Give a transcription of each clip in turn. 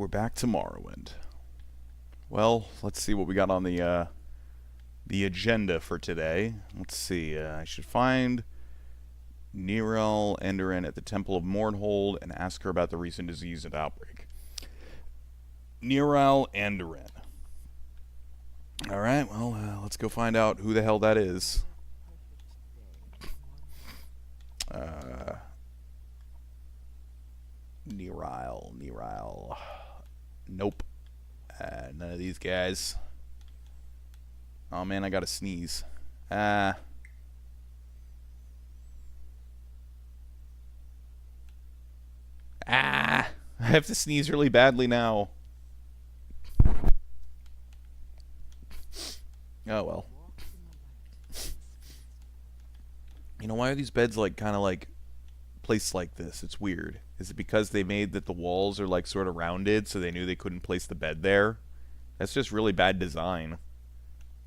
we're back to Morrowind. Well, let's see what we got on the agenda for today. Let's see. I should find Nirel Enderin at the Temple of Mournhold and ask her about the recent disease and outbreak. Nirel Enderin. Alright, well, let's go find out who the hell that is. Nirel. Nope. None of these guys. Oh man, I gotta sneeze. I have to sneeze really badly now. Oh well. You know, why are these beds like kind of like placed like this? It's weird. Is it because they made that the walls are like sort of rounded, so they knew they couldn't place the bed there? That's just really bad design.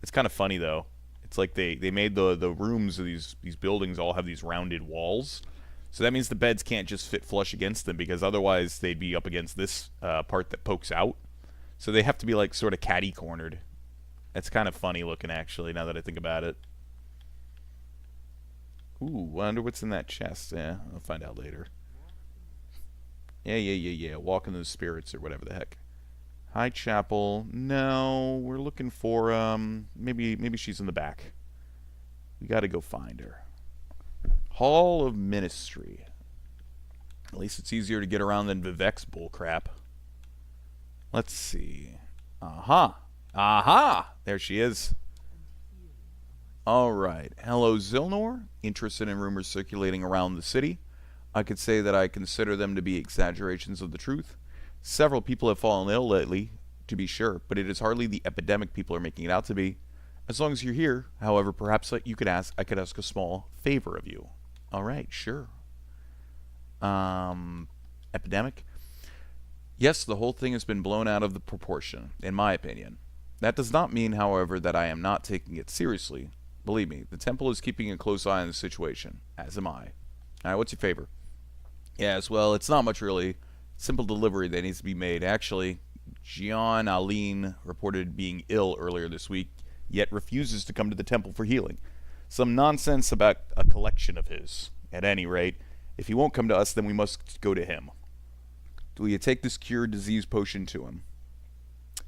It's kind of funny though. It's like they made the rooms of these buildings all have these rounded walls. So that means the beds can't just fit flush against them, because otherwise they'd be up against this part that pokes out. So they have to be like sort of catty cornered. That's kind of funny looking, actually, now that I think about it. Ooh, wonder what's in that chest. Yeah, I'll find out later. Yeah. Walk in the spirits or whatever the heck. High Chapel. No, we're looking for maybe she's in the back. We got to go find her. Hall of Ministry. At least it's easier to get around than Vivek's bullcrap. Let's see. Aha! There she is. Alright. Hello, Zilnor. Interested in rumors circulating around the city? I could say that I consider them to be exaggerations of the truth. Several people have fallen ill lately, to be sure, but it is hardly the epidemic people are making it out to be. As long as you're here, however, perhaps I could ask a small favor of you. Alright, sure. Epidemic? Yes, the whole thing has been blown out of the proportion, in my opinion. That does not mean, however, that I am not taking it seriously. Believe me, the temple is keeping a close eye on the situation, as am I. Alright, what's your favor? Yes, well, it's not much really. Simple delivery that needs to be made. Actually, Gian Aline reported being ill earlier this week, yet refuses to come to the temple for healing. Some nonsense about a collection of his. At any rate, if he won't come to us, then we must go to him. Will you take this cure disease potion to him?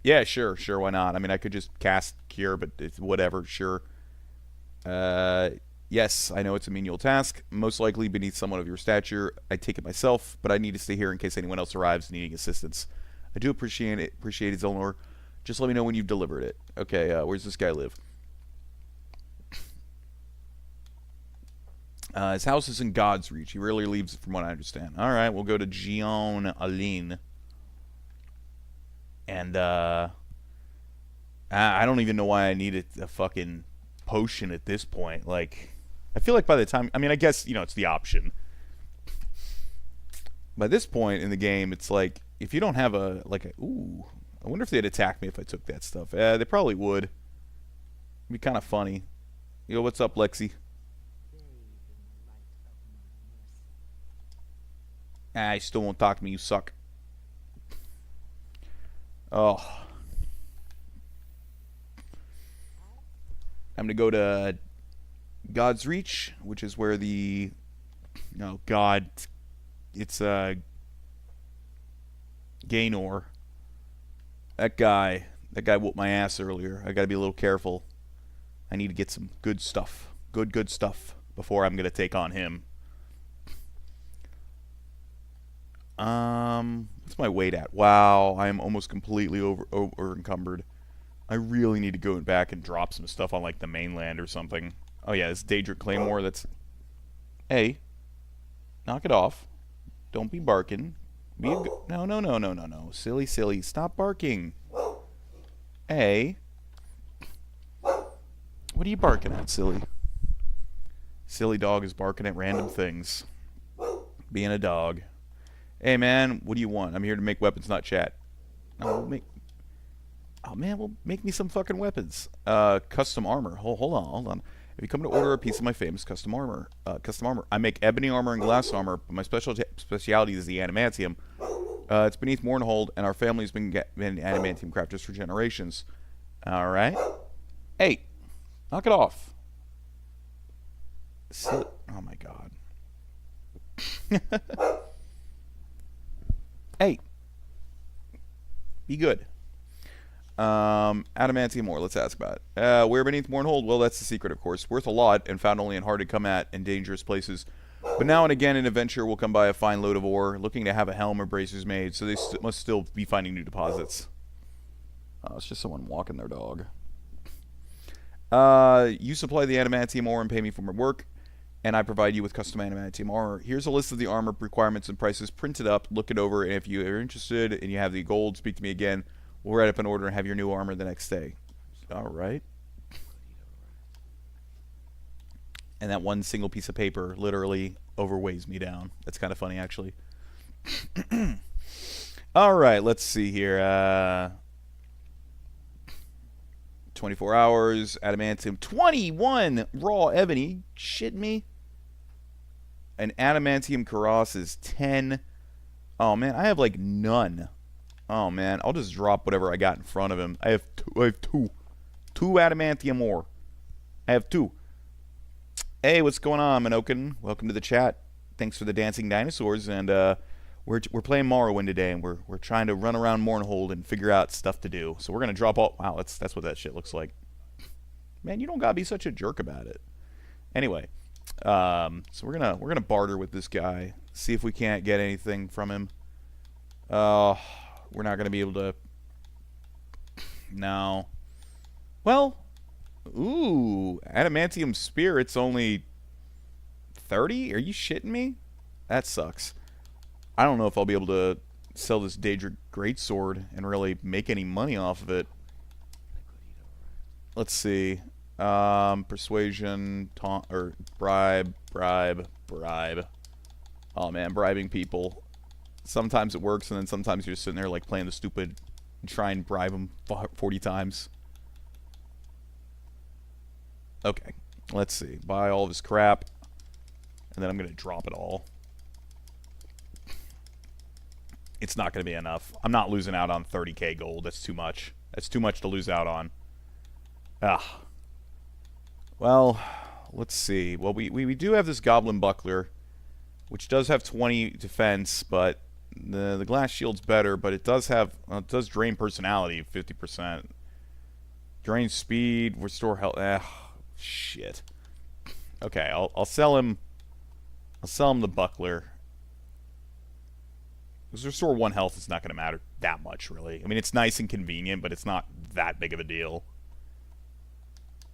Yeah, sure, why not? I mean, I could just cast cure, but it's whatever, sure. Yes, I know it's a menial task, most likely beneath someone of your stature. I take it myself, but I need to stay here in case anyone else arrives needing assistance. I do appreciate it, Zilnor. Just let me know when you've delivered it. Okay, where's this guy live? His house is in God's Reach. He rarely leaves, from what I understand. Alright, we'll go to Gian Aline. And, I don't even know why I needed a fucking potion at this point. Like, I feel like by the time... I mean, I guess, you know, it's the option. By this point in the game, it's like, if you don't have a... Ooh, I wonder if they'd attack me if I took that stuff. They probably would. It'd be kind of funny. Yo, what's up, Lexi? You still won't talk to me, you suck. Oh. I'm gonna go to God's Reach, which is where the... No, God... It's, Gaynor. That guy whooped my ass earlier. I gotta be a little careful. I need to get some good stuff. Good stuff before I'm gonna take on him. What's my weight at? Wow, I am almost completely over encumbered. I really need to go back and drop some stuff on like the mainland or something. Oh yeah, this Daedric Claymore, that's... Hey, knock it off. Don't be barking. Be a no. Silly. Stop barking. Hey. What are you barking at, silly? Silly dog is barking at random things. Being a dog. Hey man, what do you want? I'm here to make weapons, not chat. Oh man, well, make me some fucking weapons. Custom armor. Hold on. If you come to order a piece of my famous custom armor, I make ebony armor and glass armor, but my specialty is the adamantium. It's beneath Mournhold, and our family's been adamantium crafters for generations. All right. Hey, knock it off. Oh my god. Hey, be good. Adamantium ore. Let's ask about it. Where beneath Mournhold? Well, that's the secret, of course. Worth a lot, and found only in hard to come at and dangerous places. But now and again, an adventurer will come by a fine load of ore, looking to have a helm or bracers made. So they must still be finding new deposits. Oh, it's just someone walking their dog. You supply the adamantium ore and pay me for my work, and I provide you with custom adamantium armor. Here's a list of the armor requirements and prices printed up. Look it over, and if you are interested and you have the gold, speak to me again. We'll write up an order and have your new armor the next day. Alright. And that one single piece of paper literally overweighs me down. That's kind of funny, actually. Alright, let's see here. 24 hours, adamantium, 21 raw ebony. Shit me. And adamantium cuirass is 10. Oh man, I have like none. Oh man, I'll just drop whatever I got in front of him. I have two. Two adamantium ore. I have 2. Hey, what's going on, Minokin? Welcome to the chat. Thanks for the dancing dinosaurs, and we're playing Morrowind today, and we're trying to run around Mournhold and figure out stuff to do. So we're gonna drop all. Wow, that's what that shit looks like. Man, you don't gotta be such a jerk about it. Anyway, so we're gonna barter with this guy, see if we can't get anything from him. We're not gonna be able to. No. Well, ooh, adamantium spear. It's only 30. Are you shitting me? That sucks. I don't know if I'll be able to sell this Daedric greatsword and really make any money off of it. Let's see. Persuasion, taunt, or bribe. Oh man, bribing people. Sometimes it works, and then sometimes you're just sitting there like playing the stupid, try and bribe them 40 times. Okay, let's see. Buy all of his crap, and then I'm gonna drop it all. It's not gonna be enough. I'm not losing out on 30k gold. That's too much. That's too much to lose out on. Ah. Well, let's see. Well, we do have this goblin buckler, which does have 20 defense, but the glass shield's better. But it does have it does drain personality 50%. Drain speed, restore health. Shit. Okay, I'll sell him. I'll sell him the buckler. Because restore 1 health is not going to matter that much, really. I mean, it's nice and convenient, but it's not that big of a deal.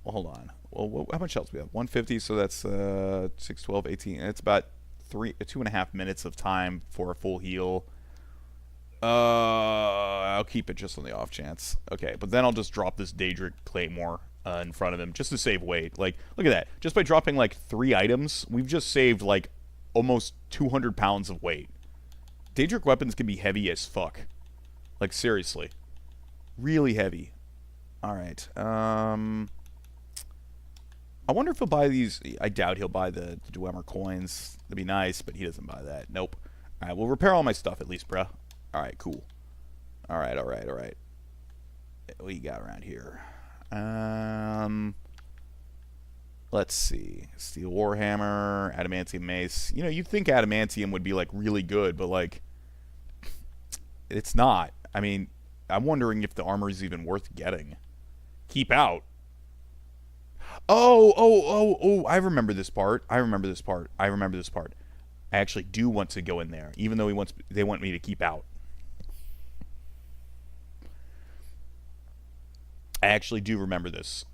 Well, hold on. Well, how much health do we have? 150, so that's 6, 12, 18. It's about 2.5 minutes of time for a full heal. I'll keep it just on the off chance. Okay, but then I'll just drop this Daedric Claymore in front of him just to save weight. Like, look at that. Just by dropping, like, 3 items, we've just saved, like, almost 200 pounds of weight. Daedric weapons can be heavy as fuck. Like, seriously. Really heavy. Alright, I wonder if he'll buy these. I doubt he'll buy the Dwemer coins. That'd be nice, but he doesn't buy that. Nope. Alright, we'll repair all my stuff at least, bruh. Alright, cool. Alright. What you got around here? Let's see. Steel Warhammer, Adamantium Mace. You know, you'd think Adamantium would be, like, really good, but, like, it's not. I mean, I'm wondering if the armor is even worth getting. Keep out. Oh, I remember this part. I actually do want to go in there, even though they want me to keep out. I actually do remember this.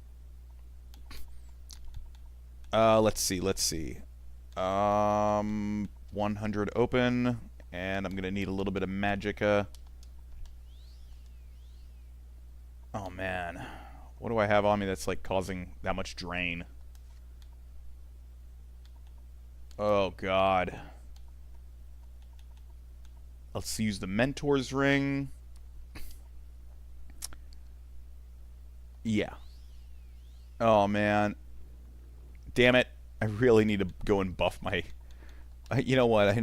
Let's see. 100 open, and I'm gonna need a little bit of magicka. Oh man. What do I have on me that's, like, causing that much drain? Oh, God. Let's use the Mentor's Ring. Yeah. Oh, man. Damn it. I really need to go and buff my... You know what?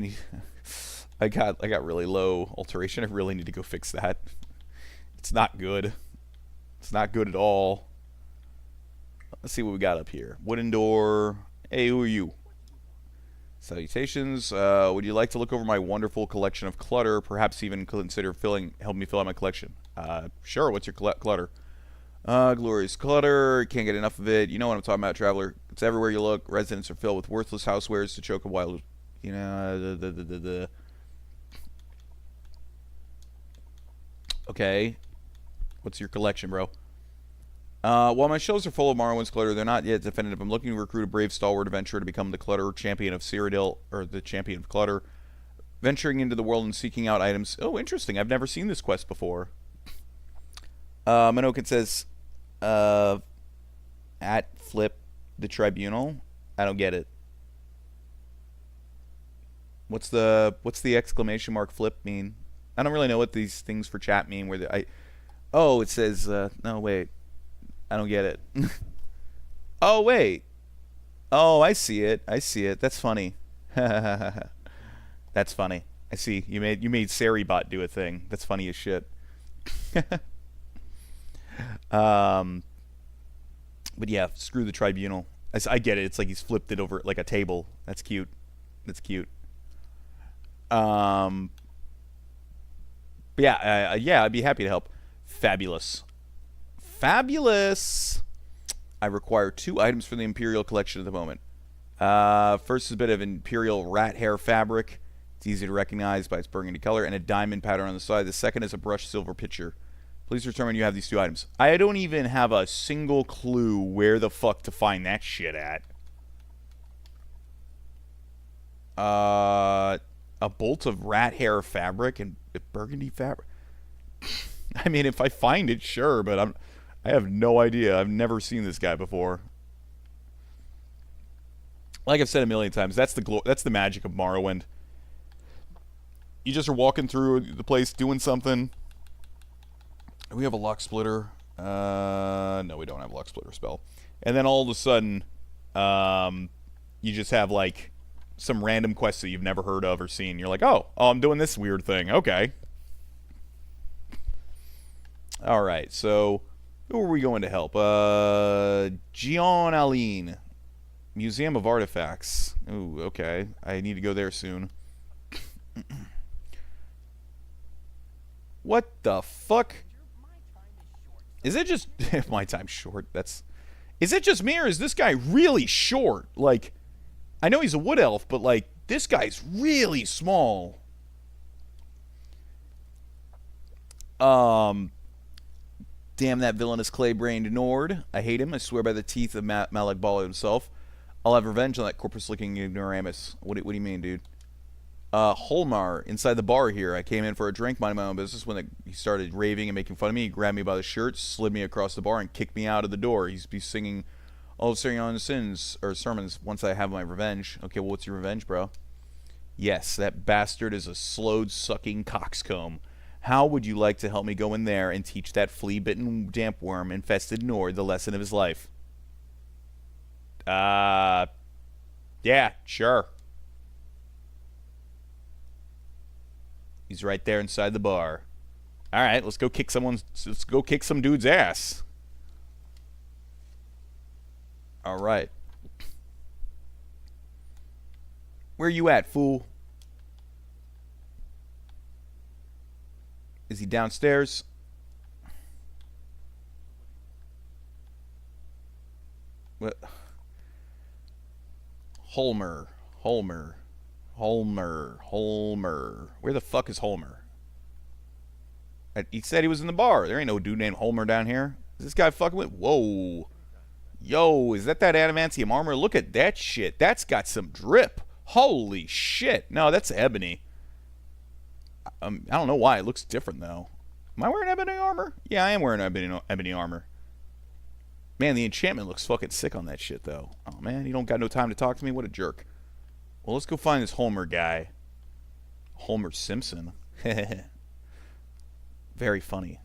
I got really low alteration. I really need to go fix that. It's not good. It's not good at all. Let's see what we got up here. Wooden door. Hey, who are you? Salutations. Would you like to look over my wonderful collection of clutter? Perhaps even consider helping me fill out my collection. Sure. What's your clutter? Glorious clutter. Can't get enough of it. You know what I'm talking about, traveler. It's everywhere you look. Residents are filled with worthless housewares to choke a wild. You know. Okay. What's your collection, bro? While my shelves are full of Morrowind's clutter, they're not yet definitive. I'm looking to recruit a brave, stalwart adventurer to become the clutter champion of Cyrodiil, or the champion of clutter. Venturing into the world and seeking out items. Oh, interesting. I've never seen this quest before. Minokin says, at flip the tribunal. I don't get it. What's the exclamation mark flip mean? I don't really know what these things for chat mean. Oh, it says, no, wait. I don't get it. Oh, wait. Oh, I see it. That's funny. That's funny. I see. You made Saribot do a thing. That's funny as shit. But yeah, screw the tribunal. I get it. It's like he's flipped it over like a table. That's cute. But yeah, I'd be happy to help. Fabulous. I require 2 items for the Imperial collection at the moment. First is a bit of Imperial rat hair fabric. It's easy to recognize by its burgundy color, and a diamond pattern on the side. The second is a brushed silver pitcher. Please return when you have these 2 items. I don't even have a single clue where the fuck to find that shit at. A bolt of rat hair fabric and burgundy fabric. I mean, if I find it, sure, but I have no idea. I've never seen this guy before. Like I've said a million times, that's the magic of Morrowind. You just are walking through the place doing something. We have a lock splitter. No, we don't have a lock splitter spell. And then all of a sudden, you just have like some random quest that you've never heard of or seen. You're like, oh, I'm doing this weird thing. Okay. All right, so who are we going to help? Gian Aline, Museum of Artifacts. Ooh, okay. I need to go there soon. What the fuck? Is it just my time's short? Is it just me, or is this guy really short? Like, I know he's a wood elf, but like this guy's really small. Damn that villainous clay-brained Nord. I hate him. I swear by the teeth of Malek Bala himself. I'll have revenge on that corpus-licking ignoramus. What do you mean, dude? Holmar, inside the bar here. I came in for a drink, minding my own business. When he started raving and making fun of me, he grabbed me by the shirt, slid me across the bar, and kicked me out of the door. He's singing all of Sirion sins, or sermons, once I have my revenge. Okay, well, what's your revenge, bro? Yes, that bastard is a slowed-sucking coxcomb. How would you like to help me go in there and teach that flea-bitten dampworm-infested Nord the lesson of his life? Yeah, sure. He's right there inside the bar. All right, let's go kick some dude's ass. All right. Where you at, fool? Is he downstairs? What? Holmer. Where the fuck is Holmer? He said he was in the bar. There ain't no dude named Holmer down here. Is this guy fucking with? Whoa. Yo, is that adamantium armor? Look at that shit. That's got some drip. Holy shit. No, that's ebony. I don't know why. It looks different, though. Am I wearing ebony armor? Yeah, I am wearing ebony armor. Man, the enchantment looks fucking sick on that shit, though. Oh, man, you don't got no time to talk to me? What a jerk. Well, let's go find this Holmer guy. Homer Simpson. Very funny.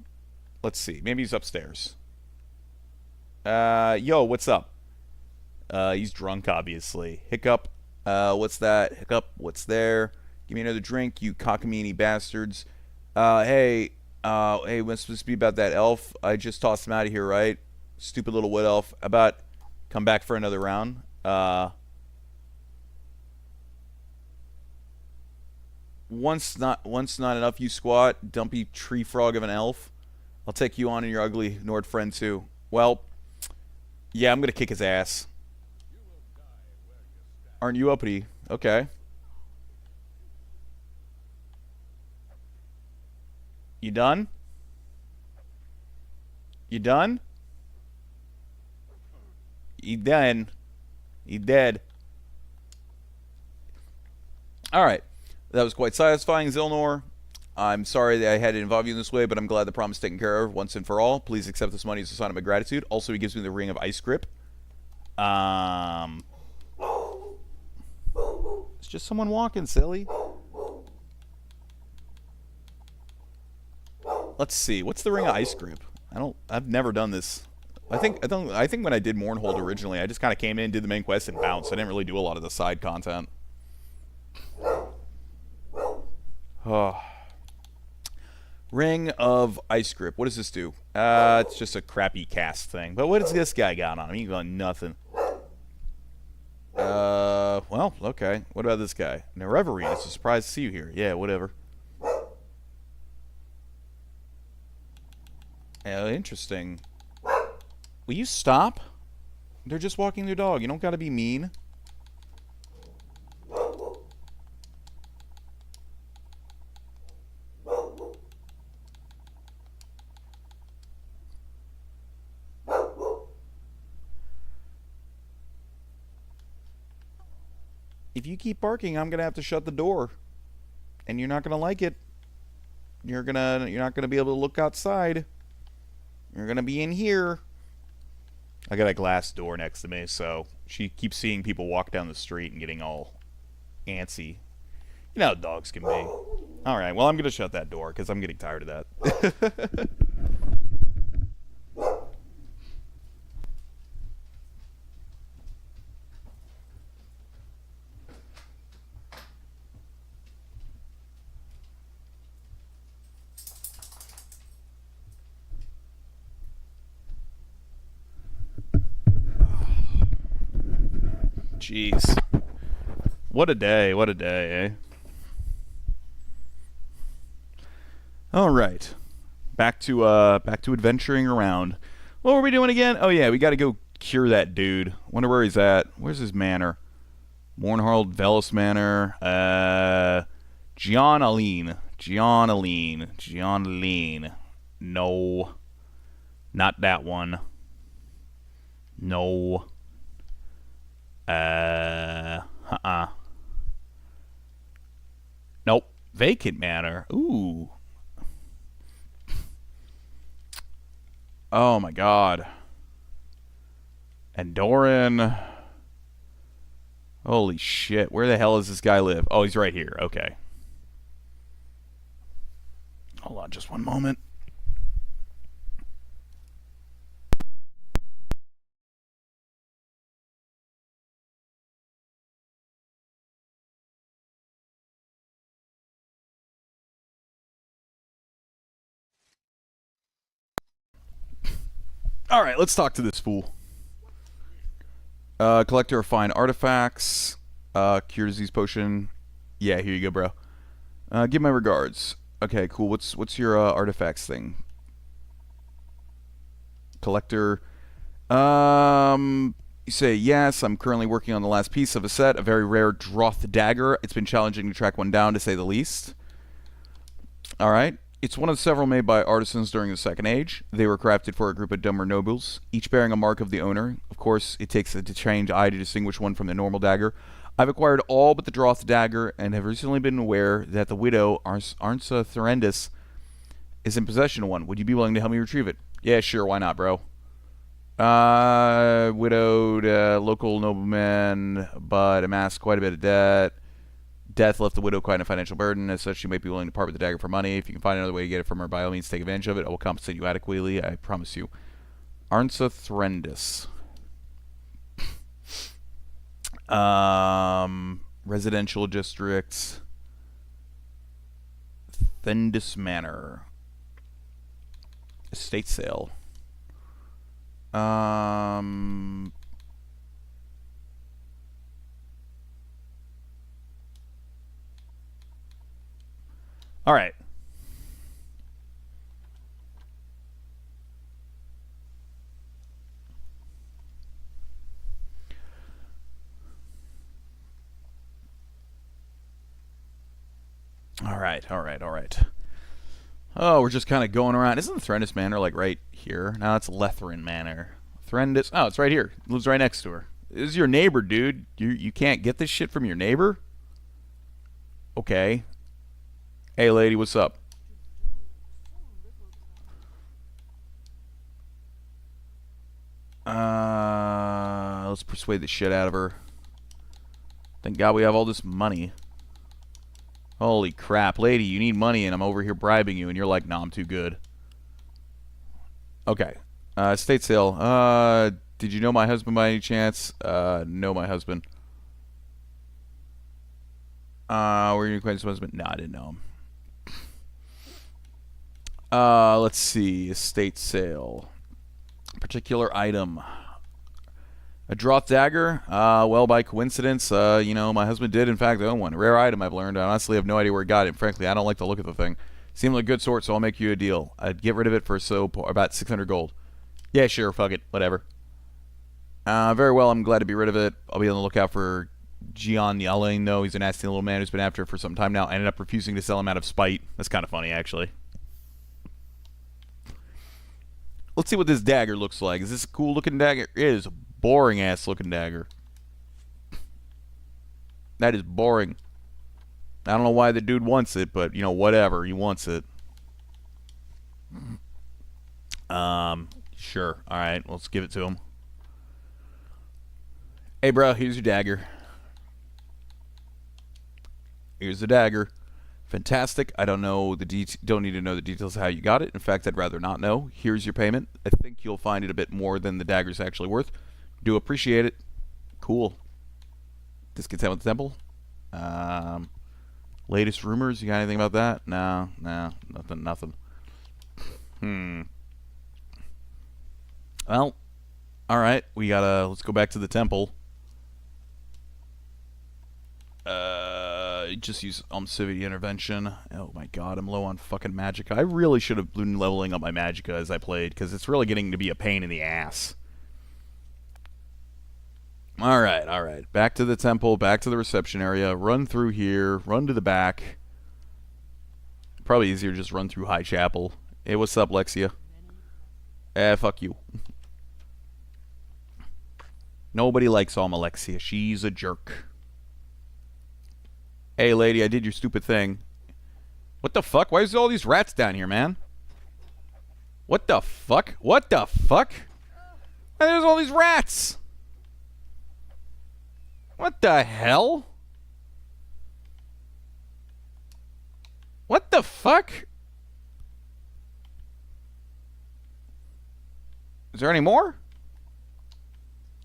Let's see. Maybe he's upstairs. Yo, what's up? He's drunk, obviously. Hiccup. What's that? Hiccup. What's there? Give me another drink, you cockamamie bastards. Hey, what's supposed to be about that elf? I just tossed him out of here, right? Stupid little wood elf. About come back for another round. Once not enough, you squat, dumpy tree frog of an elf. I'll take you on and your ugly Nord friend too. Well, yeah, I'm gonna kick his ass. Aren't you uppity? Okay. You done? You done? He done. He dead. Alright. That was quite satisfying, Zilnor. I'm sorry that I had to involve you in this way, but I'm glad the problem is taken care of once and for all. Please accept this money as a sign of my gratitude. Also, he gives me the ring of ice grip. It's just someone walking, silly. Let's see. What's the ring of ice grip? I've never done this. I think when I did Mournhold originally, I just kind of came in, did the main quest, and bounced. I didn't really do a lot of the side content. Oh. Ring of Ice Grip. What does this do? It's just a crappy cast thing. But what has this guy got on him? He got nothing. Well, okay. What about this guy? Now, Reverie, it's a surprise to see you here. Yeah, whatever. Interesting. Will you stop? They're just walking their dog. You don't gotta be mean. If you keep barking, I'm gonna have to shut the door. And you're not gonna like it. You're not gonna be able to look outside. You're gonna be in here. I got a glass door next to me, so she keeps seeing people walk down the street and getting all antsy. You know how dogs can be. Alright, well, I'm gonna shut that door because I'm getting tired of that. Jeez. What a day, eh? Alright. Back to adventuring around. What were we doing again? Oh yeah, we gotta go cure that dude. Wonder where he's at. Where's his manor? Mournhold Velos Manor. Gian Aline. No. Not that one. No. Nope. Vacant Manor. Ooh. Oh my god. Andoran. Holy shit. Where the hell does this guy live? Oh, he's right here. Okay. Hold on just one moment. Alright, let's talk to this fool. Collector of fine artifacts. Cure disease potion. Yeah, here you go, bro. Give my regards. Okay, cool. What's your artifacts thing? Collector. You say, yes, I'm currently working on the last piece of a set, a very rare Droth dagger. It's been challenging to track one down, to say the least. Alright. It's one of several made by artisans during the Second Age. They were crafted for a group of dumber nobles, each bearing a mark of the owner. Of course, it takes a trained eye to distinguish one from the normal dagger. I've acquired all but the Droth dagger, and have recently been aware that the widow, Arnsa Thorendis, is in possession of one. Would you be willing to help me retrieve it? Yeah, sure, why not, bro? Widowed, local nobleman, but amassed quite a bit of debt. Death left the widow quite a financial burden. As such, she might be willing to part with the dagger for money. If you can find another way to get it from her, by all means, take advantage of it. I will compensate you adequately, I promise you. Arnsa Threndis. Residential districts. Thendis Manor. Estate sale. All right. All right. Oh, we're just kind of going around. Isn't Threndis Manor like right here? No, it's Lethrin Manor. Threndis. Oh, it's right here. Lives right next to her. This is your neighbor, dude. You can't get this shit from your neighbor? Okay. Hey, lady, what's up? Let's persuade the shit out of her. Thank God we have all this money. Holy crap, lady, you need money and I'm over here bribing you and you're like, nah, I'm too good. Okay. Estate sale. Did you know my husband by any chance? No, my husband. Were you acquainted with my husband? No, I didn't know him. Let's see. Estate sale. Particular item. A Droth dagger? Well, by coincidence, my husband did, in fact, own one. A rare item, I've learned. I honestly have no idea where he got it. Frankly, I don't like the look of the thing. Seemed like a good sort, so I'll make you a deal. I'd get rid of it for about 600 gold. Yeah, sure, fuck it. Whatever. Very well, I'm glad to be rid of it. I'll be on the lookout for Gian Yelling, though. He's a nasty little man who's been after it for some time now. I ended up refusing to sell him out of spite. That's kind of funny, actually. Let's see what this dagger looks like. Is this a cool-looking dagger? It is a boring-ass looking dagger. That is boring. I don't know why the dude wants it, but, whatever. He wants it. Sure. Alright, let's give it to him. Hey, bro, here's your dagger. Here's the dagger. Fantastic. I don't need to know the details of how you got it. In fact, I'd rather not know. Here's your payment. I think you'll find it a bit more than the dagger's actually worth. Do appreciate it. Cool. Discontent with the temple. Latest rumors? You got anything about that? No, nothing. Well, alright. Let's go back to the temple. Just use Civic Intervention. Oh my god, I'm low on fucking magicka. I really should have been leveling up my magicka as I played, because it's really getting to be a pain in the ass. Alright. Back to the temple, back to the reception area. Run through here, run to the back. Probably easier to just run through High Chapel. Hey, what's up, Lexia? Fuck you. Nobody likes Alma Lexia. She's a jerk. Hey, lady, I did your stupid thing. What the fuck? Why is there all these rats down here, man? What the fuck? What the fuck? Why there's all these rats? What the hell? What the fuck? Is there any more?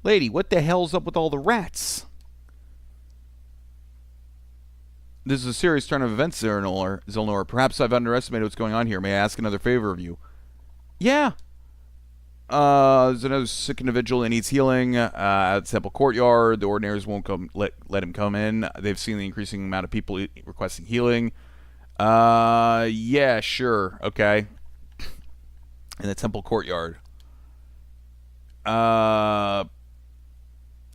Lady, what the hell's up with all the rats? This is a serious turn of events, Zilnor. Perhaps I've underestimated what's going on here. May I ask another favor of you? Yeah. There's another sick individual that needs healing at the temple courtyard. The ordinaries won't let him come in. They've seen the increasing amount of people requesting healing. Yeah, sure. Okay. In the temple courtyard.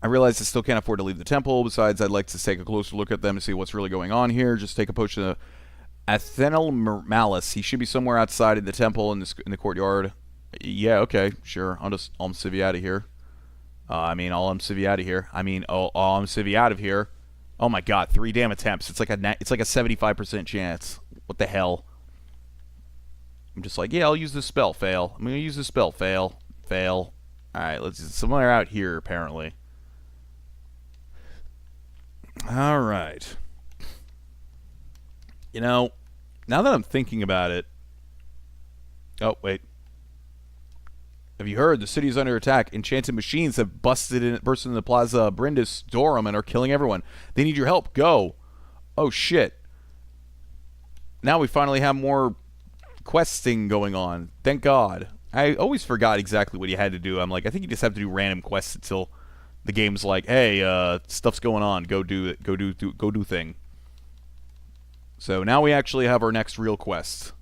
I realize I still can't afford to leave the temple. Besides, I'd like to take a closer look at them to see what's really going on here. Just take a potion of Athenal Malice. He should be somewhere outside of the temple in the courtyard. Yeah, okay, sure. I'll civvy out of here. I'll civvy out of here. I'm civvy out of here. Oh my god, 3 damn attempts. It's like a 75% chance. What the hell? I'm just like, yeah, I'll use this spell. Fail. I'm gonna use this spell. Fail. Fail. Alright, somewhere out here, apparently. Alright. Now that I'm thinking about it... Oh, wait. Have you heard? The city is under attack. Enchanted machines have burst into the Plaza Brindis Dorum and are killing everyone. They need your help. Go. Oh, shit. Now we finally have more questing going on. Thank God. I always forgot exactly what you had to do. I'm like, I think you just have to do random quests until the game's like, hey, stuff's going on. Go do it. Go do thing. So now we actually have our next real quest.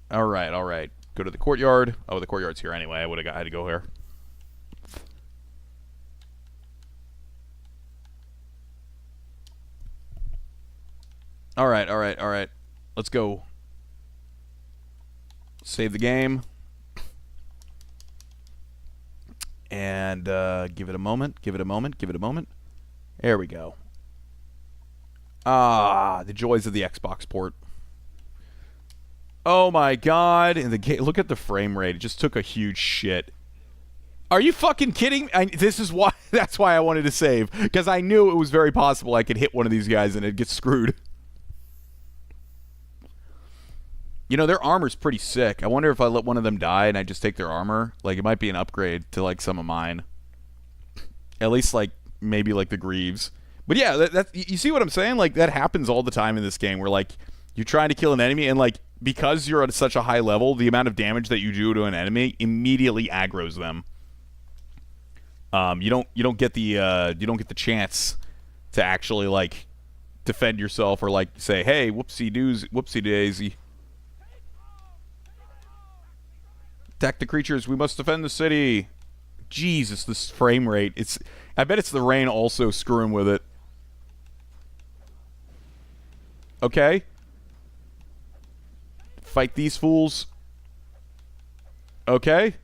All right, all right. Go to the courtyard. Oh, the courtyard's here anyway. I would have had to go here. All right, all right, all right. Let's go. Save the game. And give it a moment. Give it a moment. Give it a moment. There we go. Ah, the joys of the Xbox port. Oh my God! And the game. Look at the frame rate. It just took a huge shit. Are you fucking kidding? This is why. That's why I wanted to save, because I knew it was very possible I could hit one of these guys and it'd get screwed. You know, their armor's pretty sick. I wonder if I let one of them die and I just take their armor. Like, it might be an upgrade to, like, some of mine. At least, like, maybe, like, the Greaves. But, yeah, you see what I'm saying? Like, that happens all the time in this game where, like, you're trying to kill an enemy and, like, because you're at such a high level, the amount of damage that you do to an enemy immediately aggroes them. You don't get the chance to actually, like, defend yourself or, like, say, hey, whoopsie daisy. Attack the creatures. We must defend the city. Jesus, this frame rate. I bet it's the rain also screwing with it. Okay. Fight these fools. Okay.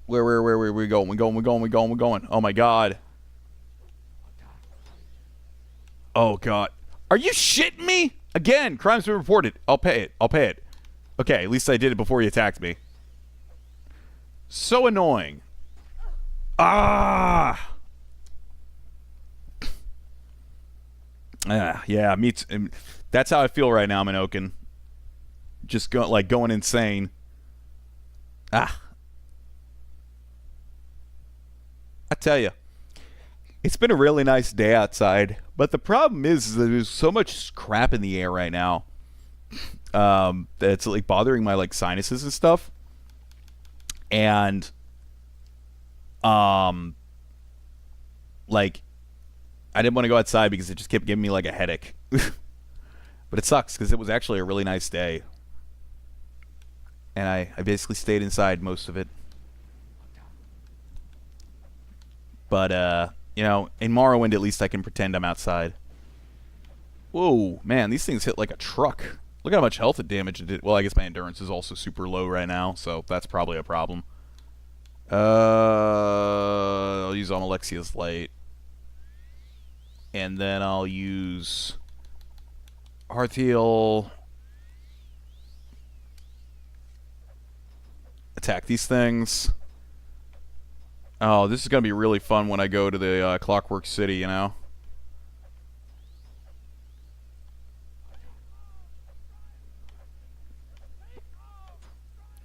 Where are we going? We're going. Oh my God. Oh God. Are you shitting me? Again, crime's been reported. I'll pay it. Okay, at least I did it before he attacked me. So annoying. Ah! Yeah, me too. That's how I feel right now, Minoken. Just going insane. Ah. I tell you, it's been a really nice day outside, but the problem is that there's so much crap in the air right now. That's like bothering my like sinuses and stuff, and like I didn't want to go outside because it just kept giving me like a headache. But it sucks because it was actually a really nice day, and I basically stayed inside most of it. But you know, in Morrowind at least I can pretend I'm outside. Whoa, man, these things hit like a truck. Look how much health damage it did. Well, I guess my endurance is also super low right now, so that's probably a problem. I'll use Alexia's Light. And then I'll use Hearth Heal. Attack these things. Oh, this is going to be really fun when I go to the Clockwork City, you know?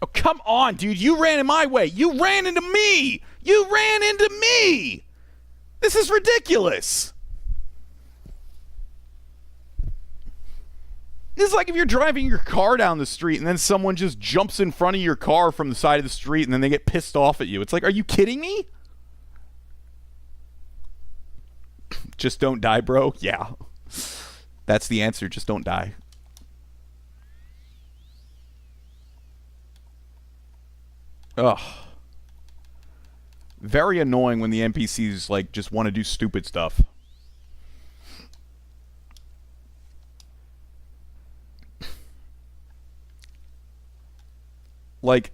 Oh, come on, dude. You ran in my way. You ran into me. This is ridiculous. This is like if you're driving your car down the street and then someone just jumps in front of your car from the side of the street and then they get pissed off at you. It's like, are you kidding me? Just don't die, bro. Yeah. That's the answer. Just don't die. Ugh. Very annoying when the NPCs, like, just want to do stupid stuff. Like,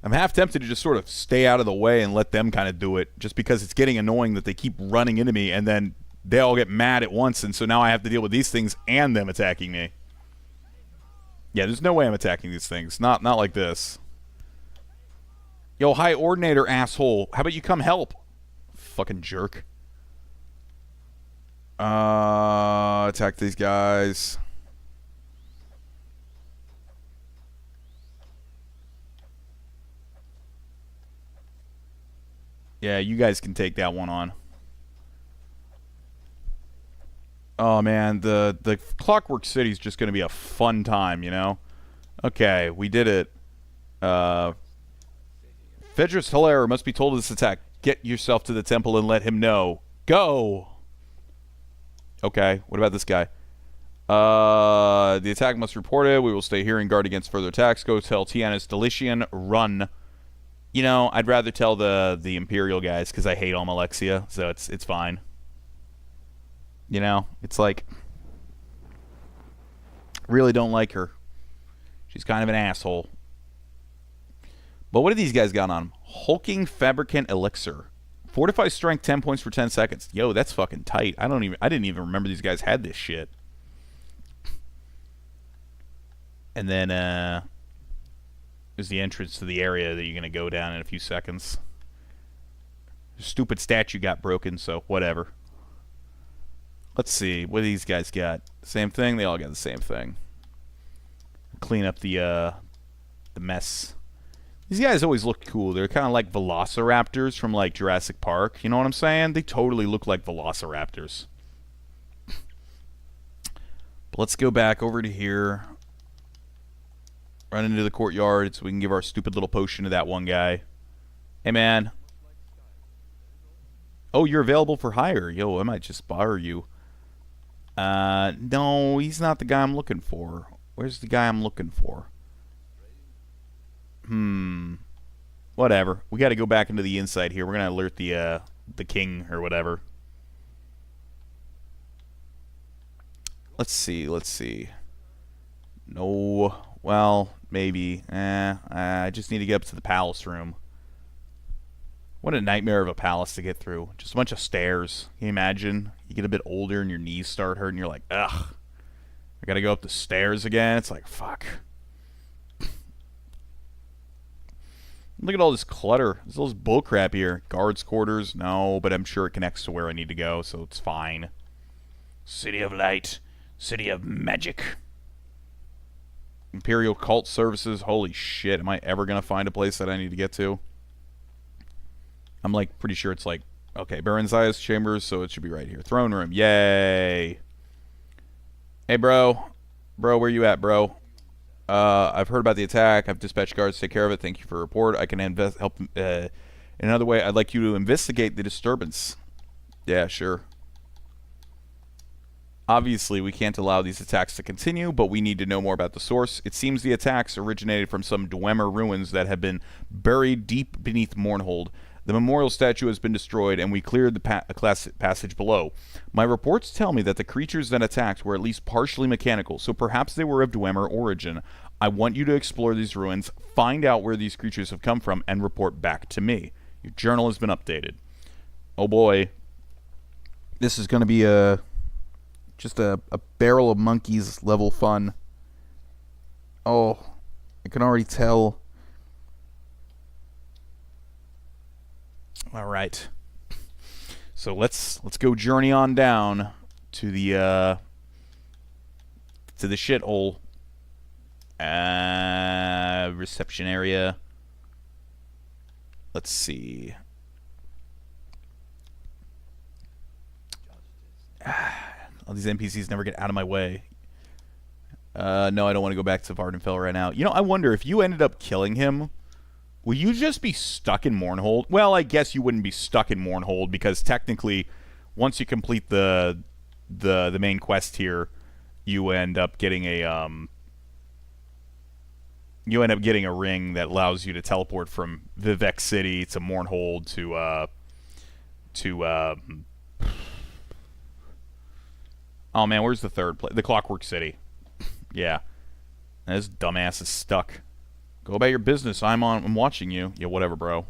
I'm half tempted to just sort of stay out of the way and let them kind of do it, just because it's getting annoying that they keep running into me and then they all get mad at once, and so now I have to deal with these things and them attacking me. Yeah, there's no way I'm attacking these things. Not like this. Yo, High Ordinator, asshole. How about you come help? Fucking jerk. Attack these guys. Yeah, you guys can take that one on. Oh man, the Clockwork City's just gonna be a fun time, you know? Okay, we did it. Phaedrus Hilaire must be told of this attack. Get yourself to the temple and let him know. Go! Okay, what about this guy? The attack must report it. We will stay here and guard against further attacks. Go tell Tianus Delician, run. You know, I'd rather tell the Imperial guys because I hate Almalexia, so it's fine. You know, it's like, really don't like her. She's kind of an asshole. But what do these guys got on them? Hulking Fabricant Elixir. Fortify strength 10 points for 10 seconds. Yo, that's fucking tight. I didn't even remember these guys had this shit. And then there's the entrance to the area that you're going to go down in a few seconds. Stupid statue got broken, so whatever. Let's see. What do these guys got? Same thing? They all got the same thing. Clean up the mess. These guys always look cool. They're kind of like velociraptors from like Jurassic Park. You know what I'm saying? They totally look like velociraptors. But let's go back over to here. Run into the courtyard so we can give our stupid little potion to that one guy. Hey, man. Oh, you're available for hire. Yo, I might just borrow you. No, he's not the guy I'm looking for. Where's the guy I'm looking for? Whatever. We got to go back into the inside here. We're going to alert the king or whatever. Let's see. No. Well, maybe. I just need to get up to the palace room. What a nightmare of a palace to get through. Just a bunch of stairs. Can you imagine? You get a bit older and your knees start hurting. You're like, ugh. I gotta go up the stairs again. It's like, fuck. Look at all this clutter. There's all this bullcrap here. Guards' quarters? No, but I'm sure it connects to where I need to go, so it's fine. City of Light. City of Magic. Imperial Cult Services. Holy shit. Am I ever going to find a place that I need to get to? I'm like pretty sure it's like, okay, Baron Zaya's chambers, so it should be right here. Throne room. Yay. Hey, bro. Bro, where you at, bro? I've heard about the attack. I've dispatched guards to take care of it. Thank you for the report. I can help in another way. I'd like you to investigate the disturbance. Yeah, sure. Obviously, we can't allow these attacks to continue, but we need to know more about the source. It seems the attacks originated from some Dwemer ruins that have been buried deep beneath Mournhold. The memorial statue has been destroyed, and we cleared the passage below. My reports tell me that the creatures that attacked were at least partially mechanical, so perhaps they were of Dwemer origin. I want you to explore these ruins, find out where these creatures have come from, and report back to me. Your journal has been updated. Oh boy. This is going to be just a barrel of monkeys level fun. Oh, I can already tell. All right. So let's go journey on down to the shithole. Reception area. Let's see. All these NPCs never get out of my way. No, I don't want to go back to Vardenfell right now. You know, I wonder if you ended up killing him, will you just be stuck in Mournhold? Well, I guess you wouldn't be stuck in Mournhold because technically, once you complete the main quest here, you end up getting a ring that allows you to teleport from Vivec City to Mournhold to oh man, where's the third place? The Clockwork City. Yeah. This dumbass is stuck. Go about your business. I'm watching you. Yeah, whatever, bro.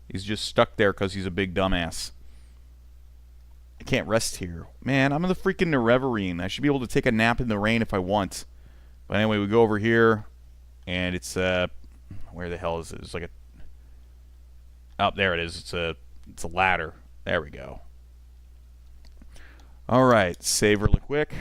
He's just stuck there because he's a big dumbass. I can't rest here. Man, I'm in the freaking Nerevarine. I should be able to take a nap in the rain if I want. But anyway, we go over here, and it's where the hell is it? It's like a oh, there it is. It's a ladder. There we go. All right, save really quick.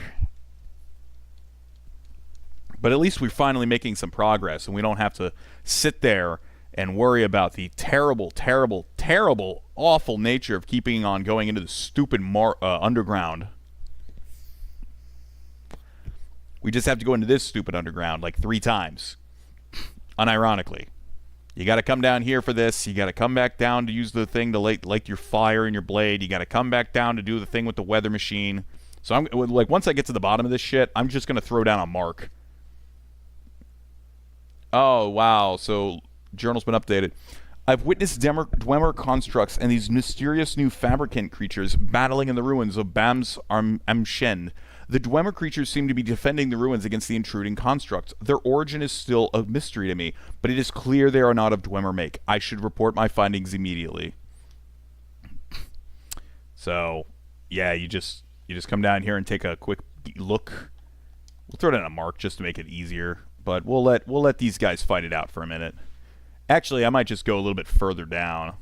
But at least we're finally making some progress, and we don't have to sit there and worry about the terrible, terrible, terrible, awful nature of keeping on going into the stupid underground. We just have to go into this stupid underground like 3 times. Unironically. You got to come down here for this. You got to come back down to use the thing to light your fire and your blade. You got to come back down to do the thing with the weather machine. So I'm like, once I get to the bottom of this shit, I'm just going to throw down a mark. Oh, wow. So journal's been updated. I've witnessed Dwemer constructs and these mysterious new fabricant creatures battling in the ruins of Bams Amshen. The Dwemer creatures seem to be defending the ruins against the intruding constructs. Their origin is still a mystery to me, but it is clear they are not of Dwemer make. I should report my findings immediately. So, yeah, you just come down here and take a quick look. We'll throw down a mark just to make it easier, but we'll let these guys fight it out for a minute. Actually, I might just go a little bit further down.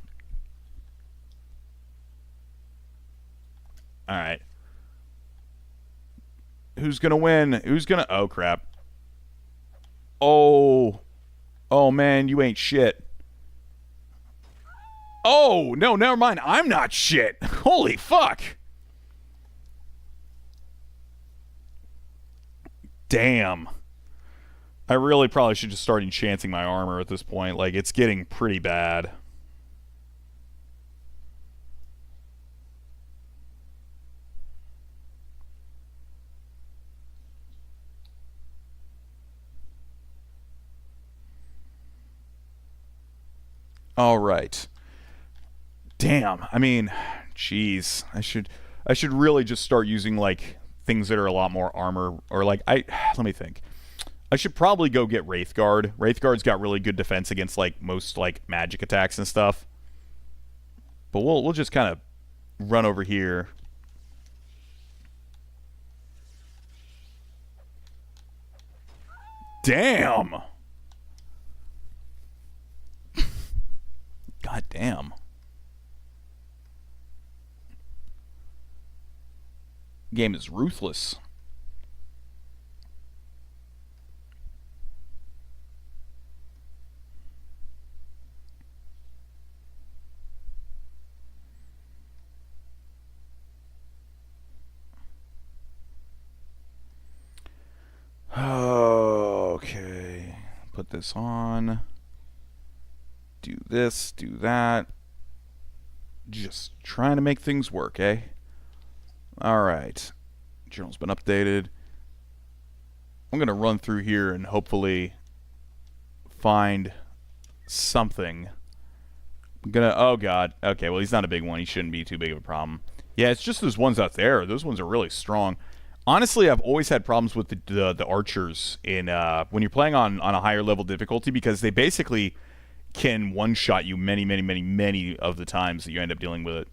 Alright. Who's gonna win? Who's gonna... Oh, crap. Oh. Oh, man, you ain't shit. Oh, no, never mind. I'm not shit. Holy fuck. Damn. I really probably should just start enchanting my armor at this point. Like, it's getting pretty bad. All right. Damn. I mean, jeez. I should really just start using, like, things that are a lot more armor. Or, like, let me think. I should probably go get Wraithguard. Wraithguard's got really good defense against, like, most, like, magic attacks and stuff. But we'll just kind of run over here. Damn! God damn. Game is ruthless. Okay. Put this on. Do this, do that. Just trying to make things work, eh? Alright. Journal's been updated. I'm going to run through here and hopefully find something. I'm going to... Oh, God. Okay, well, he's not a big one. He shouldn't be too big of a problem. Yeah, it's just those ones out there. Those ones are really strong. Honestly, I've always had problems with the archers in when you're playing on a higher level difficulty because they basically can one-shot you many of the times that you end up dealing with it.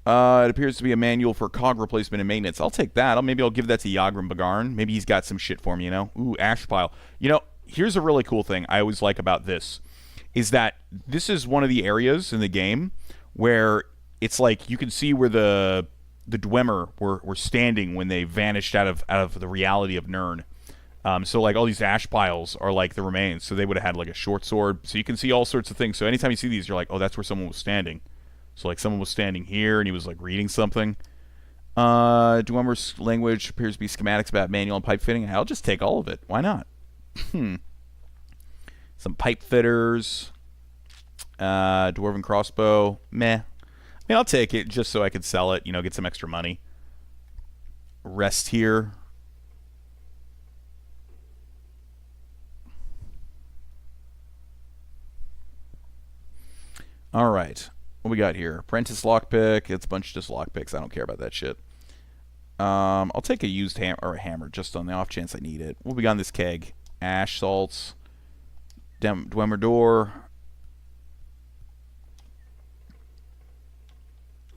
It appears to be a manual for cog replacement and maintenance. I'll take that. Maybe I'll give that to Yagrim Bagarn. Maybe he's got some shit for me, you know? Ooh, ash pile. You know, here's a really cool thing I always like about this, is that this is one of the areas in the game where it's like you can see where the Dwemer were standing when they vanished out of the reality of Nirn. So like all these ash piles are like the remains. So they would have had like a short sword. So you can see all sorts of things. So anytime you see these, you're like, oh, that's where someone was standing. So like someone was standing here and he was like reading something. Dwemer's language appears to be schematics about manual and pipe fitting. I'll just take all of it. Why not? Some pipe fitters. Dwarven crossbow. Meh. I mean, I'll take it just so I could sell it, you know, get some extra money. Rest here. All right. What we got here? Apprentice lockpick. It's a bunch of just lockpicks. I don't care about that shit. I'll take a used hammer or a hammer just on the off chance I need it. What we got in this keg? Ash salts. Dwemer door.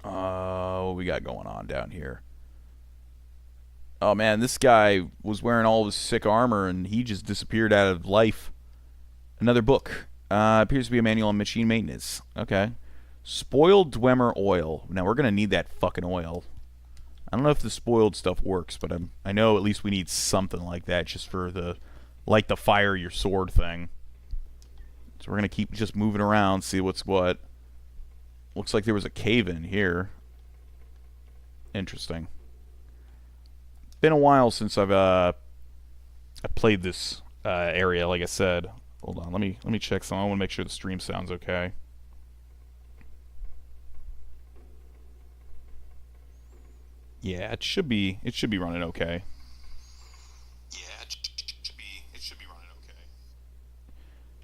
What we got going on down here? Oh man, this guy was wearing all of his sick armor and he just disappeared out of life. Another book. Appears to be a manual on machine maintenance. Okay. Spoiled Dwemer oil. Now we're gonna need that fucking oil. I don't know if the spoiled stuff works, but I know at least we need something like that just for the like the fire your sword thing. So we're gonna keep just moving around, see what's what. Looks like there was a cave in here. Interesting. Been a while since I've I played this area, like I said. Hold on, let me check some. I want to make sure the stream sounds okay. Yeah, it should be running okay. Yeah, it should be running okay.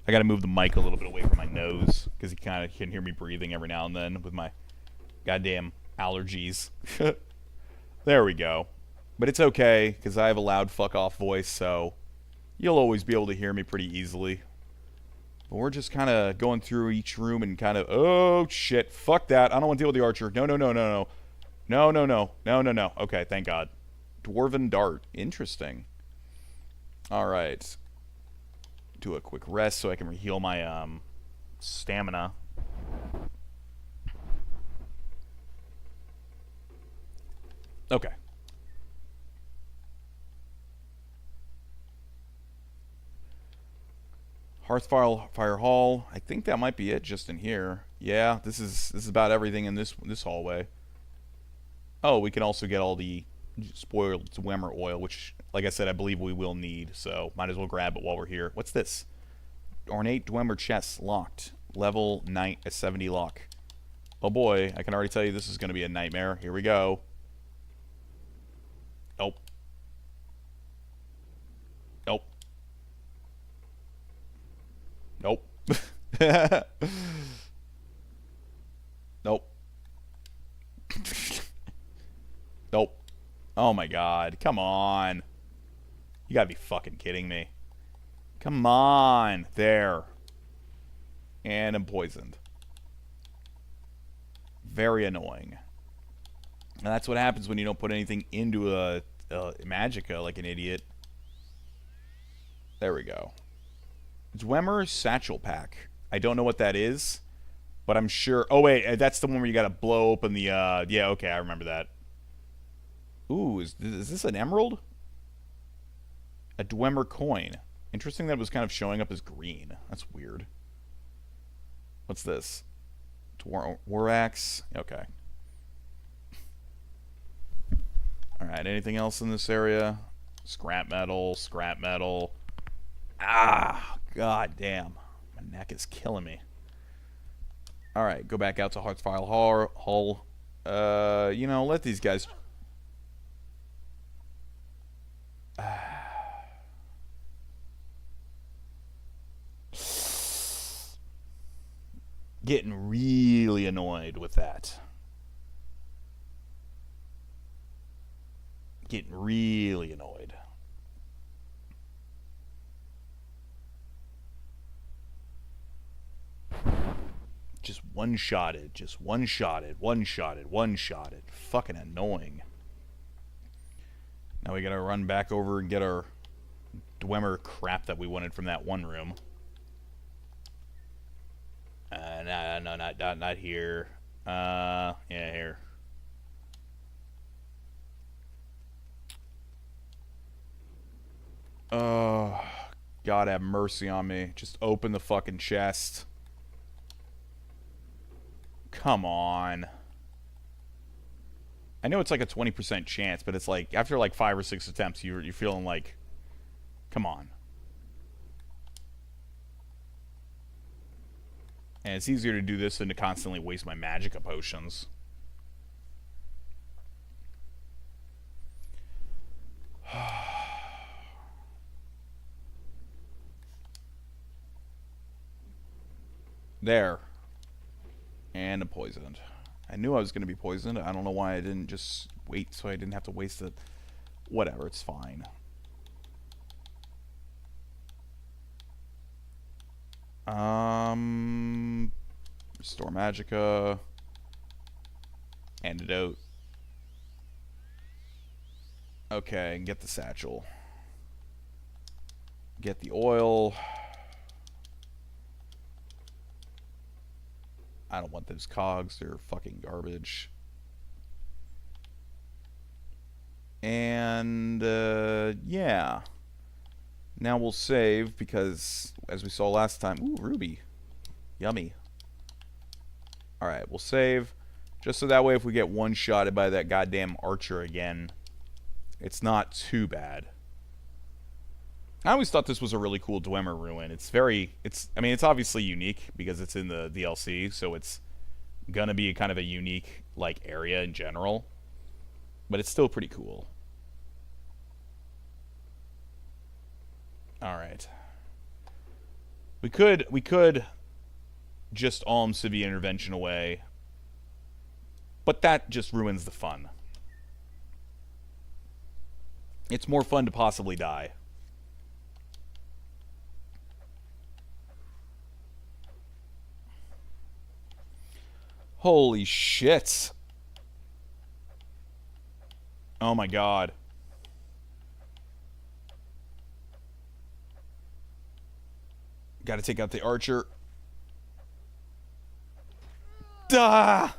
I got to move the mic a little bit away from my nose because you kind of can hear me breathing every now and then with my goddamn allergies. There we go. But it's okay because I have a loud fuck off voice, so you'll always be able to hear me pretty easily. But we're just kind of going through each room and kind of, oh shit, fuck that. I don't want to deal with the archer. No, no, no, no, no. No, no, no. No, no, no. Okay, thank God. Dwarven dart. Interesting. Alright. Do a quick rest so I can heal my stamina. Okay. Hearthfire Hall. I think that might be it just in here. Yeah, this is about everything in this hallway. Oh, we can also get all the spoiled Dwemer oil, which, like I said, I believe we will need, so might as well grab it while we're here. What's this? Ornate Dwemer chest locked. Level 70 lock. Oh boy, I can already tell you this is going to be a nightmare. Here we go. Nope. Nope. Nope. Nope. Nope. Oh my god. Come on. You gotta be fucking kidding me. Come on. There. And I'm poisoned. Very annoying. And that's what happens when you don't put anything into a Magicka like an idiot. There we go. Dwemer Satchel Pack. I don't know what that is, but I'm sure... Oh, wait. That's the one where you gotta blow open the... Yeah, okay. I remember that. Ooh, is this an emerald? A Dwemer coin. Interesting that it was kind of showing up as green. That's weird. What's this? War axe. Okay. Alright, anything else in this area? Scrap metal, scrap metal. Ah, god damn. My neck is killing me. Alright, go back out to Hearthfire Hall. You know, let these guys... Getting really annoyed with that. Getting really annoyed. Just one-shotted. Just one-shotted. One-shotted. One-shotted. Fucking annoying. Now we gotta run back over and get our Dwemer crap that we wanted from that one room. No, not here. Yeah, here. Oh, God have mercy on me. Just open the fucking chest. Come on. I know it's like a 20% chance, but it's like, after like 5 or 6 attempts, you're feeling like, come on. And it's easier to do this than to constantly waste my Magicka potions. There. And I'm poisoned. I knew I was going to be poisoned. I don't know why I didn't just wait so I didn't have to waste it. Whatever, it's fine. Restore Magicka. Antidote. Okay, get the satchel. Get the oil. I don't want those cogs. They're fucking garbage. And, yeah. Now we'll save because, as we saw last time... Ooh, ruby. Yummy. Alright, we'll save. Just so that way if we get one-shotted by that goddamn archer again, it's not too bad. I always thought this was a really cool Dwemer ruin. I mean, it's obviously unique because it's in the DLC, so it's gonna be kind of a unique, like, area in general. But it's still pretty cool. Alright. We could just Alm Civi intervention away. But that just ruins the fun. It's more fun to possibly die. Holy shit. Oh my god. Gotta take out the archer. Duh!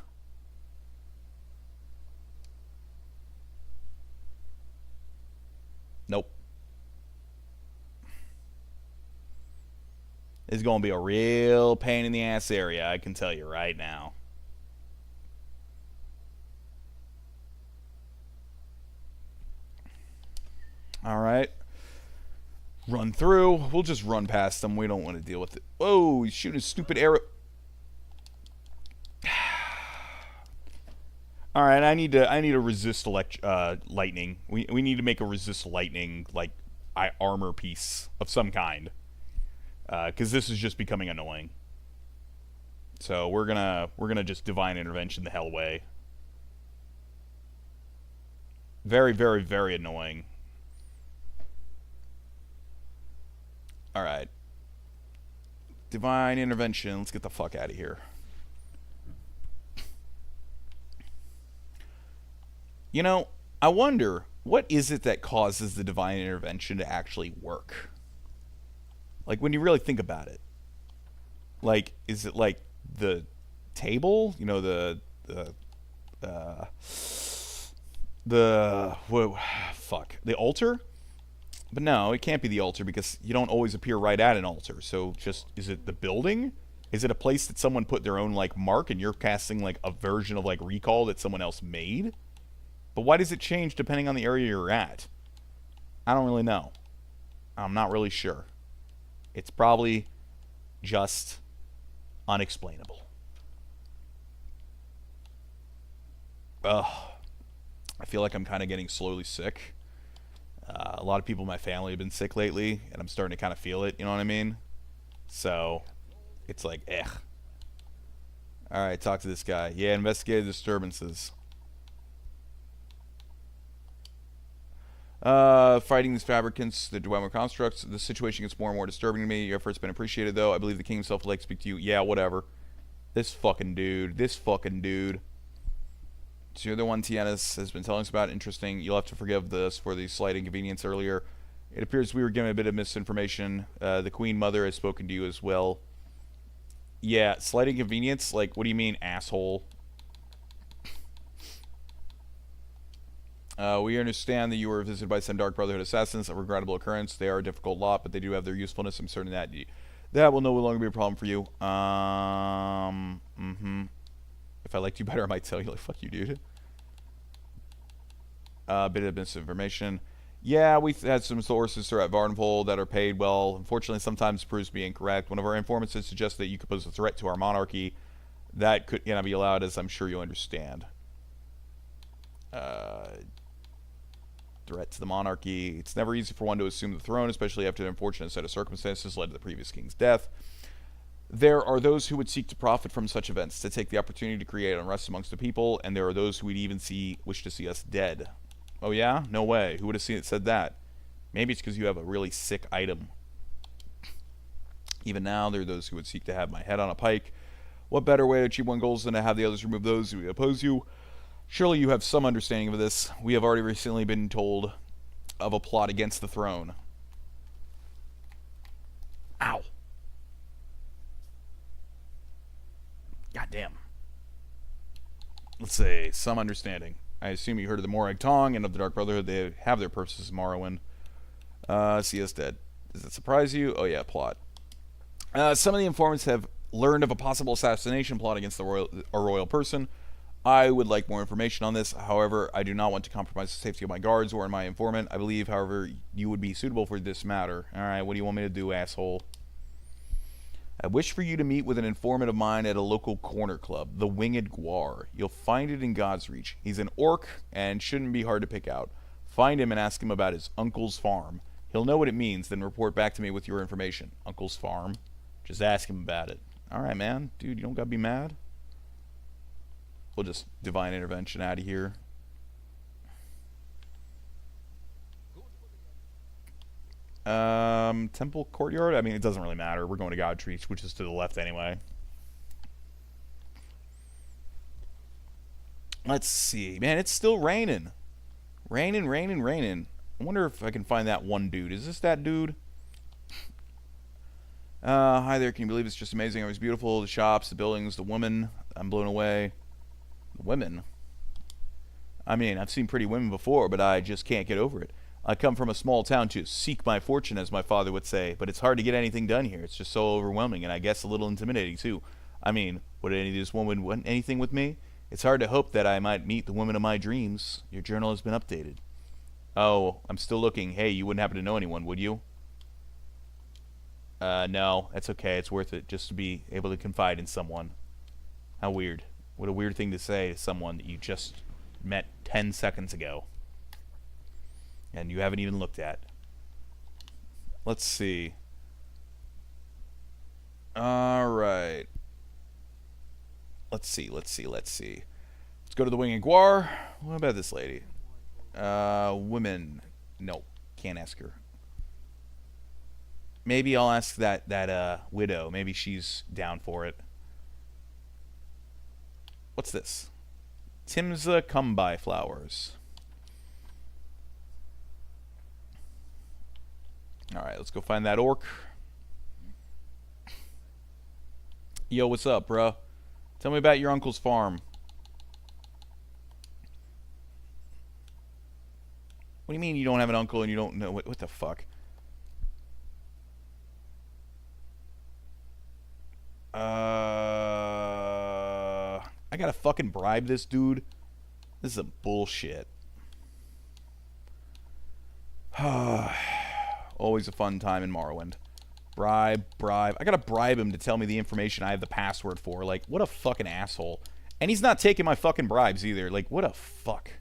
Nope. It's gonna be a real pain in the ass area, I can tell you right now. Alright. Run through. We'll just run past them. We don't want to deal with it. Whoa, he's shooting a stupid arrow. Alright, I need to resist lightning. We need to make a resist lightning, like, armor piece of some kind. Because this is just becoming annoying. So we're gonna just divine intervention the hell away. Very, very, very annoying. Alright. Divine intervention. Let's get the fuck out of here. You know, I wonder, what is it that causes the divine intervention to actually work? Like, when you really think about it. Like, is it like the table? You know, the altar? But no, it can't be the altar because you don't always appear right at an altar. So just, is it the building? Is it a place that someone put their own, like, mark and you're casting, like, a version of, like, recall that someone else made? But why does it change depending on the area you're at? I don't really know. I'm not really sure. It's probably just unexplainable. Ugh. I feel like I'm kind of getting slowly sick. A lot of people in my family have been sick lately, and I'm starting to kind of feel it, you know what I mean? So, it's like, Alright, talk to this guy. Yeah, investigate disturbances. Fighting these fabricants, the Dwemer constructs. The situation gets more and more disturbing to me. Your effort's been appreciated, though. I believe the king himself would like to speak to you. Yeah, whatever. This fucking dude. So you're the one Tianus has been telling us about. Interesting. You'll have to forgive us for the slight inconvenience earlier. It appears we were given a bit of misinformation. The Queen Mother has spoken to you as well. Yeah, slight inconvenience? Like, what do you mean, asshole? We understand that you were visited by some Dark Brotherhood assassins. A regrettable occurrence. They are a difficult lot, but they do have their usefulness. I'm certain that that will no longer be a problem for you. If I liked you better, I might tell you, like, fuck you, dude. Bit of misinformation. Yeah, we've had some sources throughout Mournhold that are paid well. Unfortunately, sometimes proves to be incorrect. One of our informants has suggested that you could pose a threat to our monarchy. That could be allowed, as I'm sure you understand. Threat to the monarchy. It's never easy for one to assume the throne, especially after an unfortunate set of circumstances led to the previous king's death. There are those who would seek to profit from such events, to take the opportunity to create unrest amongst the people, and there are those who would even wish to see us dead. Oh yeah? No way. Who would have said that? Maybe it's because you have a really sick item. Even now, there are those who would seek to have my head on a pike. What better way to achieve one goal than to have the others remove those who oppose you? Surely you have some understanding of this. We have already recently been told of a plot against the throne. Ow. Goddamn. Let's say, some understanding. I assume you heard of the Morag Tong and of the Dark Brotherhood. They have their purposes in Morrowind. See us dead. Does that surprise you? Oh yeah, plot. Some of the informants have learned of a possible assassination plot against a royal person. I would like more information on this. However, I do not want to compromise the safety of my guards or my informant. I believe, however, you would be suitable for this matter. Alright, what do you want me to do, asshole? I wish for you to meet with an informant of mine at a local corner club, the Winged Guar. You'll find it in God's Reach. He's an orc and shouldn't be hard to pick out. Find him and ask him about his uncle's farm. He'll know what it means, then report back to me with your information. Uncle's farm? Just ask him about it. Alright, man. Dude, you don't gotta be mad. We'll just divine intervention out of here. Temple courtyard? I mean, it doesn't really matter. We're going to God's Reach, which is to the left anyway. Let's see. Man, it's still raining. Raining. I wonder if I can find that one dude. Is this that dude? Hi there. Can you believe it's just amazing? It was beautiful. The shops, the buildings, the woman. I'm blown away. The women? I mean, I've seen pretty women before, but I just can't get over it. I come from a small town to seek my fortune, as my father would say, but it's hard to get anything done here. It's just so overwhelming, and I guess a little intimidating, too. I mean, would any of this woman want anything with me? It's hard to hope that I might meet the woman of my dreams. Your journal has been updated. Oh, I'm still looking. Hey, you wouldn't happen to know anyone, would you? No, that's okay. It's worth it just to be able to confide in someone. How weird. What a weird thing to say to someone that you just met 10 seconds ago. And you haven't even looked at. Let's see. Alright. Let's see. Let's go to the Winged Guar. What about this lady? Women. No, can't ask her. Maybe I'll ask that widow. Maybe she's down for it. What's this? Timsa come by flowers. Alright, let's go find that orc. Yo, what's up, bro? Tell me about your uncle's farm. What do you mean you don't have an uncle and you don't know? What the fuck? I gotta fucking bribe this dude? This is a bullshit. Always a fun time in Morrowind. Bribe. I gotta bribe him to tell me the information I have the password for. Like, what a fucking asshole. And he's not taking my fucking bribes either. Like, what a fuck.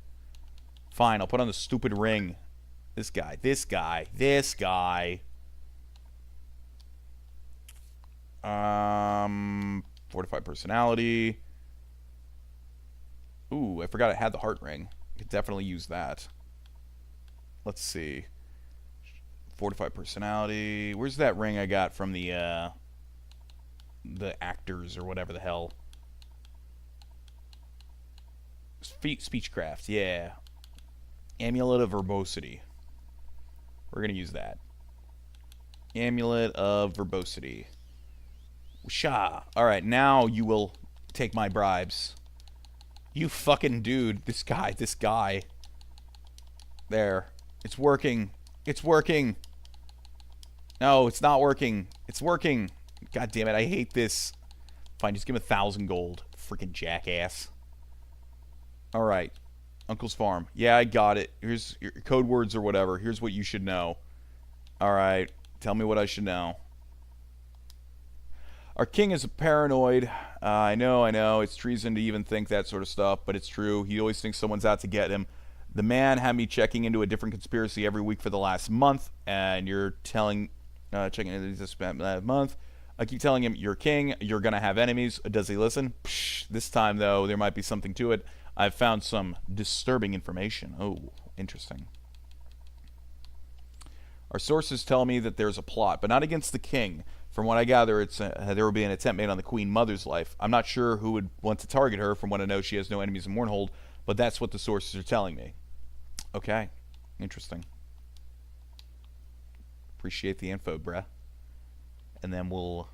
Fine, I'll put on the stupid ring. This guy. Fortified personality. Ooh, I forgot I had the heart ring. I could definitely use that. Let's see. Fortified personality. Where's that ring I got from the actors or whatever the hell? Speechcraft, yeah. Amulet of Verbosity. We're gonna use that. Amulet of Verbosity. Sha. Alright, now you will take my bribes. You fucking dude. This guy. There. It's working. No, it's not working. It's working. God damn it, I hate this. Fine, just give him 1,000 gold. Freaking jackass. Alright. Uncle's farm. Yeah, I got it. Here's your code words or whatever. Here's what you should know. Alright. Tell me what I should know. Our king is a paranoid. I know. It's treason to even think that sort of stuff, but it's true. He always thinks someone's out to get him. The man had me checking into a different conspiracy every week for the last month, and you're checking into this month. I keep telling him, you're king, you're going to have enemies. Does he listen? Psh, this time, though, there might be something to it. I've found some disturbing information. Oh, interesting. Our sources tell me that there's a plot, but not against the king. From what I gather, there will be an attempt made on the Queen Mother's life. I'm not sure who would want to target her. From what I know, she has no enemies in Mournhold, but that's what the sources are telling me. Okay. Interesting. Appreciate the info, bruh. And then we'll...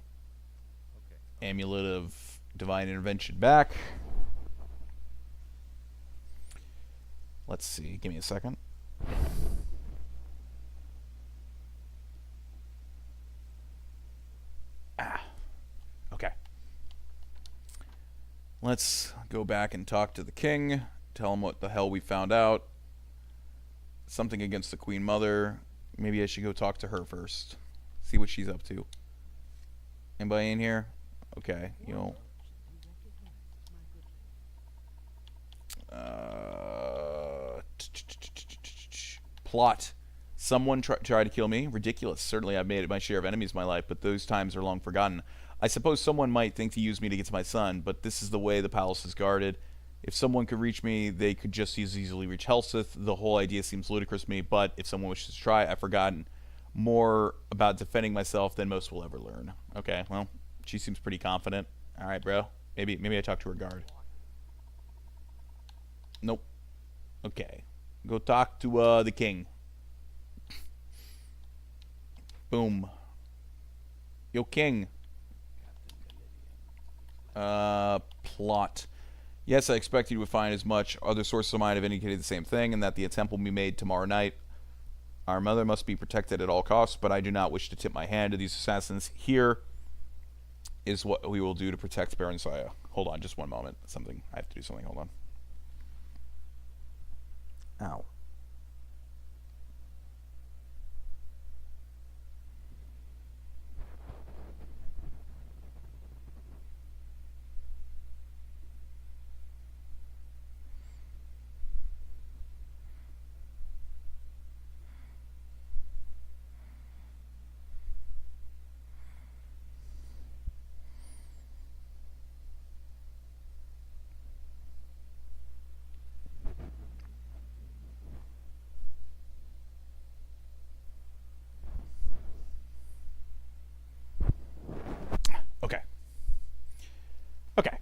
Amulet of Divine Intervention back. Let's see. Give me a second. Okay. Let's go back and talk to the king. Tell him what the hell we found out. Something against the Queen Mother. Maybe I should go talk to her first. See what she's up to. Anybody in here? Okay, you know. Plot. Someone tried to kill me. Ridiculous. Certainly I've made it my share of enemies in my life, but those times are long forgotten. I suppose someone might think to use me to get to my son, but this is the way the palace is guarded. If someone could reach me, they could just as easily reach Helseth. The whole idea seems ludicrous to me, but if someone wishes to try, I've forgotten more about defending myself than most will ever learn. Okay, well, she seems pretty confident. Alright, bro. Maybe I talk to her guard. Nope. Okay. Go talk to the king. Boom. Yo, king. Plot. Yes, I expect you to find as much. Other sources of mine have indicated the same thing, and that the attempt will be made tomorrow night. Our mother must be protected at all costs, but I do not wish to tip my hand to these assassins. Here is what we will do to protect Baron Saya. Hold on, just one moment. I have to do something. Hold on. Ow. Okay. Okay.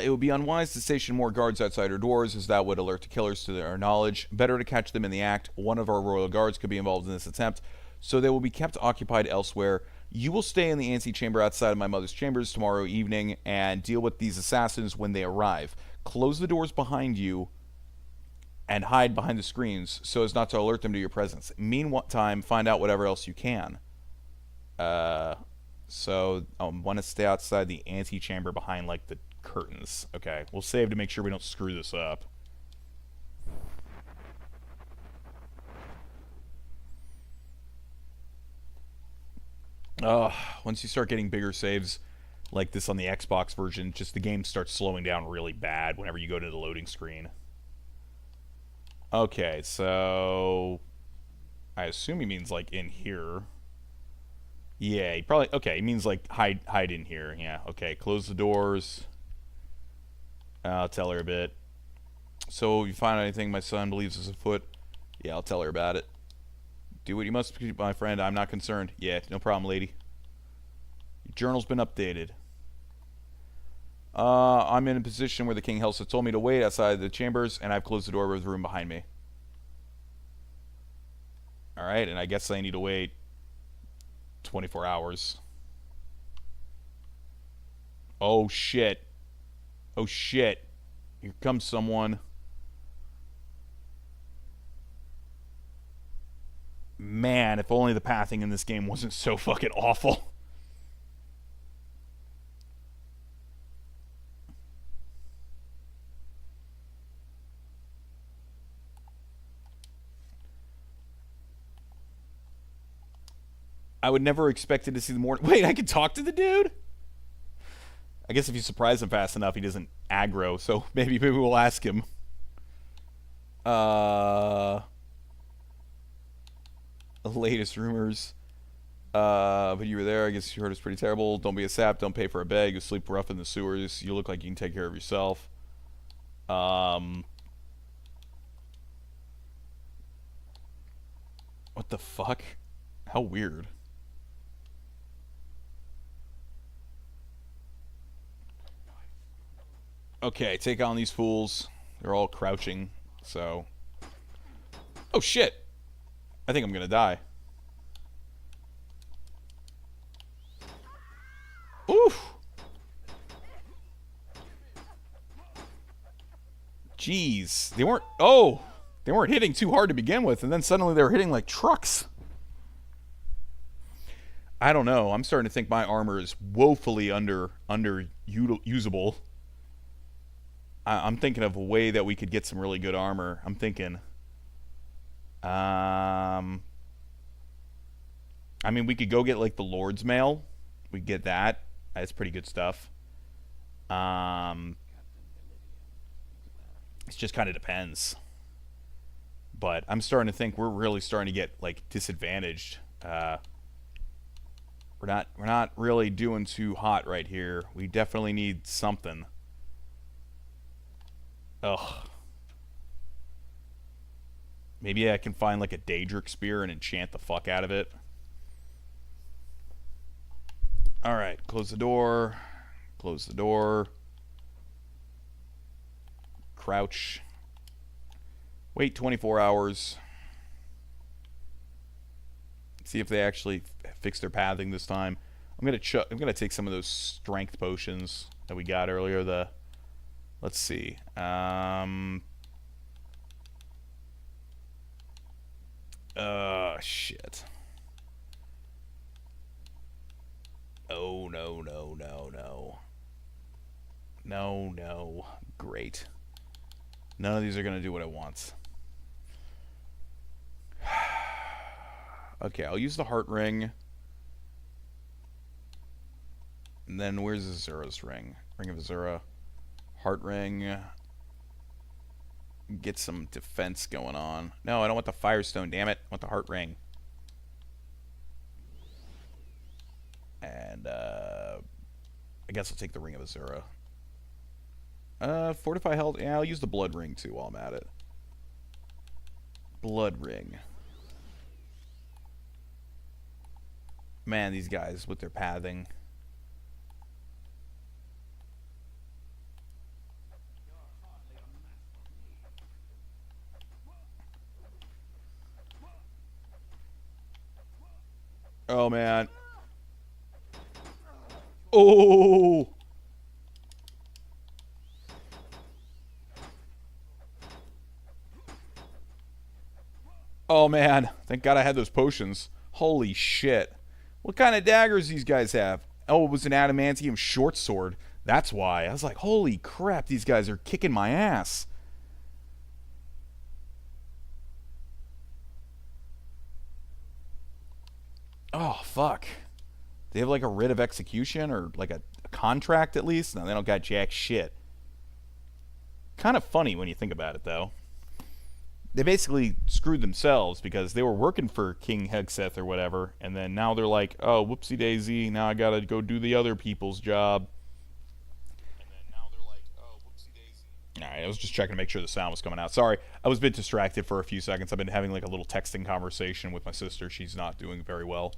It would be unwise to station more guards outside our doors, as that would alert the killers to their knowledge. Better to catch them in the act. One of our royal guards could be involved in this attempt, so they will be kept occupied elsewhere. You will stay in the antechamber outside of my mother's chambers tomorrow evening and deal with these assassins when they arrive. Close the doors behind you and hide behind the screens so as not to alert them to your presence. Meantime, find out whatever else you can. So I want to stay outside the antechamber behind, like, the curtains. Okay, we'll save to make sure we don't screw this up. Once you start getting bigger saves like this on the Xbox version, just the game starts slowing down really bad whenever you go to the loading screen. Okay, so I assume he means like in here. Yeah, he probably, okay, he means like hide in here. Yeah, okay, close the doors. I'll tell her a bit. So, if you find anything my son believes is afoot, yeah, I'll tell her about it. Do what you must, my friend. I'm not concerned. Yeah, no problem, lady. Your journal's been updated. I'm in a position where the King Helseth told me to wait outside the chambers, and I've closed the door of the room behind me. Alright, and I guess I need to wait 24 hours. Oh, shit. Oh, shit. Here comes someone. Man, if only the pathing in this game wasn't so fucking awful. I would never expected to see the Mournhold. Wait, I can talk to the dude? I guess if you surprise him fast enough, he doesn't aggro, so maybe we'll ask him. The latest rumors. But you were there. I guess you heard it's pretty terrible. Don't be a sap. Don't pay for a bag. You sleep rough in the sewers. You look like you can take care of yourself. What the fuck? How weird. Okay, take on these fools. They're all crouching, so... Oh, shit! I think I'm gonna die. Oof! Jeez. They weren't... Oh! They weren't hitting too hard to begin with, and then suddenly they were hitting like trucks. I don't know. I'm starting to think my armor is woefully usable. I'm thinking of a way that we could get some really good armor. I'm thinking, um, I mean, we could go get like the Lord's Mail. We get that. That's pretty good stuff. Um, it just kind of depends. But I'm starting to think we're really starting to get like disadvantaged. We're not really doing too hot right here. We definitely need something. Ugh. Maybe I can find like a Daedric spear and enchant the fuck out of it. Alright, close the door. Close the door. Crouch. Wait 24 hours. See if they actually fix their pathing this time. I'm gonna take some of those strength potions that we got earlier. Let's see. Shit. Oh, no, no, no, no. No, no. Great. None of these are gonna do what I want. Okay, I'll use the heart ring. And then where's Azura's ring? Ring of Azura. Heart ring. Get some defense going on. No, I don't want the Firestone, damn it. I want the heart ring. And, I guess I'll take the Ring of Azura. Fortify health. Yeah, I'll use the blood ring too while I'm at it. Blood ring. Man, these guys with their pathing. Oh, man. Oh! Oh, man. Thank God I had those potions. Holy shit. What kind of daggers these guys have? Oh, it was an adamantium short sword. That's why. I was like, holy crap, these guys are kicking my ass. Oh, fuck. They have like a writ of execution or like a contract at least? No, they don't got jack shit. Kind of funny when you think about it, though. They basically screwed themselves because they were working for King Hegseth or whatever, and then now they're like, oh, whoopsie daisy, now I gotta go do the other people's job. And then now they're like, oh, whoopsie daisy. Alright, I was just checking to make sure the sound was coming out. Sorry, I was a bit distracted for a few seconds. I've been having like a little texting conversation with my sister. She's not doing very well.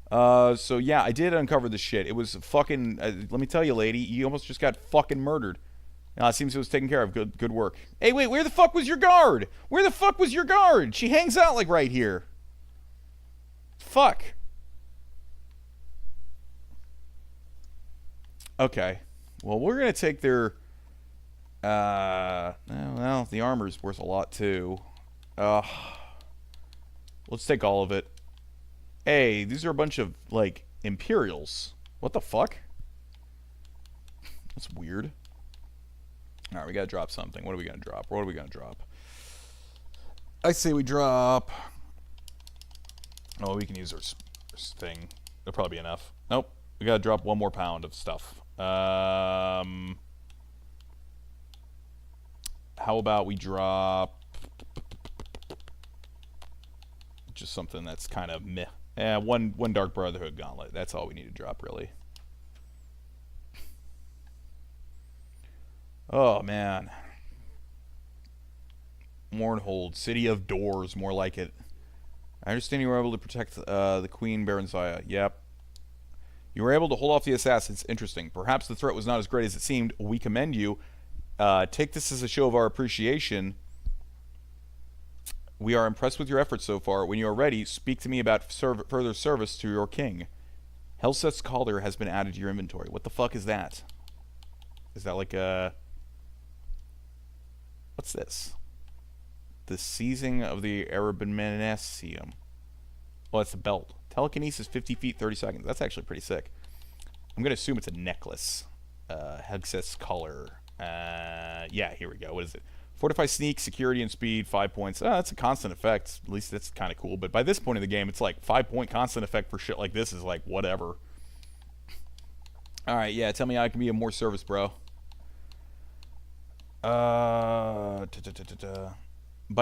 So yeah, I did uncover this shit. It was fucking, let me tell you, lady, you almost just got fucking murdered. It seems it was taken care of. Good work. Hey, wait, where the fuck was your guard? Where the fuck was your guard? She hangs out, like, right here. Fuck. Okay. Well, we're gonna take their, well, the armor's worth a lot, too. Let's take all of it. Hey, these are a bunch of, like, Imperials. What the fuck? That's weird. Alright, we gotta drop something. What are we gonna drop? What are we gonna drop? I say we drop... Oh, we can use our thing. That'll probably be enough. Nope. We gotta drop 1 more pound of stuff. How about we drop... just something that's kind of meh. One Dark Brotherhood gauntlet. That's all we need to drop, really. Oh, man. Mournhold, City of Doors, more like it. I understand you were able to protect the Queen Baronzaya. Yep. You were able to hold off the assassins. Interesting. Perhaps the threat was not as great as it seemed. We commend you. Take this as a show of our appreciation. We are impressed with your efforts so far. When you are ready, speak to me about further service to your king. Helseth's Calder has been added to your inventory. What the fuck is that? Is that like a... What's this? The seizing of the Arabimanesium. Oh, that's the belt. Telekinesis 50 feet, 30 seconds. That's actually pretty sick. I'm going to assume it's a necklace. Hexus color. Yeah, here we go. What is it? Fortify sneak, security, and speed, 5 points. That's a constant effect. At least that's kind of cool. But by this point in the game, it's like 5-point constant effect for shit like this is like whatever. Alright, yeah, tell me how I can be of more service, bro. By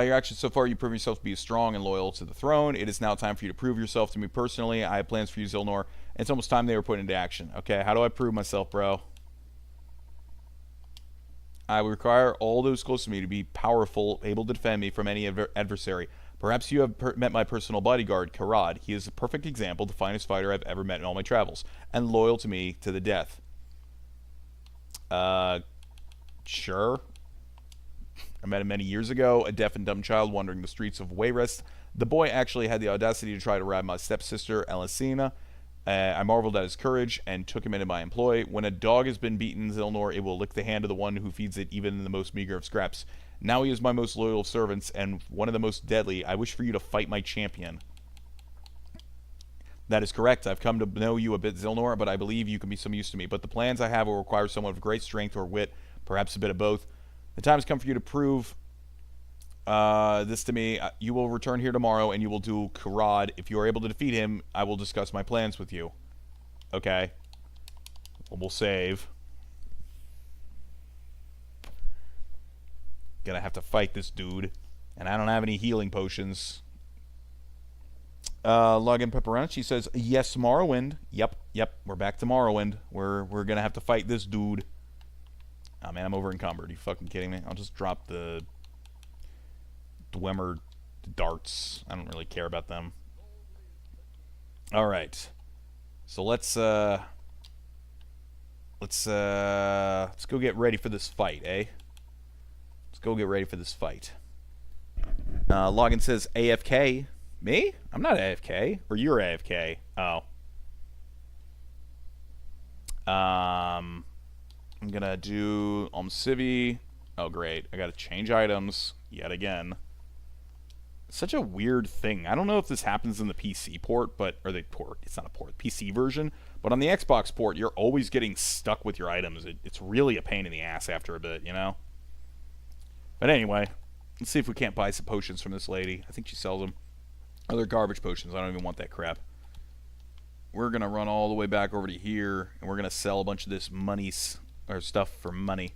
your actions so far, you prove yourself to be strong and loyal to the throne. It is now time for you to prove yourself to me personally. I have plans for you, Zilnor. And it's almost time they were put into action. Okay, how do I prove myself, bro? I will require all those close to me to be powerful, able to defend me from any adversary. Perhaps you have met my personal bodyguard, Karad. He is a perfect example, the finest fighter I've ever met in all my travels, and loyal to me to the death. Sure. I met him many years ago, a deaf and dumb child wandering the streets of Wayrest. The boy actually had the audacity to try to rob my stepsister, Elisina. I marveled at his courage and took him into my employ. When a dog has been beaten, Zilnor, it will lick the hand of the one who feeds it, even in the most meager of scraps. Now he is my most loyal of servants, and one of the most deadly. I wish for you to fight my champion. That is correct. I've come to know you a bit, Zilnor, but I believe you can be some use to me. But the plans I have will require someone of great strength or wit, perhaps a bit of both. The time has come for you to prove this to me. You will return here tomorrow, and you will do Karad. If you are able to defeat him, I will discuss my plans with you. Okay. Well, we'll save. Gonna have to fight this dude. And I don't have any healing potions. Login Pepperonci says, yes, Morrowind. Yep. We're back to Morrowind. We're gonna have to fight this dude. Oh, man, I'm over encumbered. Are you fucking kidding me? I'll just drop the Dwemer darts. I don't really care about them. Alright. So let's go get ready for this fight, eh? Let's go get ready for this fight. Login says AFK. Me? I'm not AFK. Or you're AFK. Oh. I'm gonna do Civi. Oh, great. I gotta change items yet again. Such a weird thing. I don't know if this happens in the PC port, or the port. It's not a port. PC version. But on the Xbox port, you're always getting stuck with your items. It's really a pain in the ass after a bit, you know? But anyway, let's see if we can't buy some potions from this lady. I think she sells them. Oh, they're garbage potions. I don't even want that crap. We're gonna run all the way back over to here, and we're gonna sell a bunch of this or stuff for money.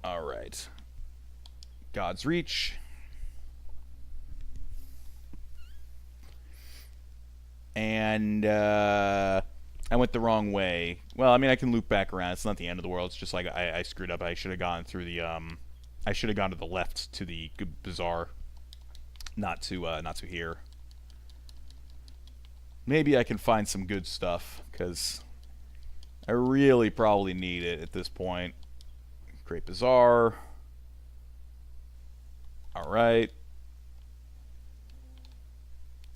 Alright. God's Reach. And I went the wrong way. Well, I mean, I can loop back around. It's not the end of the world. It's just like I screwed up. I should have gone through the I should have gone to the left to the bazaar, not to here. Maybe I can find some good stuff, because I really probably need it at this point. Great Bazaar. Alright.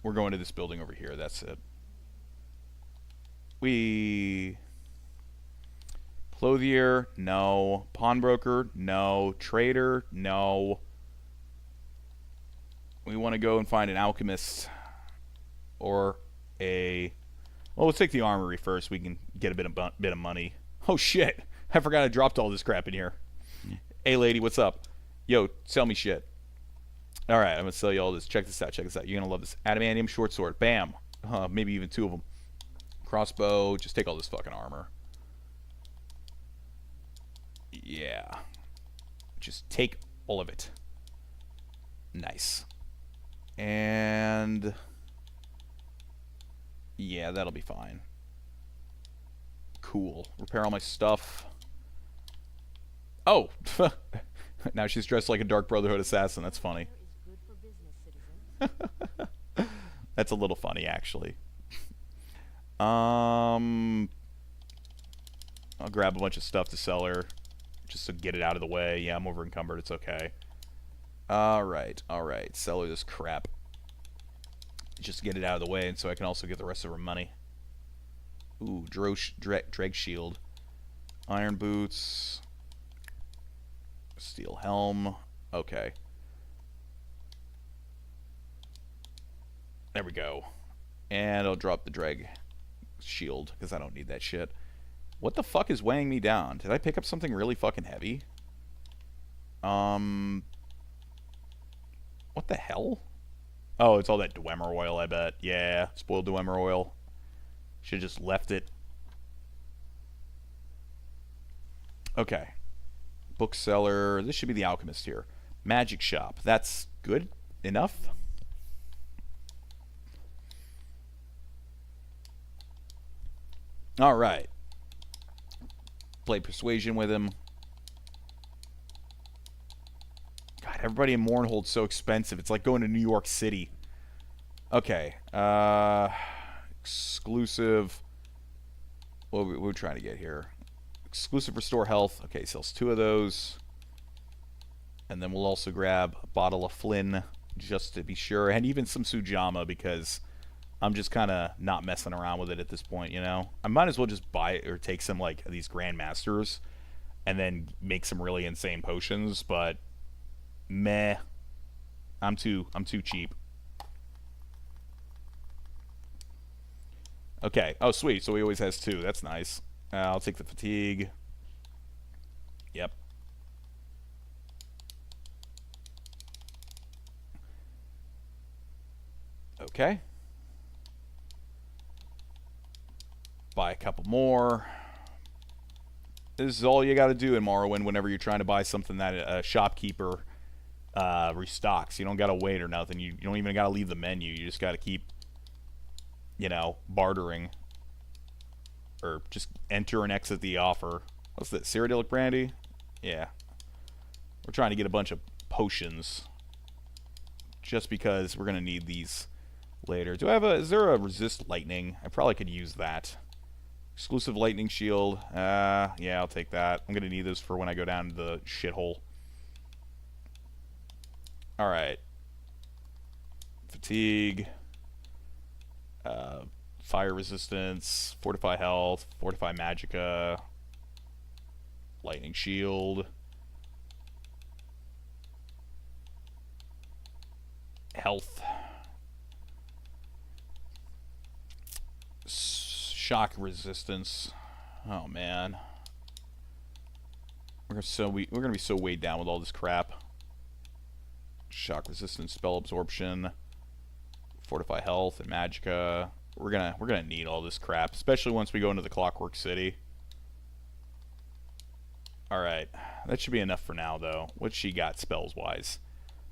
We're going to this building over here, that's it. Clothier, no. Pawnbroker, no. Trader, no. We want to go and find an alchemist. Or a... Well, let's take the armory first. We can get a bit of money. Oh, shit. I forgot I dropped all this crap in here. Hey, lady, what's up? Yo, sell me shit. Alright, I'm going to sell you all this. Check this out, check this out. You're going to love this. Adamantium short sword. Bam. Maybe even 2 of them. Crossbow. Just take all this fucking armor. Yeah. Just take all of it. Nice. And... yeah, that'll be fine. Cool. Repair all my stuff. Oh! Now she's dressed like a Dark Brotherhood assassin. That's funny. That's a little funny, actually. I'll grab a bunch of stuff to sell her, just to get it out of the way. Yeah, I'm over encumbered. It's okay. Alright. Sell her this crap. Just to get it out of the way, and so I can also get the rest of her money. Ooh, Dreg Shield. Iron Boots. Steel Helm. Okay. There we go. And I'll drop the drag shield, because I don't need that shit. What the fuck is weighing me down? Did I pick up something really fucking heavy? What the hell? Oh, it's all that Dwemer oil, I bet. Yeah, spoiled Dwemer oil. Should've just left it. Okay. Bookseller. This should be the alchemist here. Magic shop. That's good enough. Alright. Play persuasion with him. God, everybody in Mournhold's so expensive. It's like going to New York City. Okay. Exclusive. What are we trying to get here? Exclusive restore health. Okay, sells 2 of those. And then we'll also grab a bottle of Flynn just to be sure. And even some Sujama because I'm just kind of not messing around with it at this point, you know? I might as well just buy it or take some, like, these Grandmasters and then make some really insane potions, but meh. I'm too cheap. Okay. Oh, sweet. So he always has 2. That's nice. I'll take the fatigue. Yep. Okay. Buy a couple more. This is all you got to do in Morrowind whenever you're trying to buy something that a shopkeeper restocks. You don't got to wait or nothing. You don't even got to leave the menu. You just got to keep, you know, bartering. Or just enter and exit the offer. What's that? Cyrodiilic brandy? Yeah. We're trying to get a bunch of potions. Just because we're going to need these later. Do I have a... Is there a resist lightning? I probably could use that. Exclusive lightning shield. Yeah, I'll take that. I'm going to need this for when I go down to the shithole. Alright. Fatigue. Fire resistance. Fortify health. Fortify magicka. Lightning shield. Health. Shock resistance. Oh man, we're gonna be so weighed down with all this crap. Shock resistance, spell absorption, fortify health, and magicka. We're gonna need all this crap, especially once we go into the Clockwork City. All right, that should be enough for now, though. What she got spells wise?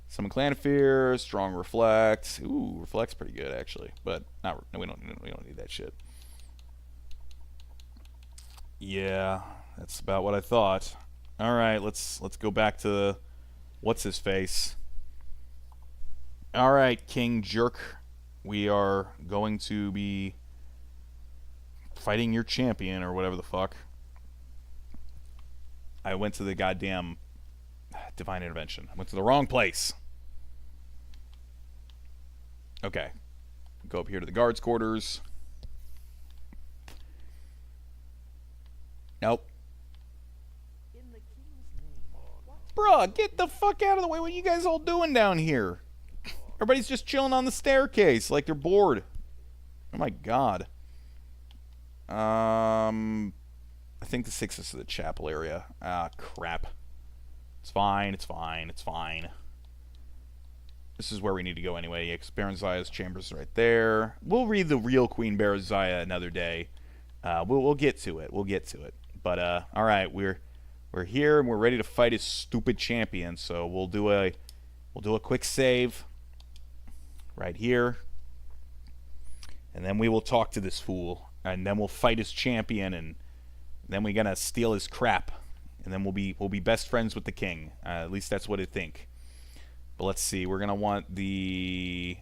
Summon Clan of Fear, Strong Reflect. Ooh, Reflect's pretty good actually, but not. No, we don't need that shit. Yeah, that's about what I thought. All right, let's go back to what's his face. All right, King Jerk, we are going to be fighting your champion or whatever the fuck. I went to the goddamn Divine Intervention. I went to the wrong place. Okay, go up here to the guards' quarters. Nope. Bruh, get the fuck out of the way. What are you guys all doing down here? Everybody's just chilling on the staircase like they're bored. Oh my god. I think this takes us to the chapel area. Ah, crap. It's fine, it's fine, it's fine. This is where we need to go anyway. Yeah, Baron Zaya's chamber's right there. We'll read the real Queen Baron Zaya another day. We'll get to it. We'll get to it. But all right, we're here and we're ready to fight his stupid champion. So we'll do a quick save right here, and then we will talk to this fool, and then we'll fight his champion, and then we're gonna steal his crap, and then we'll be best friends with the king. At least that's what I think. But let's see. We're gonna want the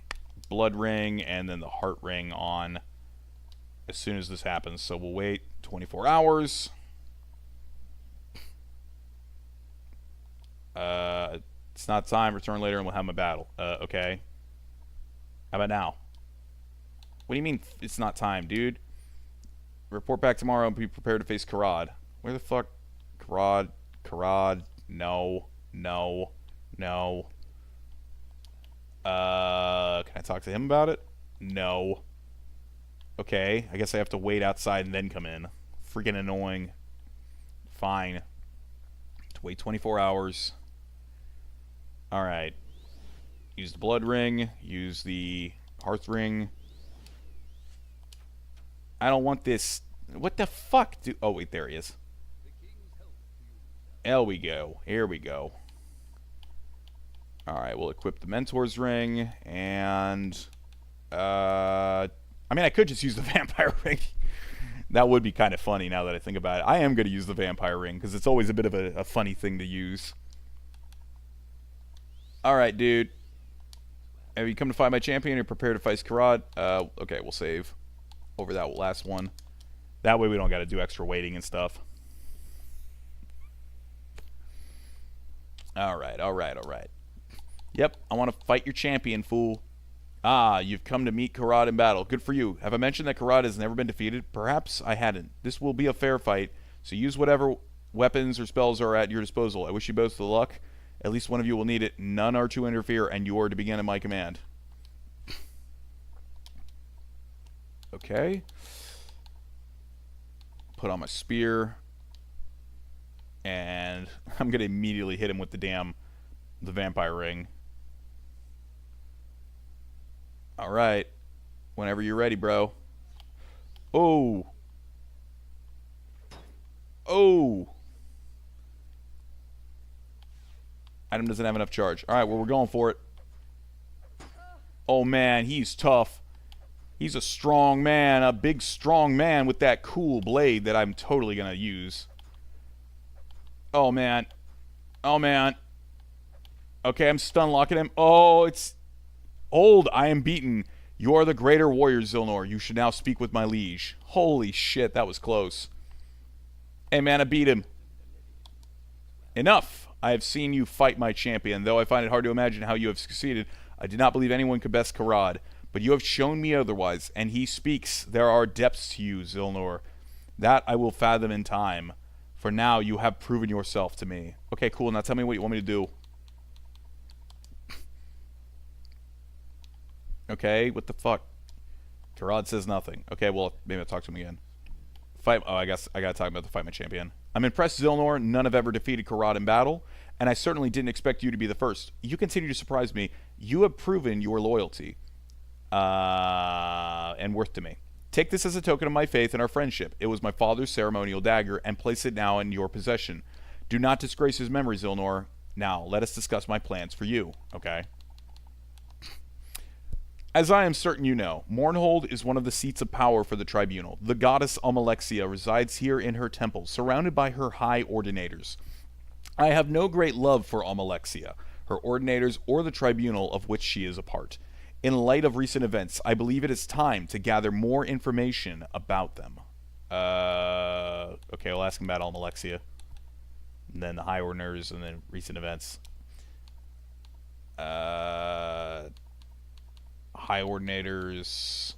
blood ring and then the heart ring on as soon as this happens. So we'll wait 24 hours. It's not time. Return later and we'll have a battle. Okay. How about now? What do you mean it's not time, dude? Report back tomorrow and be prepared to face Karad. Where the fuck? Karad. No. Can I talk to him about it? No. Okay, I guess I have to wait outside and then come in. Freaking annoying. Fine. To wait 24 hours. Alright. Use the blood ring. Use the hearth ring. I don't want this. What the fuck? Oh, wait, there he is. There we go. Here we go. Alright, we'll equip the Mentor's ring. And... I mean, I could just use the Vampire ring. That would be kind of funny now that I think about it. I am going to use the Vampire ring, because it's always a bit of a funny thing to use. Alright, dude. Have you come to fight my champion or prepare to fight Karad? Okay, we'll save over that last one. That way we don't got to do extra waiting and stuff. Alright, alright, alright. Yep, I want to fight your champion, fool. Ah, you've come to meet Karad in battle. Good for you. Have I mentioned that Karad has never been defeated? Perhaps I hadn't. This will be a fair fight, so use whatever weapons or spells are at your disposal. I wish you both the luck. At least one of you will need it. None are to interfere, and you are to begin at my command. Okay. Put on my spear. And I'm going to immediately hit him with the vampire ring. Alright. Whenever you're ready, bro. Oh. Oh. Item doesn't have enough charge. Alright, well, we're going for it. Oh, man, he's tough. He's a strong man. A big, strong man with that cool blade that I'm totally going to use. Oh, man. Oh, man. Okay, I'm stun locking him. Oh, it's... Hold, I am beaten. You are the greater warrior, Zilnor. You should now speak with my liege. Holy shit, that was close. Hey, man, I beat him. Enough. I have seen you fight my champion. Though I find it hard to imagine how you have succeeded, I did not believe anyone could best Karad. But you have shown me otherwise, and he speaks. There are depths to you, Zilnor. That I will fathom in time. For now, you have proven yourself to me. Okay, cool. Now tell me what you want me to do. Okay, what the fuck? Karad says nothing. Okay, well, maybe I'll talk to him again. Fight. Oh, I guess I gotta talk about the fight my champion. I'm impressed, Zilnor. None have ever defeated Karad in battle, and I certainly didn't expect you to be the first. You continue to surprise me. You have proven your loyalty and worth to me. Take this as a token of my faith and our friendship. It was my father's ceremonial dagger, and place it now in your possession. Do not disgrace his memory, Zilnor. Now, let us discuss my plans for you, okay? As I am certain you know, Mournhold is one of the seats of power for the tribunal. The goddess Almalexia resides here in her temple, surrounded by her high ordinators. I have no great love for Almalexia, her ordinators, or the tribunal of which she is a part. In light of recent events, I believe it is time to gather more information about them. Okay, we'll ask him about Almalexia. And then the high ordinators, and then recent events. High ordinators,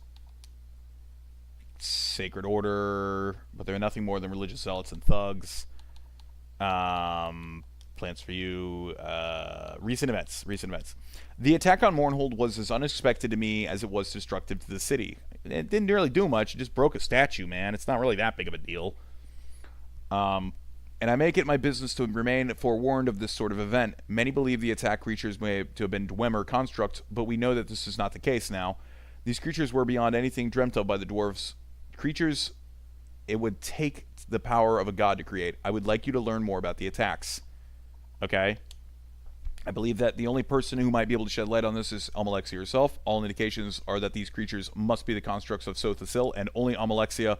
sacred order, but they're nothing more than religious zealots and thugs. Plans for you. Recent events. The attack on Mournhold was as unexpected to me as it was destructive to the city. It didn't really do much. It just broke a statue, man. It's not really that big of a deal. And I make it my business to remain forewarned of this sort of event. Many believe the attack creatures may to have been Dwemer constructs, but we know that this is not the case now. These creatures were beyond anything dreamt of by the dwarves. Creatures it would take the power of a god to create. I would like you to learn more about the attacks. Okay? I believe that the only person who might be able to shed light on this is Almalexia herself. All indications are that these creatures must be the constructs of Sothasil, and only Almalexia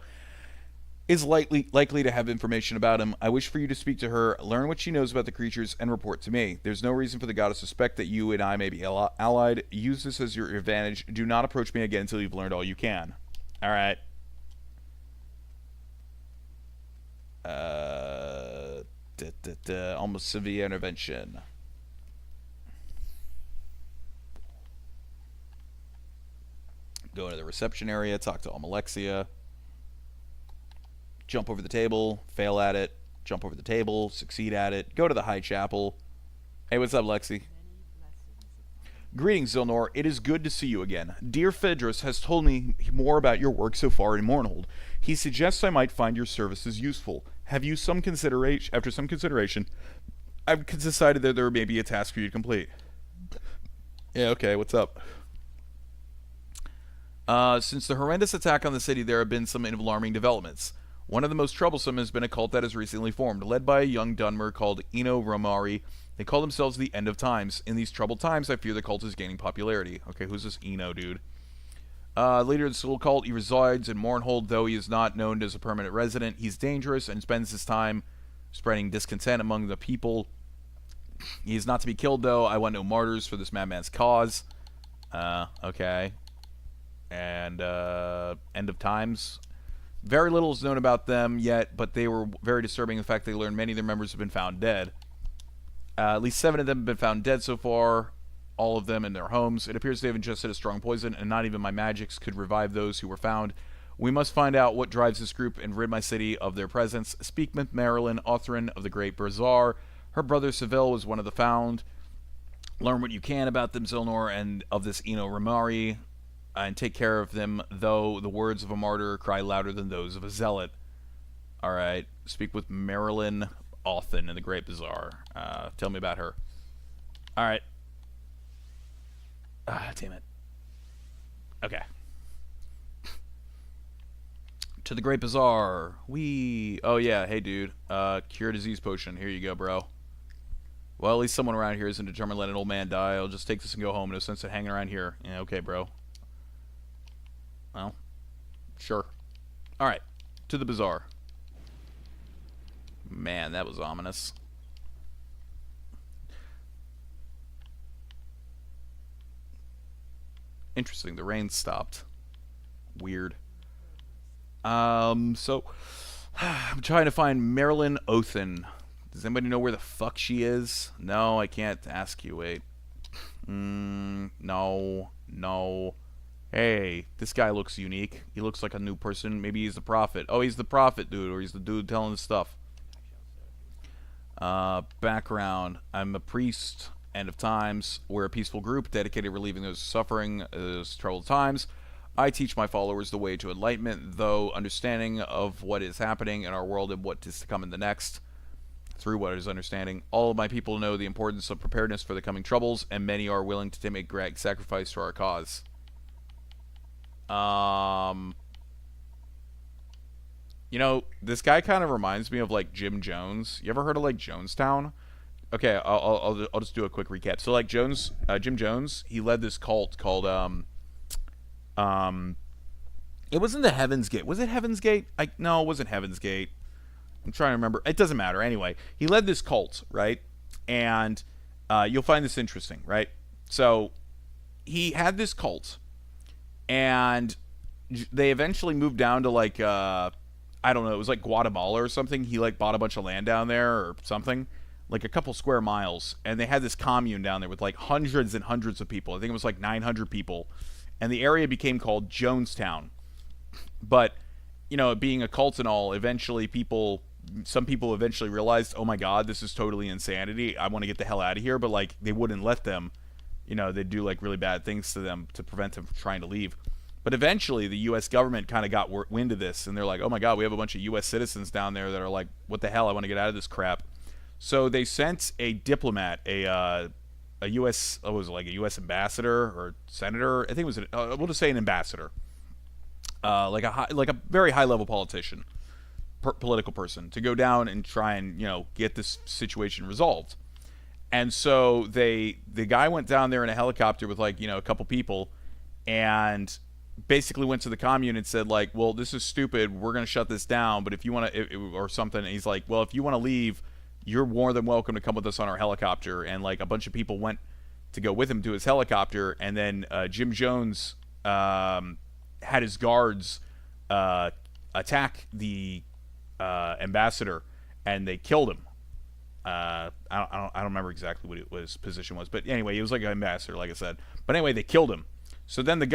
is likely to have information about him. I wish for you to speak to her, learn what she knows about the creatures, and report to me. There's no reason for the god to suspect that you and I may be allied. Use this as your advantage. Do not approach me again until you've learned all you can. Alright. Almost severe intervention. Go into the reception area, talk to Almalexia. Jump over the table, fail at it, jump over the table, succeed at it, go to the high chapel. Hey, what's up, Lexi? Greetings, Zilnor. It is good to see you again. Dear Phaedrus has told me more about your work so far in Mournhold. He suggests I might find your services useful. Have you some consideration? After some consideration, I've decided that there may be a task for you to complete. Yeah, okay, what's up? Since the horrendous attack on the city, there have been some alarming developments. One of the most troublesome has been a cult that has recently formed, led by a young Dunmer called Eno Romari. They call themselves the End of Times. In these troubled times, I fear the cult is gaining popularity. Okay, who's this Eno dude? Leader of the soul cult, he resides in Mournhold, though he is not known as a permanent resident. He's dangerous and spends his time spreading discontent among the people. He is not to be killed, though. I want no martyrs for this madman's cause. Okay. And, End of Times. Very little is known about them yet, but they were very disturbing. In fact, they learned many of their members have been found dead. At least 7 of them have been found dead so far, all of them in their homes. It appears they have ingested a strong poison, and not even my magics could revive those who were found. We must find out what drives this group and rid my city of their presence. Speak with Marilyn, authorin of the Great Bazaar. Her brother Seville was one of the found. Learn what you can about them, Zilnor, and of this Eno Romari, and take care of them, though the words of a martyr cry louder than those of a zealot. Alright, speak with Marilyn Authen in the Great Bazaar. Tell me about her. Alright. Damn it. Okay. To the Great Bazaar. Oh yeah, hey dude. Cure disease potion. Here you go, bro. Well, at least someone around here isn't determined to let an old man die. I'll just take this and go home. No sense in hanging around here. Yeah, okay, bro. Well, sure. Alright, to the bazaar. Man, that was ominous. Interesting, the rain stopped. Weird. So, I'm trying to find Marilyn Othen. Does anybody know where the fuck she is? No, I can't ask you, wait. No. Hey, this guy looks unique. He looks like a new person. Maybe he's the prophet. Oh, he's the prophet, dude. Or he's the dude telling the stuff. Background. I'm a priest. End of Times. We're a peaceful group dedicated to relieving those suffering, those troubled times. I teach my followers the way to enlightenment, though understanding of what is happening in our world and what is to come in the next. Through what is understanding. All of my people know the importance of preparedness for the coming troubles, and many are willing to make great sacrifice for our cause. You know, this guy kind of reminds me of like Jim Jones. You ever heard of like Jonestown? Okay, I'll just do a quick recap. So like Jim Jones, he led this cult called it wasn't the Heaven's Gate. Was it Heaven's Gate? No, it wasn't Heaven's Gate. I'm trying to remember. It doesn't matter. Anyway, he led this cult, right? And you'll find this interesting, right? So he had this cult, and they eventually moved down to like I don't know, it was like Guatemala or something. He like bought a bunch of land down there or something, like a couple square miles, and they had this commune down there with like hundreds and hundreds of people. I think it was like 900 people, and the area became called Jonestown. But you know, being a cult and all, eventually some people eventually realized, oh my god, this is totally insanity. I want to get the hell out of here. But like, they wouldn't let them. You know, they'd do like really bad things to them to prevent them from trying to leave. But eventually, the U.S. government kind of got wind of this, and they're like, oh my god, we have a bunch of U.S. citizens down there that are like, what the hell, I want to get out of this crap. So they sent a diplomat, a U.S. what was it, like a U.S. ambassador or senator? I think it was, we'll just say an ambassador. Like a very high-level politician, political person, to go down and try and, you know, get this situation resolved. And so the guy went down there in a helicopter with like, you know, a couple people, and basically went to the commune and said like, well, this is stupid, we're gonna shut this down, but if you want to, or something. And he's like, well, if you want to leave, you're more than welcome to come with us on our helicopter. And like a bunch of people went to go with him to his helicopter, and then Jim Jones had his guards attack the ambassador, and they killed him. I don't remember exactly what his position was, but anyway, he was like an ambassador, like I said. But anyway, they killed him. So then they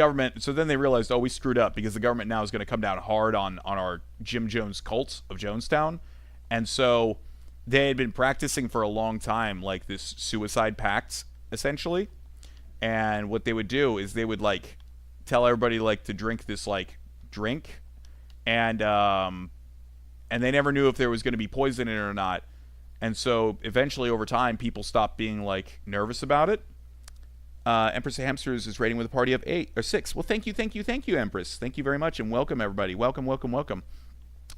realized, oh, we screwed up, because the government now is going to come down hard on our Jim Jones cult of Jonestown. And so they had been practicing for a long time, like this suicide pact, essentially. And what they would do is they would like tell everybody like to drink this like drink, and they never knew if there was going to be poison in it or not. And so eventually over time people stopped being like nervous about it. Empress of Hamsters is rating with a party of 8 or 6. Well, thank you, Empress. Thank you very much, and welcome everybody. Welcome.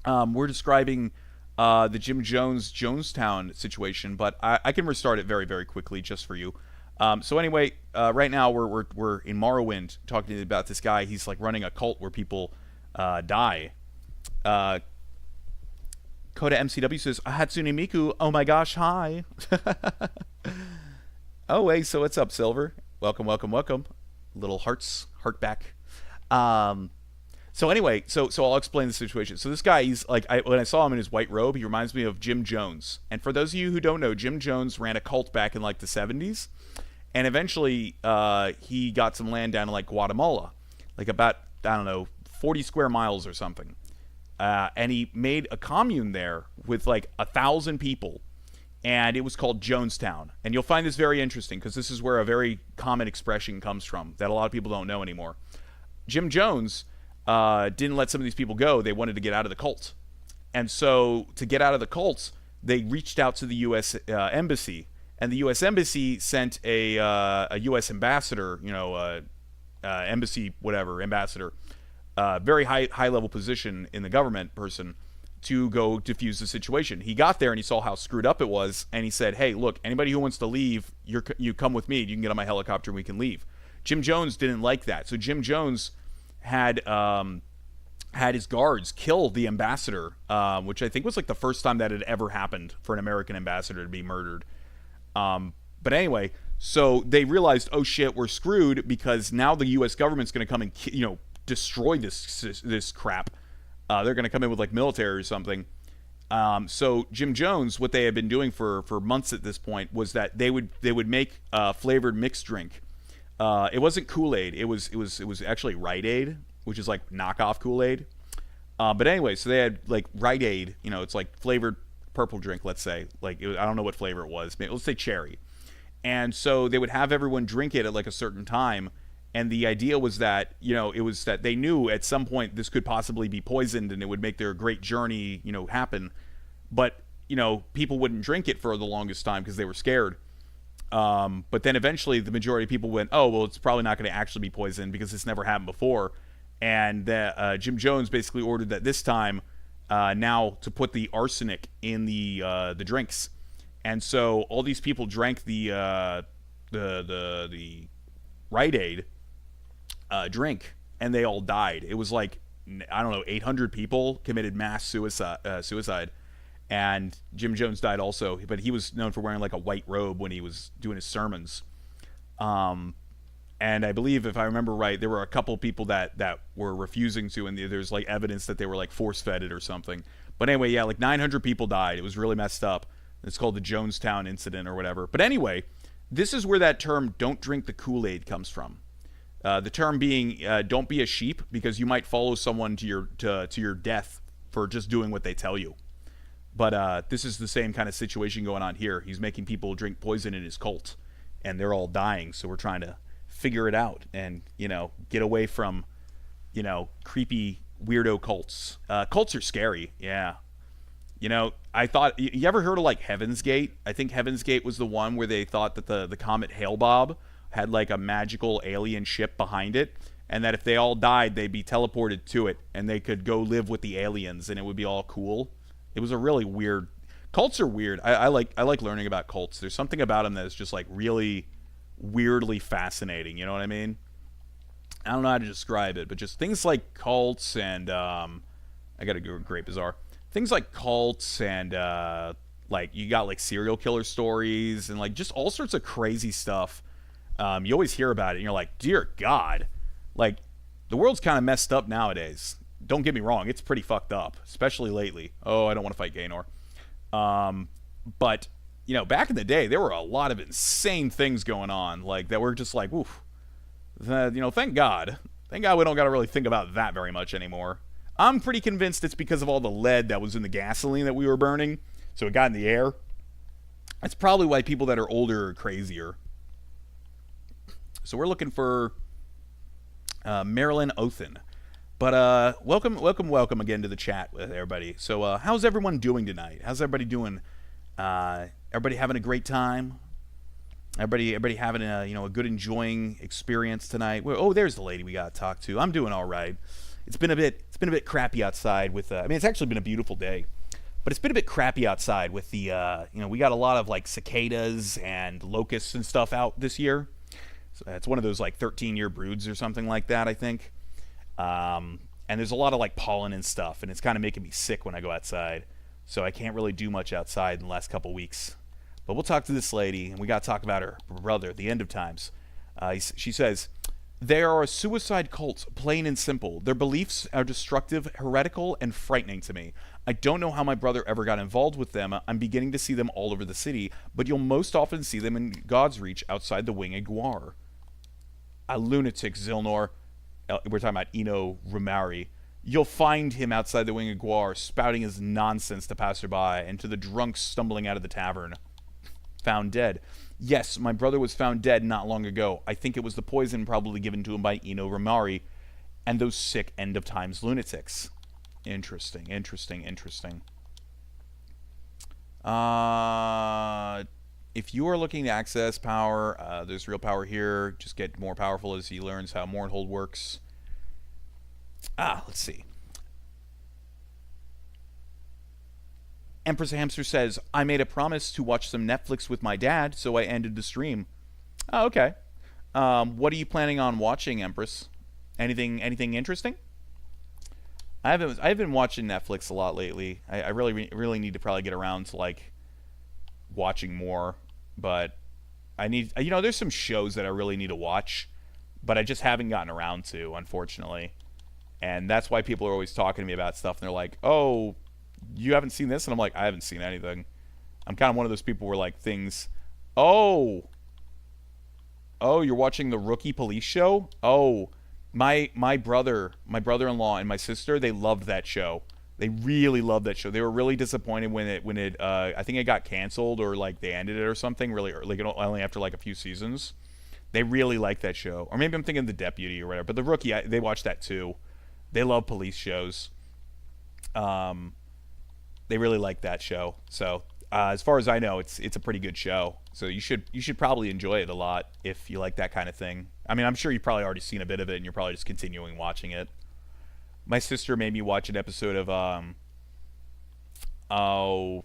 We're describing the Jim Jones Jonestown situation, but I can restart it very, very quickly just for you. So anyway, right now we're in Morrowind talking about this guy. He's like running a cult where people die. Koda MCW says, Hatsune Miku, oh my gosh, hi. Oh, hey, so what's up, Silver? Welcome. Little heart back. So anyway, so I'll explain the situation. So this guy, he's like, when I saw him in his white robe, he reminds me of Jim Jones. And for those of you who don't know, Jim Jones ran a cult back in like the 70s. And eventually he got some land down in like Guatemala, like about, I don't know, 40 square miles or something. And he made a commune there with like 1,000 people. And it was called Jonestown. And you'll find this very interesting because this is where a very common expression comes from that a lot of people don't know anymore. Jim Jones didn't let some of these people go. They wanted to get out of the cult. And so to get out of the cult, they reached out to the U.S. Embassy. And the U.S. Embassy sent a U.S. ambassador, embassy, whatever, ambassador, very high-level position in the government person, to go diffuse the situation. He got there and he saw how screwed up it was, and he said, hey, look, anybody who wants to leave, you come with me. You can get on my helicopter and we can leave. Jim Jones didn't like that. So Jim Jones had his guards kill the ambassador, which I think was like the first time that had ever happened for an American ambassador to be murdered. But anyway, so they realized, oh shit, we're screwed because now the U.S. government's going to come and destroy this crap. They're going to come in with like military or something. So Jim Jones, what they had been doing for months at this point was that they would make flavored mixed drink. It wasn't Kool-Aid. It was actually Rite Aid, which is like knockoff Kool-Aid. But anyway, so they had like Rite Aid. It's like flavored purple drink. Let's say I don't know what flavor it was. Maybe, let's say cherry. And so they would have everyone drink it at like a certain time. And the idea was that, it was that they knew at some point this could possibly be poisoned and it would make their great journey, happen. But, people wouldn't drink it for the longest time because they were scared. But then eventually the majority of people went, oh, well, it's probably not going to actually be poisoned because this never happened before. And Jim Jones basically ordered that this time now to put the arsenic in the drinks. And so all these people drank the Rite Aid drink, and they all died. It was like, I don't know, 800 people committed mass suicide, and Jim Jones died also, but he was known for wearing like a white robe when he was doing his sermons. And I believe, if I remember right, there were a couple people that were refusing to, and there's like evidence that they were like force-fed it or something. But anyway, yeah, like 900 people died. It was really messed up. It's called the Jonestown incident or whatever. But anyway, this is where that term "don't drink the Kool-Aid" comes from. The term being, don't be a sheep, because you might follow someone to your death for just doing what they tell you. But this is the same kind of situation going on here. He's making people drink poison in his cult, and they're all dying. So we're trying to figure it out and, get away from, creepy weirdo cults. Cults are scary, yeah. I thought, you ever heard of like Heaven's Gate? I think Heaven's Gate was the one where they thought that the comet Hale-Bopp had like a magical alien ship behind it, and that if they all died, they'd be teleported to it, and they could go live with the aliens, and it would be all cool. It was a really weird. Cults are weird. I like learning about cults. There's something about them that is just like really weirdly fascinating. You know what I mean? I don't know how to describe it, but just things like cults and I gotta go Great Bizarre. Things like cults and like you got like serial killer stories and like just all sorts of crazy stuff. You always hear about it, and you're like, dear God, like the world's kind of messed up nowadays. Don't get me wrong, it's pretty fucked up, especially lately. Oh, I don't want to fight Gaynor. But back in the day, there were a lot of insane things going on, like that were just like, oof. Thank God we don't got to really think about that very much anymore. I'm pretty convinced it's because of all the lead that was in the gasoline that we were burning, so it got in the air. That's probably why people that are older are crazier. So we're looking for Marilyn Othen. But welcome again to the chat with everybody. So how's everyone doing tonight? How's everybody doing? Everybody having a great time? Everybody having a good enjoying experience tonight? Oh, there's the lady we got to talk to. I'm doing all right. It's been a bit crappy outside with. I mean, it's actually been a beautiful day, but it's been a bit crappy outside with the. We got a lot of like cicadas and locusts and stuff out this year. So it's one of those like 13-year broods or something like that, I think. And there's a lot of like pollen and stuff, and it's kind of making me sick when I go outside. So I can't really do much outside in the last couple weeks. But we'll talk to this lady, and we got to talk about her brother, the end of times. She says, they are a suicide cult, plain and simple. Their beliefs are destructive, heretical, and frightening to me. I don't know how my brother ever got involved with them. I'm beginning to see them all over the city, but you'll most often see them in God's reach outside the Winged Guar. A lunatic, Zilnor. We're talking about Eno Rumari. You'll find him outside the Winged Guar, spouting his nonsense to passerby and to the drunks stumbling out of the tavern. Found dead. Yes, my brother was found dead not long ago. I think it was the poison probably given to him by Eno Rumari and those sick end of times lunatics. Interesting. If you are looking to access power, there's real power here. Just get more powerful as he learns how Mournhold works. Let's see. Empress Hamster says, I made a promise to watch some Netflix with my dad, so I ended the stream. Oh, okay. What are you planning on watching, Empress? Anything interesting? I've been watching Netflix a lot lately. I really need to probably get around to like watching more, but I need there's some shows that I really need to watch, but I just haven't gotten around to, unfortunately. And that's why people are always talking to me about stuff, and they're like, "Oh, you haven't seen this?" And I'm like, "I haven't seen anything." I'm kind of one of those people where like things, oh, you're watching the Rookie Police show? Oh, my brother-in-law and my sister, they loved that show. They really loved that show. They were really disappointed when it I think it got canceled or like they ended it or something really like only after like a few seasons. They really liked that show. Or maybe I'm thinking The Deputy or whatever. But The Rookie, they watched that too. They love police shows. They really like that show. So as far as I know, it's a pretty good show. So you should probably enjoy it a lot if you like that kind of thing. I mean, I'm sure you've probably already seen a bit of it, and you're probably just continuing watching it. My sister made me watch an episode of oh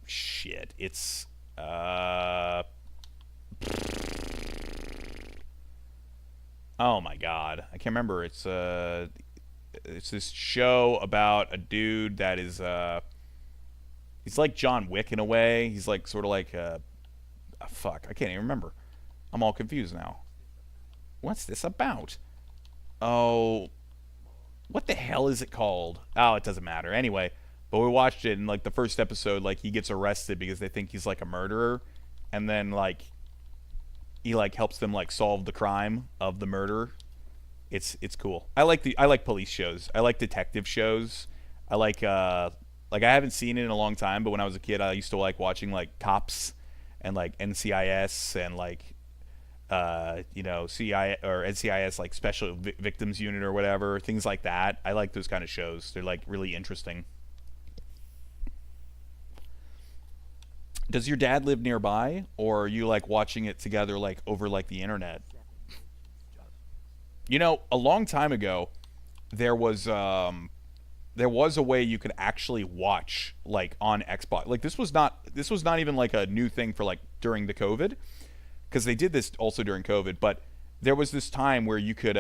shit, it's oh my god, I can't remember. It's this show about a dude that is he's like John Wick in a way. He's like sort of like fuck, I can't even remember. I'm all confused now. What's this about? Oh, what the hell is it called? Oh, it doesn't matter. Anyway, but we watched it, and like the first episode, like he gets arrested because they think he's like a murderer, and then like he like helps them like solve the crime of the murder. It's cool. I like police shows. I like detective shows. I like I haven't seen it in a long time, but when I was a kid, I used to like watching like Cops and like NCIS and like CI or NCIS, like Special Victims Unit or whatever, things like that. I like those kind of shows. They're like really interesting. Does your dad live nearby, or are you like watching it together like over like the internet? A long time ago, there was a way you could actually watch like on Xbox. Like this was not even like a new thing for like during the COVID, because they did this also during COVID. But there was this time where you could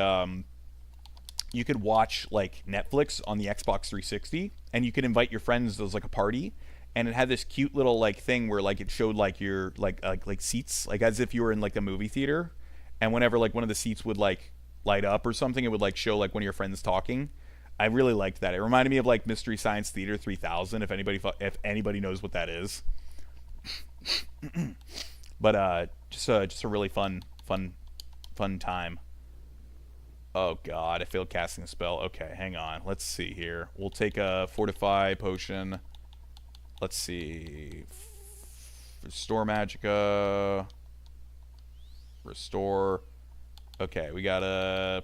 watch like Netflix on the Xbox 360, and you could invite your friends as like a party, and it had this cute little like thing where like it showed like your like seats, like as if you were in like a movie theater, and whenever like one of the seats would like light up or something, it would like show like one of your friends talking. I really liked that. It reminded me of like Mystery Science Theater 3000, if anybody knows what that is. But just a really fun time. Oh god, I failed casting a spell. Okay, hang on. Let's see here. We'll take a Fortify potion. Let's see. Restore Magicka. Restore. Okay, we gotta...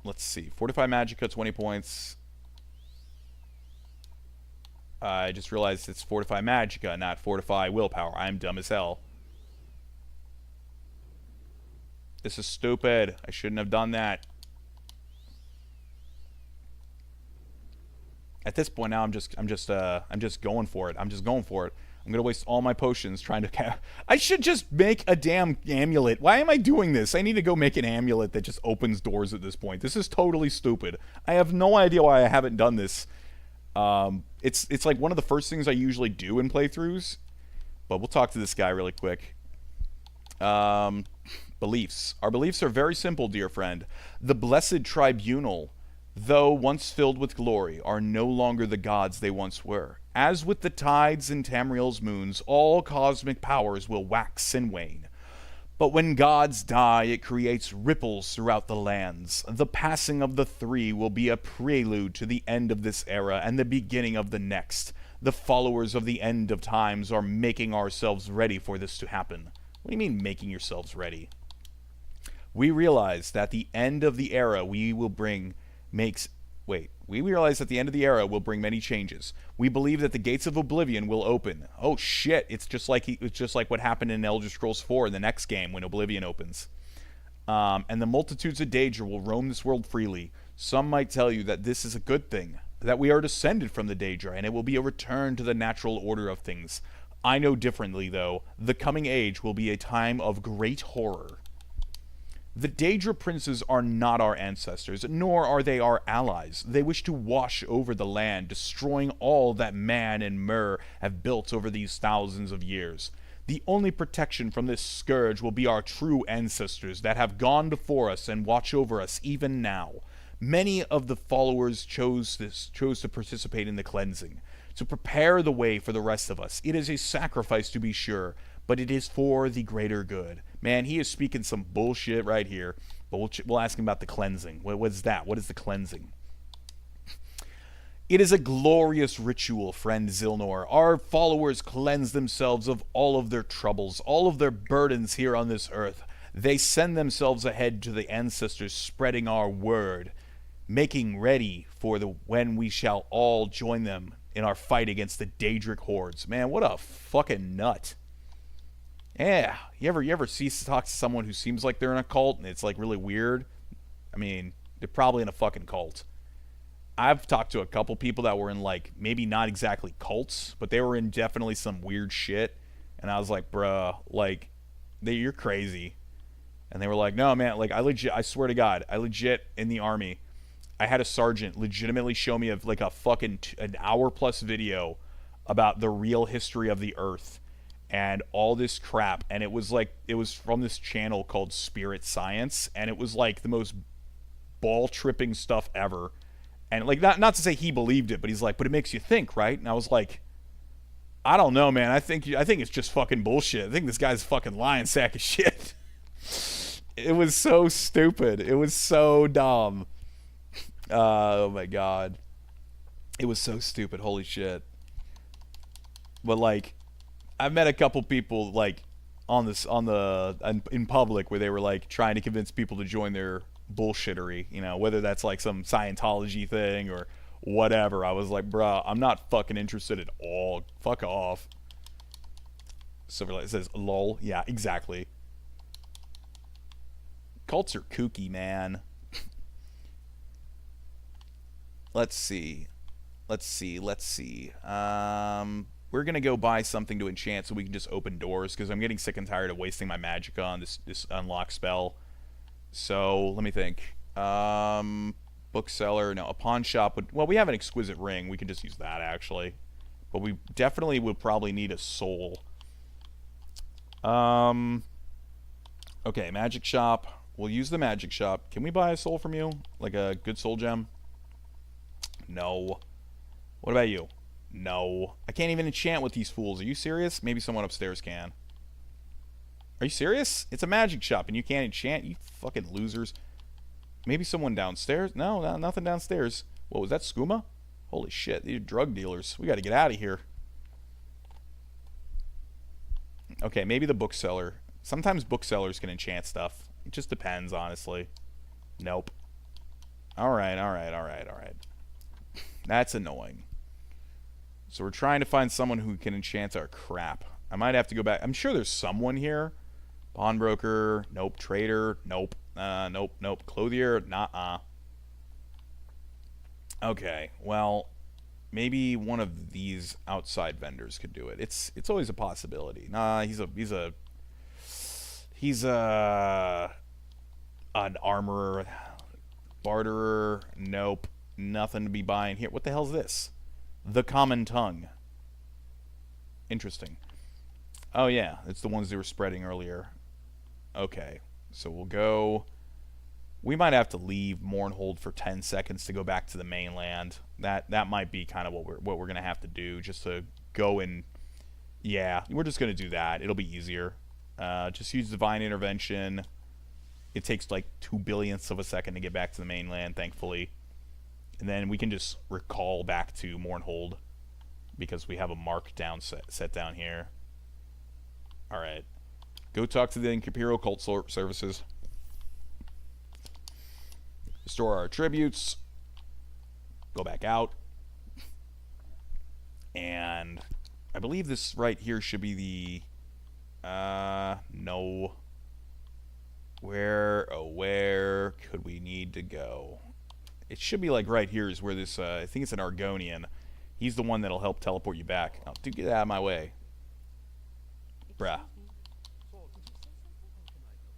Let's see. Fortify Magicka, 20 points. I just realized it's Fortify Magicka, not Fortify Willpower. I'm dumb as hell. This is stupid. I shouldn't have done that. At this point now, I'm just going for it. I'm just going for it. I'm gonna waste all my potions trying to... I should just make a damn amulet. Why am I doing this? I need to go make an amulet that just opens doors at this point. This is totally stupid. I have no idea why I haven't done this. It's like one of the first things I usually do in playthroughs. But we'll talk to this guy really quick. Beliefs. Our beliefs are very simple, dear friend. The blessed tribunal, though once filled with glory, are no longer the gods they once were. As with the tides and Tamriel's moons, all cosmic powers will wax and wane. But when gods die, it creates ripples throughout the lands. The passing of the three will be a prelude to the end of this era and the beginning of the next. The followers of the end of times are making ourselves ready for this to happen. What do you mean, making yourselves ready? We realize that the end of the era we realize that the end of the era will bring many changes. We believe that the gates of oblivion will open. Oh shit! It's just like what happened in Elder Scrolls 4 in the next game when Oblivion opens. And the multitudes of Daedra will roam this world freely. Some might tell you that this is a good thing, that we are descended from the Daedra, and it will be a return to the natural order of things. I know differently, though. The coming age will be a time of great horror. The Daedra princes are not our ancestors, nor are they our allies. They wish to wash over the land, destroying all that man and Mer have built over these thousands of years. The only protection from this scourge will be our true ancestors that have gone before us and watch over us even now. Many of the followers chose to participate in the cleansing, to prepare the way for the rest of us. It is a sacrifice, to be sure, but it is for the greater good. Man, he is speaking some bullshit right here, but we'll ask him about the cleansing. What's that? What is the cleansing? It is a glorious ritual, friend Zilnor. Our followers cleanse themselves of all of their troubles, all of their burdens here on this earth. They send themselves ahead to the ancestors, spreading our word, making ready for when we shall all join them in our fight against the Daedric hordes. Man, what a fucking nut. Yeah, you ever talk to someone who seems like they're in a cult and it's like really weird? I mean, they're probably in a fucking cult. I've talked to a couple people that were in like maybe not exactly cults, but they were in definitely some weird shit, and I was like, bruh, like, you're crazy. And they were like, no man, like I swear to God, I legit in the army, I had a sergeant legitimately show me like a fucking an hour plus video about the real history of the earth and all this crap, and it was from this channel called Spirit Science, and it was like the most ball tripping stuff ever. And like not to say he believed it, but he's like, but it makes you think, right? And I was like, I don't know, man. I think it's just fucking bullshit. I think this guy's a fucking lying sack of shit. It was so stupid. It was so dumb. Oh my god. It was so stupid. Holy shit. But like, I've met a couple people like in public where they were like trying to convince people to join their bullshittery, you know, whether that's like some Scientology thing or whatever. I was like, bruh, I'm not fucking interested at all. Fuck off. Silverlight says, lol. Yeah, exactly. Cults are kooky, man. Let's see. We're gonna go buy something to enchant so we can just open doors, because I'm getting sick and tired of wasting my magicka on this unlock spell. So let me think. Bookseller, no, a pawn shop would. Well, we have an exquisite ring. We can just use that actually, but we definitely would probably need a soul. Okay, magic shop. We'll use the magic shop. Can we buy a soul from you, like a good soul gem? No. What about you? No. I can't even enchant with these fools. Are you serious? Maybe someone upstairs can. Are you serious? It's a magic shop and you can't enchant? You fucking losers. Maybe someone downstairs? No, nothing downstairs. What was that, skooma? Holy shit, these are drug dealers. We gotta get out of here. Okay, maybe the bookseller. Sometimes booksellers can enchant stuff. It just depends, honestly. Nope. Alright, alright, alright, alright. That's annoying. So we're trying to find someone who can enchant our crap. I might have to go back. I'm sure there's someone here. Pawnbroker. Nope. Trader. Nope. Nope, nope. Clothier. Nah. Okay, well, maybe one of these outside vendors could do it. It's always a possibility. Nah, he's an armorer, barterer. Nope, nothing to be buying here. What the hell's this? The Common Tongue. Interesting. Oh yeah, it's the ones they were spreading earlier. Okay, so we'll go. We might have to leave Mournhold for 10 seconds to go back to the mainland. That might be kind of what we're gonna have to do, just to go and yeah, we're just gonna do that. It'll be easier. Just use Divine Intervention. It takes like 2 billionths of a second to get back to the mainland, thankfully, and then we can just recall back to Mournhold because we have a mark down set down here. All right, go talk to the Imperial Cult Services. Restore our tributes. Go back out. And I believe this right here should be the... no. Where could we need to go? It should be like right here is where this... I think it's an Argonian. He's the one that'll help teleport you back. Oh, dude, get out of my way. Bruh.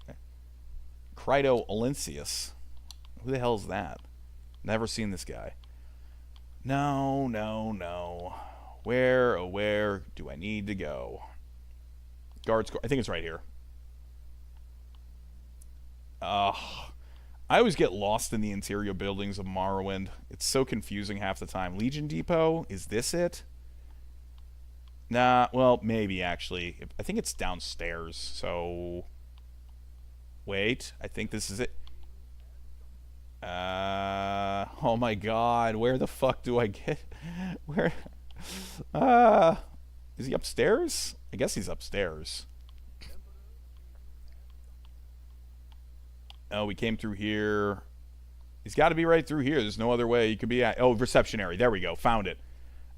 Okay. Crito Olencius. Who the hell is that? Never seen this guy. No. Where do I need to go? Guards. I think it's right here. I always get lost in the interior buildings of Morrowind. It's so confusing half the time. Legion Depot? Is this it? Nah, well, maybe actually. I think it's downstairs, so... Wait, I think this is it. Oh my god, where the fuck do I get... Where... Is he upstairs? I guess he's upstairs. Oh, we came through here. He's got to be right through here. There's no other way he could be at... Oh, reception area. There we go. Found it.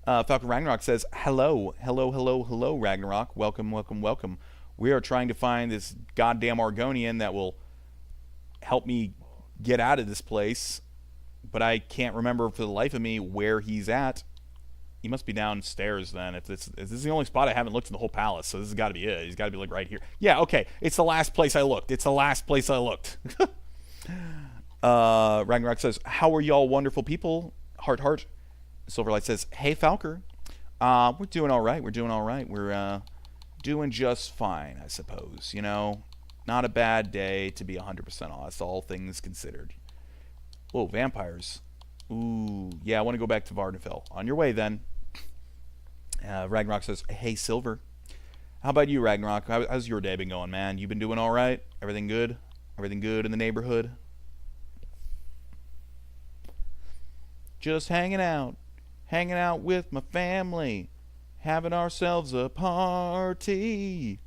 Falcon Ragnarok says, hello, Ragnarok. Welcome. We are trying to find this goddamn Argonian that will help me get out of this place, but I can't remember for the life of me where he's at. He must be downstairs then. If this is the only spot I haven't looked in the whole palace, so this has got to be it. He's got to be like right here. Yeah, okay. It's the last place I looked. Ragnarok says, how are y'all wonderful people? Heart. Silverlight says, hey, Falker. We're doing all right. We're doing just fine, I suppose. You know, not a bad day to be 100% honest, all things considered. Whoa, vampires. Ooh, yeah, I want to go back to Vardenfell. On your way, then. Ragnarok says, hey, Silver. How about you, Ragnarok? How's your day been going, man? You been doing all right? Everything good? Everything good in the neighborhood? Just hanging out with my family, having ourselves a party.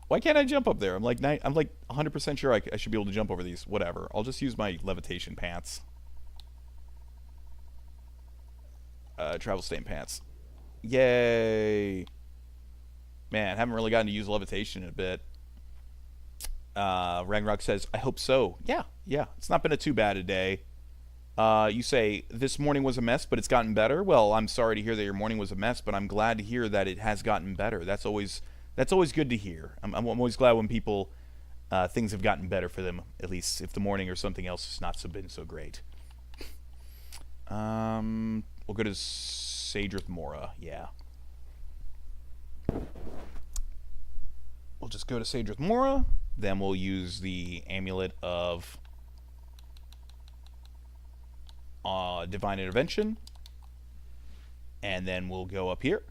Why can't I jump up there? I'm like 100% sure I should be able to jump over these. Whatever. I'll just use my levitation pants. Travel stain pants. Yay. Man, haven't really gotten to use levitation in a bit. Ragnarok says, I hope so. Yeah. It's not been too bad a day. You say, this morning was a mess, but it's gotten better. Well, I'm sorry to hear that your morning was a mess, but I'm glad to hear that it has gotten better. That's always good to hear. I'm always glad when people, things have gotten better for them, at least if the morning or something else has not been so great. We'll go to Sadrith Mora. Yeah. We'll just go to Sadrith Mora. Then we'll use the Amulet of Divine Intervention. And then we'll go up here.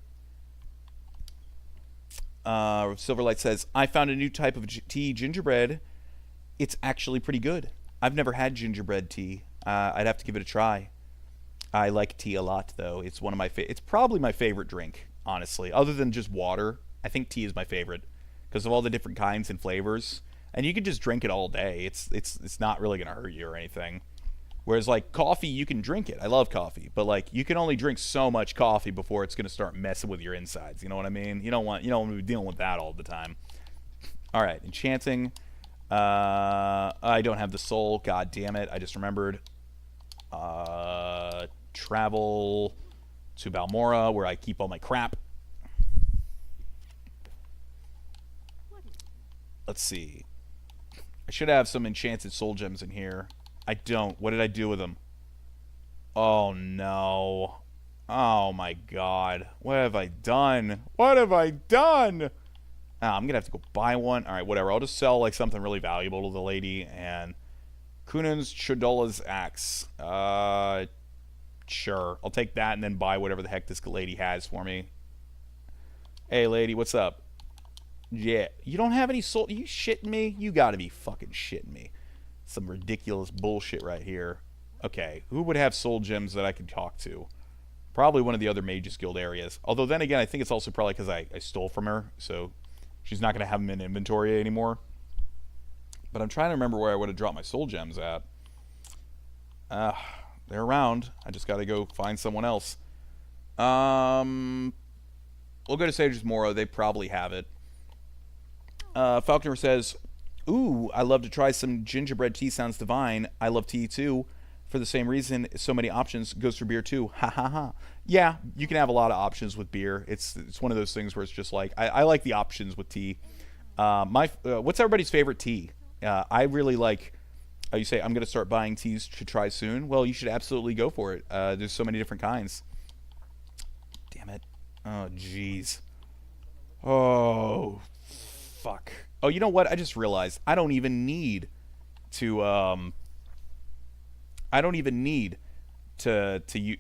Silverlight says, I found a new type of tea, gingerbread. It's actually pretty good. I've never had gingerbread tea. I'd have to give it a try. I like tea a lot, though. It's one of my it's probably my favorite drink, honestly, other than just water. I think tea is my favorite because of all the different kinds and flavors, and you can just drink it all day. It's not really gonna hurt you or anything. Whereas like coffee, you can drink it. I love coffee, but like you can only drink so much coffee before it's gonna start messing with your insides. You know what I mean? You don't want to be dealing with that all the time. All right, enchanting. I don't have the soul. God damn it! I just remembered. Travel to Balmora where I keep all my crap. Let's see. I should have some enchanted soul gems in here. I don't. What did I do with them? Oh no. Oh my god. What have I done? What have I done? I'm gonna have to go buy one. Alright, whatever. I'll just sell like something really valuable to the lady. And Kunan's Chodola's axe. Sure. I'll take that and then buy whatever the heck this lady has for me. Hey lady, what's up? Yeah. You don't have any soul? You shitting me? You gotta be fucking shitting me. Some ridiculous bullshit right here. Okay, who would have soul gems that I could talk to? Probably one of the other Mages Guild areas. Although then again, I think it's also probably because I stole from her, so she's not going to have them in inventory anymore. But I'm trying to remember where I would have dropped my soul gems at. They're around. I just got to go find someone else. We'll go to Sage's Mora. They probably have it. Falconer says, ooh, I love to try some gingerbread tea. Sounds divine. I love tea too. For the same reason, so many options goes for beer too. Ha ha ha. Yeah, you can have a lot of options with beer. It's one of those things where it's just like I like the options with tea. What's everybody's favorite tea? I really like. You say I'm gonna start buying teas to try soon. Well, you should absolutely go for it. There's so many different kinds. Damn it. Oh jeez. Oh fuck. Oh, you know what? I just realized I don't even need to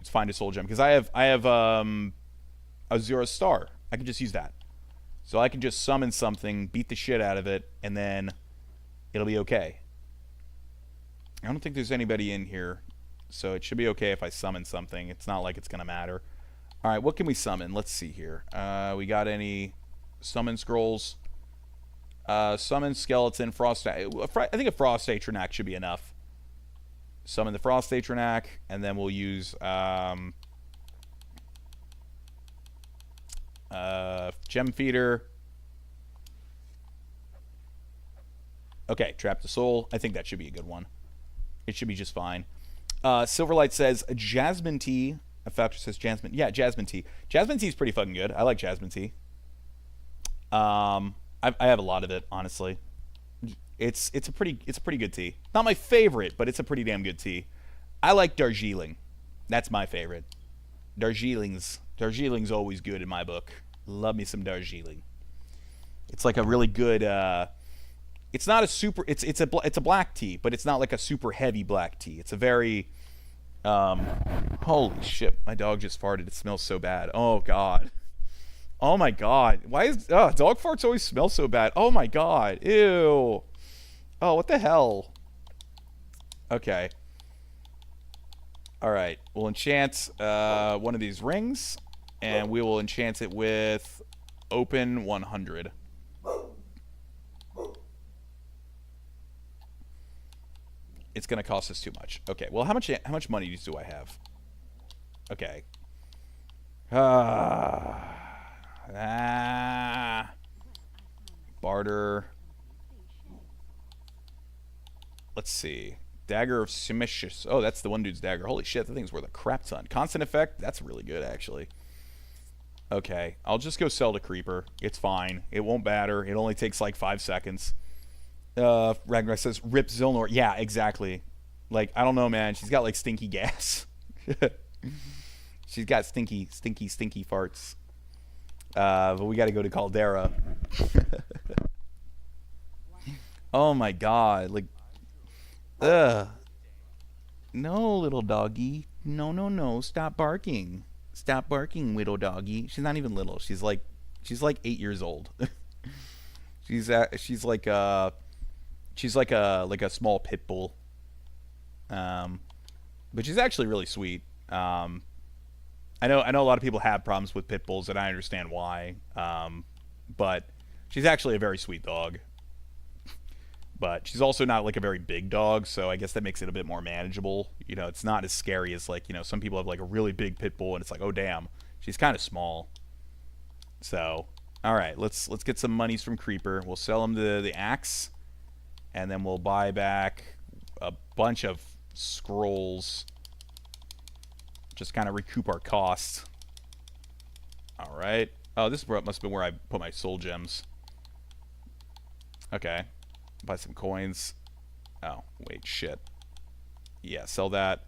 find a soul gem because I have a 0 star. I can just use that. So I can just summon something, beat the shit out of it, and then it'll be okay. I don't think there's anybody in here, so it should be okay if I summon something. It's not like it's gonna matter. All right, what can we summon? Let's see here. We got any summon scrolls? Summon skeleton, frost. I think a frost atronac should be enough. Summon the frost atronac, and then we'll use gem feeder. Okay, trap the soul. I think that should be a good one. It should be just fine. Silverlight says jasmine tea. A Factor says jasmine. Yeah, jasmine tea. Jasmine tea is pretty fucking good. I like jasmine tea. I have a lot of it, honestly. It's a pretty good tea. Not my favorite, but it's a pretty damn good tea. I like Darjeeling. That's my favorite. Darjeeling's always good in my book. Love me some Darjeeling. It's like a really good. It's not a super. It's a black tea, but it's not like a super heavy black tea. It's a very. Holy shit! My dog just farted. It smells so bad. Oh god. Oh my god. Why is dog farts always smell so bad? Oh my god. Ew. Oh, what the hell? Okay. Alright. We'll enchant one of these rings. And we will enchant it with open 100. It's going to cost us too much. Okay. Well, how much money do I have? Okay. Barter. Let's see. Dagger of Simicius. Oh, that's the one dude's dagger. Holy shit, that thing's worth a crap ton. Constant effect. That's really good, actually. Okay, I'll just go sell to Creeper. It's fine. It won't matter. It only takes like 5 seconds. Ragnarok says, rip Zilnor. Yeah, exactly. Like, I don't know, man. She's got like stinky gas. She's got stinky farts. But we gotta go to Caldera. Oh my god. Like, ugh. No, little doggy. No. Stop barking. Stop barking, little doggy. She's not even little. She's like 8 years old. she's like a small pit bull. But she's actually really sweet. I know a lot of people have problems with pit bulls, and I understand why. but she's actually a very sweet dog. But she's also not like a very big dog, so I guess that makes it a bit more manageable. You know, it's not as scary as like, you know, some people have like a really big pit bull and it's like, oh damn, she's kind of small. So, all right, let's get some monies from Creeper. We'll sell him the axe, and then we'll buy back a bunch of scrolls. Just kind of recoup our costs. All right. Oh, this must have been where I put my soul gems. Okay. Buy some coins. Oh, wait, shit. Yeah, sell that.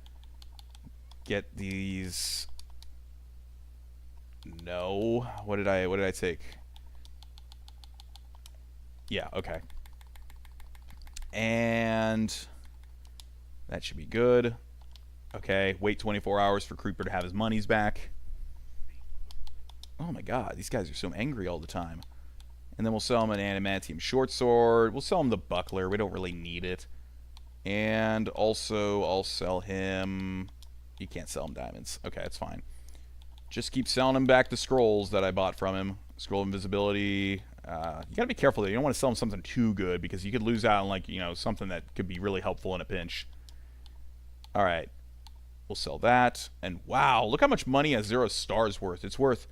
Get these. No. What did I take? Yeah, okay. And that should be good. Okay, wait 24 hours for Creeper to have his monies back. Oh my god, these guys are so angry all the time. And then we'll sell him an adamantium short sword. We'll sell him the buckler. We don't really need it. And also, I'll sell him... You can't sell him diamonds. Okay, that's fine. Just keep selling him back the scrolls that I bought from him. Scroll of invisibility. You gotta be careful, though. You don't want to sell him something too good, because you could lose out on, like, you know, something that could be really helpful in a pinch. Alright. We'll sell that. And wow, look how much money a 0 star is worth. It's worth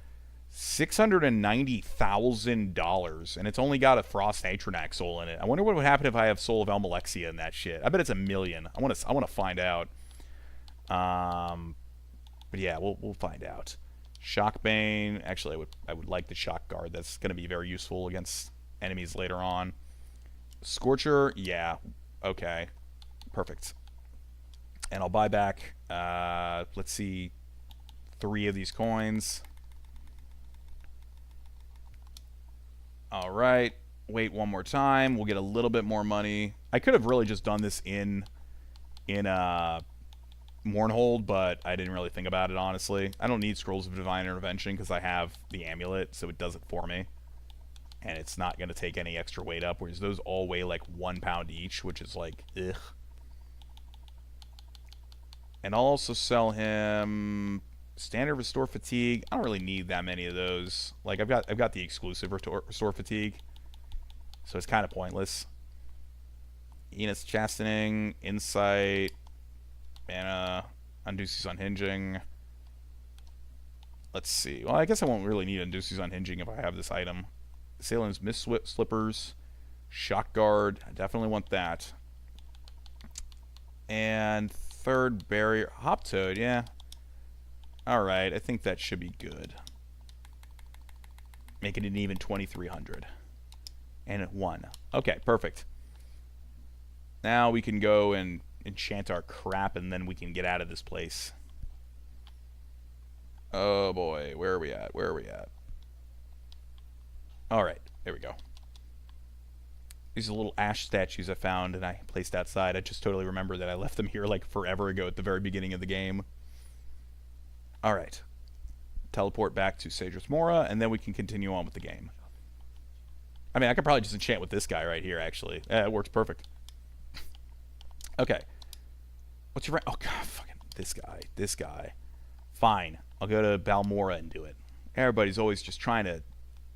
$690,000, and it's only got a Frost Atronax soul in it. I wonder what would happen if I have Soul of Elmalexia in that shit. I bet it's $1 million. I want to find out. But yeah, we'll find out. Shockbane. Actually, I would like the Shock Guard. That's going to be very useful against enemies later on. Scorcher. Yeah. Okay. Perfect. And I'll buy back. Let's see. 3 of these coins. Alright, wait one more time. We'll get a little bit more money. I could have really just done this in Mournhold, but I didn't really think about it, honestly. I don't need Scrolls of Divine Intervention because I have the amulet, so it does it for me. And it's not going to take any extra weight up, whereas those all weigh like 1 pound each, which is like, ugh. And I'll also sell him... Standard Restore Fatigue. I don't really need that many of those. Like, I've got the exclusive Restore Fatigue, so it's kind of pointless. Enos Chastening, Insight, Mana, Unduces Unhinging. Let's see. Well, I guess I won't really need Unduces Unhinging if I have this item. Salem's Mist Slippers, Shock Guard. I definitely want that. And third barrier. Hop Toad, yeah. Alright, I think that should be good. Making it an even 2,300. And at 1. Okay, perfect. Now we can go and enchant our crap, and then we can get out of this place. Oh boy, where are we at? Where are we at? Alright, there we go. These are little ash statues I found and I placed outside. I just totally remember that I left them here like forever ago at the very beginning of the game. Alright. Teleport back to Sadris Mora, and then we can continue on with the game. I mean, I could probably just enchant with this guy right here, actually. It works perfect. Okay. What's your rank? Oh, God, fucking this guy. This guy. Fine. I'll go to Balmora and do it. Everybody's always just trying to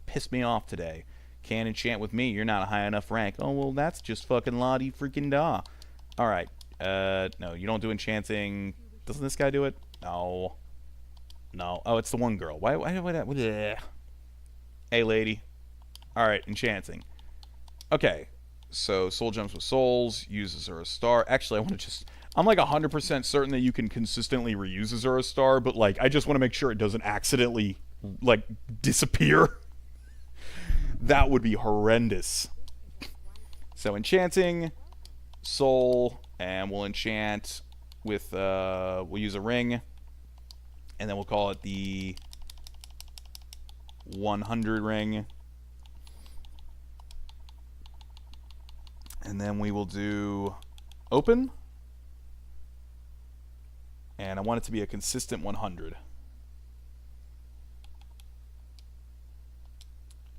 piss me off today. Can't enchant with me. You're not a high enough rank. Oh, well, that's just fucking la-di freaking da. Alright. No, you don't do enchanting. Doesn't this guy do it? No. No. Oh, it's the one girl. Why hey, lady. Alright, enchanting. Okay. So, soul gems with souls. Uses her a star. Actually, I want to just... I'm like 100% certain that you can consistently reuse Azura Star, but like, I just want to make sure it doesn't accidentally, like, disappear. That would be horrendous. So, enchanting. Soul. And we'll enchant with, we'll use a ring. And then we'll call it the 100 ring. And then we will do open. And I want it to be a consistent 100.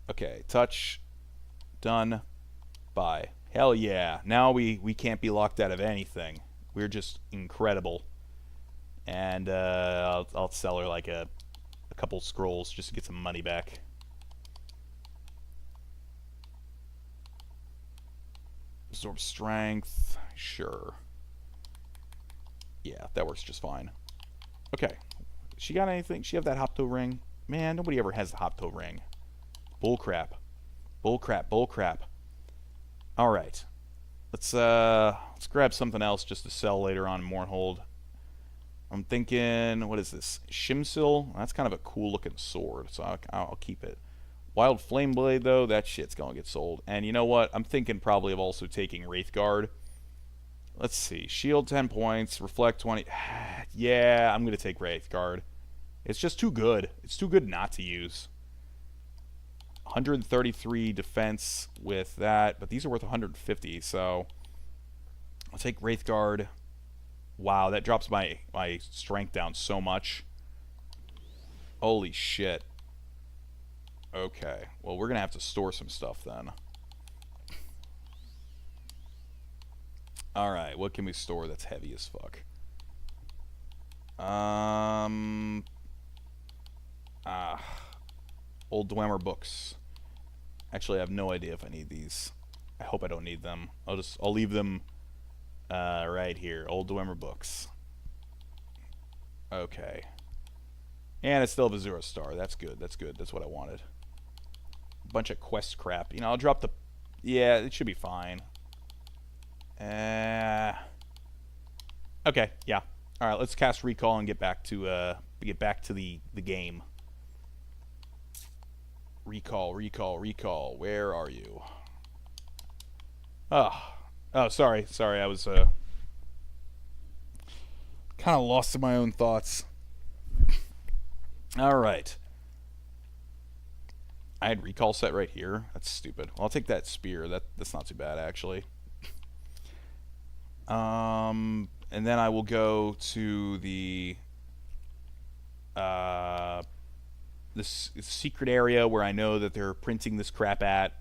Okay, touch. Done. Buy. Hell yeah. Now we can't be locked out of anything. We're just incredible. And I'll sell her like a couple scrolls just to get some money back. Absorb strength. Sure. Yeah, that works just fine. Okay. She got anything? She have that Hopto ring? Man, nobody ever has the Hopto ring. Bullcrap. Bullcrap. Bullcrap. Alright. Let's grab something else just to sell later on in Mournhold. I'm thinking, what is this? Shimsil? That's kind of a cool looking sword, so I'll keep it. Wild Flame Blade, though, that shit's gonna get sold. And you know what? I'm thinking probably of also taking Wraithguard. Let's see. Shield 10 points, Reflect 20. Yeah, I'm gonna take Wraithguard. It's just too good. It's too good not to use. 133 defense with that, but these are worth 150, so I'll take Wraithguard. Wow, that drops my strength down so much. Holy shit. Okay, well, we're gonna have to store some stuff then. Alright, what can we store that's heavy as fuck? Old Dwemer books. Actually, I have no idea if I need these. I hope I don't need them. I'll leave them right here. Old Dwemer books. Okay. And I still have a 0 star. That's good. That's good. That's what I wanted. A bunch of quest crap. You know, I'll drop the... Yeah, it should be fine. Okay, yeah. Alright, let's cast Recall and get back to the game. Recall, recall, recall. Where are you? Oh, sorry. I was kind of lost in my own thoughts. All right. I had recall set right here. That's stupid. Well, I'll take that spear. That's not too bad actually. And then I will go to the this secret area where I know that they're printing this crap at,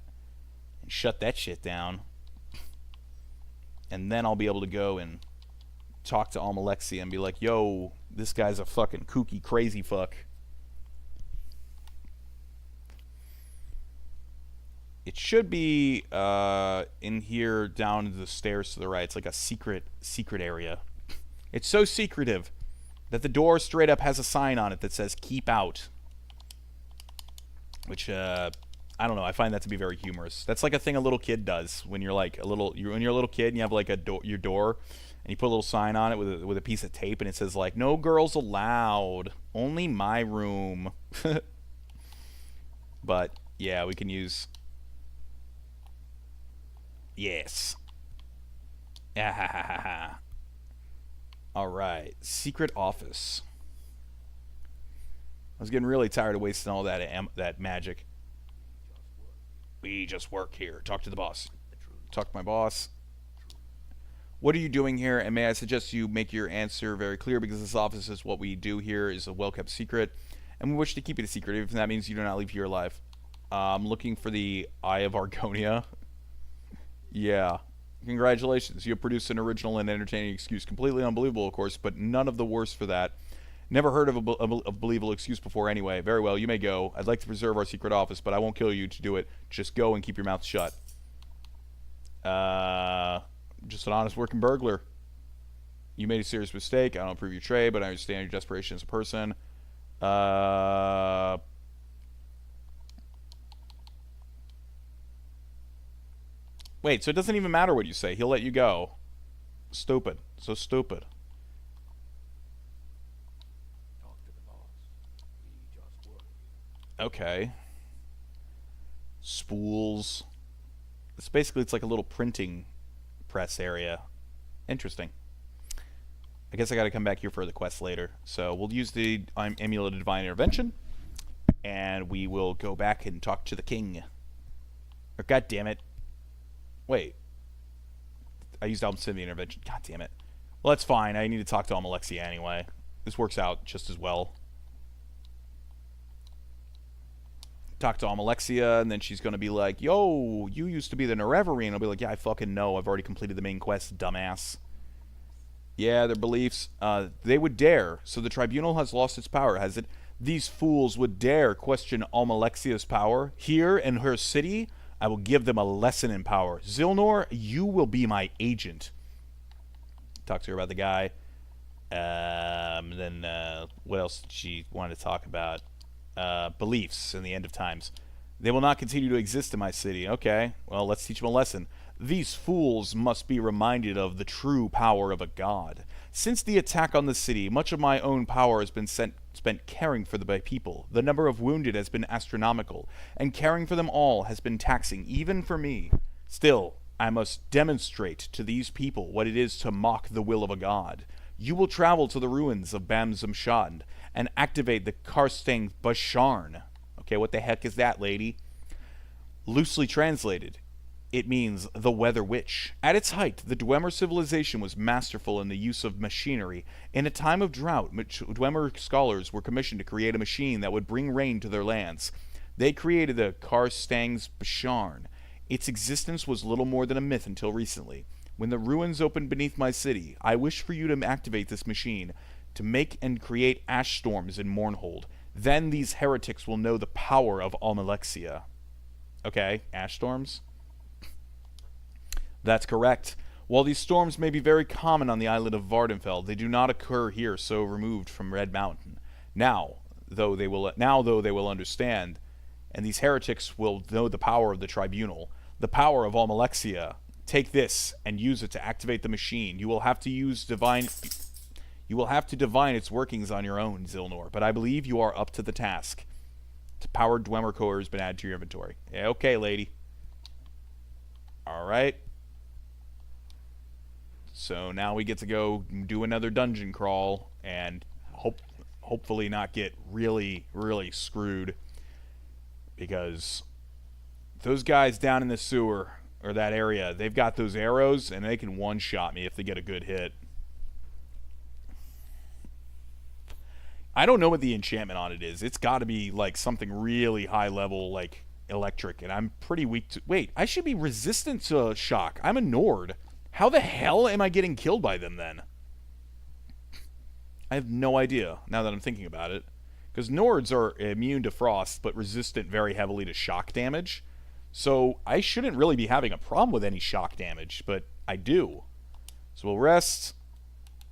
and shut that shit down. And then I'll be able to go and talk to Almalexia and be like, yo, this guy's a fucking kooky crazy fuck. It should be in here down the stairs to the right. It's like a secret area. It's so secretive that the door straight up has a sign on it that says keep out. Which I don't know, I find that to be very humorous. That's like a thing a little kid does when you're like when you're a little kid and you have like your door and you put a little sign on it with a piece of tape and it says like no girls allowed, only my room. But yeah, we can use... Yes. Alright. Secret office. I was getting really tired of wasting all that magic. We just work here. Talk to the boss. Talk to my boss. What are you doing here? And may I suggest you make your answer very clear, because this office is what we do here is a well-kept secret, and we wish to keep it a secret, even if that means you do not leave here alive. I'm looking for the Eye of Argonia. Yeah. Congratulations. You have produced an original and entertaining excuse. Completely unbelievable, of course, but none of the worse for that. Never heard of a believable excuse before anyway. Very well, you may go. I'd like to preserve our secret office, but I won't kill you to do it. Just go and keep your mouth shut. Just an honest working burglar. You made a serious mistake. I don't approve your trade, but I understand your desperation as a person. Wait, so it doesn't even matter what you say. He'll let you go. Stupid. So stupid. Okay. Spools. It's like a little printing press area. Interesting. I guess I gotta come back here for the quest later. So we'll use the Amulet of Divine Intervention, and we will go back and talk to the king. Or, God damn it. Wait. I used Almsimian Intervention. God damn it. Well, that's fine. I need to talk to Almalexia anyway. This works out just as well. Talk to Almalexia, and then she's going to be like, yo, you used to be the Nerevarine. I'll be like, yeah, I fucking know. I've already completed the main quest, dumbass. Yeah, their beliefs. They would dare. So the tribunal has lost its power, has it? These fools would dare question Almalexia's power here in her city? I will give them a lesson in power. Zilnor, you will be my agent. Talk to her about the guy. Then what else did she want to talk about? Beliefs in the end of times. They will not continue to exist in my city. Okay, well, let's teach them a lesson. These fools must be reminded of the true power of a god. Since the attack on the city, much of my own power has been spent caring for the people. The number of wounded has been astronomical, and caring for them all has been taxing, even for me. Still, I must demonstrate to these people what it is to mock the will of a god. You will travel to the ruins of Bamzumshad and activate the Karstang Basharn. Okay, what the heck is that, lady? Loosely translated, it means the Weather Witch. At its height, the Dwemer civilization was masterful in the use of machinery. In a time of drought, Dwemer scholars were commissioned to create a machine that would bring rain to their lands. They created the Karstang's Basharn. Its existence was little more than a myth until recently. When the ruins opened beneath my city, I wish for you to activate this machine to make and create ash storms in Mournhold. Then these heretics will know the power of Almalexia. Okay, ash storms? That's correct. While these storms may be very common on the island of Vardenfell, they do not occur here so removed from Red Mountain. Now, though they will understand, and these heretics will know the power of the tribunal, the power of Almalexia. Take this and use it to activate the machine. You will have to divine its workings on your own, Zilnor, but I believe you are up to the task. To powered Dwemer core has been added to your inventory. Yeah, okay, lady. Alright. So now we get to go do another dungeon crawl and hopefully not get really, really screwed. Because those guys down in the sewer, or that area, they've got those arrows and they can one-shot me if they get a good hit. I don't know what the enchantment on it is. It's got to be like something really high level, like electric, and I'm pretty weak to... Wait, I should be resistant to shock. I'm a Nord. How the hell am I getting killed by them then? I have no idea now that I'm thinking about it. Because Nords are immune to frost, but resistant very heavily to shock damage. So I shouldn't really be having a problem with any shock damage, but I do. So we'll rest.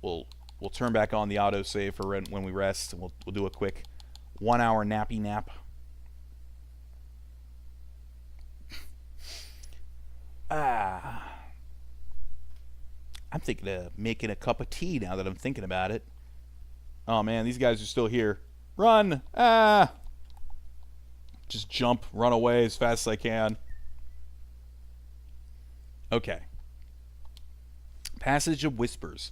We'll turn back on the autosave for when we rest, and we'll do a quick 1 hour nappy nap. I'm thinking of making a cup of tea now that I'm thinking about it. Oh man, these guys are still here. Run! Just jump, run away as fast as I can. Okay. Passage of Whispers.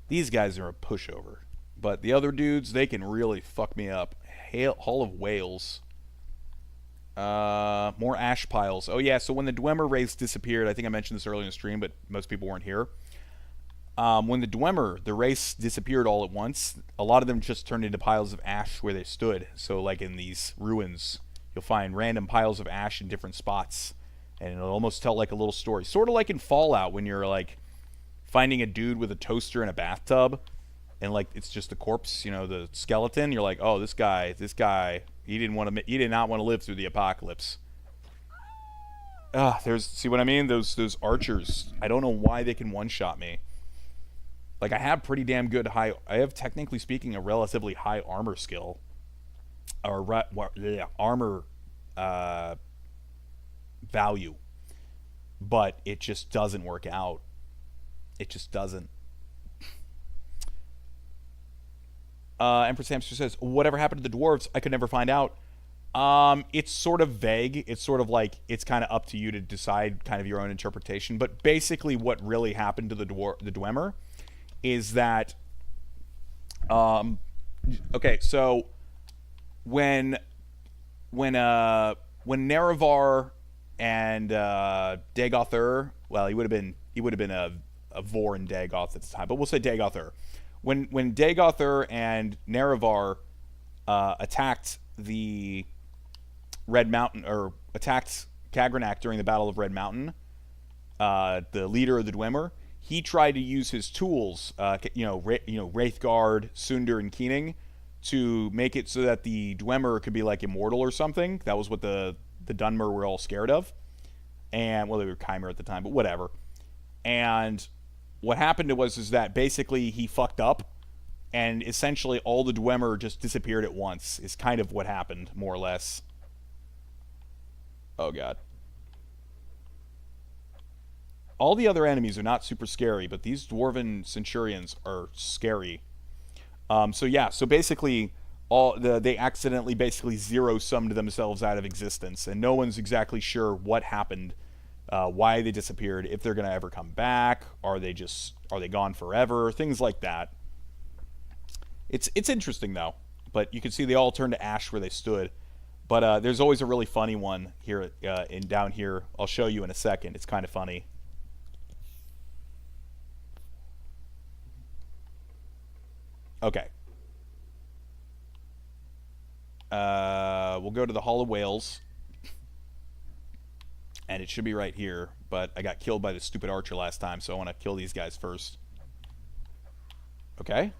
These guys are a pushover. But the other dudes, they can really fuck me up. Hall of Whales. More ash piles. Oh yeah, so when the Dwemer race disappeared, I think I mentioned this earlier in the stream, but most people weren't here. When the race disappeared all at once, a lot of them just turned into piles of ash where they stood. So like in these ruins, you'll find random piles of ash in different spots. And it'll almost tell like a little story. Sort of like in Fallout when you're like finding a dude with a toaster in a bathtub. And like it's just a corpse, you know, the skeleton. You're like, oh, this guy, he did not want to live through the apocalypse. See what I mean? Those archers. I don't know why they can one-shot me. Like, I have pretty damn good I have, technically speaking, a relatively high armor skill. Or, armor value. But it just doesn't work out. It just doesn't. Empress Hamster says, whatever happened to the dwarves, I could never find out. It's sort of vague. It's sort of like, it's kind of up to you to decide kind of your own interpretation. But basically what really happened to the Dwemer is that, okay, so when Nerevar and Dagoth, well, he would have been a Vorin Dagoth at the time, but we'll say Dagoth. When Dagoth and Nerevar attacked the Red Mountain, or attacked Kagranak during the Battle of Red Mountain, the leader of the Dwemer, he tried to use his tools, Wraithguard, Sundar, and Keening, to make it so that the Dwemer could be like immortal or something. That was what the Dunmer were all scared of. and well, they were Chimera at the time, but whatever. And what happened was is that basically he fucked up, and essentially all the Dwemer just disappeared at once. Is kind of what happened, more or less. Oh god. All the other enemies are not super scary, but these dwarven centurions are scary. So yeah, so basically, they accidentally basically zero-summed themselves out of existence, and no one's exactly sure what happened, why they disappeared, if they're gonna ever come back, are they gone forever, things like that. It's interesting though, but you can see they all turned to ash where they stood. But there's always a really funny one here down here. I'll show you in a second. It's kind of funny. Okay. We'll go to the Hall of Whales. And it should be right here. But I got killed by the stupid archer last time, so I want to kill these guys first. Okay.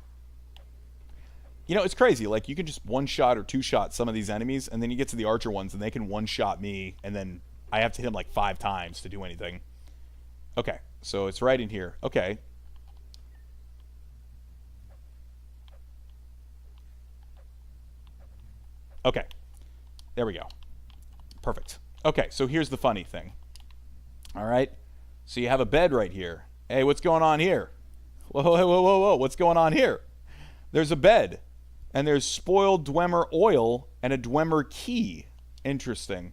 You know, it's crazy. Like, you can just one-shot or two-shot some of these enemies, and then you get to the archer ones, and they can one-shot me, and then I have to hit them like 5 times to do anything. Okay, so it's right in here. Okay. Okay. There we go. Perfect. Okay, so here's the funny thing. All right? So you have a bed right here. Hey, what's going on here? Whoa, whoa, whoa, whoa, whoa. What's going on here? There's a bed. And there's spoiled Dwemer oil and a Dwemer key. Interesting.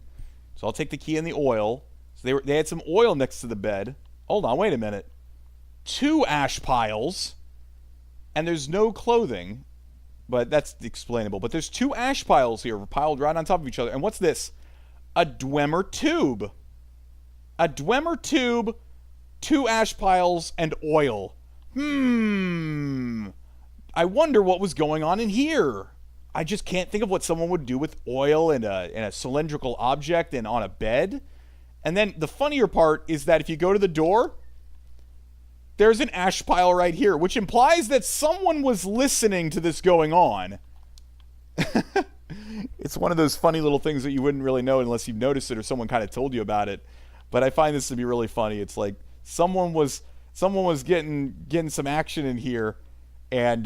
So I'll take the key and the oil. So they had some oil next to the bed. Hold on, wait a minute. 2 ash piles. And there's no clothing. But that's explainable. But there's 2 ash piles here piled right on top of each other. And what's this? A Dwemer tube. A Dwemer tube, 2 ash piles, and oil. I wonder what was going on in here. I just can't think of what someone would do with oil in a cylindrical object and on a bed. And then the funnier part is that if you go to the door, there's an ash pile right here, which implies that someone was listening to this going on. It's one of those funny little things that you wouldn't really know unless you've noticed it or someone kind of told you about it. But I find this to be really funny. It's like someone was getting some action in here, and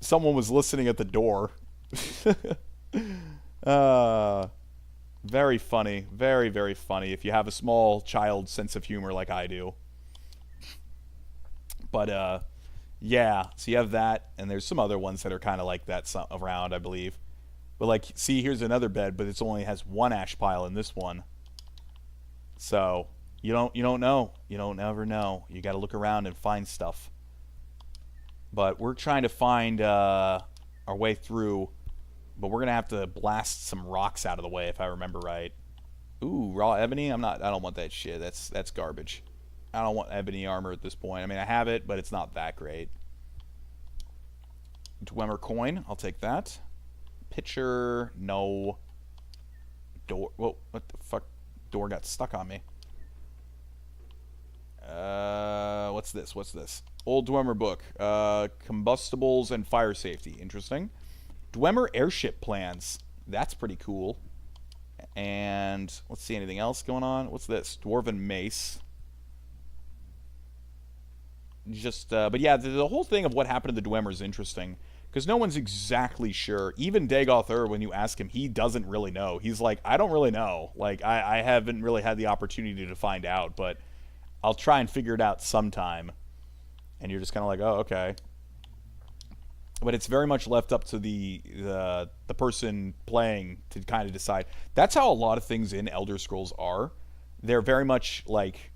someone was listening at the door. Very funny. Very, very funny if you have a small child sense of humor like I do. But yeah, so you have that, and there's some other ones that are kind of like that around, I believe. But like, see, here's another bed, but it only has 1 ash pile in this one. So you don't know. You don't ever know. You got to look around and find stuff. But we're trying to find our way through. But we're gonna have to blast some rocks out of the way, if I remember right. Ooh, raw ebony. I don't want that shit. That's garbage. I don't want ebony armor at this point. I mean, I have it, but it's not that great. Dwemer coin. I'll take that. Pitcher. No. Door. Whoa, what the fuck? Door got stuck on me. What's this? What's this? Old Dwemer book. Combustibles and fire safety. Interesting. Dwemer airship plans. That's pretty cool. And let's see, anything else going on? What's this? Dwarven mace. Just, but yeah, the whole thing of what happened to the Dwemer is interesting. Because no one's exactly sure. Even Dagoth, when you ask him, he doesn't really know. He's like, I don't really know. Like, I haven't really had the opportunity to find out, but I'll try and figure it out sometime. And you're just kind of like, oh, okay. But it's very much left up to the person playing to kind of decide. That's how a lot of things in Elder Scrolls are. They're very much like,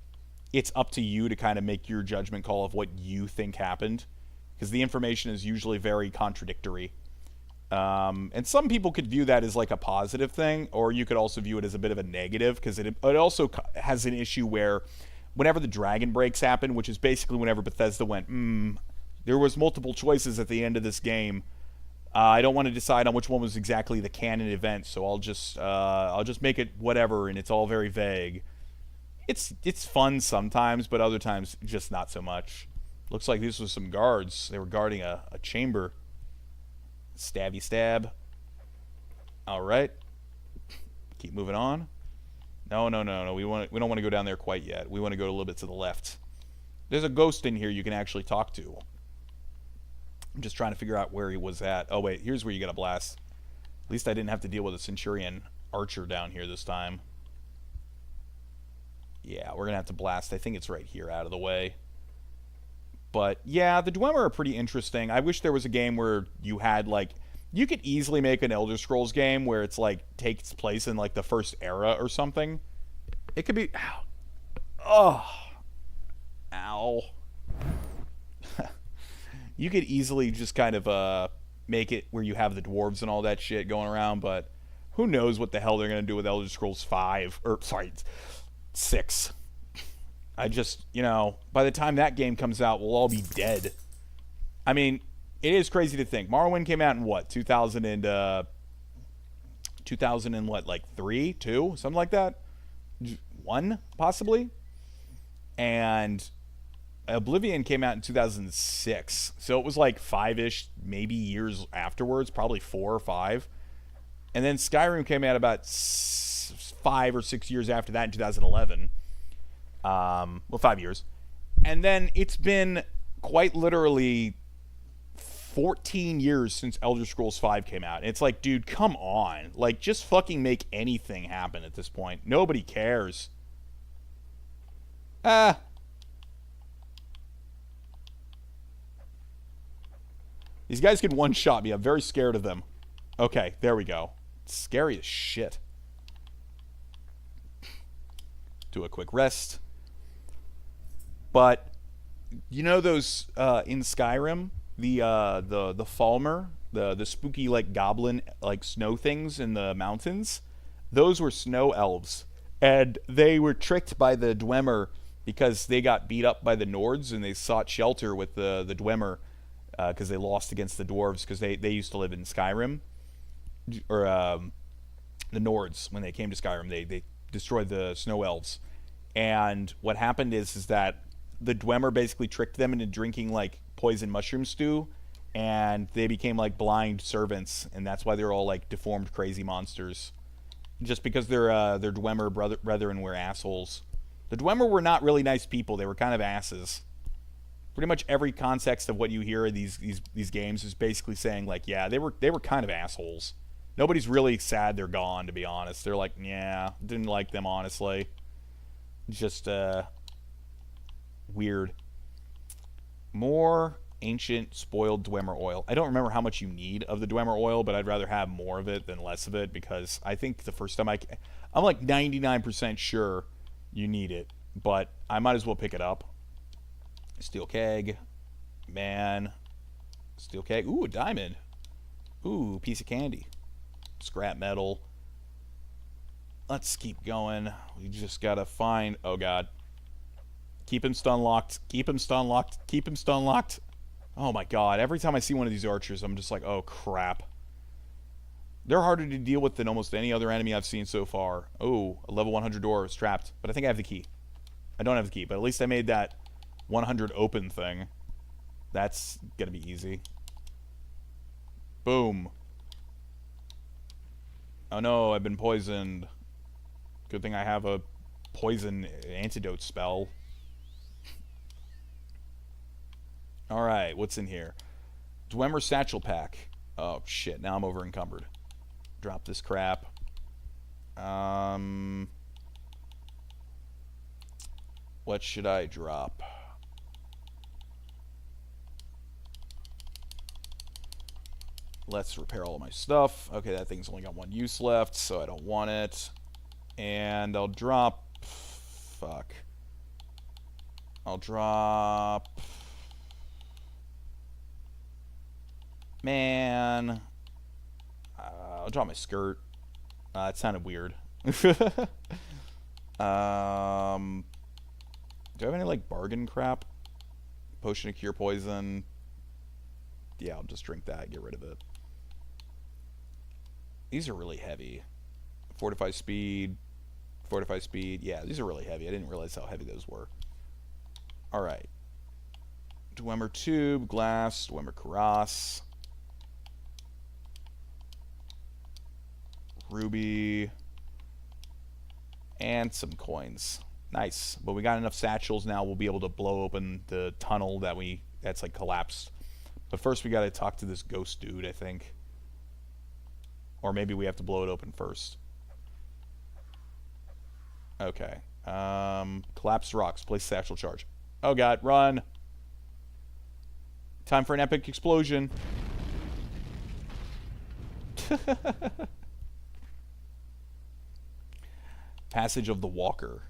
it's up to you to kind of make your judgment call of what you think happened. Because the information is usually very contradictory. And some people could view that as like a positive thing, or you could also view it as a bit of a negative, because it also has an issue where whenever the dragon breaks happen, which is basically whenever Bethesda went, there was multiple choices at the end of this game. I don't want to decide on which one was exactly the canon event, so I'll just make it whatever, and it's all very vague. It's fun sometimes, but other times just not so much. Looks like these were some guards. They were guarding a chamber. Stabby stab. All right. Keep moving on. No, no, no, no. We don't want to go down there quite yet. We want to go a little bit to the left. There's a ghost in here you can actually talk to. I'm just trying to figure out where he was at. Oh, wait. Here's where you got to blast. At least I didn't have to deal with a Centurion archer down here this time. Yeah, we're going to have to blast. I think it's right here out of the way. But, yeah, the Dwemer are pretty interesting. I wish there was a game where you had, like... You could easily make an Elder Scrolls game where it's, like, takes place in, like, the first era or something. It could be... Ow. Oh. Ow. You could easily just kind of make it where you have the dwarves and all that shit going around, but who knows what the hell they're going to do with Elder Scrolls 5. Or, sorry, 6. I just, you know, by the time that game comes out, we'll all be dead. I mean, it is crazy to think. Morrowind came out in what, 2000 and what, like 3, 2, something like that? 1, possibly? And Oblivion came out in 2006. So it was like 5-ish, maybe years afterwards, probably 4 or 5. And then Skyrim came out about 5 or 6 years after that in 2011. Well, 5 years. And then it's been quite literally 14 years since Elder Scrolls 5 came out. And it's like, dude, come on. Like, just fucking make anything happen at this point. Nobody cares. These guys can one-shot me. I'm very scared of them. Okay, there we go. It's scary as shit. Do a quick rest. But you know those in Skyrim, the Falmer, the spooky like goblin like snow things in the mountains? Those were snow elves, and they were tricked by the Dwemer because they got beat up by the Nords and they sought shelter with the Dwemer because they lost against the dwarves because they used to live in Skyrim, or the Nords when they came to Skyrim they destroyed the snow elves, and what happened is that the Dwemer basically tricked them into drinking like poison mushroom stew, and they became like blind servants, and that's why they're all like deformed crazy monsters. Just because their Dwemer brethren were assholes. The Dwemer were not really nice people. They were kind of asses. Pretty much every context of what you hear in these games is basically saying like, yeah, they were kind of assholes. Nobody's really sad they're gone, to be honest. They're like, yeah, didn't like them honestly. Just weird. More ancient spoiled Dwemer oil. I don't remember how much you need of the Dwemer oil, but I'd rather have more of it than less of it, because I think the first time I'm like 99% sure you need it, but I might as well pick it up. Steel keg. Man. Steel keg. Ooh, a diamond. Ooh, piece of candy. Scrap metal. Let's keep going. We just gotta find... Oh, God. Keep him stun locked. Keep him stun locked. Keep him stun locked. Oh, my God. Every time I see one of these archers, I'm just like, oh, crap. They're harder to deal with than almost any other enemy I've seen so far. Oh, a level 100 door is trapped. But I think I have the key. I don't have the key, but at least I made that 100 open thing. That's gonna be easy. Boom. Oh no, I've been poisoned. Good thing I have a poison antidote spell. Alright, what's in here? Dwemer satchel pack. Oh shit, now I'm over encumbered. Drop this crap. What should I drop? Let's repair all of my stuff. Okay, that thing's only got one use left, so I don't want it. And I'll drop... Fuck. I'll drop... Man... I'll drop my skirt. That sounded weird. Do I have any, like, bargain crap? Potion to cure poison. Yeah, I'll just drink that, get rid of it. These are really heavy. Fortify speed. Fortify speed. Yeah, these are really heavy. I didn't realize how heavy those were. Alright. Dwemer tube, glass, Dwemer cuirass. Ruby. And some coins. Nice. But we got enough satchels now. We'll be able to blow open the tunnel that's like collapsed. But first we got to talk to this ghost dude, I think. Or maybe we have to blow it open first. Okay. Collapsed rocks. Place satchel charge. Oh god, run. Time for an epic explosion. Passage of the Walker.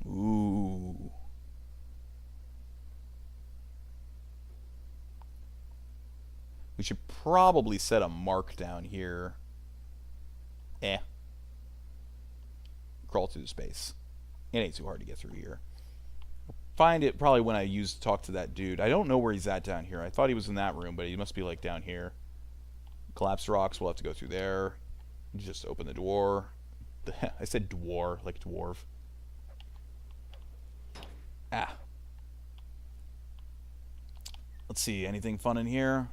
Ooh. We should probably set a mark down here. Crawl through the space. It ain't too hard to get through here. Find it probably when I talk to that dude. I don't know where he's at down here. I thought he was in that room, but he must be like down here. Collapsed rocks. We'll have to go through there. Just open the door. I said dwarf, like dwarf. Let's see. Anything fun in here?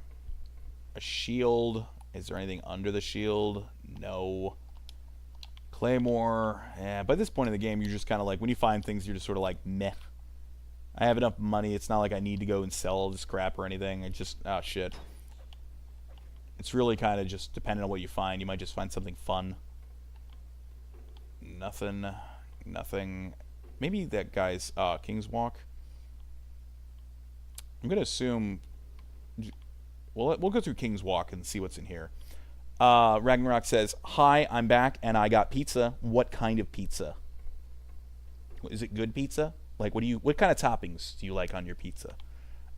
A shield. Is there anything under the shield? No. Claymore. Yeah, by this point in the game, you're just kind of like, when you find things, you're just sort of like, meh. I have enough money. It's not like I need to go and sell all this crap or anything. It's just, oh shit. It's really kind of just depending on what you find. You might just find something fun. Nothing. Nothing. Maybe that guy's King's Walk. I'm going to assume... We'll go through King's Walk and see what's in here. Ragnarok says, "Hi, I'm back, and I got pizza. What kind of pizza? Is it good pizza? Like, what kind of toppings do you like on your pizza?"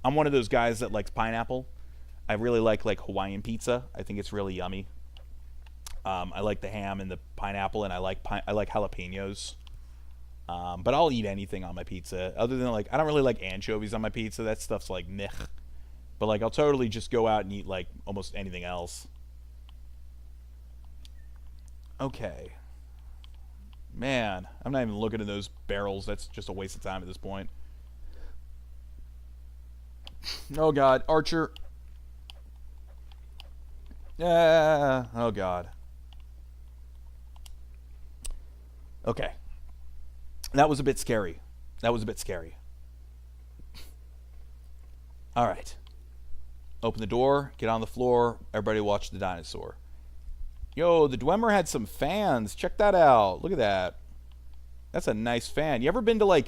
I'm one of those guys that likes pineapple. I really like Hawaiian pizza. I think it's really yummy. I like the ham and the pineapple, and I like jalapenos. But I'll eat anything on my pizza. Other than I don't really like anchovies on my pizza. That stuff's like meh. But I'll totally just go out and eat almost anything else. Okay. Man, I'm not even looking at those barrels. That's just a waste of time at this point. Oh god, Archer. Yeah. Oh god. Okay. That was a bit scary. All right. Open the door, get on the floor, everybody watch the dinosaur. Yo, the Dwemer had some fans. Check that out. Look at that. That's a nice fan. You ever been to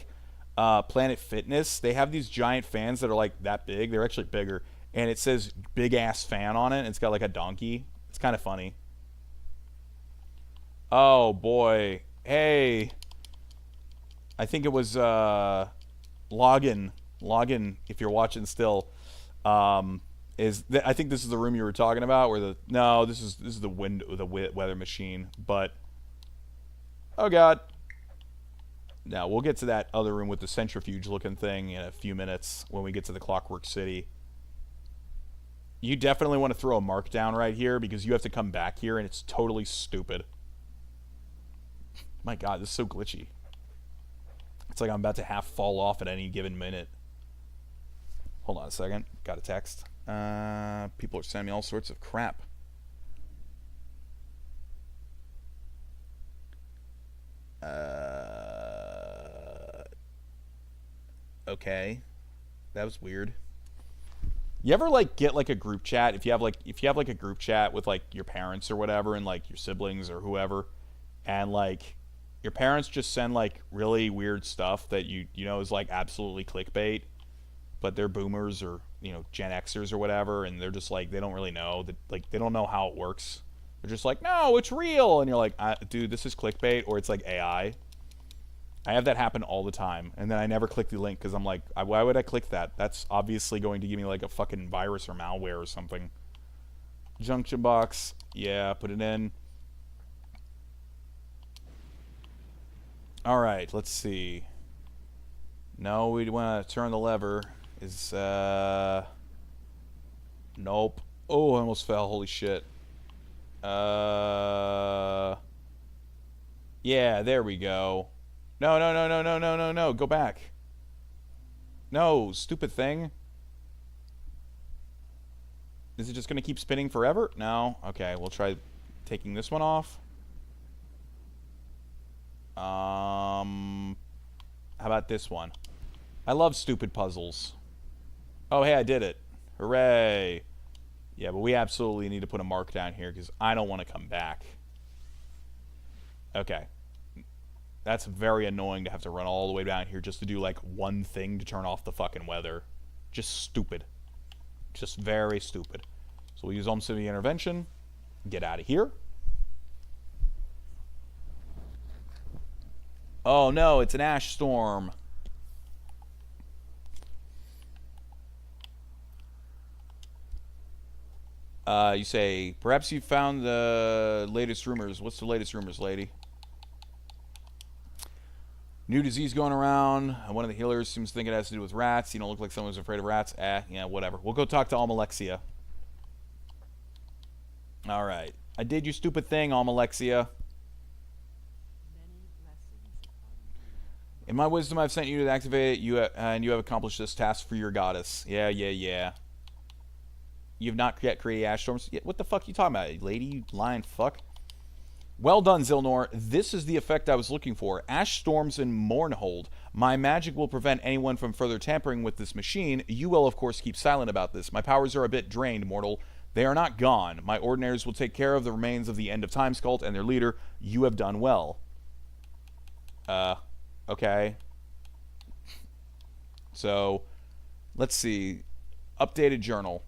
Planet Fitness? They have these giant fans that are that big. They're actually bigger. And it says big ass fan on it. And it's got a donkey. It's kind of funny. Oh boy. Hey. I think it was Login, if you're watching still. I think this is the room you were talking about where this is the weather machine, but oh god. Now we'll get to that other room with the centrifuge looking thing in a few minutes when we get to the Clockwork City. You definitely want to throw a mark down right here because you have to come back here and it's totally stupid. My god, this is so glitchy. It's like I'm about to half fall off at any given minute. Hold on a second. Got a text. People are sending me all sorts of crap. Okay. That was weird. You ever get a group chat if you have a group chat with your parents or whatever and your siblings or whoever and your parents just send really weird stuff that you know is absolutely clickbait, but they're boomers or Gen Xers or whatever, and they're just they don't really know that they don't know how it works. They're just no, it's real, and you're dude, this is clickbait or it's AI. I have that happen all the time, and then I never click the link because I'm why would I click that? That's obviously going to give me a fucking virus or malware or something. Junction box, yeah, put it in. All right, let's see. No, we want to turn the lever. Nope. Oh, I almost fell. Holy shit. Yeah, there we go. No. Go back. No, stupid thing. Is it just going to keep spinning forever? No. Okay, we'll try taking this one off. How about this one? I love stupid puzzles. Oh, hey, I did it. Hooray. Yeah, but we absolutely need to put a mark down here because I don't want to come back. Okay. That's very annoying to have to run all the way down here just to do, like, one thing to turn off the fucking weather. Just stupid. Just very stupid. So we'll use Elm City Intervention. Get out of here. Oh, no, it's an ash storm. You say, perhaps you found the latest rumors. What's the latest rumors, lady? New disease going around. One of the healers seems to think it has to do with rats. You don't look like someone who's afraid of rats. Yeah, whatever. We'll go talk to Almalexia. Alright. I did your stupid thing, Almalexia. In my wisdom, I've sent you to activate it, and you have accomplished this task for your goddess. Yeah. You've not yet created ash storms. What the fuck are you talking about, lady? You lying fuck. Well done, Zilnor. This is the effect I was looking for. Ash storms in Mournhold. My magic will prevent anyone from further tampering with this machine. You will, of course, keep silent about this. My powers are a bit drained, mortal. They are not gone. My ordinators will take care of the remains of the End of Times cult and their leader. You have done well. Okay. So, let's see. Updated journal.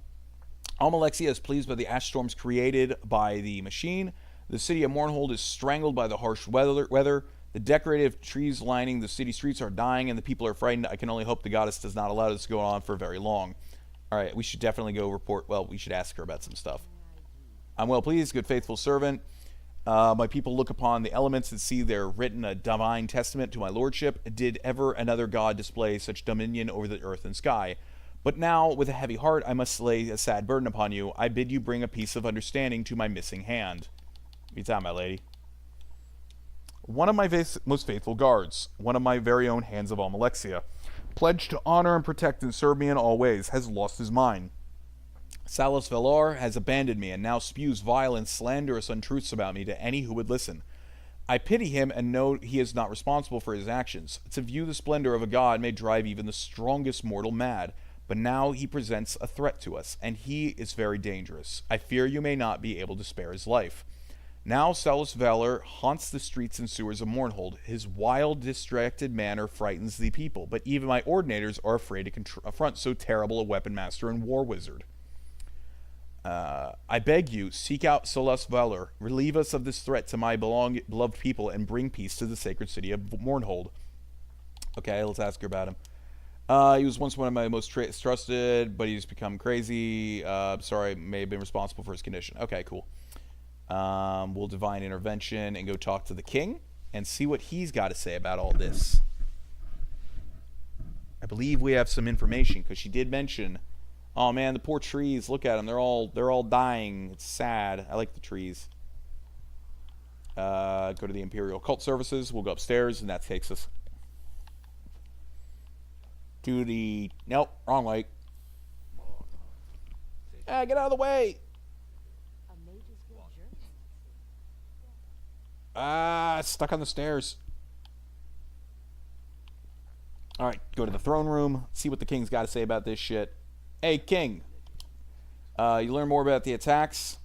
Almalexia is pleased by the ash storms created by the machine. The city of Mournhold is strangled by the harsh weather. The decorative trees lining the city streets are dying, and the people are frightened. I can only hope the goddess does not allow this to go on for very long. Alright, we should definitely go report. Well, we should ask her about some stuff. I'm well pleased, good faithful servant. My people look upon the elements and see they're written a divine testament to my lordship. Did ever another god display such dominion over the earth and sky? But now, with a heavy heart, I must lay a sad burden upon you. I bid you bring a piece of understanding to my missing hand. What you talking about, lady? One of my most faithful guards, one of my very own hands of Almalexia, pledged to honor and protect and serve me in all ways, has lost his mind. Salus Velar has abandoned me and now spews vile and slanderous untruths about me to any who would listen. I pity him and know he is not responsible for his actions. To view the splendor of a god may drive even the strongest mortal mad. But now he presents a threat to us, and he is very dangerous. I fear you may not be able to spare his life. Now Salus Valor haunts the streets and sewers of Mournhold. His wild, distracted manner frightens the people, but even my ordinators are afraid to confront so terrible a weapon master and war wizard. I beg you, seek out Salus Valor, relieve us of this threat to my beloved people, and bring peace to the sacred city of Mournhold. Okay, let's ask her about him. He was once one of my most trusted, but he's become crazy. Sorry, may have been responsible for his condition. Okay, cool. We'll divine intervention and go talk to the king and see what he's got to say about all this. I believe we have some information because she did mention, oh man, the poor trees. Look at them; they're all dying. It's sad. I like the trees. Go to the Imperial Cult Services. We'll go upstairs, and that takes us to the... Nope, wrong way. Get out of the way! Stuck on the stairs. Alright, go to the throne room, see what the king's got to say about this shit. Hey, king! You learn more about the attacks.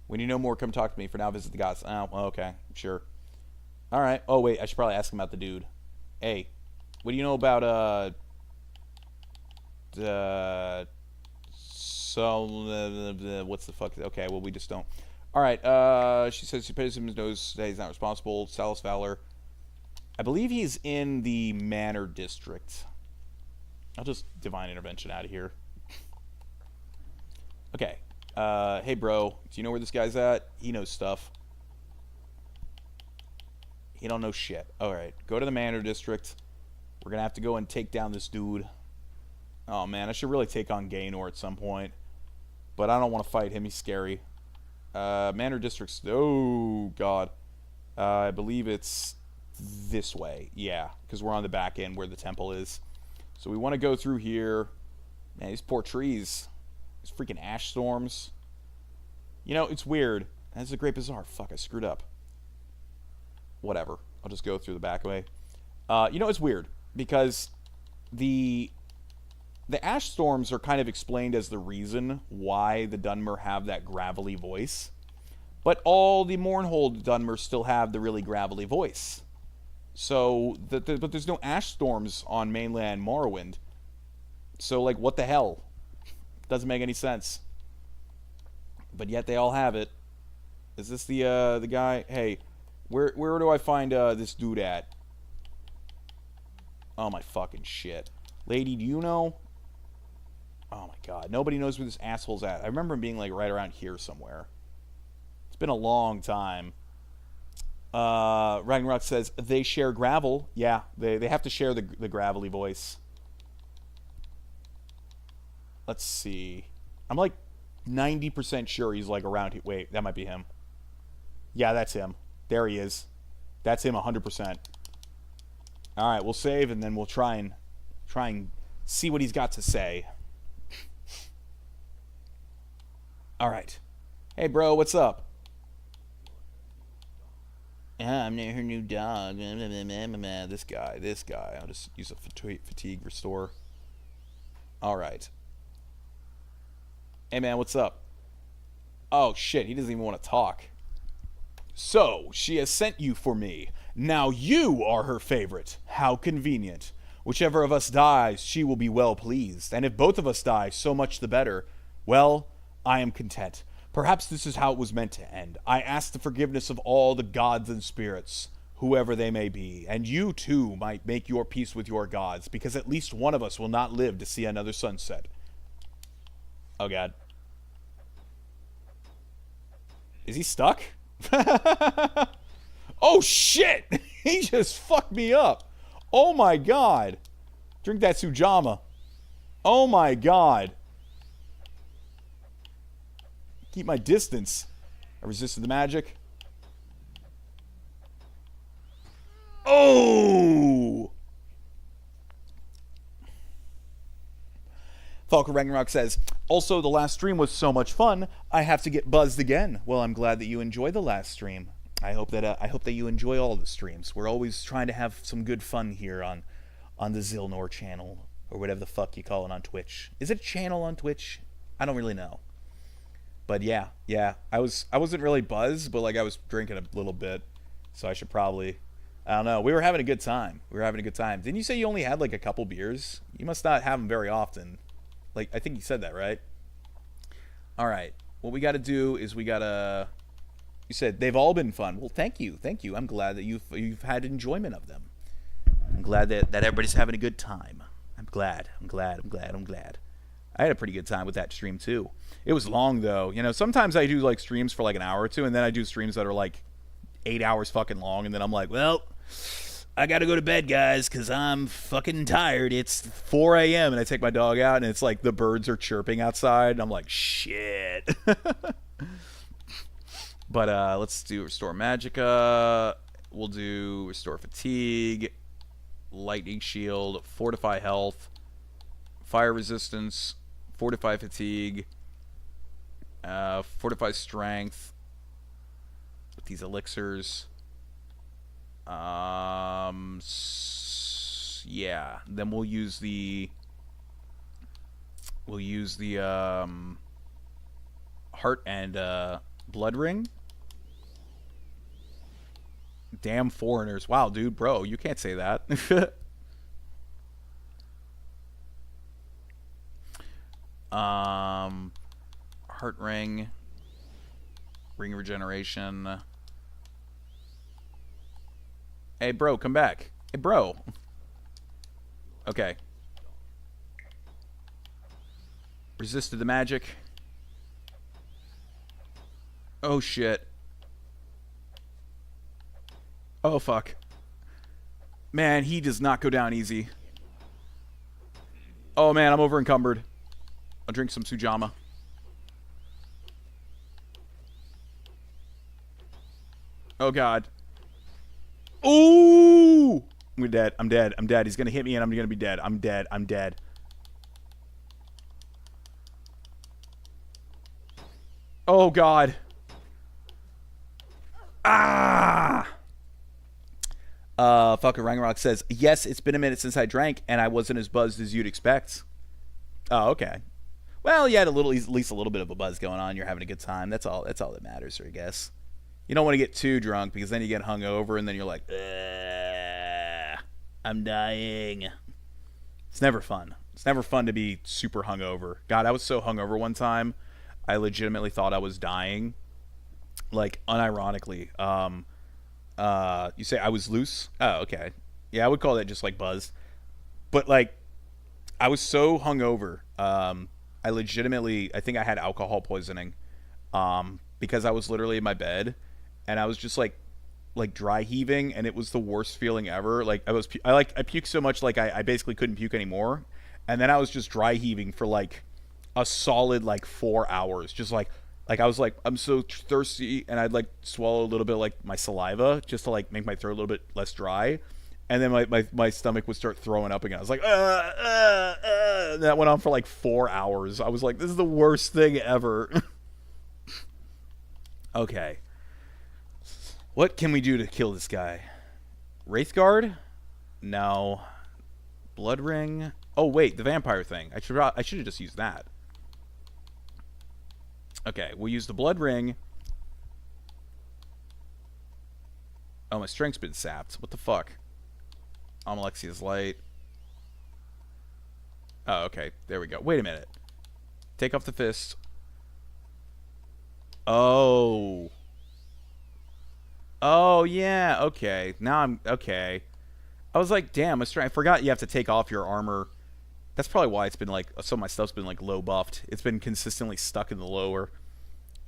When you know more, come talk to me. For now, visit the gods. Oh, okay, sure. Alright. Oh, wait, I should probably ask him about the dude. Hey, what do you know about, what's the fuck? Okay, well, we just don't. Alright, she says Supedism knows that he's not responsible. Salus Valor. I believe he's in the Manor District. I'll just divine intervention out of here. Okay. Hey, bro. Do you know where this guy's at? He knows stuff. He don't know shit. Alright, go to the Manor District. We're gonna have to go and take down this dude. Oh man, I should really take on Gaynor at some point. But I don't want to fight him, he's scary. Manor District's... Oh, God. I believe it's this way. Yeah, because we're on the back end where the temple is. So we want to go through here. Man, these poor trees. These freaking ash storms. You know, it's weird. That's a Great Bazaar. Fuck, I screwed up. Whatever. I'll just go through the back way. You know, it's weird because the ash storms are kind of explained as the reason why the Dunmer have that gravelly voice, but all the Mournhold Dunmer still have the really gravelly voice. So, but there's no ash storms on mainland Morrowind. So, like, what the hell? Doesn't make any sense. But yet they all have it. Is this the guy? Hey, where do I find this dude at? Oh my fucking shit. Lady, do you know? Oh my god. Nobody knows where this asshole's at. I remember him being like right around here somewhere. It's been a long time. Ragnarok says, they share gravel. Yeah, they have to share the gravelly voice. Let's see. I'm like 90% sure he's like around here. Wait, that might be him. Yeah, that's him. There he is. That's him 100%. Alright, we'll save and then we'll try and see what he's got to say. Alright. Hey bro, what's up? I'm her new dog. This guy. I'll just use a fatigue restore. Alright. Hey man, what's up? Oh shit, he doesn't even want to talk. So, she has sent you for me. Now you are her favorite. How convenient. Whichever of us dies, she will be well pleased. And if both of us die, so much the better. Well, I am content. Perhaps this is how it was meant to end. I ask the forgiveness of all the gods and spirits, whoever they may be. And you, too, might make your peace with your gods, because at least one of us will not live to see another sunset. Oh, God. Is he stuck? Oh, shit! He just fucked me up. Oh, my God. Drink that Sujama. Oh, my God. Keep my distance. I resisted the magic. Oh! Falcon Ragnarok says, also, the last stream was so much fun, I have to get buzzed again. Well, I'm glad that you enjoyed the last stream. I hope that you enjoy all the streams. We're always trying to have some good fun here on the Zilnor channel, or whatever the fuck you call it on Twitch. Is it a channel on Twitch? I don't really know. But yeah, I wasn't really buzzed, but like I was drinking a little bit, so I should probably, I don't know. We were having a good time. Didn't you say you only had like a couple beers? You must not have them very often. Like, I think you said that, right? All right. What we got to do is you said they've all been fun. Well, thank you. I'm glad that you've had enjoyment of them. I'm glad that everybody's having a good time. I'm glad. I had a pretty good time with that stream too. It was long though. You know, sometimes I do like streams for like an hour or two, and then I do streams that are like 8 hours fucking long, and then I'm like, well, I gotta go to bed, guys, because I'm fucking tired. It's 4 a.m. and I take my dog out, and it's like the birds are chirping outside, and I'm like, shit. But let's do Restore Magicka. We'll do Restore Fatigue, Lightning Shield, Fortify Health, Fire Resistance, Fortify Fatigue, Fortify Strength with these elixirs. Yeah. Then we'll use the Heart and Blood Ring. Damn foreigners! Wow, dude, bro, you can't say that. Heart Ring, Ring of Regeneration. Hey, bro, come back. Hey, bro. Okay. Resisted the magic. Oh, shit. Oh, fuck. Man, he does not go down easy. Oh, man, I'm over encumbered. I'll drink some Sujama. Oh, God. Ooh! I'm dead. I'm dead. He's gonna hit me and I'm gonna be dead. I'm dead. Oh, God. Ah! Fucking Ragnarok says, yes, it's been a minute since I drank, and I wasn't as buzzed as you'd expect. Oh, okay. Well, you had at least a little bit of a buzz going on. You're having a good time. That's all that matters, I guess. You don't want to get too drunk because then you get hungover and then you're like, I'm dying. It's never fun. It's never fun to be super hungover. God, I was so hungover one time, I legitimately thought I was dying. Like, unironically. You say I was loose? Oh, okay. Yeah, I would call that just like buzz. But like, I was so hungover. I think I had alcohol poisoning. Because I was literally in my bed, and I was just like dry heaving, and it was the worst feeling ever. Like I puked so much like I basically couldn't puke anymore, and then I was just dry heaving for like a solid like 4 hours, just like I was like, I'm so thirsty, and I'd like swallow a little bit of, like, my saliva just to like make my throat a little bit less dry, and then my stomach would start throwing up again. I was like, and that went on for like 4 hours. I was like, this is the worst thing ever. Okay, what can we do to kill this guy? Wraithguard? No. Blood ring? Oh wait, the vampire thing. I should have just used that. Okay, we'll use the blood ring. Oh, my strength's been sapped. What the fuck? Alexia's light. Oh, okay. There we go. Wait a minute. Take off the fist. Oh. Oh, yeah. Okay. Now I'm... Okay. I was like, damn, I forgot you have to take off your armor. That's probably why it's been like... Some of my stuff's been like low buffed. It's been consistently stuck in the lower.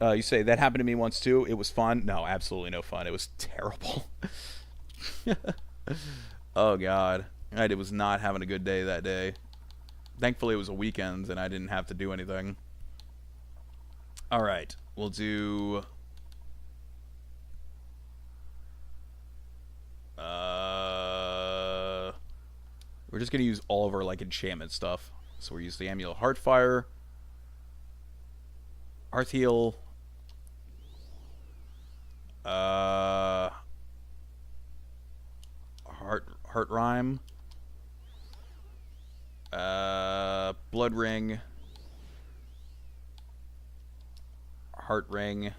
You say, that happened to me once too. It was fun. No, absolutely no fun. It was terrible. Oh, God. I was not having a good day that day. Thankfully, it was a weekend, and I didn't have to do anything. All right. We'll do... We're just going to use all of our, like, enchantment stuff. So we'll use the Amulet of Heartfire. Hearth Heal. Heart Rhyme. Blood Ring. Heart Ring.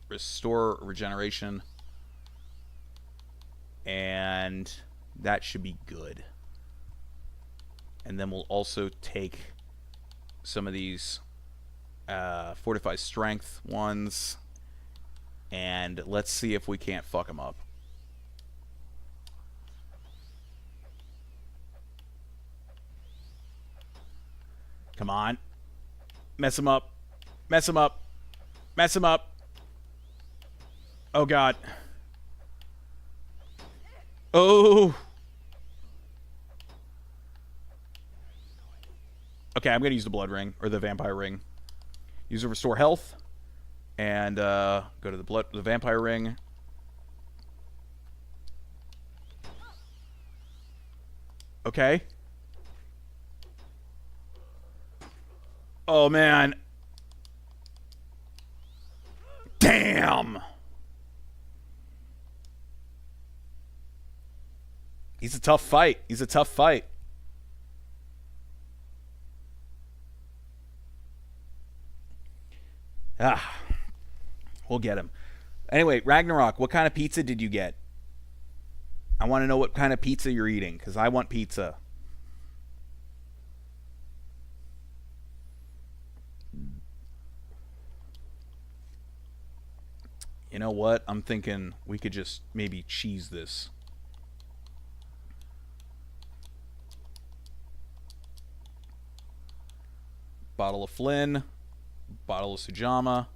Restore Regeneration. And that should be good. And then we'll also take some of these Fortify Strength ones, and let's see if we can't fuck them up. Come on. Mess him up. Mess him up. Mess him up. Oh, God. Oh. Okay, I'm going to use the blood ring, or the vampire ring. Use a restore health. And go to the vampire ring. Okay. Oh, man. Damn. He's a tough fight. He's a tough fight. Ah. We'll get him. Anyway, Ragnarok, what kind of pizza did you get? I want to know what kind of pizza you're eating, because I want pizza. You know what? I'm thinking we could just maybe cheese this. Bottle of Flynn. Bottle of Sujama.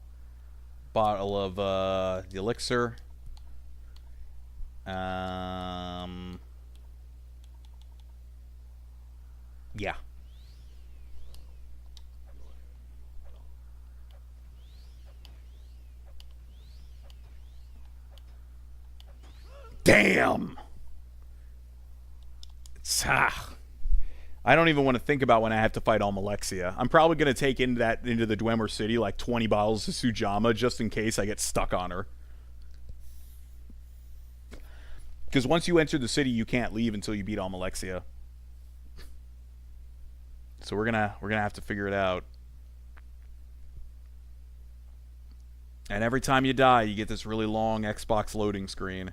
Bottle of the elixir. Yeah. Damn. It's, I don't even want to think about when I have to fight Almalexia. I'm probably going to take into the Dwemer City like 20 bottles of Sujama just in case I get stuck on her. Because once you enter the city, you can't leave until you beat Almalexia. So we're gonna have to figure it out. And every time you die, you get this really long Xbox loading screen.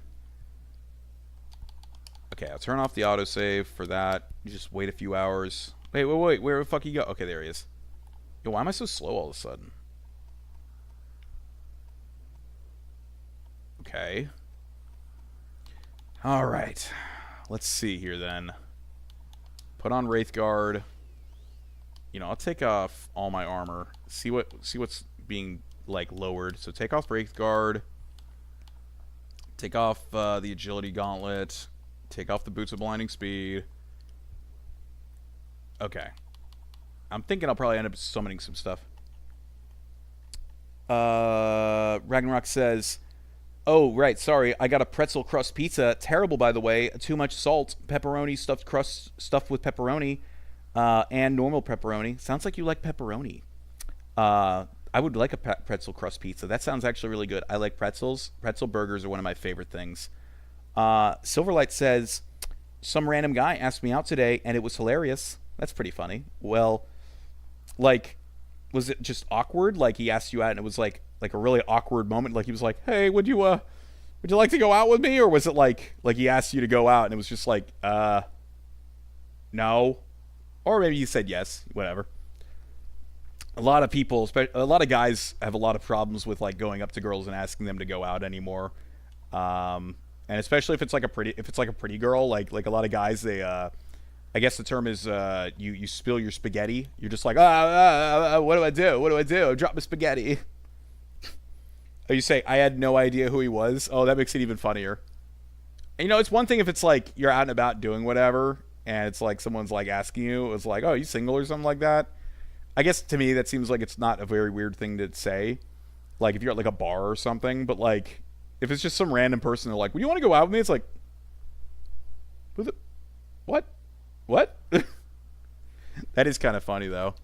Okay, I'll turn off the autosave for that. You just wait a few hours. Wait. Where the fuck you go? Okay, there he is. Yo, why am I so slow all of a sudden? Okay. Alright. Let's see here then. Put on Wraithguard. You know, I'll take off all my armor. See what's being like lowered. So take off Wraithguard. Take off the Agility Gauntlet. Take off the Boots of Blinding Speed. Okay. I'm thinking I'll probably end up summoning some stuff. Ragnarok says, oh, right, sorry, I got a pretzel crust pizza. Terrible, by the way. Too much salt. Pepperoni stuffed crust stuffed with pepperoni. And normal pepperoni. Sounds like you like pepperoni. I would like a pretzel crust pizza. That sounds actually really good. I like pretzels. Pretzel burgers are one of my favorite things. Silverlight says, some random guy asked me out today, and it was hilarious. That's pretty funny. Well, like, was it just awkward? Like, he asked you out, and it was like a really awkward moment. Like, he was like, hey, would you like to go out with me? Or was it like he asked you to go out, and it was just like, no. Or maybe you said yes, whatever. A lot of people, a lot of guys have a lot of problems with like going up to girls and asking them to go out anymore. And especially if it's like a pretty girl, like a lot of guys, they I guess the term is you spill your spaghetti. You're just like, what do I do? What do I do? Drop my spaghetti. Or you say, I had no idea who he was. Oh, that makes it even funnier. And, you know, it's one thing if it's like you're out and about doing whatever, and it's like someone's like asking you, it's like, oh, are you single or something like that? I guess to me that seems like it's not a very weird thing to say. Like if you're at like a bar or something, but like if it's just some random person, they're like, well, you want to go out with me? It's like, who the, what? That is kind of funny though.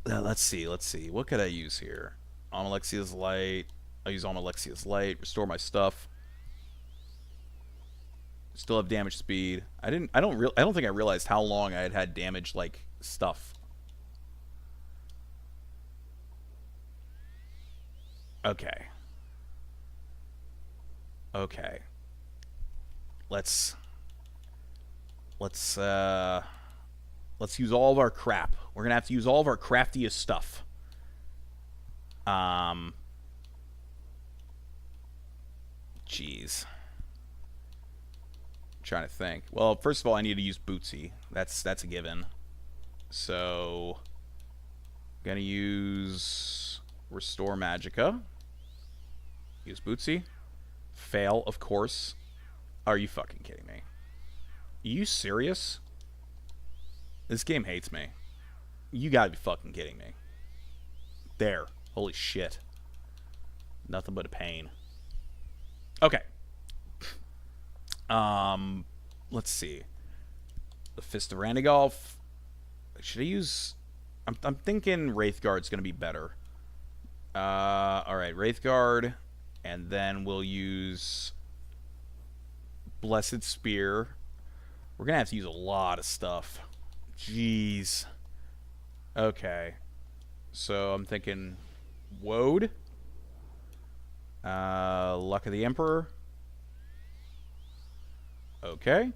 Let's see. What could I use here? Almalexia's Light. I'll use Almalexia's Light. Restore my stuff. Still have damage speed. I don't think I realized how long I had damage like stuff. Okay. Let's use all of our crap. We're gonna have to use all of our craftiest stuff. Jeez. Trying to think. Well, first of all, I need to use Bootsy. That's a given. So, gonna use Restore Magicka. Use Bootsy. Fail, of course. Are you fucking kidding me? Are you serious? This game hates me. You gotta be fucking kidding me. There. Holy shit. Nothing but a pain. Okay. Let's see. The Fist of Randagolf. Should I use... I'm thinking Wraithguard's gonna be better. Alright, Wraithguard. And then we'll use... Blessed Spear. We're gonna have to use a lot of stuff. Jeez. Okay. So I'm thinking... Woad. Luck of the Emperor. Okay.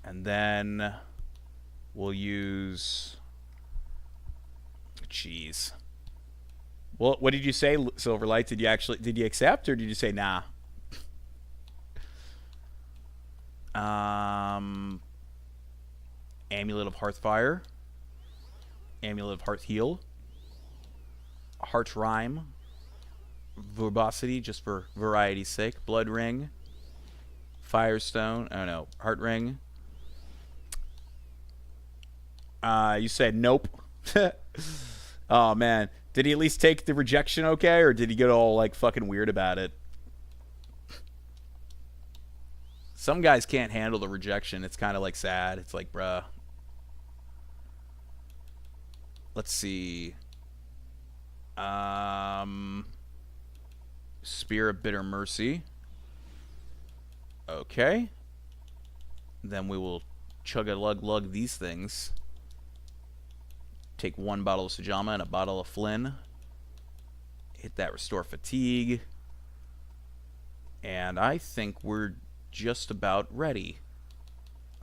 And then we'll use... Jeez. Well, what did you say, Silverlight? Did you accept, or did you say nah? Amulet of Hearthfire. Amulet of Hearth Heal. Heart Rhyme. Verbosity, just for variety's sake. Blood Ring. Firestone. Oh no. Heart Ring. You said nope. Oh man. Did he at least take the rejection okay, or did he get all like fucking weird about it? Some guys can't handle the rejection. It's kind of like sad. It's like, bruh. Let's see. Spear of Bitter Mercy. Okay. Then we will chug-a-lug-lug these things. Take 1 bottle of Sujama and a bottle of Flynn. Hit that Restore Fatigue. And I think we're just about ready.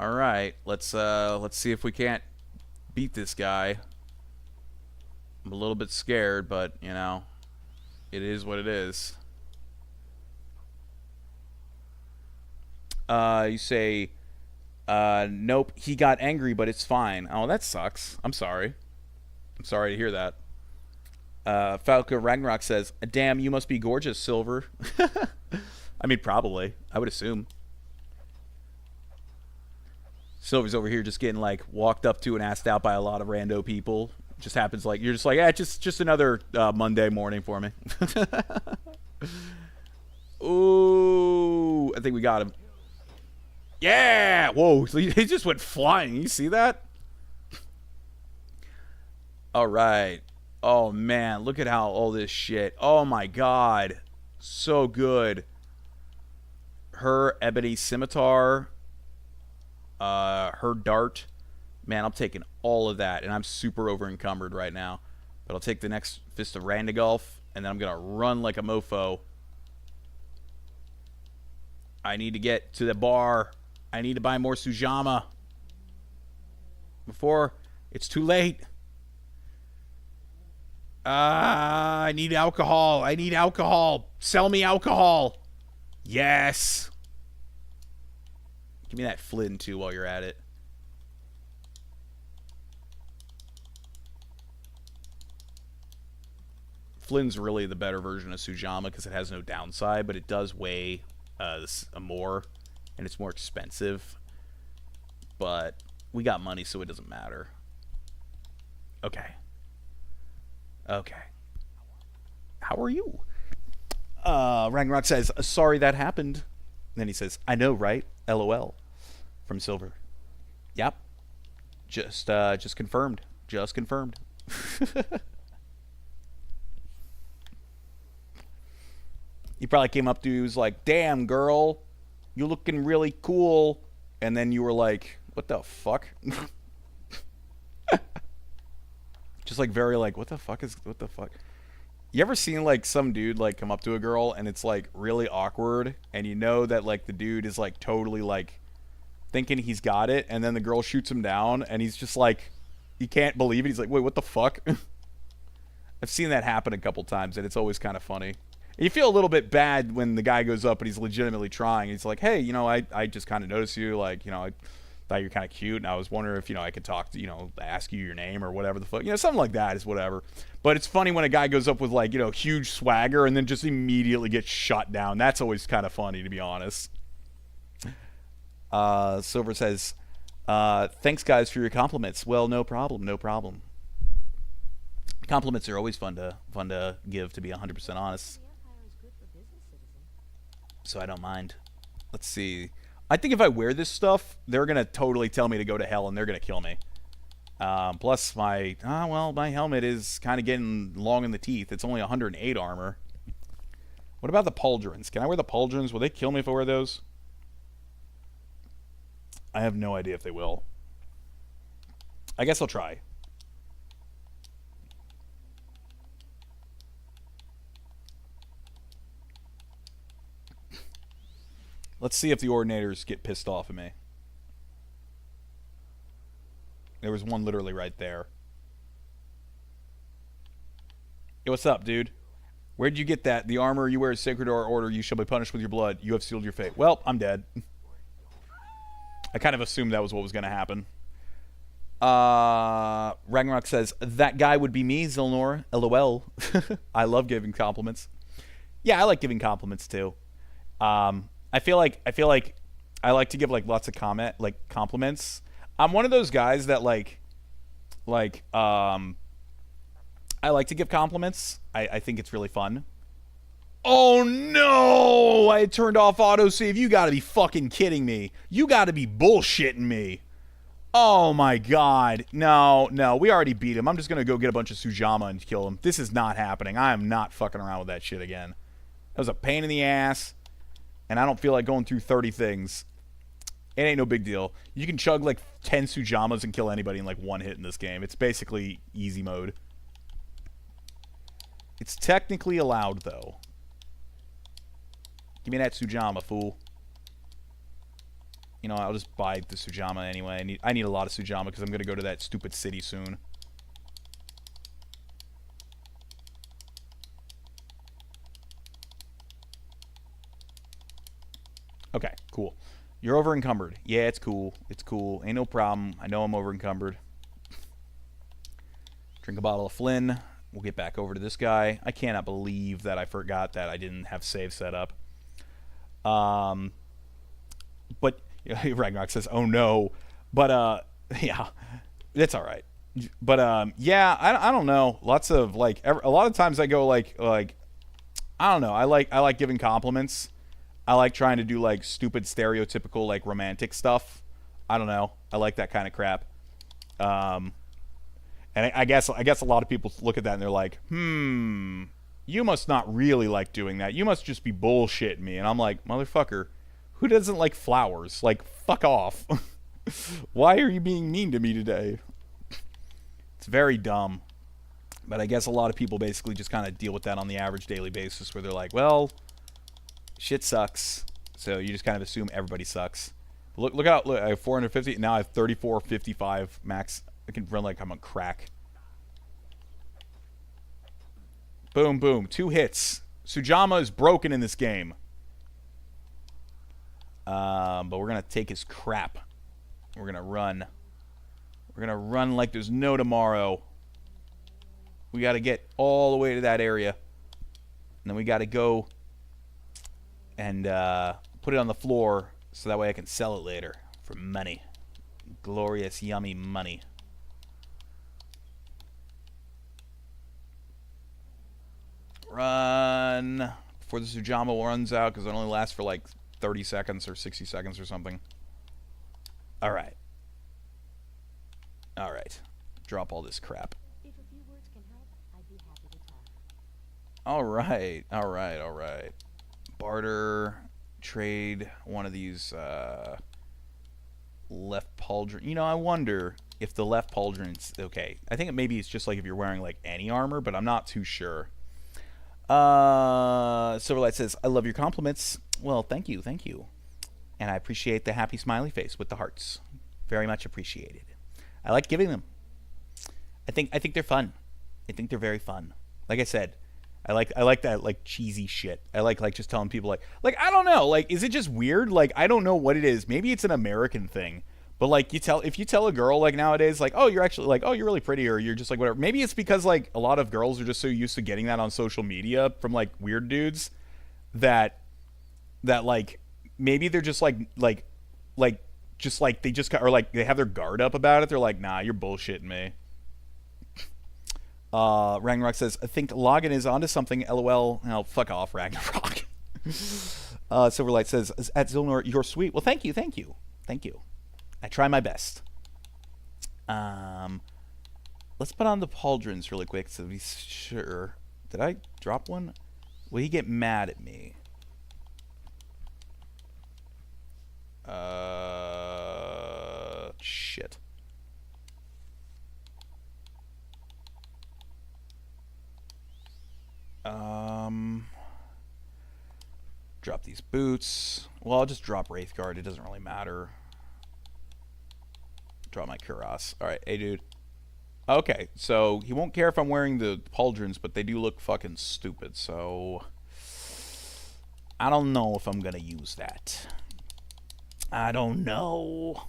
Alright, let's see if we can't beat this guy. I'm a little bit scared, but, you know, it is what it is. You say, nope, he got angry, but it's fine. Oh, that sucks. I'm sorry. I'm sorry to hear that. Falco Ragnarok says, damn, you must be gorgeous, Silver. I mean, probably. I would assume. Silver's over here just getting, like, walked up to and asked out by a lot of rando people. Just happens like, you're just like, just another Monday morning for me. Ooh, I think we got him. Yeah! Whoa, he just went flying. You see that? All right. Oh, man, look at how all this shit. Oh, my God. So good. Her Ebony Scimitar. Her Dart. Man, I'm taking all of that, and I'm super over encumbered right now. But I'll take the next Fist of Randagulf, and then I'm going to run like a mofo. I need to get to the bar. I need to buy more Sujama before it's too late. I need alcohol. I need alcohol. Sell me alcohol. Yes. Give me that Flynn, too, while you're at it. Flynn's really the better version of Sujama because it has no downside, but it does weigh more, and it's more expensive. But we got money, so it doesn't matter. Okay. Okay. How are you? Ragnarok says, sorry that happened. And then he says, I know, right? LOL. From Silver. Yep. Just confirmed. Just confirmed. He probably came up to you, he was like, damn, girl, you looking really cool. And then you were like, what the fuck? Just like very like, what the fuck? You ever seen like some dude like come up to a girl and it's like really awkward and you know that like the dude is like totally like thinking he's got it, and then the girl shoots him down and he's just like, he can't believe it. He's like, wait, what the fuck? I've seen that happen a couple times and it's always kind of funny. You feel a little bit bad when the guy goes up and he's legitimately trying. He's like, hey, you know, I just kind of noticed you. Like, you know, I thought you were kind of cute, and I was wondering if, you know, I could talk to, you know, ask you your name or whatever the fuck. You know, something like that is whatever. But it's funny when a guy goes up with, like, you know, huge swagger and then just immediately gets shot down. That's always kind of funny, to be honest. Silver says, thanks, guys, for your compliments. Well, no problem, no problem. Compliments are always fun to give, to be 100% honest. So I don't mind. Let's see. I think if I wear this stuff, they're going to totally tell me to go to hell and they're going to kill me. Plus my helmet is kind of getting long in the teeth. It's only 108 armor. What about the pauldrons? Can I wear the pauldrons? Will they kill me if I wear those? I have no idea if they will. I guess I'll try. Let's see if the Ordinators get pissed off at me. There was one literally right there. Hey, what's up, dude? Where'd you get that? The armor you wear is sacred to our order. You shall be punished with your blood. You have sealed your fate. Well, I'm dead. I kind of assumed that was what was going to happen. Ragnarok says, that guy would be me, Zilnor. LOL. I love giving compliments. Yeah, I like giving compliments, too. I feel like I like to give like lots of compliments. I'm one of those guys that like I like to give compliments. I think it's really fun. Oh no! I turned off autosave. You gotta be fucking kidding me. You gotta be bullshitting me. Oh my god. No, no, we already beat him. I'm just gonna go get a bunch of Sujamma and kill him. This is not happening. I am not fucking around with that shit again. That was a pain in the ass, and I don't feel like going through 30 things. It ain't no big deal. You can chug like 10 Sujammas and kill anybody in like one hit in this game. It's basically easy mode. It's technically allowed, though. Give me that Sujamma, fool. You know, I'll just buy the Sujamma anyway. I need a lot of Sujamma because I'm going to go to that stupid city soon. Okay, cool. You're over encumbered. Yeah, it's cool. It's cool. Ain't no problem. I know I'm over encumbered. Drink a bottle of Flynn. We'll get back over to this guy. I cannot believe that I forgot that I didn't have save set up. But Ragnarok says, "Oh no," but yeah, that's all right. But yeah, I don't know. Lots of like a lot of times I go like I don't know. I like giving compliments. I like trying to do like stupid stereotypical like romantic stuff. I don't know. I like that kind of crap. And I guess a lot of people look at that and they're like, you must not really like doing that. You must just be bullshitting me. And I'm like, motherfucker, who doesn't like flowers? Like, fuck off. Why are you being mean to me today? It's very dumb. But I guess a lot of people basically just kind of deal with that on the average daily basis where they're like, well, shit sucks. So you just kind of assume everybody sucks. Look out. Look, I have 450. Now I have 3455 max. I can run like I'm on crack. Boom, boom. 2 hits. Sujamma is broken in this game. But we're going to take his crap. We're going to run. We're going to run like there's no tomorrow. We got to get all the way to that area. And then we got to go and put it on the floor so that way I can sell it later for money. Glorious, yummy money. Run before the Sujamma runs out because it only lasts for like 30 seconds or 60 seconds or something. All right. All right. Drop all this crap. If a few words can help, I'd be happy to talk. All right. All right. All right. Barter, trade one of these left pauldron. You know, I wonder if the left pauldron's okay. I think maybe it's just like if you're wearing like any armor, but I'm not too sure. Silverlight says, I love your compliments. Well, thank you, thank you. And I appreciate the happy smiley face with the hearts. Very much appreciated. I like giving them. I think they're fun. I think they're very fun. Like I said, I like that like cheesy shit. I like just telling people like I don't know, like is it just weird? Like I don't know what it is. Maybe it's an American thing. But like if you tell a girl like nowadays like, "Oh, you're actually like, oh, you're really pretty," or you're just like whatever. Maybe it's because like a lot of girls are just so used to getting that on social media from like weird dudes that like maybe they're just like just like they just got, or like they have their guard up about it. They're like, "Nah, you're bullshitting me." Ragnarok says, I think Login is onto something. LOL. Oh, fuck off, Ragnarok. Silverlight says, at Zilnor, you're sweet. Well, thank you. Thank you. Thank you. I try my best. Let's put on the pauldrons really quick so be sure. Did I drop one? Will he get mad at me? Shit. Drop these boots. Well, I'll just drop Wraithguard. It doesn't really matter. Drop my Kuras. Alright, hey dude. Okay, so he won't care if I'm wearing the pauldrons, but they do look fucking stupid, so I don't know if I'm gonna use that. I don't know.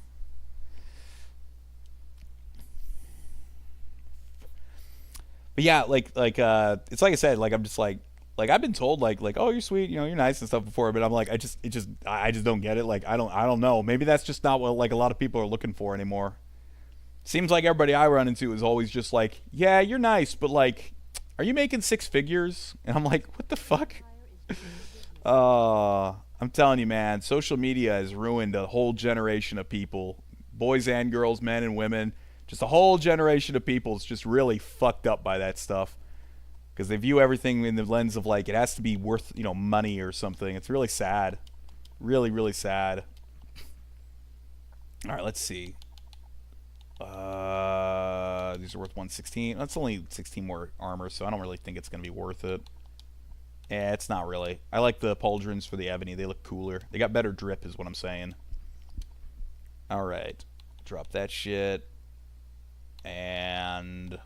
But yeah, like it's like I said, like I'm just like I've been told like oh, you're sweet, you know, you're nice and stuff before, but I'm like I just don't get it. Like I don't know. Maybe that's just not what like a lot of people are looking for anymore. Seems like everybody I run into is always just like, yeah, you're nice, but like, are you making 6 figures? And I'm like, what the fuck? I'm telling you, man, social media has ruined a whole generation of people boys and girls, men and women. Just a whole generation of people is just really fucked up by that stuff. Because they view everything in the lens of like, it has to be worth, money or something. It's really sad. Really, really sad. All right, let's see. These are worth 116. That's only 16 more armor, so I don't really think it's going to be worth it. It's not really. I like the pauldrons for the ebony. They look cooler. They got better drip is what I'm saying. All right. Drop that shit. And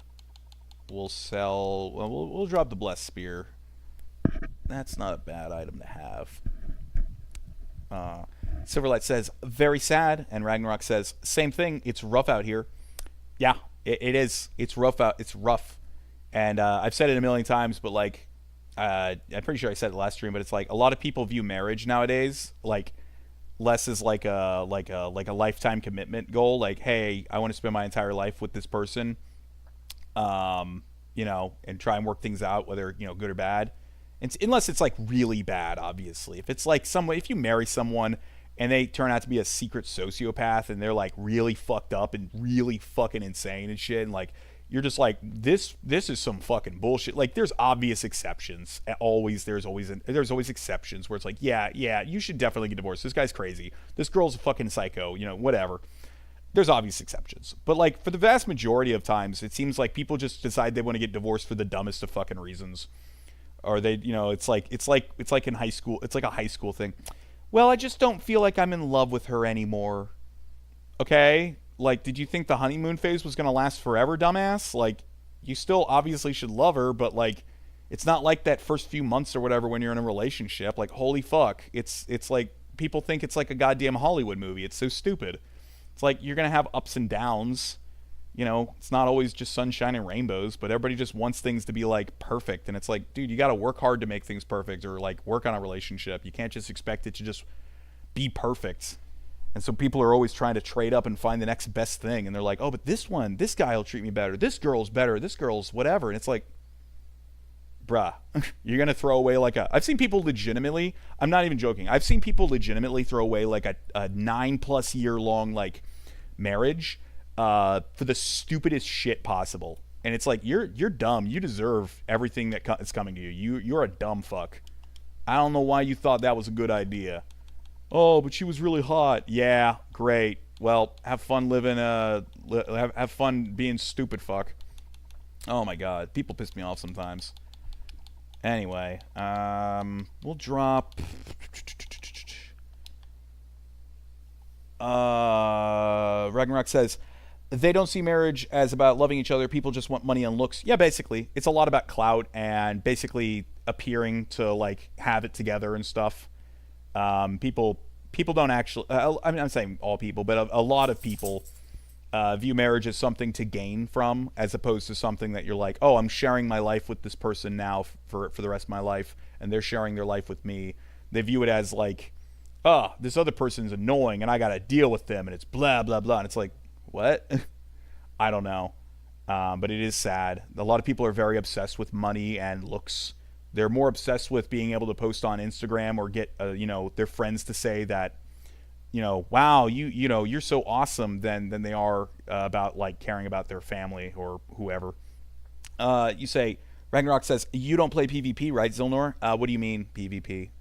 we'll sell... Well, we'll drop the Blessed Spear. That's not a bad item to have. Silverlight says, very sad. And Ragnarok says, same thing. It's rough out here. Yeah, it is. It's rough out. It's rough. And I've said it a million times, but like, I'm pretty sure I said it last stream, but it's like a lot of people view marriage nowadays like less as like a lifetime commitment goal. Like, hey, I want to spend my entire life with this person, and try and work things out, whether good or bad. And unless it's like really bad, obviously. If it's like if you marry someone and they turn out to be a secret sociopath and they're like really fucked up and really fucking insane and shit, and like you're just like, this is some fucking bullshit. Like, there's obvious exceptions. There's always exceptions where it's like, yeah, you should definitely get divorced. This guy's crazy. This girl's a fucking psycho. Whatever. There's obvious exceptions, but like for the vast majority of times, it seems like people just decide they want to get divorced for the dumbest of fucking reasons. Or they, it's like in high school. It's like a high school thing. Well, I just don't feel like I'm in love with her anymore. Okay? Like, did you think the honeymoon phase was going to last forever, dumbass? Like, you still obviously should love her, but like, it's not like that first few months or whatever when you're in a relationship. Like, holy fuck. It's like, people think it's like a goddamn Hollywood movie. It's so stupid. It's like, you're going to have ups and downs. It's not always just sunshine and rainbows, but everybody just wants things to be like perfect. And it's like, dude, you got to work hard to make things perfect, or like work on a relationship. You can't just expect it to just be perfect. And so people are always trying to trade up and find the next best thing. And they're like, oh, but this guy will treat me better. This girl's better. This girl's whatever. And it's like, bruh, you're going to throw away like I've seen people legitimately, I'm not even joking. I've seen people legitimately throw away like a 9+ year long like marriage for the stupidest shit possible. And it's like, you're dumb. You deserve everything that is coming to you. You're a dumb fuck. I don't know why you thought that was a good idea. Oh, but she was really hot. Yeah, great. Well, have fun living. Have fun being stupid, fuck. Oh my god, people piss me off sometimes. Anyway, we'll drop. Ragnarok says, they don't see marriage as about loving each other. People just want money and looks. Yeah, basically, it's a lot about clout and basically appearing to like have it together and stuff. People don't actually, I mean, I'm saying all people, but a lot of people view marriage as something to gain from, as opposed to something that you're like, oh, I'm sharing my life with this person now for the rest of my life, and they're sharing their life with me. They view it as like, oh, this other person's annoying and I gotta deal with them and it's blah blah blah, and it's like, what? I don't know, but it is sad. A lot of people are very obsessed with money and looks. They're more obsessed with being able to post on Instagram or get their friends to say that, wow, you're so awesome than they are about like caring about their family or whoever. You say, Ragnarok says, you don't play PvP, right, Zilnor? What do you mean PvP?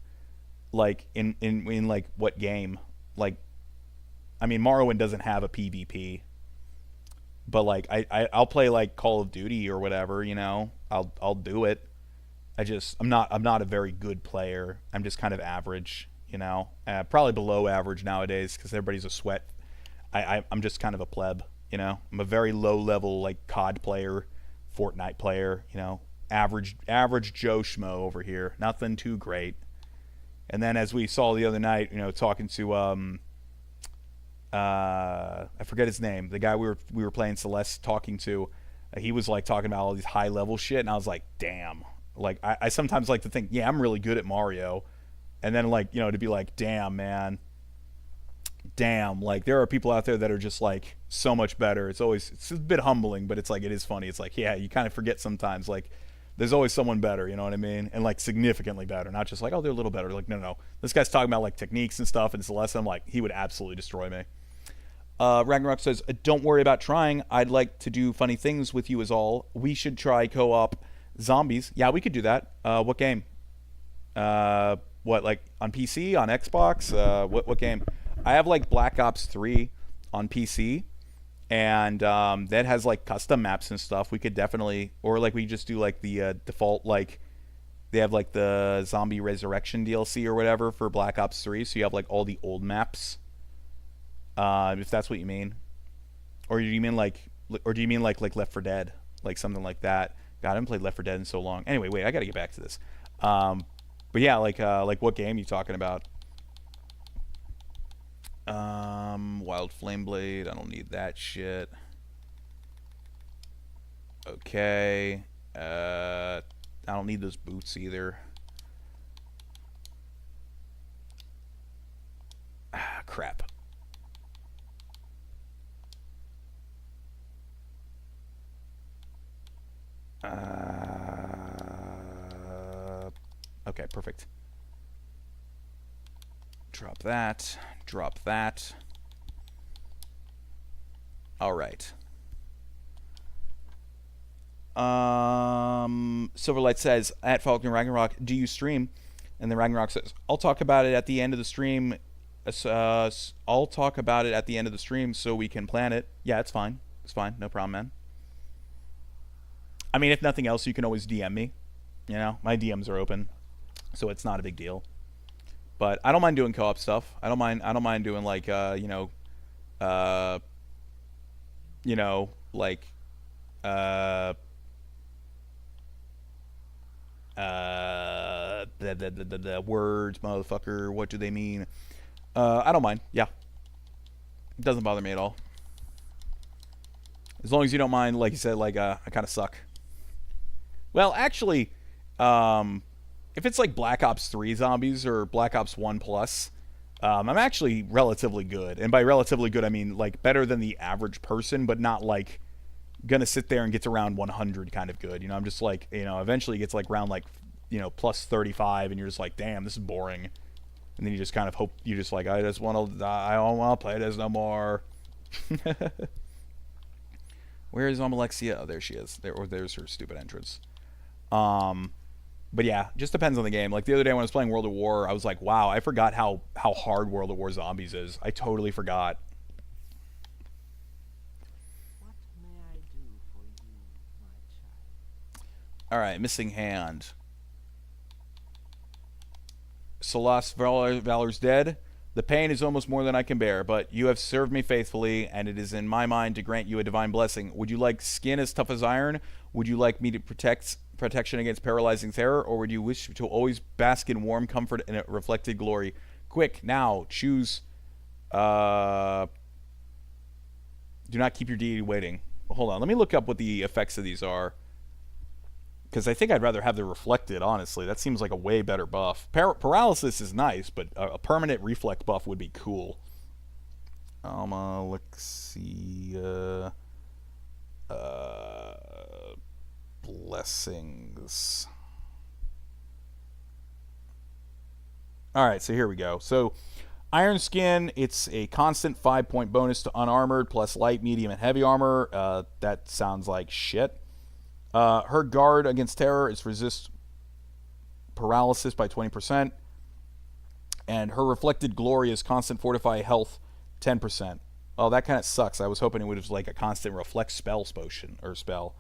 Like in like what game? Like, I mean, Morrowind doesn't have a PvP, but like I'll play like Call of Duty or whatever. I'll do it. I'm not a very good player. I'm just kind of average, probably below average nowadays because everybody's a sweat. I'm just kind of a pleb, I'm a very low level like COD player, Fortnite player, average Joe Schmo over here. Nothing too great. And then as we saw the other night, talking to I forget his name, the guy we were playing Celeste talking to, he was like talking about all these high level shit, and I was like, damn. Like, I sometimes like to think, yeah, I'm really good at Mario. And then, like, to be like, damn, man. Damn. Like, there are people out there that are just, like, so much better. It's a bit humbling, but it's, like, it is funny. It's like, yeah, you kind of forget sometimes, like, there's always someone better, you know what I mean? And, like, significantly better. Not just like, oh, they're a little better. Like, no. This guy's talking about, like, techniques and stuff, and Celeste, I'm like, he would absolutely destroy me. Ragnarok says, don't worry about trying. I'd like to do funny things with you is all. We should try co-op zombies. Yeah, we could do that. What game? What, like on PC, on Xbox? What game? I have like Black Ops 3 on PC, and that has like custom maps and stuff. We could definitely, or like we just do like the default, like they have like the Zombie Resurrection DLC or whatever for Black Ops 3, so you have like all the old maps. If that's what you mean, or do you mean like Left 4 Dead, like something like that? God, I haven't played Left 4 Dead in so long. Anyway, wait, I got to get back to this. But yeah, like what game are you talking about? Wild Flame Blade. I don't need that shit. Okay. I don't need those boots either. Ah, crap. Okay, perfect. Drop that. Drop that. All right. Silverlight says, at Falcon Ragnarok, do you stream? And then Ragnarok says, I'll talk about it at the end of the stream. I'll talk about it at the end of the stream so we can plan it. Yeah, it's fine. It's fine. No problem, man. I mean, if nothing else, you can always DM me. You know, my DMs are open, so it's not a big deal. But I don't mind doing co-op stuff. I don't mind doing like like the words, motherfucker. What do they mean? I don't mind. Yeah, it doesn't bother me at all. As long as you don't mind, like you said, like I kind of suck. Well, actually, if it's like Black Ops 3 zombies or Black Ops 1 Plus, I'm actually relatively good. And by relatively good, I mean like better than the average person, but not like gonna sit there and get to round 100 kind of good. You know, I'm just like, you know, eventually it gets like round like, you know, plus 35, and you're just like, damn, this is boring. And then you just kind of hope, you just like, I don't want to play this no more. Where is Alexia? Oh, there she is. There's her stupid entrance. But yeah, just depends on the game. Like the other day when I was playing World of War, I was like, wow, I forgot how hard World of War Zombies is. I totally forgot. What may I do for you, my child? All right, missing hand. Solas Valor's dead. The pain is almost more than I can bear, but you have served me faithfully, and it is in my mind to grant you a divine blessing. Would you like skin as tough as iron? Would you like me to protection against paralyzing terror, or would you wish to always bask in warm comfort and reflected glory? Quick, now, choose. Do not keep your deity waiting. Hold on, let me look up what the effects of these are. Because I think I'd rather have the reflected, honestly. That seems like a way better buff. Paralysis is nice, but a permanent reflect buff would be cool. Let's see. Blessings. Alright, so here we go. So, Iron Skin, it's a constant 5-point bonus to unarmored, plus light, medium, and heavy armor. That sounds like shit. Her guard against terror is resist paralysis by 20%. And her reflected glory is constant fortify health 10%. Oh, that kind of sucks. I was hoping it would have like a constant reflect spell potion or spell.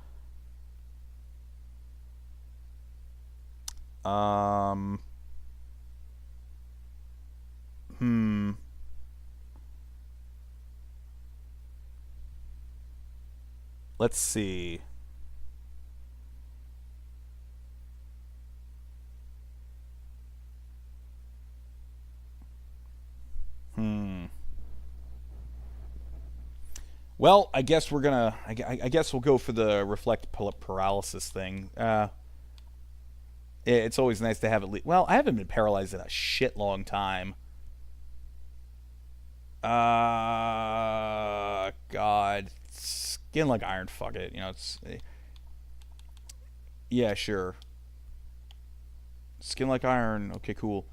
Let's see. Well, I guess we're gonna. I guess we'll go for the reflect paralysis thing. It's always nice to have it. Well, I haven't been paralyzed in a shit long time. God, skin like iron. Fuck it. You know, it's. Yeah, sure. Skin like iron. Okay, cool.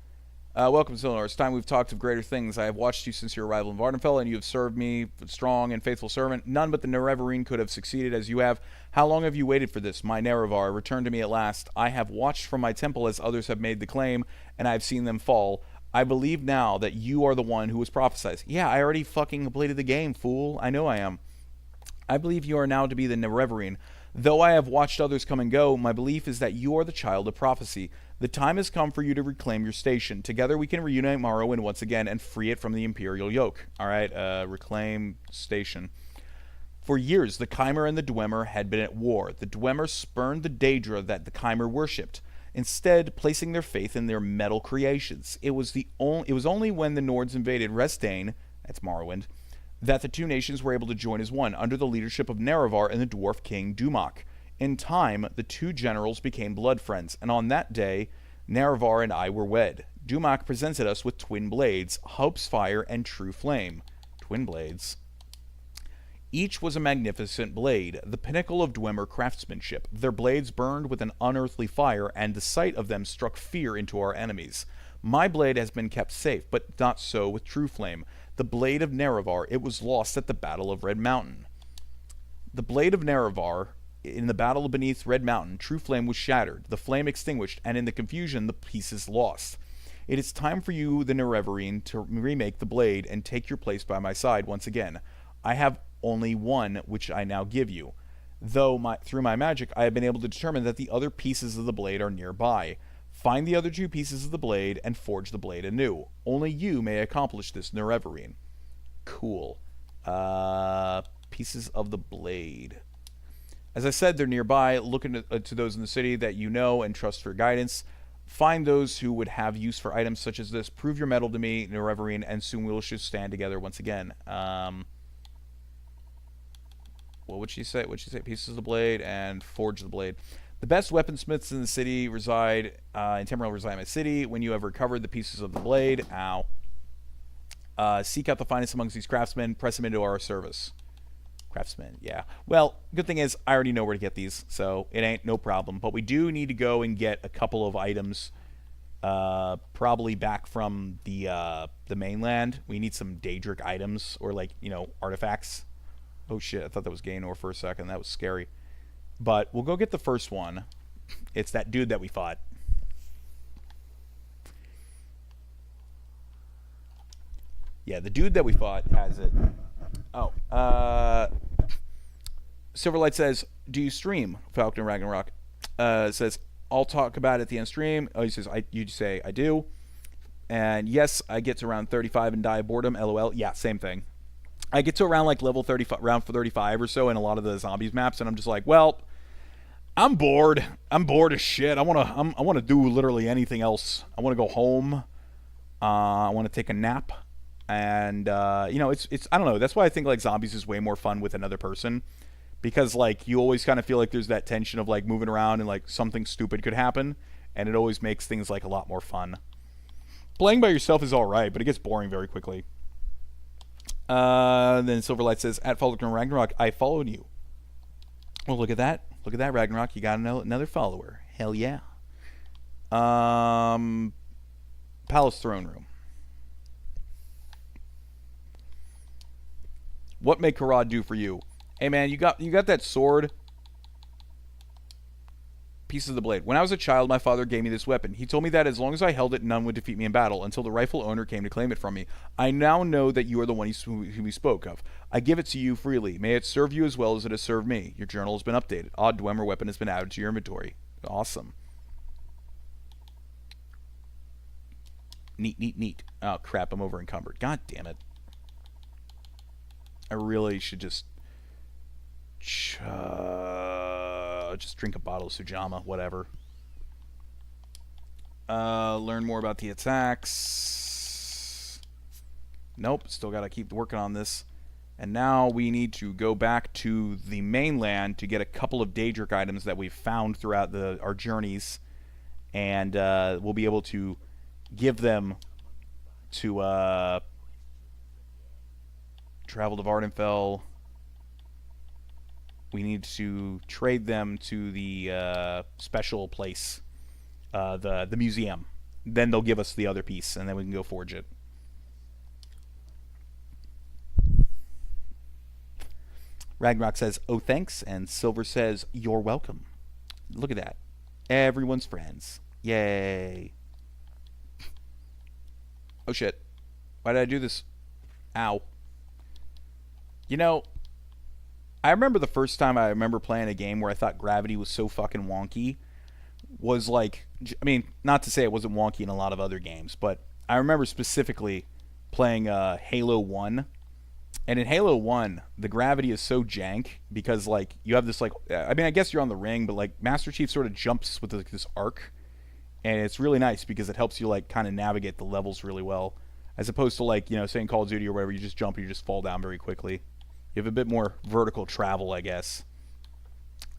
Welcome, Silnor. It's time we've talked of greater things. I have watched you since your arrival in Vardenfell, and you have served me, strong and faithful servant. None but the Nerevarine could have succeeded as you have. How long have you waited for this? My Nerevar, return to me at last. I have watched from my temple as others have made the claim, and I have seen them fall. I believe now that you are the one who was prophesied. Yeah, I already fucking completed the game, fool. I know I am. I believe you are now to be the Nerevarine. Though I have watched others come and go, my belief is that you are the child of prophecy. The time has come for you to reclaim your station. Together we can reunite Morrowind once again and free it from the Imperial yoke. Alright, reclaim station. For years, the Chimer and the Dwemer had been at war. The Dwemer spurned the Daedra that the Chimer worshipped, instead placing their faith in their metal creations. It was only when the Nords invaded Restane, that's Morrowind, that the two nations were able to join as one, under the leadership of Nerevar and the dwarf king Dumak. In time, the two generals became blood friends, and on that day, Nerevar and I were wed. Dumak presented us with twin blades, Hope's Fire and True Flame. Twin blades. Each was a magnificent blade, the pinnacle of Dwemer craftsmanship. Their blades burned with an unearthly fire, and the sight of them struck fear into our enemies. My blade has been kept safe, but not so with True Flame. The blade of Nerevar, it was lost at the Battle of Red Mountain. The blade of Nerevar, in the battle beneath Red Mountain, True Flame was shattered, the flame extinguished, and in the confusion, the pieces lost. It is time for you, the Nerevarine, to remake the blade and take your place by my side once again. I have only one, which I now give you. Though through my magic, I have been able to determine that the other pieces of the blade are nearby. Find the other two pieces of the blade and forge the blade anew. Only you may accomplish this, Nerevarine. Cool. Pieces of the blade. As I said, they're nearby. Look to those in the city that you know and trust for guidance. Find those who would have use for items such as this. Prove your mettle to me, Nerevarine, and soon we will stand together once again. What would she say? Pieces of the blade and forge the blade. The best weaponsmiths in the city reside in Tamriel reside in my city. When you have recovered the pieces of the blade, seek out the finest amongst these craftsmen. Press them into our service. Craftsmen, yeah. Well, good thing is I already know where to get these, so it ain't no problem. But we do need to go and get a couple of items, probably back from the mainland. We need some Daedric items or artifacts. Oh shit! I thought that was Gaenor for a second. That was scary. But we'll go get the first one. It's that dude that we fought. Yeah, the dude that we fought has it. Oh, Silverlight says, "Do you stream Falcon and Ragnarok?" Says, "I'll talk about it at the end stream." Oh, he says, "You say I do," and yes, I get to around 35 and die of boredom. LOL. Yeah, same thing. I get to around level 35, around 35 or so in a lot of the zombies maps, and I'm just like, well, I'm bored. I'm bored as shit. I wanna do literally anything else. I wanna go home. I wanna take a nap. And it's I don't know. That's why I think zombies is way more fun with another person, because you always kind of feel like there's that tension of moving around and something stupid could happen, and it always makes things a lot more fun. Playing by yourself is all right, but it gets boring very quickly. Then Silverlight says, "At Falcon Ragnarok, I followed you." Well, look at that. Look at that, Ragnarok. You got another follower. Hell yeah. Palace Throne Room. What may Karad do for you? Hey man, you got that sword? Pieces of the blade. When I was a child, my father gave me this weapon. He told me that as long as I held it, none would defeat me in battle, until the rightful owner came to claim it from me. I now know that you are the one who he spoke of. I give it to you freely. May it serve you as well as it has served me. Your journal has been updated. Odd Dwemer weapon has been added to your inventory. Awesome. Neat. Oh crap, I'm over encumbered. God damn it. I really should just drink a bottle of Sujama, whatever. Learn more about the attacks. Nope, still gotta keep working on this. And now we need to go back to the mainland to get a couple of Daedric items that we've found throughout our journeys. And we'll be able to give them to travel to Vardenfell. We need to trade them to the special place, the museum. then they'll give us the other piece, and then we can go forge it. Ragnarok says, "Oh, thanks," and Silver says, "You're welcome." Look at that. Everyone's friends. Yay. Oh, shit. Why did I do this? Ow. You know, I remember the first time I remember playing a game where I thought gravity was so fucking wonky was like, I mean, not to say it wasn't wonky in a lot of other games, but I remember specifically playing Halo 1. And in Halo 1, the gravity is so jank because, like, you have this, like, I mean, I guess you're on the ring, but, like, Master Chief sort of jumps with this arc. And it's really nice because it helps you, like, kind of navigate the levels really well. As opposed to, like, you know, say in Call of Duty or whatever, you just jump and you just fall down very quickly. You have a bit more vertical travel, I guess.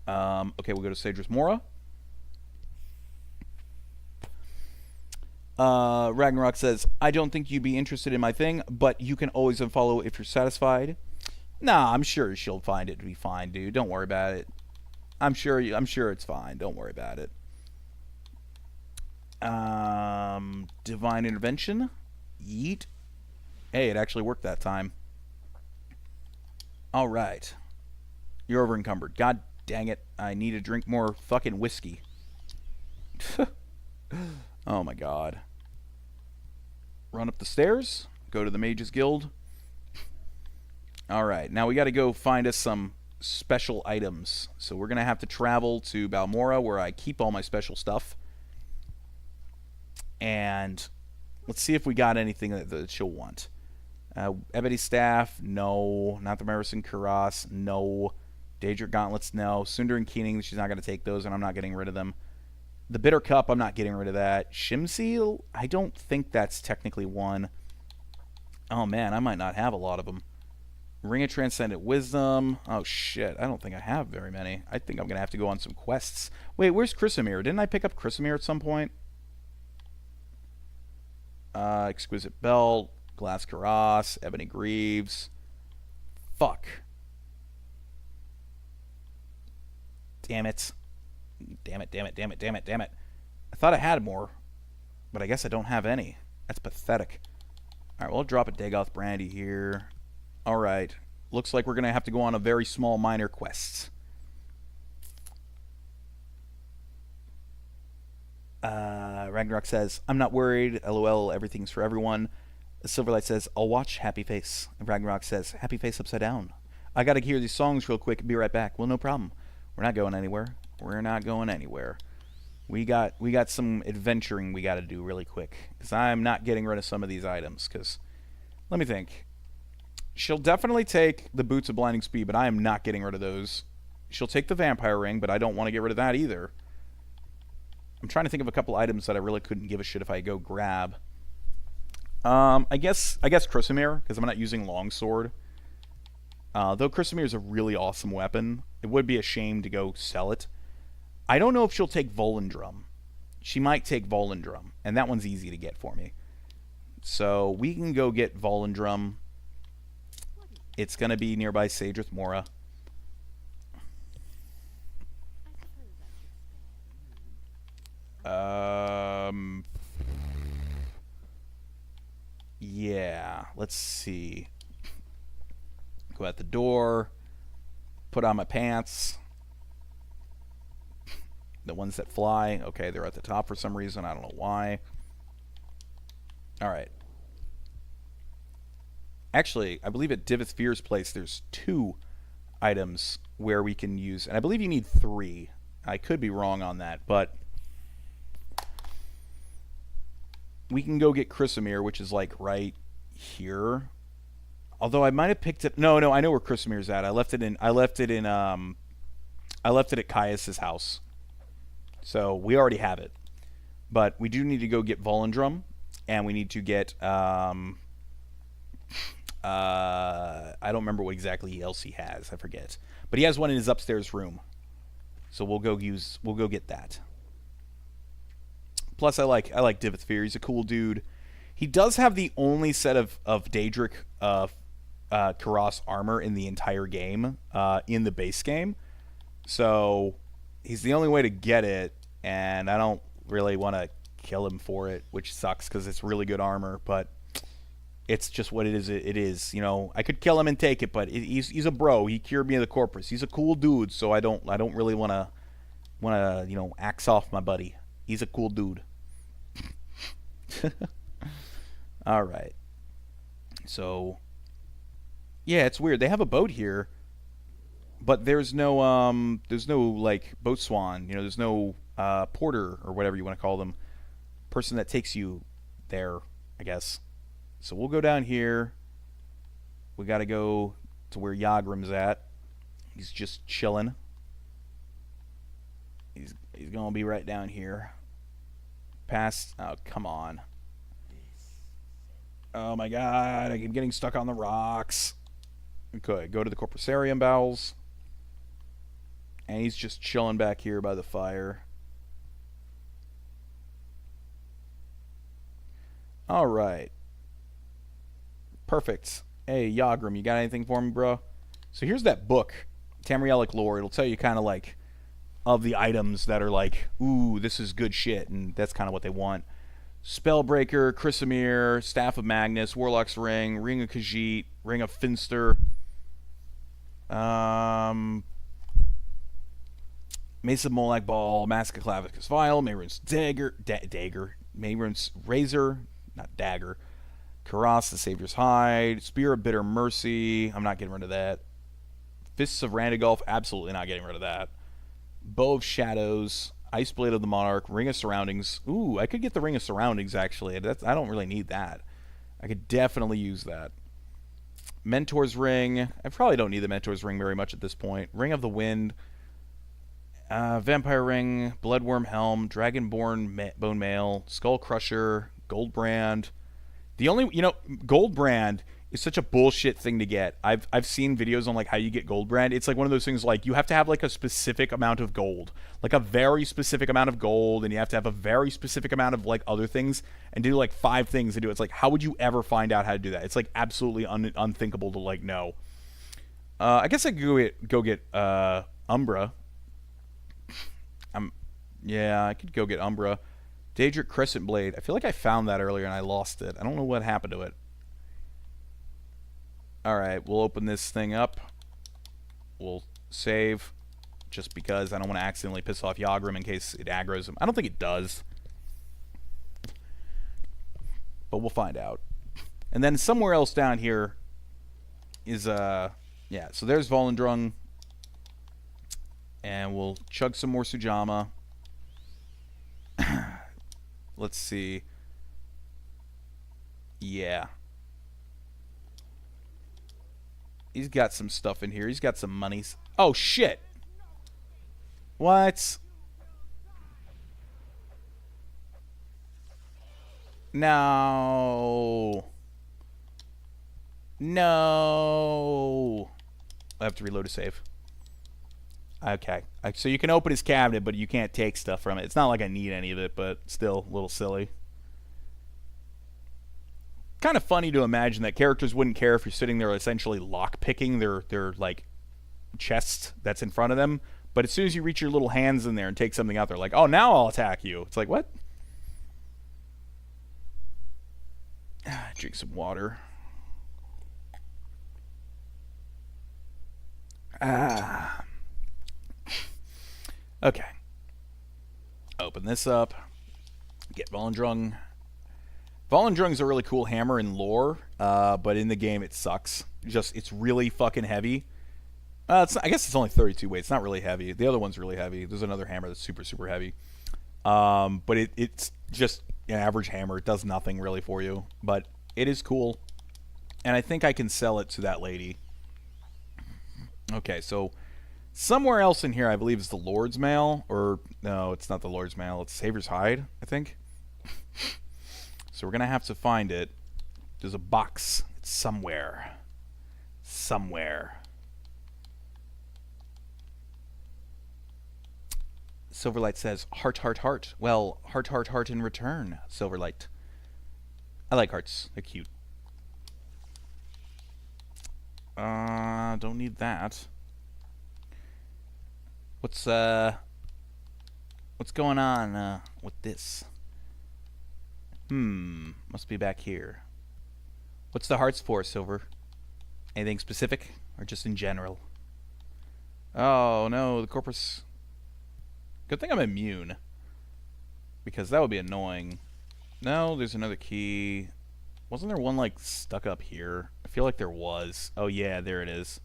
Okay, we'll go to Sadris Mora. Ragnarok says, "I don't think you'd be interested in my thing, but you can always unfollow if you're satisfied." Nah, I'm sure she'll find it to be fine, dude. Don't worry about it. I'm sure it's fine. Don't worry about it. Divine Intervention. Yeet. Hey, it actually worked that time. All right. You're over encumbered. God dang it. I need to drink more fucking whiskey. Oh my god. Run up the stairs. Go to the Mages Guild. Alright, now we gotta go find us some special items. So we're gonna have to travel to Balmora, where I keep all my special stuff. And let's see if we got anything that she'll want. Ebony Staff, no. Not the Marison Kuras, no. Daedric Gauntlets, no. Sundar and Keening, she's not going to take those, and I'm not getting rid of them. The Bitter Cup, I'm not getting rid of that. Shimseal, I don't think that's technically one. Oh, man, I might not have a lot of them. Ring of Transcendent Wisdom. Oh, shit, I don't think I have very many. I think I'm going to have to go on some quests. Wait, where's Chrysamere? Didn't I pick up Chrysamere at some point? Exquisite Belt. Glass Karas, Ebony Greaves. Fuck. Damn it. Damn it, damn it, damn it, damn it, damn it. I thought I had more, but I guess I don't have any. That's pathetic. Alright, well, I'll drop a Dagoth Brandy here. Alright. Looks like we're going to have to go on a very small minor quest. Ragnarok says, "I'm not worried. LOL, everything's for everyone." Silverlight says, "I'll watch Happy Face." And Ragnarok says, "Happy Face upside down. I gotta hear these songs real quick. Be right back." Well, no problem. We're not going anywhere. We're not going anywhere. We got some adventuring we gotta do really quick. Because I'm not getting rid of some of these items. Because, let me think. She'll definitely take the Boots of Blinding Speed, but I am not getting rid of those. She'll take the Vampire Ring, but I don't want to get rid of that either. I'm trying to think of a couple items that I really couldn't give a shit if I go grab. I guess Chrysamere, because I'm not using Longsword. Though Chrysamere is a really awesome weapon, it would be a shame to go sell it. I don't know if she'll take Volendrum. She might take Volendrum, and that one's easy to get for me. So we can go get Volendrum. It's going to be nearby Sadris Mora. Yeah, let's see. Go out the door. Put on my pants. The ones that fly. Okay, they're at the top for some reason. I don't know why. Alright. Actually, I believe at Divith Fear's place there's 2 items where we can use... And I believe you need 3. I could be wrong on that, but... We can go get Chrysamere, which is like right here. Although I might have picked it. No, I know where Chrysamere's at. I left it at Caius's house. So we already have it. But we do need to go get Volendrum, and we need to get I don't remember what exactly else he has. I forget. But he has one in his upstairs room. So we'll go get that. Plus, I like Divith Fear. He's a cool dude. He does have the only set of Daedric Karas armor in the entire game, in the base game. So he's the only way to get it, and I don't really want to kill him for it, which sucks because it's really good armor, but it's just what it is. It is, you know. I could kill him and take it, but he's a bro. He cured me of the corpus. He's a cool dude, so I don't really wanna you know, axe off my buddy. He's a cool dude. All right. So yeah, it's weird. They have a boat here, but there's no like boat swan. You know, there's no porter or whatever you want to call them, person that takes you there, I guess. So we'll go down here. We got to go to where Yagram's at. He's just chilling. He's gonna be right down here. Past. Oh, come on. Oh my God! I'm getting stuck on the rocks. Okay, go to the Corpusarium bowels. And he's just chilling back here by the fire. All right. Perfect. Hey, Yagram, you got anything for me, bro? So here's that book, Tamrielic Lore. It'll tell you kind of like of the items that are like, ooh, this is good shit, and that's kind of what they want. Spellbreaker, Chrysamere, Staff of Magnus, Warlock's Ring, Ring of Khajiit, Ring of Finster, Mace of Molak Ball, Mask of Clavicus Vial, Mehrunes Dagger, Mehrunes Razor, not Dagger, Karas, the Savior's Hide, Spear of Bitter Mercy, I'm not getting rid of that. Fists of Randagulf, absolutely not getting rid of that. Bow of Shadows, Ice Blade of the Monarch, Ring of Surroundings. Ooh, I could get the Ring of Surroundings, actually. I don't really need that. I could definitely use that. Mentor's Ring. I probably don't need the Mentor's Ring very much at this point. Ring of the Wind. Vampire Ring, Bloodworm Helm, Dragonborn Bone Mail, Skull Crusher, Goldbrand. The only, you know, Goldbrand is such a bullshit thing to get. I've seen videos on like how you get Goldbrand. It's like one of those things like you have to have like a specific amount of gold, like a very specific amount of gold, and you have to have a very specific amount of like other things and do like 5 things to do it. It's like, how would you ever find out how to do that? It's like absolutely unthinkable to like know. I guess I could go get Umbra. Yeah, I could go get Umbra. Daedric Crescent Blade. I feel like I found that earlier and I lost it. I don't know what happened to it. Alright, we'll open this thing up. We'll save. Just because I don't want to accidentally piss off Yagram in case it aggroes him. I don't think it does. But we'll find out. And then somewhere else down here is, yeah, so there's Volendrung. And we'll chug some more Sujamma. Let's see. Yeah. He's got some stuff in here. He's got some monies. Oh, shit. What? No. No. I have to reload a save. Okay. So you can open his cabinet, but you can't take stuff from it. It's not like I need any of it, but still a little silly. Kind of funny to imagine that characters wouldn't care if you're sitting there essentially lock-picking their like chest that's in front of them, but as soon as you reach your little hands in there and take something out, they're like, oh, now I'll attack you. It's like, what? Drink some water. Okay. Open this up. Get Volendrung. Volendrung's a really cool hammer in lore, but in the game it sucks. It's really fucking heavy. I guess it's only 32 weight. It's not really heavy. The other one's really heavy. There's another hammer that's super, super heavy. But it's just an average hammer. It does nothing really for you. But it is cool. And I think I can sell it to that lady. Okay, so somewhere else in here I believe is the Lord's Mail. Or, no, it's not the Lord's Mail. It's Savior's Hide, I think. So we're going to have to find it. There's a box. It's somewhere. Somewhere. Silverlight says, heart, heart, heart. Well, heart, heart, heart in return, Silverlight. I like hearts. They're cute. Don't need that. What's going on with this? Must be back here. What's the hearts for, Silver? Anything specific, or just in general? Oh, no, the corpus... Good thing I'm immune. Because that would be annoying. No, there's another key. Wasn't there one, like, stuck up here? I feel like there was. Oh, yeah, there it is.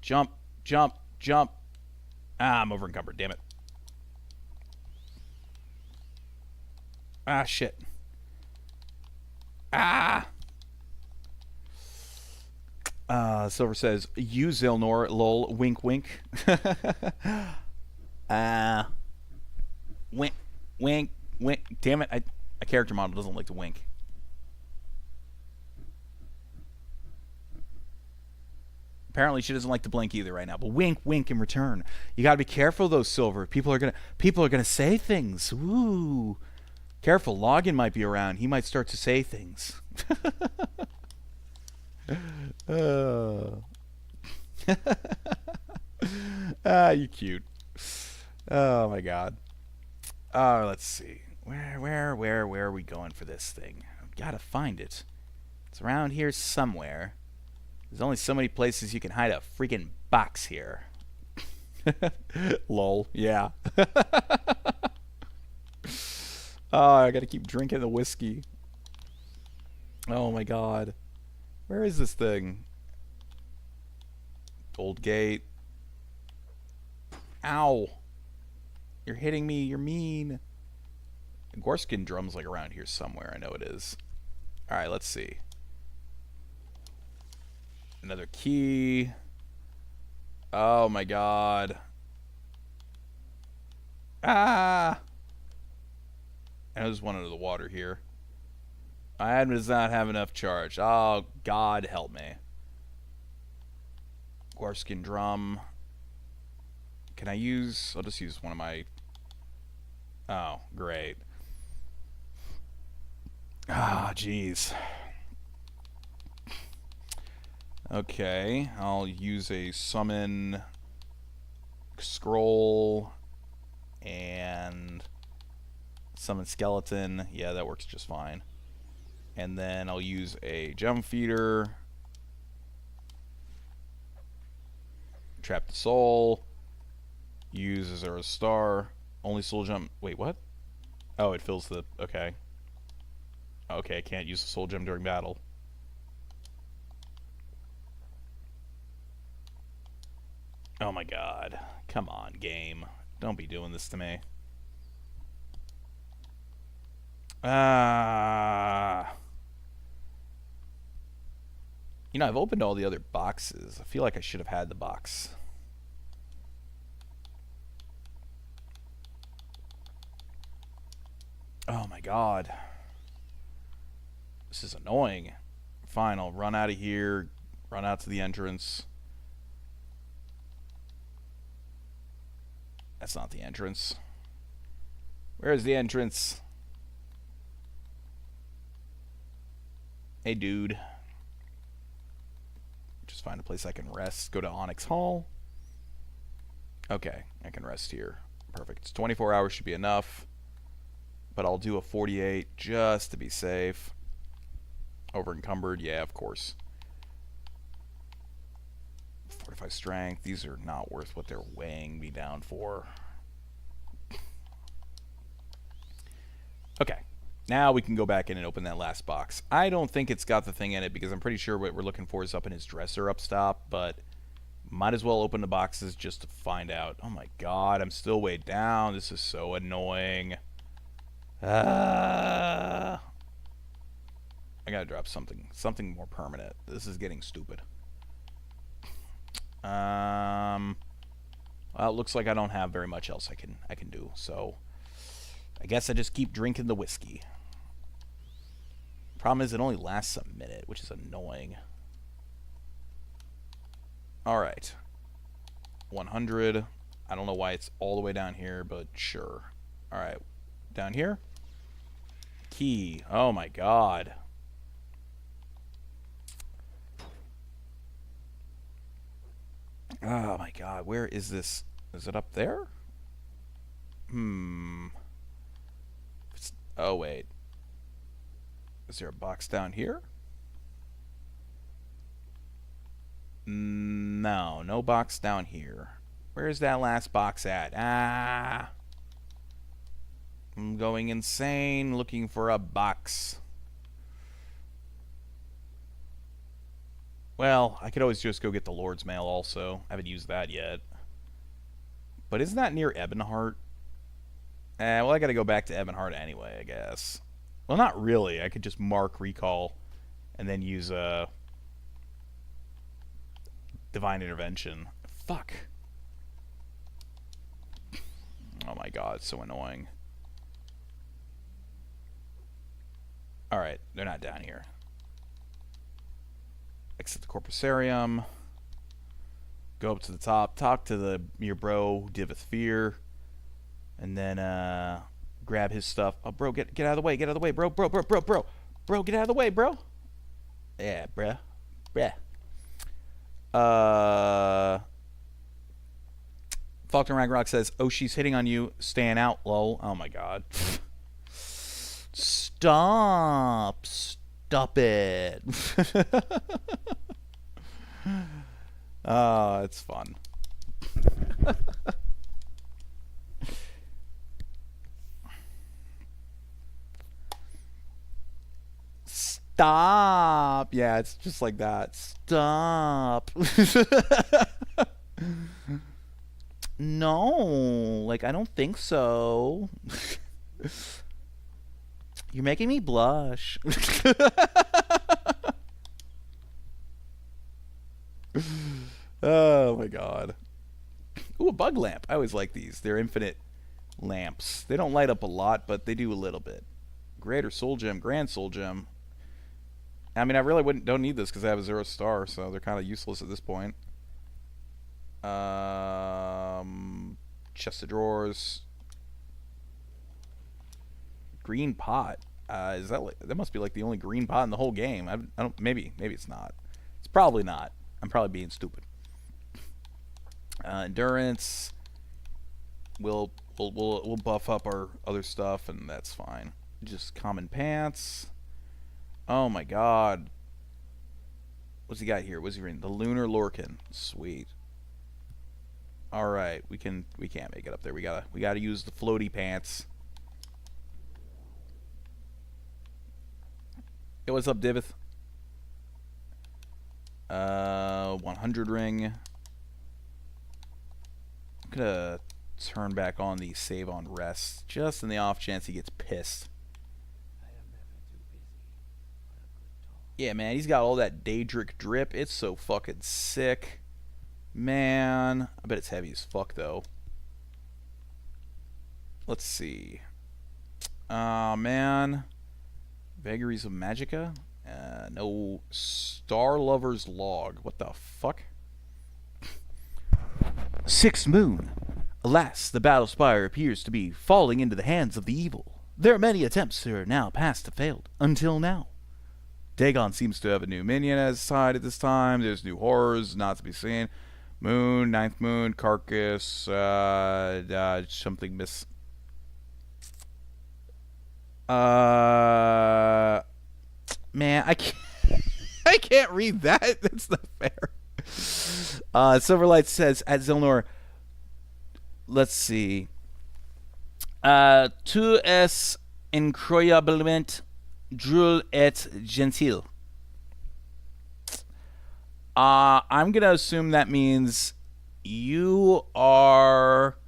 Jump, jump, jump. Ah, I'm over encumbered, damn it. Ah, shit. Ah! Silver says, you, Zilnor, lol, wink, wink. Wink, wink, wink. Damn it, a character model doesn't like to wink. Apparently she doesn't like to blink either right now, but wink, wink in return. You gotta be careful though, Silver. People are gonna say things. Woo. Careful, Logan might be around. He might start to say things. You cute. Oh my god. Let's see. Where are we going for this thing? I've gotta find it. It's around here somewhere. There's only so many places you can hide a freaking box here. Lol. Yeah. Oh, I gotta keep drinking the whiskey. Oh my god. Where is this thing? Old gate. Ow. You're hitting me. You're mean. Gorskin drum's like around here somewhere. I know it is. Alright, let's see. Another key. Oh my god. Ah! And there's one under the water here. My admin does not have enough charge. Oh, God help me. Gorskin drum. Can I use... I'll just use one of my... Oh, great. Ah, jeez. Okay, I'll use a summon scroll and summon skeleton. Yeah, that works just fine. And then I'll use a gem feeder. Trap the soul. Use Azura's star. Only soul gem. Wait, what? Oh, it fills the... Okay. Okay, I can't use the soul gem during battle. Oh my god. Come on, game. Don't be doing this to me. You know, I've opened all the other boxes. I feel like I should have had the box. Oh my god. This is annoying. Fine, I'll run out of here. Run out to the entrance. That's not the entrance. Where's the entrance? Hey, dude. Just find a place I can rest. Go to Onyx Hall. Okay, I can rest here. Perfect. 24 hours should be enough. But I'll do a 48 just to be safe. Over encumbered, yeah, of course. 45 strength. These are not worth what they're weighing me down for. Okay. Now we can go back in and open that last box. I don't think it's got the thing in it because I'm pretty sure what we're looking for is up in his dresser up top, but might as well open the boxes just to find out. Oh my god, I'm still way down. This is so annoying. I gotta drop something more permanent. This is getting stupid. Well, it looks like I don't have very much else I can do, so I guess I just keep drinking the whiskey. Problem is, it only lasts a minute, which is annoying. Alright. 100. I don't know why it's all the way down here, but sure. Alright. Down here. Key. Oh my god. Oh my god. Where is this? Is it up there? Oh, wait. Is there a box down here? No, no box down here. Where's that last box at? Ah. I'm going insane looking for a box. Well, I could always just go get the Lord's Mail also. I haven't used that yet. But isn't that near Ebonheart? Well, I gotta go back to Ebonheart anyway, I guess. Well, not really. I could just mark recall and then use divine intervention. Fuck. Oh my god, it's so annoying. Alright, they're not down here. Exit the Corpusarium. Go up to the top. Talk to your bro, Divith Fear. And then grab his stuff. Oh, bro, get out of the way. Get out of the way, bro. Bro, get out of the way, bro. Yeah, bruh. Faulkner Ragnarok says, oh, she's hitting on you. Staying out, lol. Oh, my God. Stop it. Oh, it's fun. Stop. Yeah, it's just like that. Stop. No, like, I don't think so. You're making me blush. Oh my god. Ooh, a bug lamp. I always like these. They're infinite lamps. They don't light up a lot, but they do a little bit. Greater Soul Gem, Grand Soul Gem. I mean, I really don't need this because I have a 0 star, so they're kind of useless at this point. Chest of drawers. Green pot. Is that like, that must be like the only green pot in the whole game? I don't. Maybe it's not. It's probably not. I'm probably being stupid. Endurance. We'll buff up our other stuff, and that's fine. Just common pants. Oh my god. What's he got here? What's he reading? The Lunar Lorcan. Sweet. All right, we can't make it up there. We gotta use the floaty pants. Hey, what's up, Divith? 100 ring. I'm gonna turn back on the save on rest, just in the off chance he gets pissed. I am never too busy for a good talk. Yeah, man, he's got all that Daedric drip. It's so fucking sick. Man, I bet it's heavy as fuck, though. Let's see. Man. Vagaries of Magica? No. Star Lover's Log. What the fuck? Sixth Moon. Alas, the battle spire appears to be falling into the hands of the evil. There are many attempts that are now past have failed. Until now. Dagon seems to have a new minion as side at this time. There's new horrors not to be seen. Moon, Ninth Moon, Carcass, something miss. Man, I can't read that. That's not fair. Silverlight says at Zilnor. Let's see. Tu es incroyablement drôle et gentil. I'm gonna assume that means you are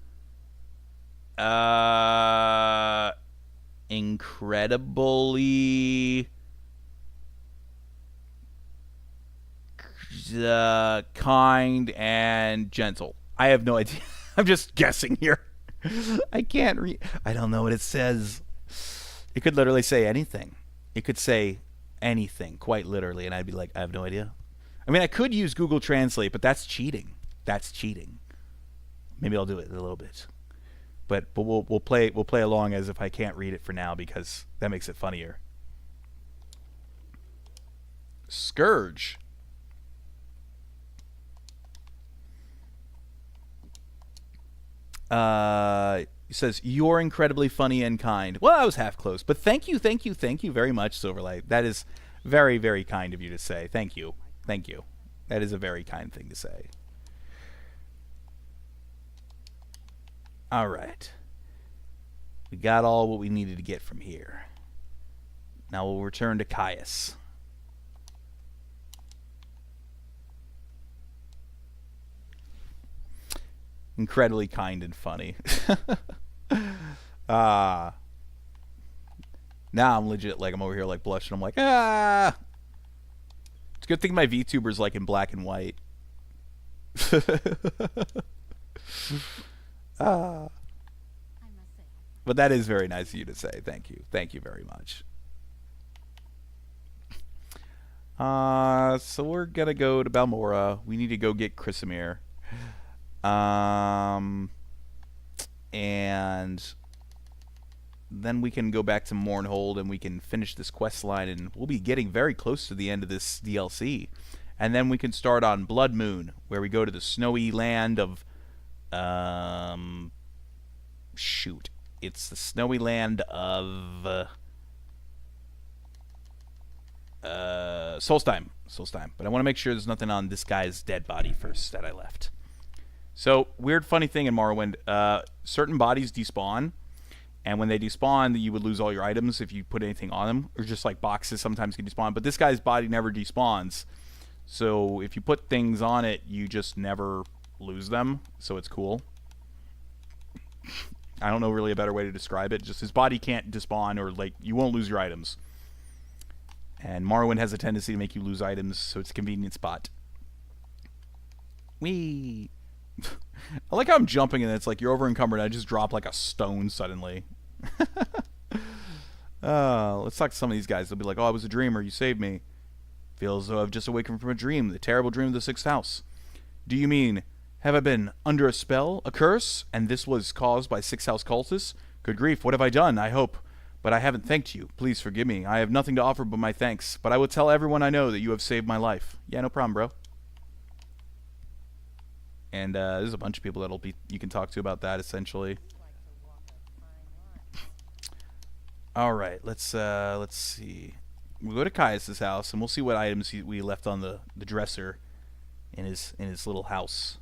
incredibly kind and gentle. I have no idea. I'm just guessing here. I can't read. I don't know what it says. It could literally say anything. It could say anything, quite literally, and I'd be like, I have no idea. I mean, I could use Google Translate, but that's cheating. That's cheating. Maybe I'll do it in a little bit, but we'll play along as if I can't read it for now because that makes it funnier. Scourge. He says, "You're incredibly funny and kind." Well, I was half close, but thank you very much, Silverlight. That is very, very kind of you to say. Thank you. Thank you. That is a very kind thing to say. All right. We got all what we needed to get from here. Now we'll return to Caius. Incredibly kind and funny. Now I'm legit, like, I'm over here, like, blushing. I'm like, ah! It's a good thing my VTuber's, like, in black and white. Ah. But that is very nice of you to say. Thank you. Thank you very much. So we're gonna go to Balmora. We need to go get Chrysamir. And then we can go back to Mournhold and we can finish this quest line, and we'll be getting very close to the end of this DLC. And then we can start on Blood Moon, where we go to the snowy land of shoot. It's the snowy land of Solstheim. But I want to make sure there's nothing on this guy's dead body first that I left. So, weird funny thing in Morrowind, certain bodies despawn, and when they despawn, you would lose all your items if you put anything on them, or just like boxes sometimes can despawn, but this guy's body never despawns, so if you put things on it, you just never lose them, so it's cool. I don't know really a better way to describe it, just his body can't despawn, or like, you won't lose your items. And Morrowind has a tendency to make you lose items, so it's a convenient spot. Whee! I like how I'm jumping and it's like you're over encumbered and I just drop like a stone suddenly. Let's talk to some of these guys. They'll be like, "Oh, I was a dreamer. You saved me." Feels as though I've just awakened from a dream, the terrible dream of the sixth house. Do you mean, have I been under a spell, a curse, and this was caused by sixth house cultists? Good grief, what have I done? I hope. But I haven't thanked you. Please forgive me. I have nothing to offer but my thanks. But I will tell everyone I know that you have saved my life. Yeah, no problem, bro. And there's a bunch of people that'll be you can talk to about that, essentially. All right, let's see. We'll go to Caius's house and we'll see what items we left on the dresser in his little house.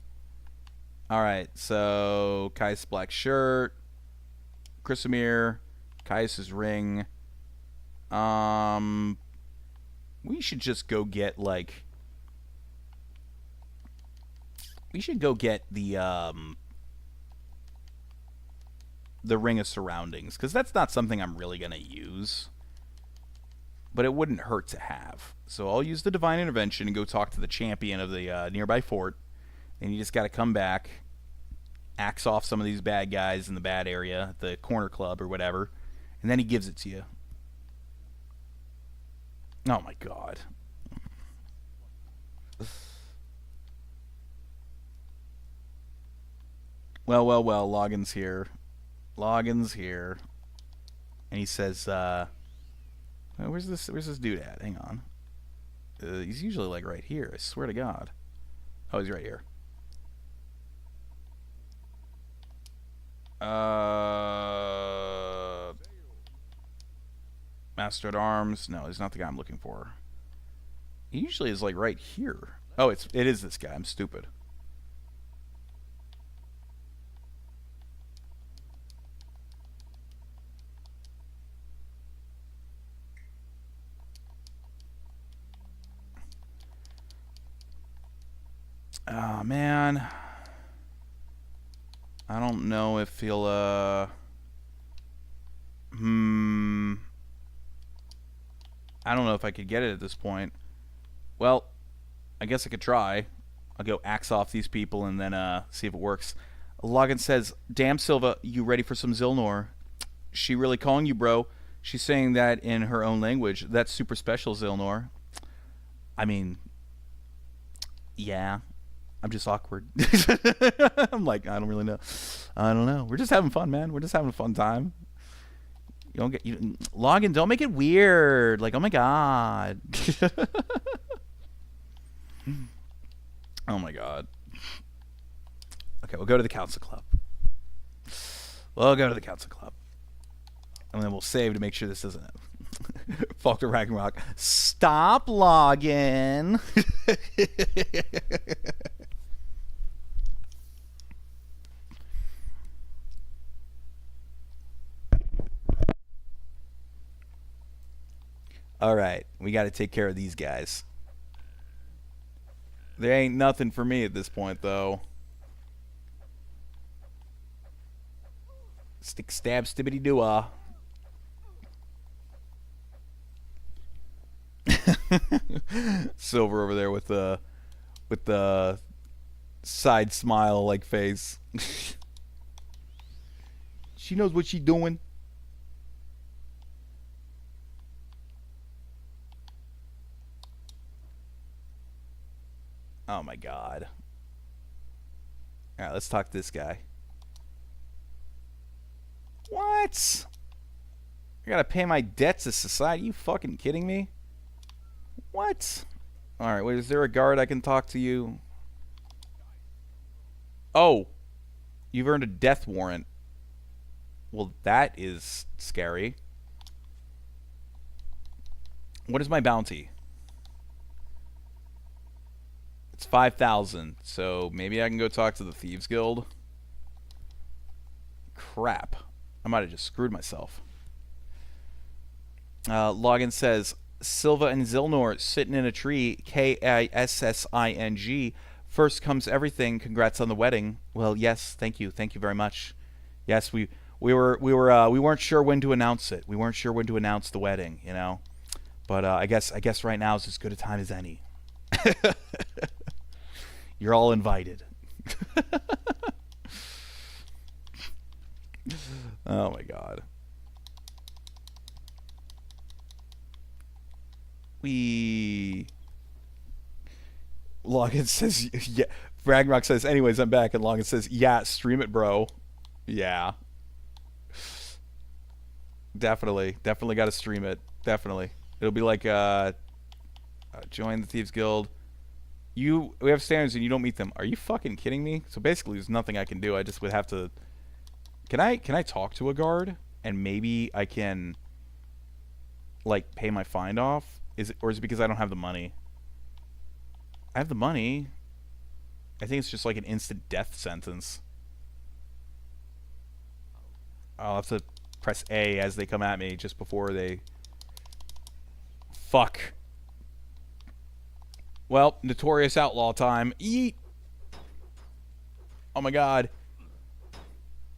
All right, so Caius' black shirt, Chrysamir, Caius's ring. We should just go get like. We should go get the Ring of Surroundings, because that's not something I'm really going to use. But it wouldn't hurt to have. So I'll use the Divine Intervention and go talk to the champion of the nearby fort. And you just got to come back, axe off some of these bad guys in the bad area, the corner club or whatever. And then he gives it to you. Oh my god. Well, Loggin's here. Loggin's here. And he says, where's this dude at? Hang on. He's usually like right here, I swear to god. Oh, he's right here. Master at Arms. No, he's not the guy I'm looking for. He usually is like right here. Oh, it is this guy. I'm stupid. Oh, man. I don't know if he'll, I don't know if I could get it at this point. Well, I guess I could try. I'll go axe off these people and then, see if it works. Loggin says, "Damn, Silva, you ready for some Zilnor? She really calling you, bro. She's saying that in her own language. That's super special, Zilnor." I mean, yeah. I'm just awkward. I'm like, I don't really know. I don't know. We're just having fun, man. We're just having a fun time. You don't get Loggin. Don't make it weird. Like, oh my god. Oh my god. Okay, we'll go to the council club. We'll go to the council club. And then we'll save to make sure this doesn't Faulkner Ragnarok. Stop logging. All right, we got to take care of these guys. There ain't nothing for me at this point, though. Stick, stab, stibbity doo-ah. Silver over there with the side smile like face. She knows what she's doing. Oh my god. Alright, let's talk to this guy. What? I gotta pay my debts to society? You fucking kidding me? What? Alright, wait, is there a guard I can talk to you? Oh! You've earned a death warrant. Well, that is scary. What is my bounty? It's 5,000, so maybe I can go talk to the Thieves Guild. Crap. I might have just screwed myself. Login says, Silva and Zilnor sitting in a tree, Kissing. First comes everything. Congrats on the wedding. Well, yes, thank you very much. Yes, we weren't sure when to announce it. We weren't sure when to announce the wedding, you know. But I guess right now is as good a time as any. You're all invited. Oh my god. Logan says, yeah. Ragnarok says, anyways, I'm back. And Logan says, yeah, stream it, bro. Yeah. Definitely got to stream it. Definitely. It'll be like, join the Thieves Guild. We have standards and you don't meet them. Are you fucking kidding me? So basically, there's nothing I can do. I just would have to. Can I talk to a guard and maybe I can, like, pay my fine off? Is it because I don't have the money? I have the money. I think it's just like an instant death sentence. I'll have to press A as they come at me just before they. Fuck. Well, notorious outlaw time. Eat. Oh my god.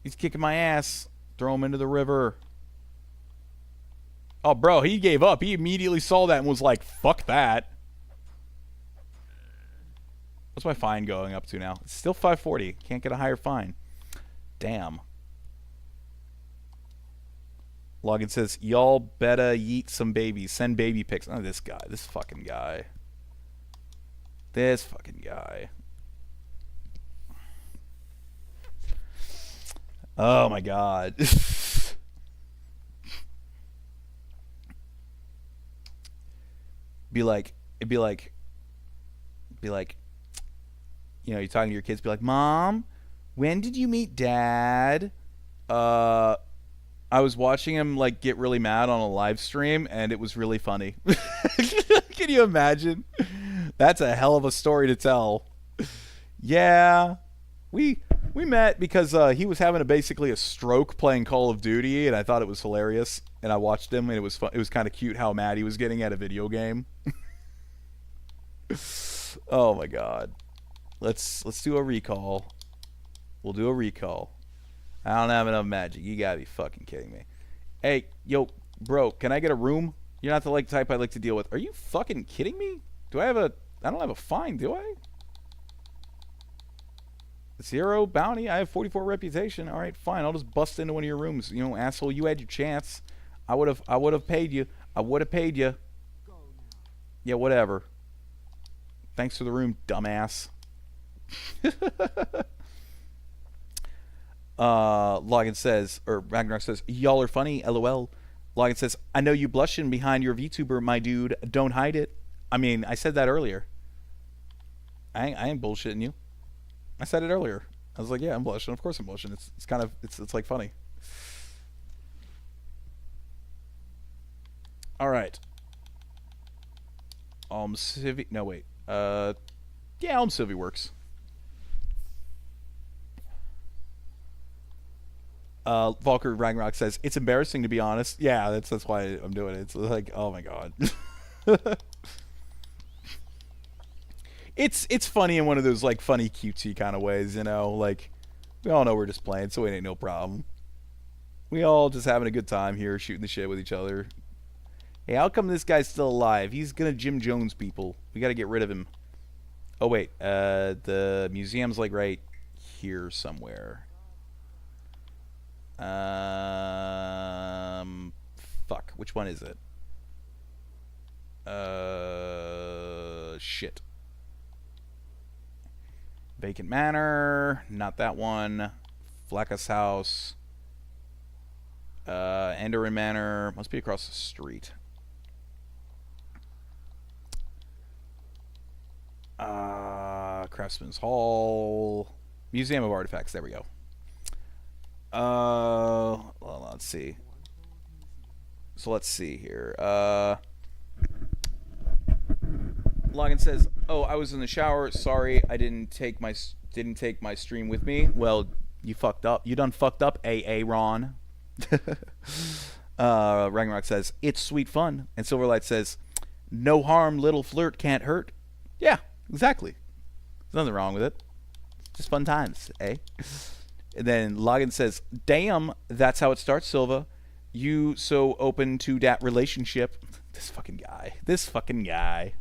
He's kicking my ass. Throw him into the river. Oh, bro, he gave up. He immediately saw that and was like, fuck that. What's my fine going up to now? It's still 540. Can't get a higher fine. Damn. Login says, y'all better yeet some babies. Send baby pics. Oh, this guy. This fucking guy. This fucking guy. Oh my god. It'd be like, you know, you're talking to your kids, be like, Mom, when did you meet Dad? I was watching him, like, get really mad on a live stream, and it was really funny. Can you imagine? That's a hell of a story to tell. Yeah, we met because he was having basically a stroke playing Call of Duty, and I thought it was hilarious. And I watched him, and it was fun. It was kind of cute how mad he was getting at a video game. Oh my god. Let's do a recall. We'll do a recall. I don't have enough magic. You gotta be fucking kidding me. Hey, yo, bro, can I get a room? You're not the type I like to deal with. Are you fucking kidding me? I don't have a fine, do I? 0 bounty. I have 44 reputation. All right, fine. I'll just bust into one of your rooms. You know, asshole, you had your chance. I would have paid you. I would have paid you. Yeah, whatever. Thanks for the room, dumbass. Logan says, or Ragnarok says, y'all are funny, lol. Logan says, I know you blushing behind your VTuber, my dude. Don't hide it. I mean, I said that earlier. I ain't bullshitting you. I said it earlier. I was like, yeah, I'm blushing. Of course I'm blushing. It's like funny. All right. Civi. No, wait. Yeah, Civi works. Valkyrie Ragnarok says it's embarrassing to be honest. Yeah, that's why I'm doing it. It's like, oh my god. It's funny in one of those like funny cutesy kind of ways, you know. Like we all know we're just playing, so it ain't no problem. We all just having a good time here, shooting the shit with each other. Hey, how come this guy's still alive? He's gonna Jim Jones people. We gotta get rid of him. Oh wait, the museum's like right here somewhere. Fuck. Which one is it? Shit. Vacant Manor. Not that one. Flacca's house. Enderin Manor. Must be across the street. Craftsman's Hall. Museum of Artifacts. There we go. Well, let's see. So let's see here. Login says, "Oh, I was in the shower. Sorry, I didn't take my stream with me." Well, you fucked up. You done fucked up, AA Ron. Ragnarok says, "It's sweet fun," and Silverlight says, "No harm, little flirt can't hurt." Yeah, exactly. There's nothing wrong with it. Just fun times, eh? And then Login says, "Damn, that's how it starts, Silva. You so open to that relationship." This fucking guy. This fucking guy.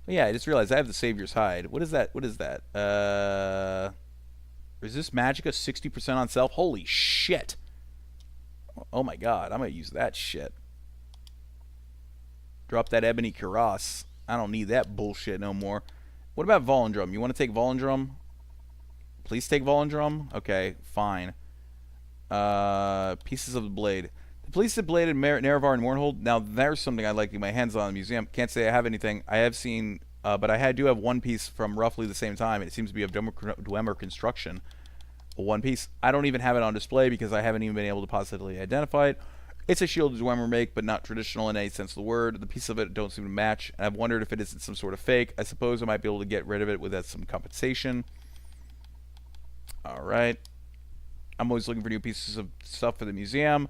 Yeah, I just realized I have the Savior's Hide. What is that? What is that? Resist Magicka 60% on self? Holy shit. Oh my god, I'm gonna use that shit. Drop that Ebony Cuirass. I don't need that bullshit no more. What about Volendrum? You want to take Volendrum? Please take Volendrum? Okay, fine. Pieces of the Blade. The Pieces of the Blade in Nerevar and Mournhold. Now, there's something I'd like to get my hands on in the museum. Can't say I have anything. I have seen, but I do have one piece from roughly the same time. It seems to be of Dwemer construction. A one piece. I don't even have it on display because I haven't even been able to positively identify it. It's a shield Dwemer make, but not traditional in any sense of the word. The piece of it don't seem to match, and I've wondered if it isn't some sort of fake. I suppose I might be able to get rid of it with some compensation. Alright. I'm always looking for new pieces of stuff for the museum.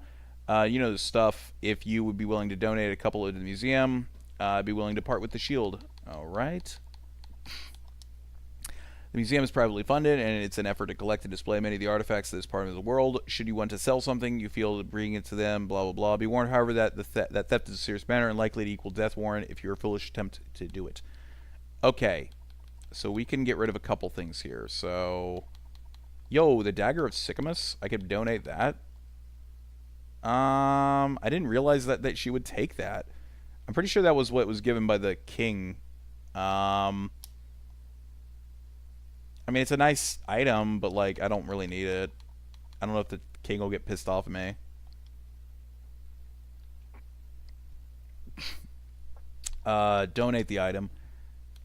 You know the stuff. If you would be willing to donate a couple to the museum, I'd be willing to part with the shield. Alright. The museum is privately funded, and it's an effort to collect and display many of the artifacts of this part of the world. Should you want to sell something, you feel to bring it to them, blah, blah, blah. Be warned, however, that that theft is a serious matter and likely to equal death warrant if you're a foolish attempt to do it. Okay. So we can get rid of a couple things here. So, yo, the Dagger of Sycamus, I could donate that. I didn't realize that she would take that. I'm pretty sure that was what was given by the king. I mean, it's a nice item, but, like, I don't really need it. I don't know if the king will get pissed off at me. Donate the item.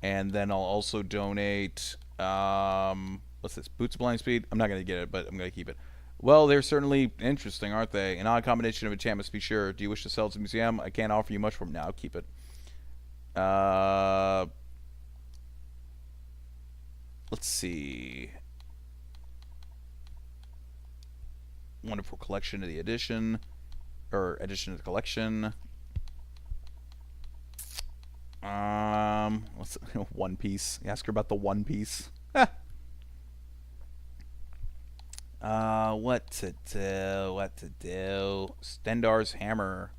And then I'll also donate, what's this? Boots of Blind Speed? I'm not going to get it, but I'm going to keep it. Well, they're certainly interesting, aren't they? An odd combination of enchantments, be sure. Do you wish to sell it to the museum? I can't offer you much from now. Keep it. Let's see. Wonderful collection of the edition. Or addition to the collection. What's One Piece? Ask her about the One Piece. What to do? Stendar's hammer.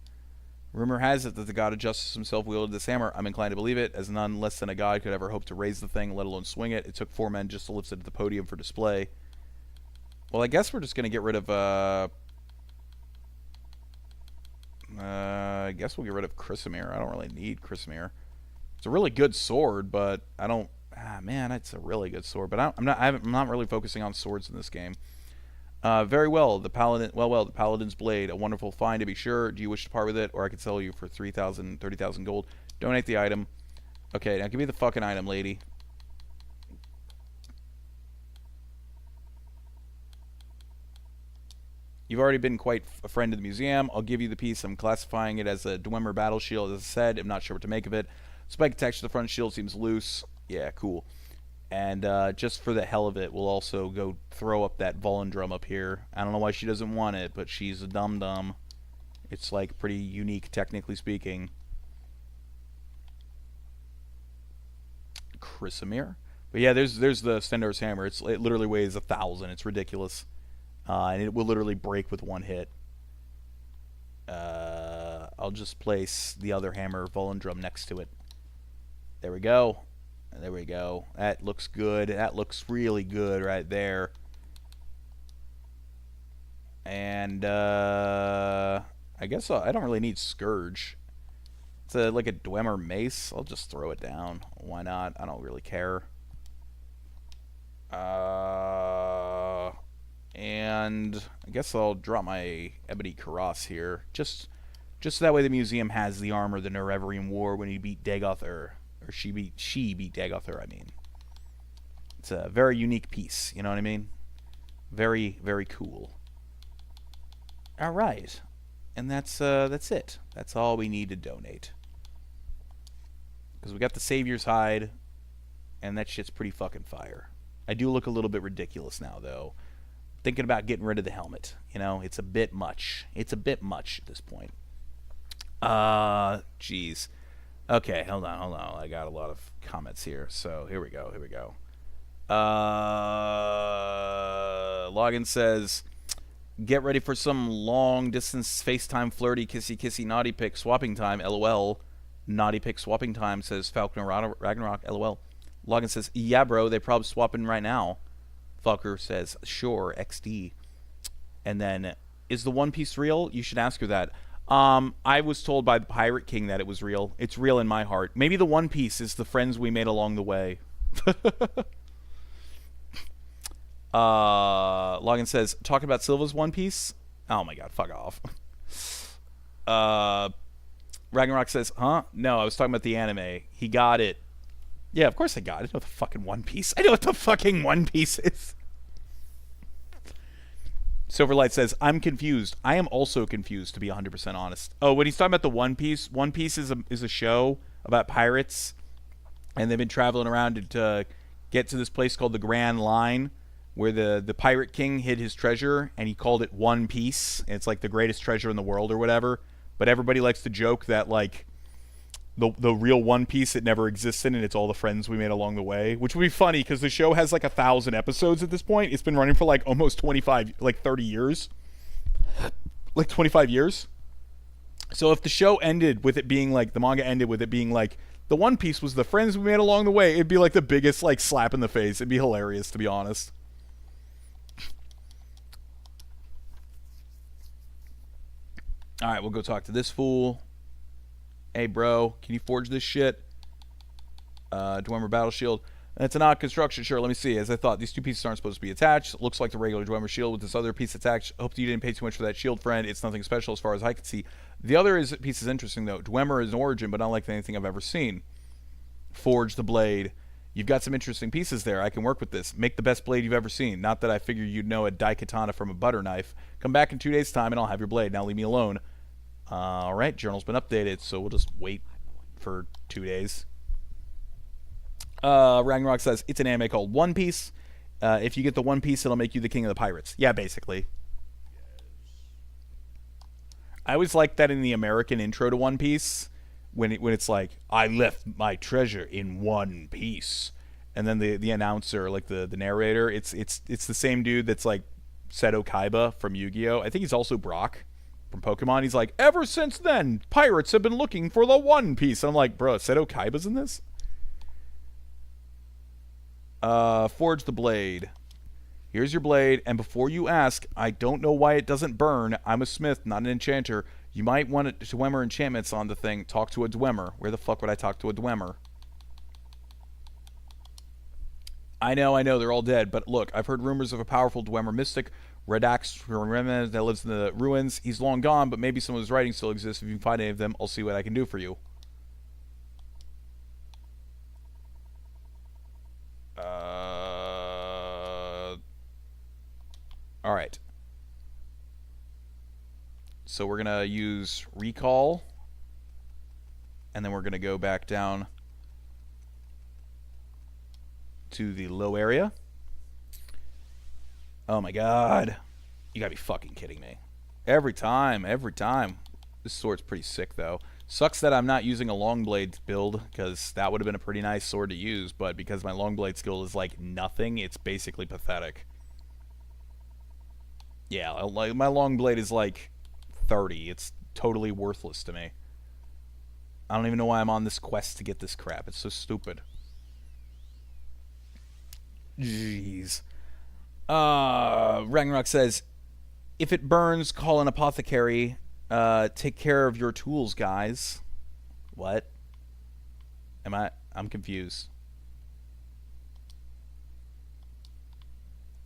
Rumor has it that the god of justice himself wielded this hammer. I'm inclined to believe it, as none less than a god could ever hope to raise the thing, let alone swing it. It took 4 men just to lift it to the podium for display. Well, I guess we're just gonna get rid of, I guess we'll get rid of Chrysamere. I don't really need Chrysamere. It's a really good sword, but I don't... man, it's a really good sword, but I'm not really focusing on swords in this game. Very well, the paladin. Well, the paladin's blade, a wonderful find to be sure. Do you wish to part with it, or I could sell you for 30,000 gold? Donate the item. Okay, now give me the fucking item, lady. You've already been quite a friend of the museum. I'll give you the piece. I'm classifying it as a Dwemer battle shield. As I said, I'm not sure what to make of it. Spike attached to the front shield seems loose. Yeah, cool. And just for the hell of it, we'll also go throw up that Volendrum up here. I don't know why she doesn't want it, but she's a dum-dum. It's, like, pretty unique, technically speaking. Chrysamere. But yeah, there's the Stendar's Hammer. It literally weighs 1,000. It's ridiculous. And it will literally break with one hit. I'll just place the other hammer, Volendrum, next to it. There we go. There we go. That looks good. That looks really good right there. And I guess I don't really need Scourge. It's like a Dwemer mace. I'll just throw it down. Why not? I don't really care. And I guess I'll drop my Ebony Karas here. Just that way the museum has the armor the Nereverian wore when he beat Dagoth, or she beat Dagoth, I mean. It's a very unique piece, you know what I mean? Very, very cool. Alright. And that's it. That's all we need to donate. Because we got the Savior's Hide, and that shit's pretty fucking fire. I do look a little bit ridiculous now, though. Thinking about getting rid of the helmet. You know, it's a bit much. It's a bit much at this point. Jeez. Okay, hold on. I got a lot of comments here. So, here we go. Login says, get ready for some long-distance FaceTime flirty kissy naughty pic swapping time, LOL. Naughty pic swapping time, says Falconer Ragnarok, LOL. Login says, yeah, bro, they probably swapping right now. Falker says, sure, XD. And then, is the One Piece real? You should ask her that. I was told by the Pirate King that it was real. It's real in my heart. Maybe the One Piece is the friends we made along the way. Login says, talking about Silva's One Piece? Oh my god, fuck off. Ragnarok says, huh? No, I was talking about the anime. He got it. Yeah, of course I got it. I know the fucking One Piece. I know what the fucking One Piece is. Silverlight says, I'm confused. I am also confused, to be 100% honest. Oh, when he's talking about the One Piece is a show about pirates, and they've been traveling around to get to this place called the Grand Line, where the Pirate King hid his treasure, and he called it One Piece, and it's like the greatest treasure in the world or whatever. But everybody likes to joke that, like, the real One Piece, it never existed, and it's all the friends we made along the way, which would be funny because the show has like 1,000 episodes at this point. It's been running for like almost 30 years, like 25 years. So if the show ended with it being like, the manga ended with it being like, the One Piece was the friends we made along the way, it'd be like the biggest like slap in the face. It'd be hilarious, to be honest. All right, we'll go talk to this fool. Hey, bro, can you forge this shit? Dwemer Battle Shield. It's an odd construction, sure. Let me see. As I thought, these two pieces aren't supposed to be attached. It looks like the regular Dwemer Shield with this other piece attached. Hope you didn't pay too much for that shield, friend. It's nothing special as far as I can see. The other piece is interesting, though. Dwemer is an origin, but unlike anything I've ever seen. Forge the blade. You've got some interesting pieces there. I can work with this. Make the best blade you've ever seen. Not that I figure you'd know a daikatana from a butter knife. Come back in 2 days' time, and I'll have your blade. Now leave me alone. Alright, journal's been updated, so we'll just wait for 2 days. Ragnarok says, it's an anime called One Piece. If you get the One Piece, it'll make you the king of the pirates. Yeah, basically. I always like that in the American intro to One Piece, when it's like, I left my treasure in one piece. And then the announcer, like the narrator, it's the same dude that's like Seto Kaiba from Yu-Gi-Oh! I think he's also Brock from Pokemon. He's like, ever since then, pirates have been looking for the One Piece. And I'm like, bro, Seto Kaiba's in this? Forge the blade. Here's your blade, and before you ask, I don't know why it doesn't burn. I'm a smith, not an enchanter. You might want to Dwemer enchantments on the thing. Talk to a Dwemer. Where the fuck would I talk to a Dwemer? I know, they're all dead, but look, I've heard rumors of a powerful Dwemer mystic, Redax that lives in the ruins. He's long gone, but maybe some of his writings still exist. If you can find any of them, I'll see what I can do for you. Alright. So we're going to use recall. And then we're going to go back down to the low area. Oh my god. You gotta be fucking kidding me. Every time. This sword's pretty sick, though. Sucks that I'm not using a long blade build, because that would have been a pretty nice sword to use, but because my long blade skill is like nothing, it's basically pathetic. Yeah, like my long blade is like 30. It's totally worthless to me. I don't even know why I'm on this quest to get this crap. It's so stupid. Jeez. Ragnarok says, if it burns, call an apothecary. Take care of your tools, guys. What? I'm confused.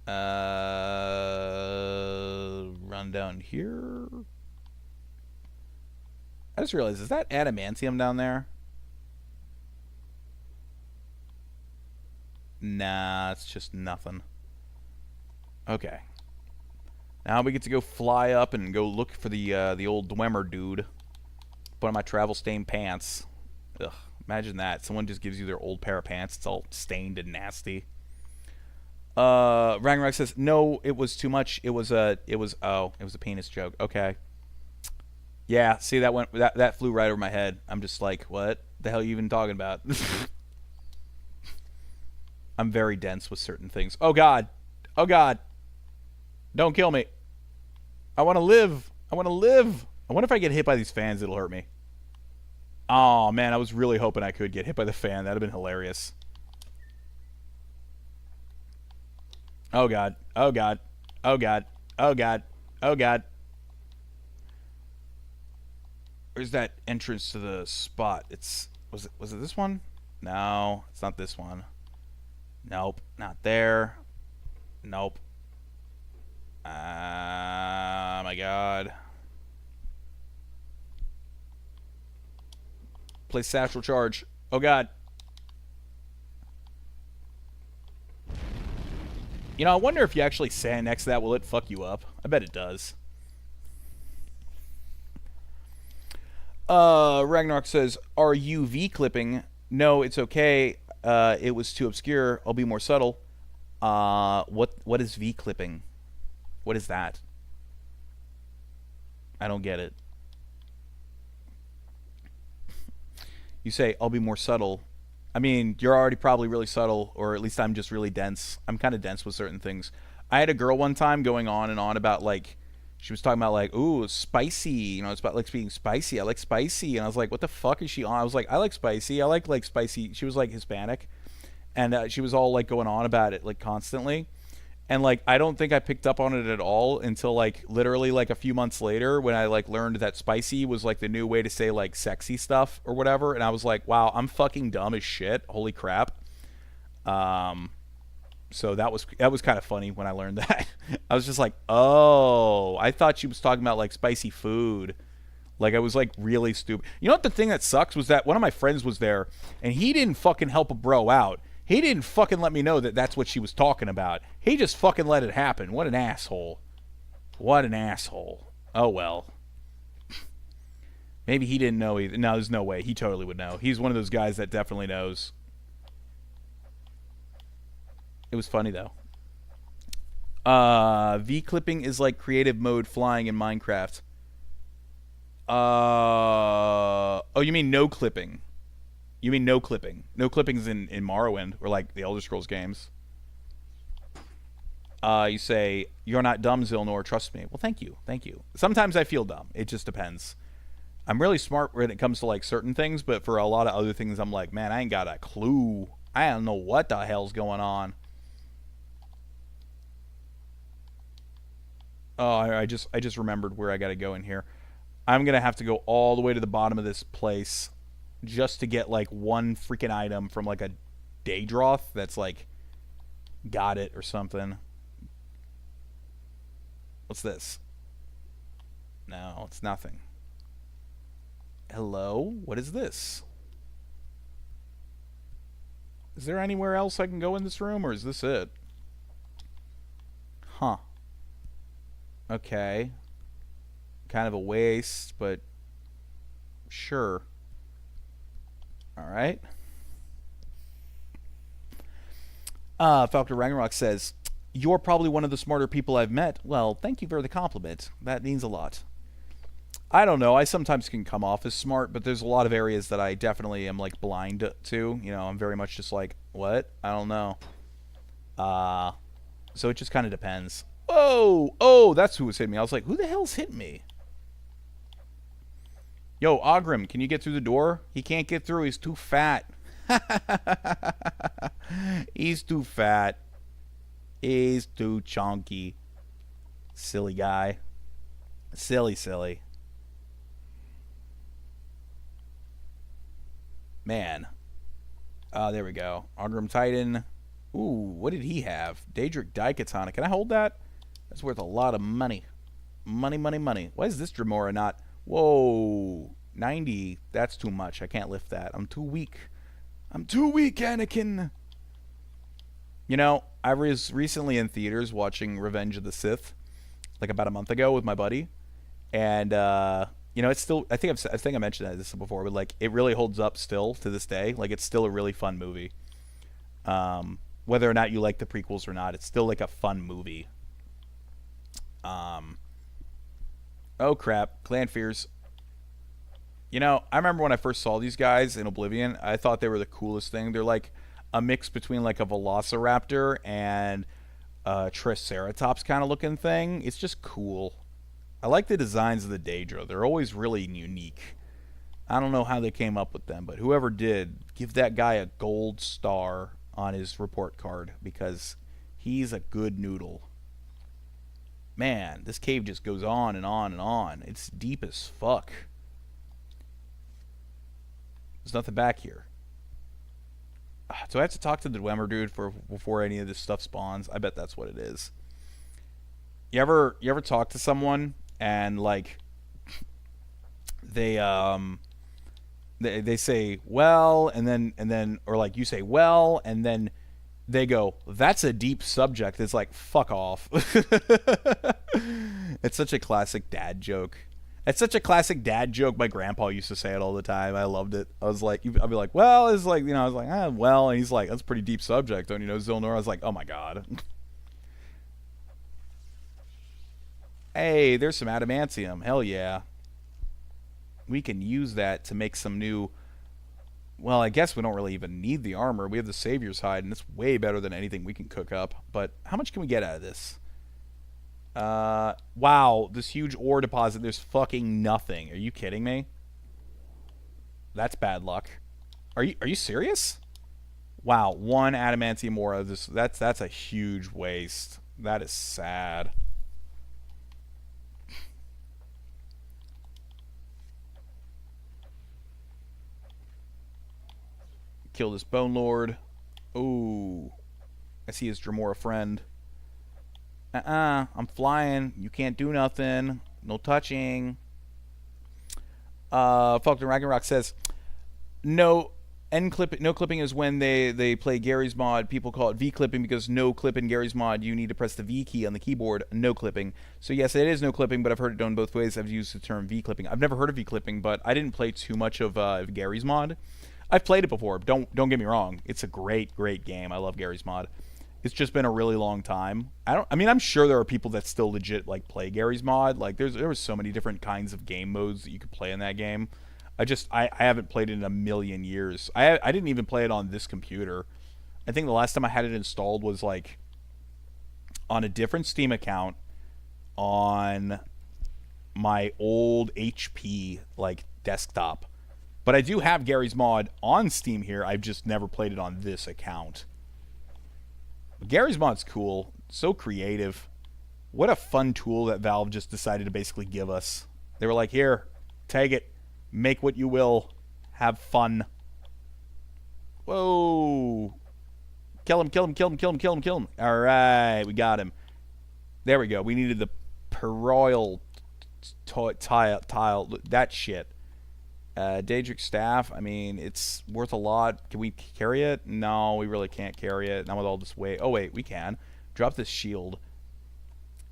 Run down here. I just realized, is that adamantium down there? Nah, it's just nothing. Okay. Now we get to go fly up and go look for the old Dwemer dude. Put on my travel stained pants. Ugh, imagine that. Someone just gives you their old pair of pants. It's all stained and nasty. Ragnarok says, no, it was too much. It was a penis joke. Okay. Yeah, see, that flew right over my head. I'm just like, what the hell are you even talking about? I'm very dense with certain things. Oh god. Oh god. Don't kill me. I want to live. I want to live. I wonder if I get hit by these fans, it'll hurt me. Oh man, I was really hoping I could get hit by the fan. That'd have been hilarious. Oh god. Oh god. Oh god. Oh god. Oh god. Where's that entrance to the spot? Was it this one? No, it's not this one. Nope, not there. Nope. My god. Place satchel charge. Oh god. You know, I wonder if you actually stand next to that, will it fuck you up? I bet it does. Ragnarok says, are you V-clipping? No, it's okay. It was too obscure. I'll be more subtle. What is V-clipping? What is that? I don't get it. You say, I'll be more subtle. I mean, you're already probably really subtle, or at least I'm just really dense. I'm kind of dense with certain things. I had a girl one time going on and on about, like, she was talking about, like, ooh, spicy. You know, it's about, like, being spicy. I like spicy. And I was like, what the fuck is she on? I was like, I like spicy. I like spicy. She was, like, Hispanic. And she was all, like, going on about it, like, constantly. And, like, I don't think I picked up on it at all until, like, literally, like, a few months later when I, like, learned that spicy was, like, the new way to say, like, sexy stuff or whatever. And I was like, wow, I'm fucking dumb as shit. Holy crap. So that was kind of funny when I learned that. I was just like, oh, I thought she was talking about, like, spicy food. Like, I was, like, really stupid. You know what the thing that sucks was that one of my friends was there, and he didn't fucking help a bro out. He didn't fucking let me know that that's what she was talking about. He just fucking let it happen. What an asshole. What an asshole. Oh, well. Maybe he didn't know either. No, there's no way. He totally would know. He's one of those guys that definitely knows. It was funny, though. V-clipping is like creative mode flying in Minecraft. Oh, you mean no clipping. You mean no clipping. No clipping's in Morrowind, or like the Elder Scrolls games. You say, you're not dumb, Zilnor, trust me. Well, thank you. Thank you. Sometimes I feel dumb. It just depends. I'm really smart when it comes to like certain things, but for a lot of other things, I'm like, man, I ain't got a clue. I don't know what the hell's going on. Oh, I just remembered where I gotta go in here. I'm gonna have to go all the way to the bottom of this place just to get like one freaking item from like a Daedroth that's like got it or something. What's this? No, it's nothing. Hello? What is this? Is there anywhere else I can go in this room, or is this it? Huh. Okay. Kind of a waste, but sure. Alright. Falcon Ragnarok says, "You're probably one of the smarter people I've met." Well, thank you for the compliment. That means a lot. I don't know. I sometimes can come off as smart, but there's a lot of areas that I definitely am like blind to. You know, I'm very much just like, what? I don't know. So it just kind of depends. Whoa! Oh, that's who was hitting me. I was like, who the hell's hitting me? Yo, Ogrim, can you get through the door? He can't get through. He's too fat. He's too fat. He's too chunky. Silly guy. Silly. Man. There we go. Ogrim Titan. Ooh, what did he have? Daedric Daikatana. Can I hold that? That's worth a lot of money. Money. Why is this Dremora not... Whoa. 90. That's too much. I can't lift that. I'm too weak. Anakin. You know, I was recently in theaters watching Revenge of the Sith, like about a month ago with my buddy, and you know, it's still. I think I mentioned this before, but like, it really holds up still to this day. Like, it's still a really fun movie. Whether or not you like the prequels or not, it's still like a fun movie. Oh crap, Clan Fears. You know, I remember when I first saw these guys in Oblivion, I thought they were the coolest thing. They're like a mix between like a Velociraptor and a Triceratops kind of looking thing. It's just cool. I like the designs of the Daedra. They're always really unique. I don't know how they came up with them, but whoever did, give that guy a gold star on his report card, because he's a good noodle. Man, this cave just goes on and on and on. It's deep as fuck. There's nothing back here. So I have to talk to the Dwemer dude before any of this stuff spawns. I bet that's what it is. You ever talk to someone and like they say well, and then or like you say well, and then they go, "That's a deep subject." It's like, fuck off. It's such a classic dad joke. It's such a classic dad joke. My grandpa used to say it all the time. I loved it. I was like, I'd be like, well, it's like, you know, I was like, well, and he's like, that's a pretty deep subject, don't you know, Zilnor? I was like, oh my god. Hey, there's some adamantium. Hell yeah. We can use that to make some new... Well, I guess we don't really even need the armor. We have the Savior's Hide, and it's way better than anything we can cook up. But how much can we get out of this? Wow, this huge ore deposit, there's fucking nothing. Are you kidding me? That's bad luck. Are you serious? Wow, one adamantium ore of this. That's a huge waste. That is sad. Kill this Bone Lord. Ooh. I see his Dremora friend. I'm flying. You can't do nothing. No touching. Falcon Ragnarok says, no clipping is when they play Gary's mod. People call it V clipping because no clip in Gary's mod. You need to press the V key on the keyboard. No clipping. So yes, it is no clipping, but I've heard it done both ways. I've used the term V clipping. I've never heard of V clipping, but I didn't play too much of Gary's mod. I've played it before. Don't get me wrong. It's a great game. I love Gary's mod. It's just been a really long time. I mean, I'm sure there are people that still legit like play Gary's mod. Like there was so many different kinds of game modes that you could play in that game. I haven't played it in a million years. I didn't even play it on this computer. I think the last time I had it installed was like on a different Steam account on my old HP like desktop. But I do have Gary's mod on Steam here. I've just never played it on this account. Gary's mod's cool. So creative. What a fun tool that Valve just decided to basically give us. They were like, here, take it. Make what you will. Have fun. Whoa. Kill him. Alright, we got him. There we go. We needed the Peroil tile. That shit. Daedric Staff, I mean, it's worth a lot. Can we carry it? No, we really can't carry it. Not with all this weight. Oh, wait, we can. Drop this shield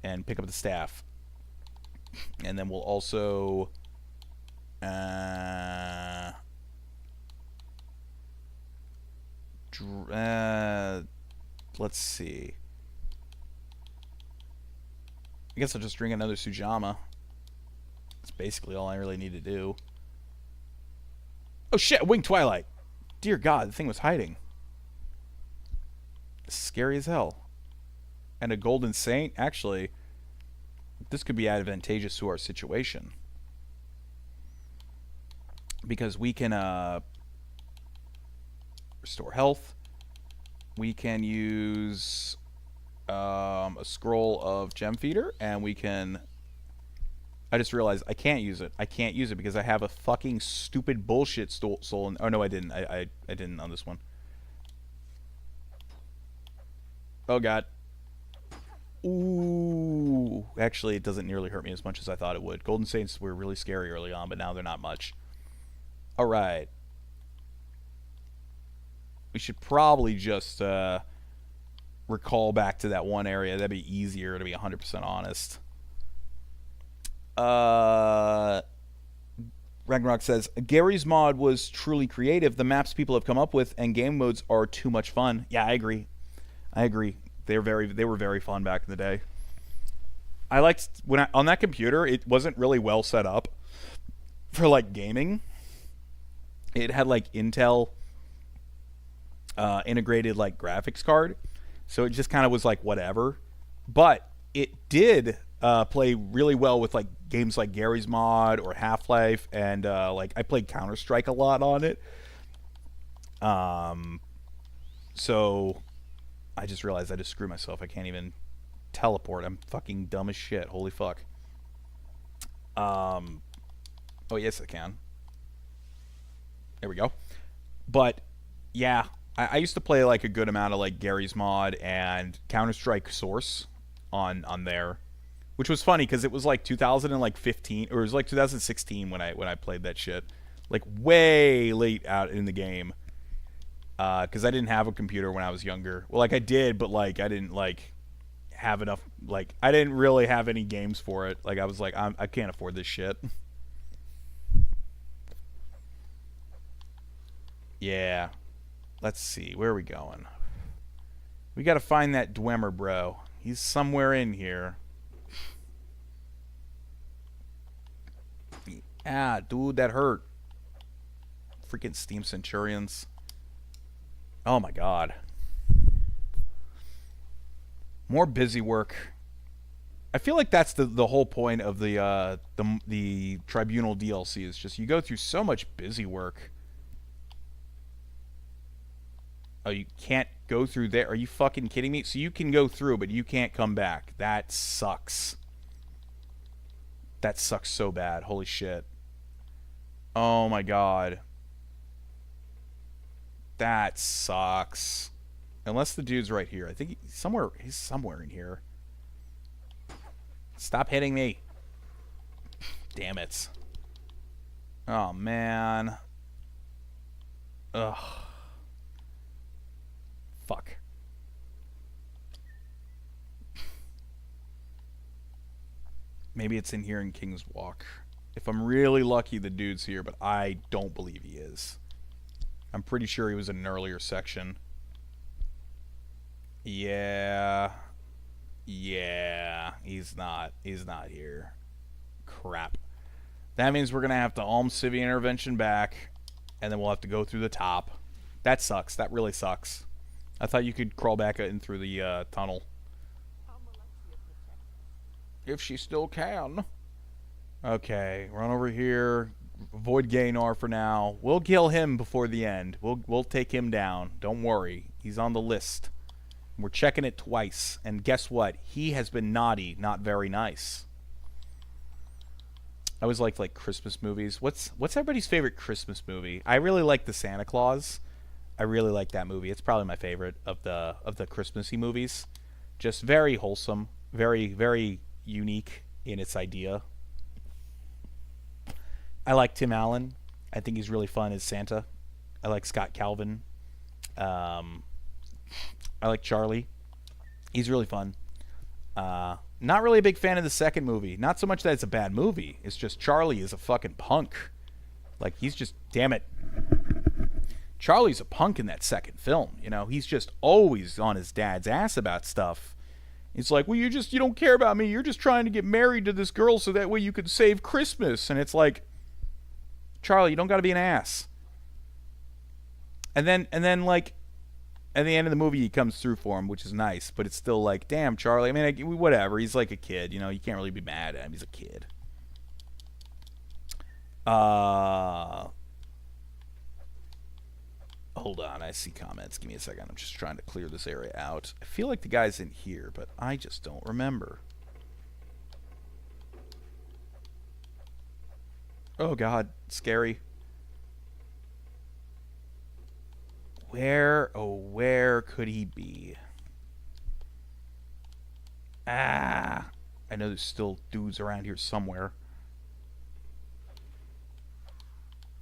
and pick up the staff. And then we'll also... let's see. I guess I'll just drink another Sujama. That's basically all I really need to do. Oh shit, Winged Twilight. Dear God, the thing was hiding. Scary as hell. And a Golden Saint? Actually, this could be advantageous to our situation. Because we can restore health. We can use a scroll of Gem Feeder, and we can... I just realized I can't use it. I can't use it because I have a fucking stupid bullshit soul in... Oh, no, I didn't. I didn't on this one. Oh, God. Ooh. Actually, it doesn't nearly hurt me as much as I thought it would. Golden Saints were really scary early on, but now they're not much. Alright. We should probably just recall back to that one area. That'd be easier, to be 100% honest. Ragnarok says, Gary's mod was truly creative. The maps people have come up with and game modes are too much fun. Yeah, I agree. They were very fun back in the day. I liked on that computer, it wasn't really well set up for like gaming. It had like Intel integrated like graphics card, so it just kind of was like whatever. But it did play really well with like games like Gary's Mod or Half-Life, and like I played Counter-Strike a lot on it. So I just realized I just screwed myself. I can't even teleport. I'm fucking dumb as shit. Holy fuck. Oh yes I can. There we go. But yeah, I used to play like a good amount of like Gary's Mod and Counter-Strike Source on there, which was funny because it was like 2015 or it was like 2016 when I played that shit, like way late out in the game, because I didn't have a computer when I was younger. Well, like I did, but like I didn't like have enough. Like I didn't really have any games for it. Like I was like I can't afford this shit. Yeah. Let's see. Where are we going? We got to find that Dwemer, bro. He's somewhere in here. Ah, dude, that hurt. Freaking Steam Centurions. Oh my god. More busy work. I feel like that's the whole point of the Tribunal DLC is just you go through so much busy work. Oh, you can't go through there? Are you fucking kidding me? So you can go through, but you can't come back. That sucks. That sucks so bad. Holy shit. Oh my god. That sucks. Unless the dude's right here. I think he's somewhere in here. Stop hitting me. Damn it. Oh, man. Ugh. Fuck. Maybe it's in here in King's Walk. If I'm really lucky, the dude's here, but I don't believe he is. I'm pretty sure he was in an earlier section. Yeah. Yeah. He's not here. Crap. That means we're going to have to Alm Civvy Intervention back, and then we'll have to go through the top. That sucks. That really sucks. I thought you could crawl back in through the tunnel. If she still can. Okay, run over here. Avoid Gaynor for now. We'll kill him before the end. We'll take him down. Don't worry. He's on the list. We're checking it twice. And guess what? He has been naughty, not very nice. I always liked like Christmas movies. What's everybody's favorite Christmas movie? I really like the Santa Claus. I really like that movie. It's probably my favorite of the Christmassy movies. Just very wholesome, very, very unique in its idea. I like Tim Allen. I think he's really fun as Santa. I like Scott Calvin. I like Charlie. He's really fun. Not really a big fan of the second movie. Not so much that it's a bad movie. It's just Charlie is a fucking punk. Like, he's just, damn it. Charlie's a punk in that second film. You know, he's just always on his dad's ass about stuff. It's like, well, you don't care about me. You're just trying to get married to this girl so that way you could save Christmas. And it's like, Charlie, you don't got to be an ass. And then like, at the end of the movie, he comes through for him, which is nice. But it's still like, damn, Charlie. I mean, whatever. He's like a kid. You know, you can't really be mad at him. He's a kid. Hold on, I see comments. Give me a second. I'm just trying to clear this area out. I feel like the guy's in here, but I just don't remember. Oh god, scary. Where could he be? I know there's still dudes around here somewhere.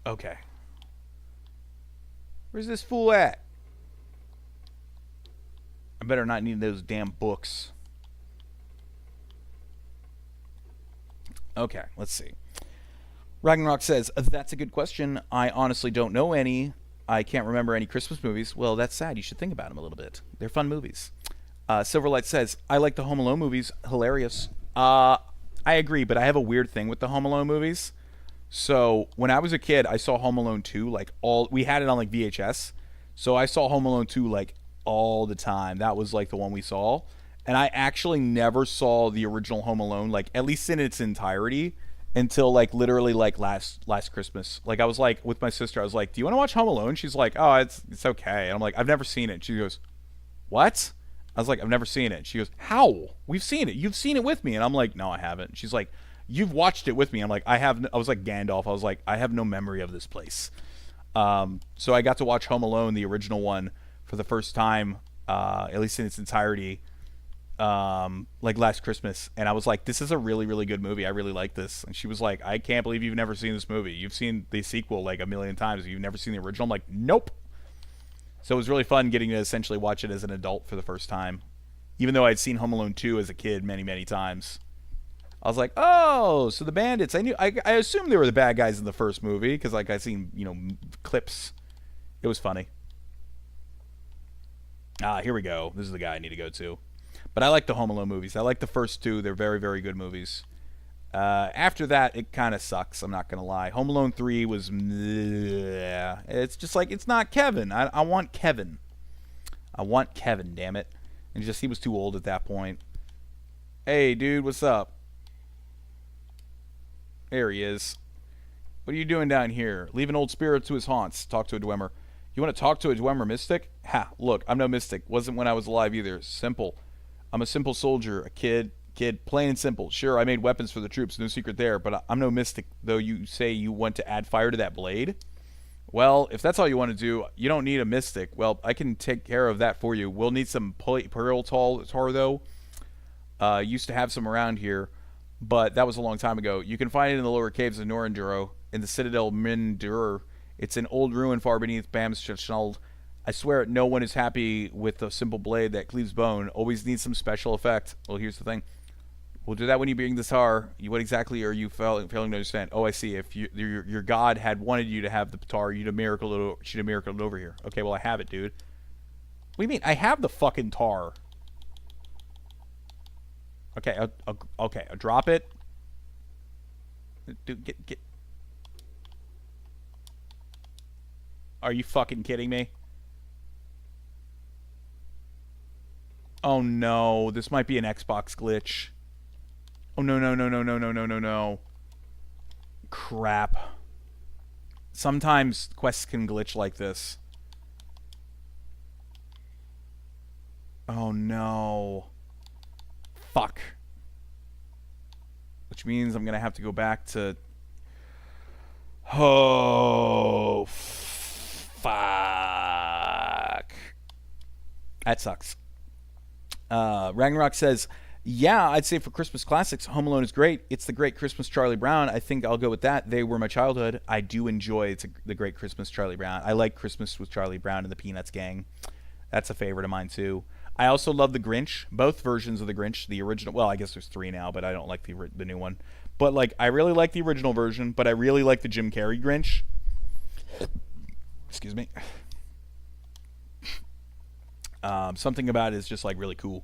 Okay. Where's this fool at? I better not need those damn books. Okay, let's see. Ragnarok says, that's a good question. I honestly don't know any. I can't remember any Christmas movies. Well, that's sad. You should think about them a little bit. They're fun movies. Silverlight says, I like the Home Alone movies. Hilarious. I agree, but I have a weird thing with the Home Alone movies. So when I was a kid, I saw Home Alone 2 we had it on like VHS. So I saw Home Alone 2 like all the time. That was like the one we saw. And I actually never saw the original Home Alone, like at least in its entirety, until like literally like last Christmas. Like I was like with my sister, I was like, do you want to watch Home Alone? She's like, oh, it's okay. And I'm like, I've never seen it. She goes, what? I was like, I've never seen it. She goes, how? We've seen it. You've seen it with me. And I'm like, no, I haven't. She's like, you've watched it with me. I'm like, I was like Gandalf. I was like, I have no memory of this place. So I got to watch Home Alone, the original one, for the first time, at least in its entirety, like last Christmas. And I was like, this is a really, really good movie. I really like this. And she was like, I can't believe you've never seen this movie. You've seen the sequel like a million times. You've never seen the original. I'm like, nope. So it was really fun getting to essentially watch it as an adult for the first time, even though I'd seen Home Alone 2 as a kid many, many times. I was like, oh, so the bandits. I assumed they were the bad guys in the first movie because like I seen clips. It was funny. Here we go. This is the guy I need to go to. But I like the Home Alone movies. I like the first two. They're very, very good movies. After that, it kind of sucks. I'm not gonna lie. Home Alone 3 was. It's just like it's not Kevin. I want Kevin. I want Kevin. Damn it! And just he was too old at that point. Hey, dude, what's up? There he is. What are you doing down here? Leave an old spirit to his haunts. Talk to a Dwemer. You want to talk to a Dwemer mystic? Ha! Look, I'm no mystic. Wasn't when I was alive either. Simple. I'm a simple soldier, a kid, plain and simple. Sure, I made weapons for the troops, no secret there, but I'm no mystic, though you say you want to add fire to that blade. Well, if that's all you want to do, you don't need a mystic. Well, I can take care of that for you. We'll need some pearl tar, though. Used to have some around here, but that was a long time ago. You can find it in the lower caves of Norenduro, in the Citadel Mindur. It's an old ruin far beneath Bamschald. I swear no one is happy with a simple blade that cleaves bone. Always needs some special effect. Well, here's the thing. We'll do that when you bring the tar. What exactly are you failing to understand? Oh, I see. If your god had wanted you to have the tar, she'd have miracled it over here. Okay, well, I have it, dude. What do you mean? I have the fucking tar. Okay, I'll drop it. Dude, get. Are you fucking kidding me? Oh no, this might be an Xbox glitch. Oh no. Crap. Sometimes quests can glitch like this. Oh no. Fuck. Which means I'm gonna have to go back to... Oh, fuck. That sucks. Ragnarok says, yeah, I'd say for Christmas classics, Home Alone is great. It's the Great Christmas Charlie Brown. I think I'll go with that. They were my childhood. I do enjoy the Great Christmas Charlie Brown. I like Christmas with Charlie Brown and the Peanuts gang. That's a favorite of mine, too. I also love the Grinch. Both versions of the Grinch. The original. Well, I guess there's 3 now, but I don't like the new one. But like, I really like the original version, but I really like the Jim Carrey Grinch. Excuse me. Something about it is just like really cool.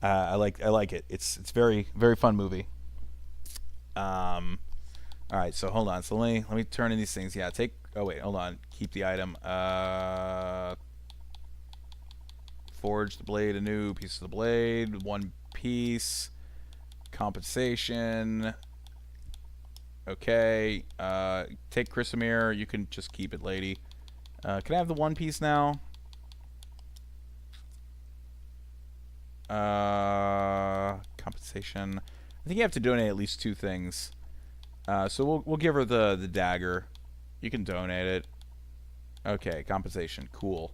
I like it. It's very very fun movie. All right, so hold on. So let me turn in these things. Yeah, take. Oh wait, hold on. Keep the item. Forge the blade anew. Piece of the blade. 1 piece. Compensation. Okay. Take Chrysamere. You can just keep it, lady. Can I have the 1 piece now? Compensation. I think you have to donate at least 2 things. So we'll give her the dagger. You can donate it. Okay, compensation. Cool.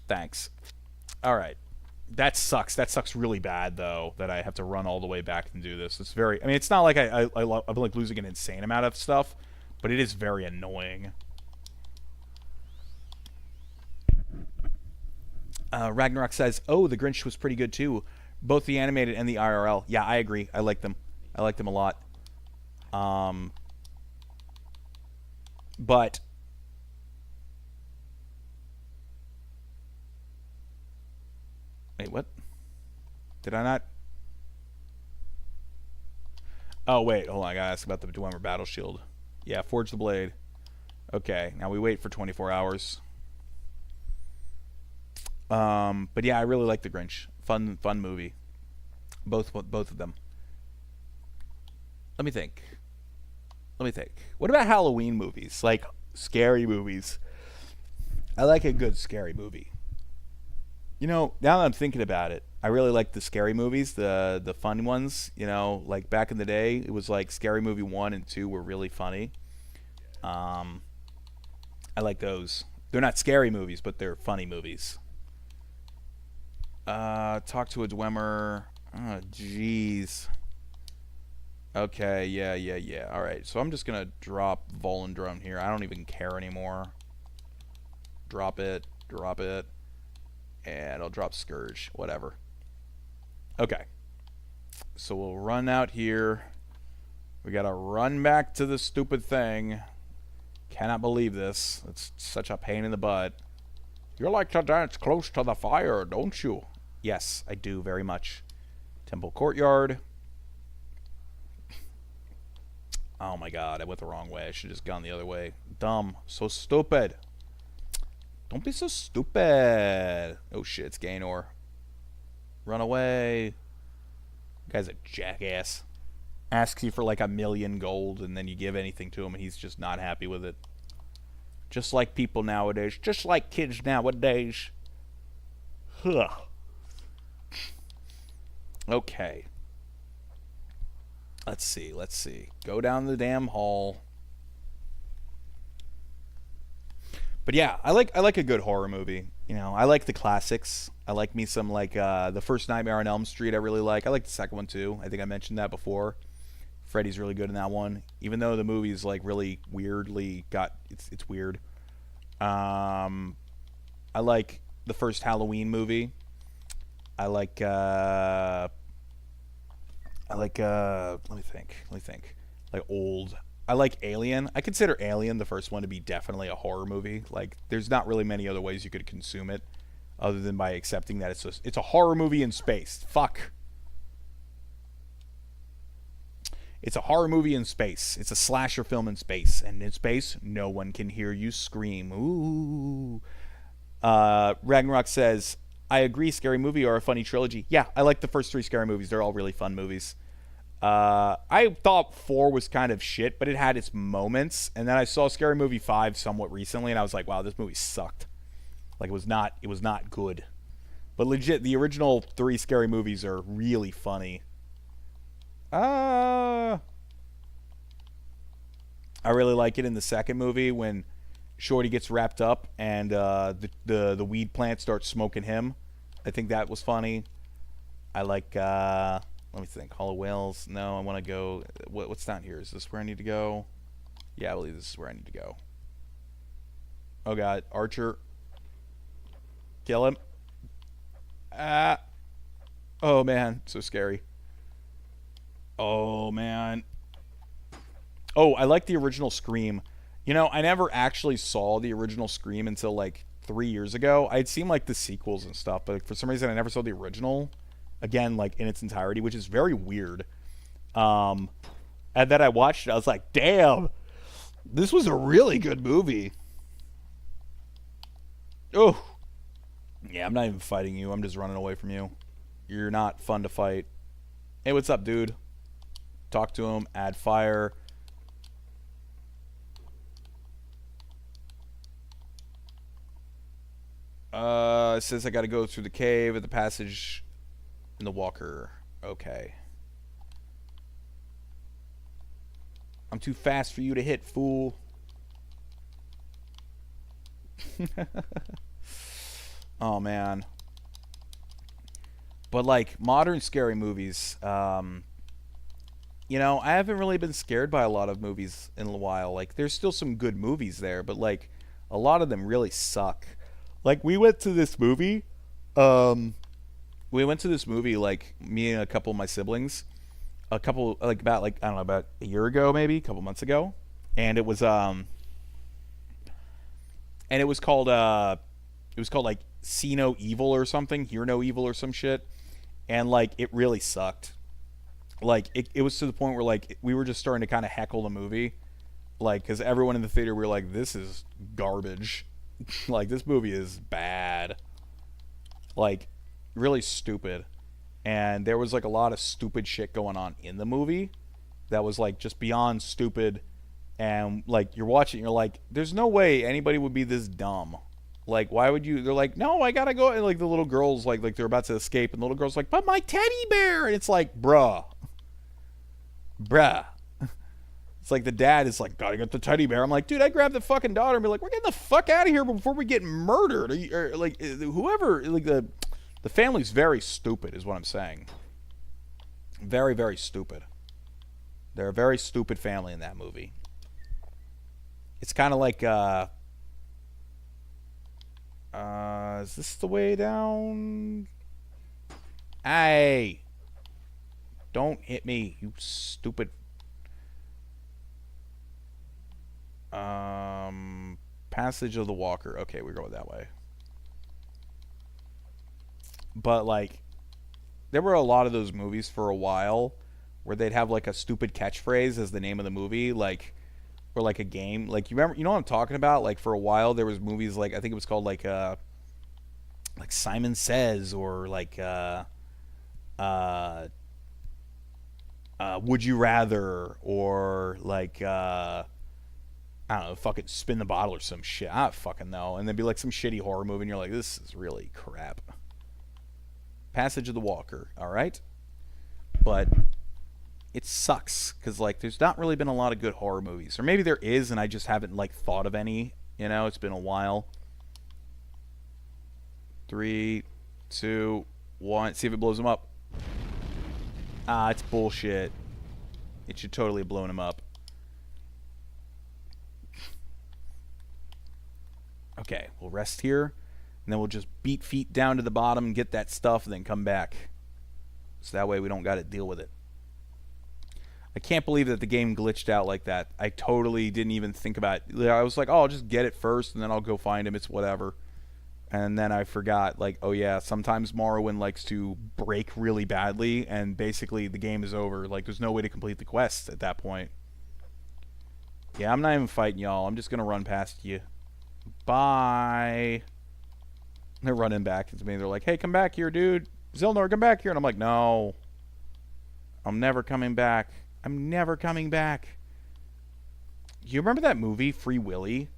Thanks. All right. That sucks. That sucks really bad though. That I have to run all the way back and do this. It's very. I mean, it's not like I'm like losing an insane amount of stuff, but it is very annoying. Ragnarok says, "Oh, the Grinch was pretty good too, both the animated and the IRL." Yeah, I agree. I like them. I like them a lot. But wait, what? Did I not? Oh wait, hold on. I gotta ask about the Dwemer Battle Shield. Yeah, forge the blade. Okay, now we wait for 24 hours. But yeah, I really like the Grinch. Fun movie. Both of them. Let me think. What about Halloween movies? Like scary movies. I like a good scary movie. You know, now that I'm thinking about it, I really like the scary movies, the fun ones. You know, like back in the day, it was like Scary Movie 1 and 2 were really funny. I like those. They're not scary movies, but they're funny movies. Talk to a Dwemer. Oh, jeez. Okay, yeah. All right, so I'm just gonna drop Volendrone here. I don't even care anymore. Drop it, and I'll drop Scourge. Whatever. Okay. So we'll run out here. We gotta run back to the stupid thing. Cannot believe this. It's such a pain in the butt. You like to dance close to the fire, don't you? Yes, I do very much. Temple Courtyard. Oh my god, I went the wrong way. I should have just gone the other way. Dumb. So stupid. Don't be so stupid. Oh shit, it's Gaynor. Run away. Guy's a jackass. Asks you for like 1,000,000 gold and then you give anything to him and he's just not happy with it. Just like people nowadays. Just like kids nowadays. Huh. Okay. Let's see. Go down the damn hall. But yeah, I like a good horror movie. You know, I like the classics. I like me some like the first Nightmare on Elm Street. I really like. I like the second one too. I think I mentioned that before. Freddy's really good in that one, even though the movie's like really weirdly it's weird. I like the first Halloween movie. I like let me think. Like old. I like Alien. I consider Alien, the first one, to be definitely a horror movie. Like there's not really many other ways you could consume it other than by accepting that it's a horror movie in space. Fuck. It's a horror movie in space. It's a slasher film in space. And in space, no one can hear you scream. Ooh. Ragnarok says, I agree, Scary Movie or a funny trilogy. Yeah, I like the first 3 Scary Movies. They're all really fun movies. I thought 4 was kind of shit, but it had its moments. And then I saw Scary Movie 5 somewhat recently, and I was like, wow, this movie sucked. Like, it was not good. But legit, the original 3 Scary Movies are really funny. I really like it in the second movie when Shorty gets wrapped up and the weed plant starts smoking him. I think that was funny. I like let me think. Hollow Whales. No, I want to go. What's down here? Is this where I need to go? Yeah, I believe this is where I need to go. Oh god, Archer. Kill him. Ah. Oh, man. So scary. Oh, man. Oh, I like the original Scream. You know, I never actually saw the original Scream until like 3 years ago. I'd seen like the sequels and stuff, but for some reason I never saw the original again, like in its entirety, which is very weird. Um, and then I watched it. I was like, damn, this was a really good movie. Oh, yeah, I'm not even fighting you. I'm just running away from you. You're not fun to fight. Hey, what's up, dude? Talk to him. Add fire. It says I gotta go through the cave at the passage in the walker. Okay. I'm too fast for you to hit, fool. Oh, man. But, like, modern scary movies, you know, I haven't really been scared by a lot of movies in a while. Like, there's still some good movies there, but, like, a lot of them really suck. Like, like, me and a couple of my siblings, about, like, I don't know, about a year ago, maybe, a couple months ago. And it was called, like, See No Evil or something, Hear No Evil or some shit. And, like, it really sucked. Like, it was to the point where, like, we were just starting to kind of heckle the movie. Like, because everyone in the theater, we were like, this is garbage. Like, this movie is bad. Like, really stupid. And there was, like, a lot of stupid shit going on in the movie that was, like, just beyond stupid. And, like, you're watching, you're like, there's no way anybody would be this dumb. Like, why would you? They're like, no, I gotta go. And, like, the little girl's, like they're about to escape. And the little girl's like, but my teddy bear. And it's like, bruh. It's like the dad is like, gotta get the teddy bear. I'm like, dude, I grabbed the fucking daughter and be like, we're getting the fuck out of here before we get murdered. Or like, whoever, like, the family's very stupid is what I'm saying. Very, very stupid. They're a very stupid family in that movie. It's kind of like, is this the way down? Hey, don't hit me, you stupid. Passage of the Walker. Okay, we go that way. But, like, there were a lot of those movies for a while where they'd have, like, a stupid catchphrase as the name of the movie, like, or like a game. Like, you know what I'm talking about? Like, for a while there was movies like, I think it was called like Simon Says, or like Would You Rather, or like I don't know, fucking Spin the Bottle or some shit. I don't fucking know. And there'd be like some shitty horror movie and you're like, this is really crap. Passage of the Walker, alright? But it sucks because, like, there's not really been a lot of good horror movies. Or maybe there is and I just haven't, like, thought of any. You know, it's been a while. 3, 2, 1. See if it blows him up. Ah, it's bullshit. It should totally have blown him up. Okay, we'll rest here. And then we'll just beat feet down to the bottom and get that stuff and then come back. So that way we don't got to deal with it. I can't believe that the game glitched out like that. I totally didn't even think about it. I was like, oh, I'll just get it first and then I'll go find him. It's whatever. And then I forgot, like, oh yeah, sometimes Morrowind likes to break really badly and basically the game is over. Like, there's no way to complete the quest at that point. Yeah, I'm not even fighting y'all. I'm just going to run past you. Bye. They're running back to me. They're like, hey, come back here, dude. Zilnor, come back here. And I'm like, no. I'm never coming back. I'm never coming back. You remember that movie, Free Willy?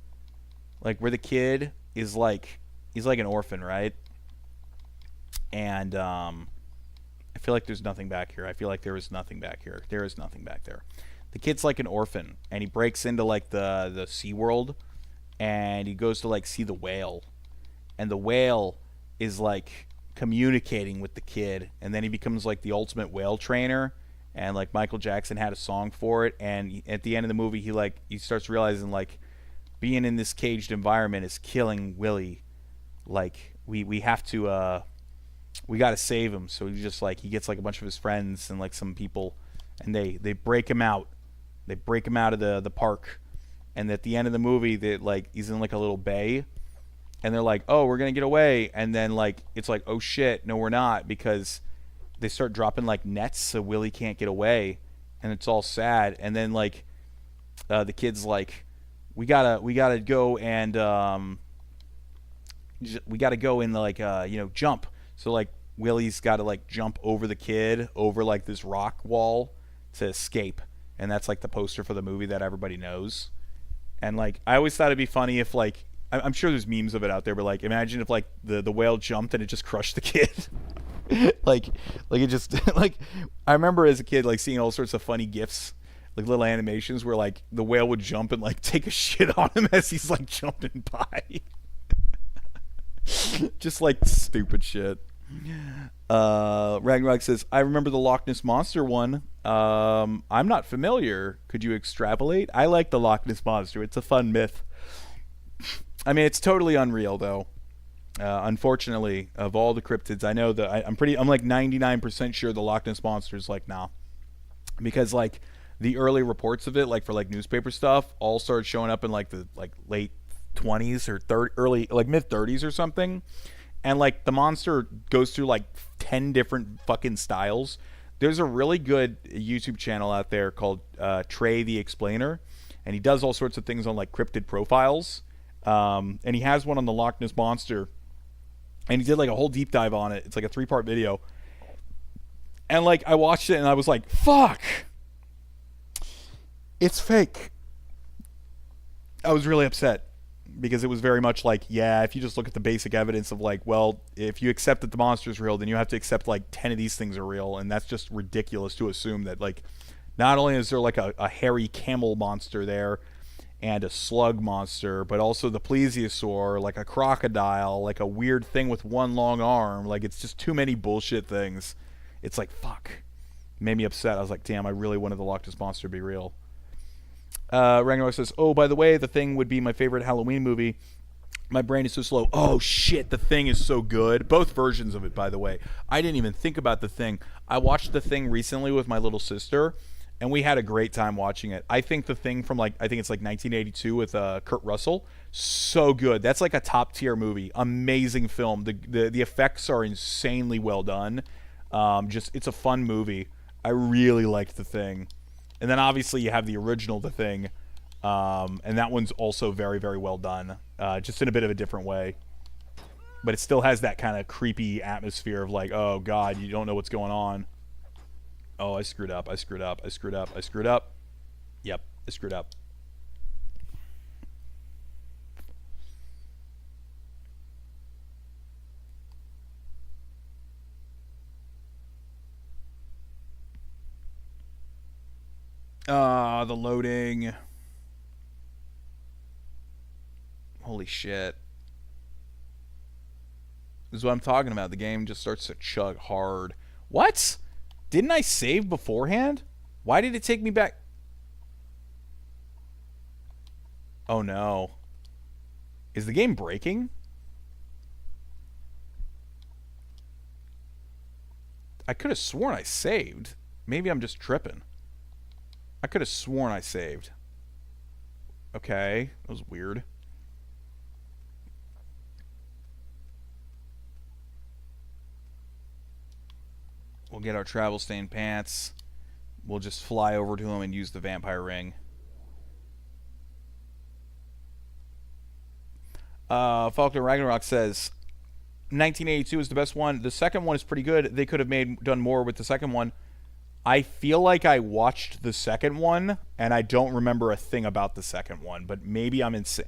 Like, where the kid is like, he's like an orphan, right? And I feel like there's nothing back here. I feel like there is nothing back here. There is nothing back there. The kid's like an orphan, and he breaks into like the Sea World, and he goes to like see the whale, and the whale is like communicating with the kid, and then he becomes like the ultimate whale trainer. And like Michael Jackson had a song for it, and at the end of the movie he starts realizing like being in this caged environment is killing Willie. Like we have to we got to save him. So he just like he gets like a bunch of his friends and like some people, and they break him out. They break him out of the park, and at the end of the movie, they like he's in like a little bay, and they're like, oh, we're gonna get away, and then like it's like, oh shit, no, we're not, because they start dropping like nets so Willie can't get away, and it's all sad. And then like the kid's like, we gotta go and we gotta go and like jump. So like Willie's got to like jump over the kid over like this rock wall to escape, and that's like the poster for the movie that everybody knows. And like I always thought it'd be funny if like I'm sure there's memes of it out there, but like imagine if like the whale jumped and it just crushed the kid. like it just like I remember as a kid like seeing all sorts of funny gifs, like little animations where like the whale would jump and like take a shit on him as he's like jumping by. Just like stupid shit. Ragnarok says, I remember the Loch Ness Monster one. I'm not familiar. Could you extrapolate? I like the Loch Ness Monster. It's a fun myth. I mean, it's totally unreal, though. Unfortunately, of all the cryptids, I know that I'm like 99% sure the Loch Ness Monster is like, nah. Because, like, the early reports of it, like, for, like, newspaper stuff, all started showing up in, like, the, like, late 20s or early, like, mid-30s or something. And, like, the monster goes through, like, 10 different fucking styles. There's a really good YouTube channel out there called Trey the Explainer. And he does all sorts of things on, like, cryptid profiles. And he has one on the Loch Ness Monster. And he did, like, a whole deep dive on it. It's, like, a 3-part video. And, like, I watched it and I was like, fuck! It's fake. I was really upset. Because it was very much like, yeah, if you just look at the basic evidence of like, well, if you accept that the monster's real, then you have to accept like 10 of these things are real. And that's just ridiculous to assume that like, not only is there like a hairy camel monster there and a slug monster, but also the plesiosaur, like a crocodile, like a weird thing with one long arm. Like it's just too many bullshit things. It's like, fuck. It made me upset. I was like, damn, I really wanted the Loch Ness Monster to be real. Ragnarok says, oh, by the way, The Thing would be my favorite Halloween movie. My brain is so slow. Oh, shit, The Thing is so good. Both versions of it, by the way. I didn't even think about The Thing. I watched The Thing recently with my little sister, and we had a great time watching it. I think The Thing from, like, I think it's like 1982 with Kurt Russell. So good. That's like a top-tier movie. Amazing film. The effects are insanely well done. It's a fun movie. I really liked The Thing. And then obviously you have the original The Thing, and that one's also very, very well done, just in a bit of a different way. But it still has that kind of creepy atmosphere of like, oh god, you don't know what's going on. Oh, I screwed up. Yep, I screwed up. The loading. Holy shit. This is what I'm talking about. The game just starts to chug hard. What? Didn't I save beforehand? Why did it take me back? Oh no. Is the game breaking? I could have sworn I saved. Maybe I'm just tripping. I could have sworn I saved. Okay, that was weird. We'll get our travel stained pants. We'll just fly over to him and use the vampire ring. Falkner Ragnarok says 1982 is the best one. The second one is pretty good. They could have done more with the second one. I feel like I watched the second one, and I don't remember a thing about the second one, but maybe I'm insane.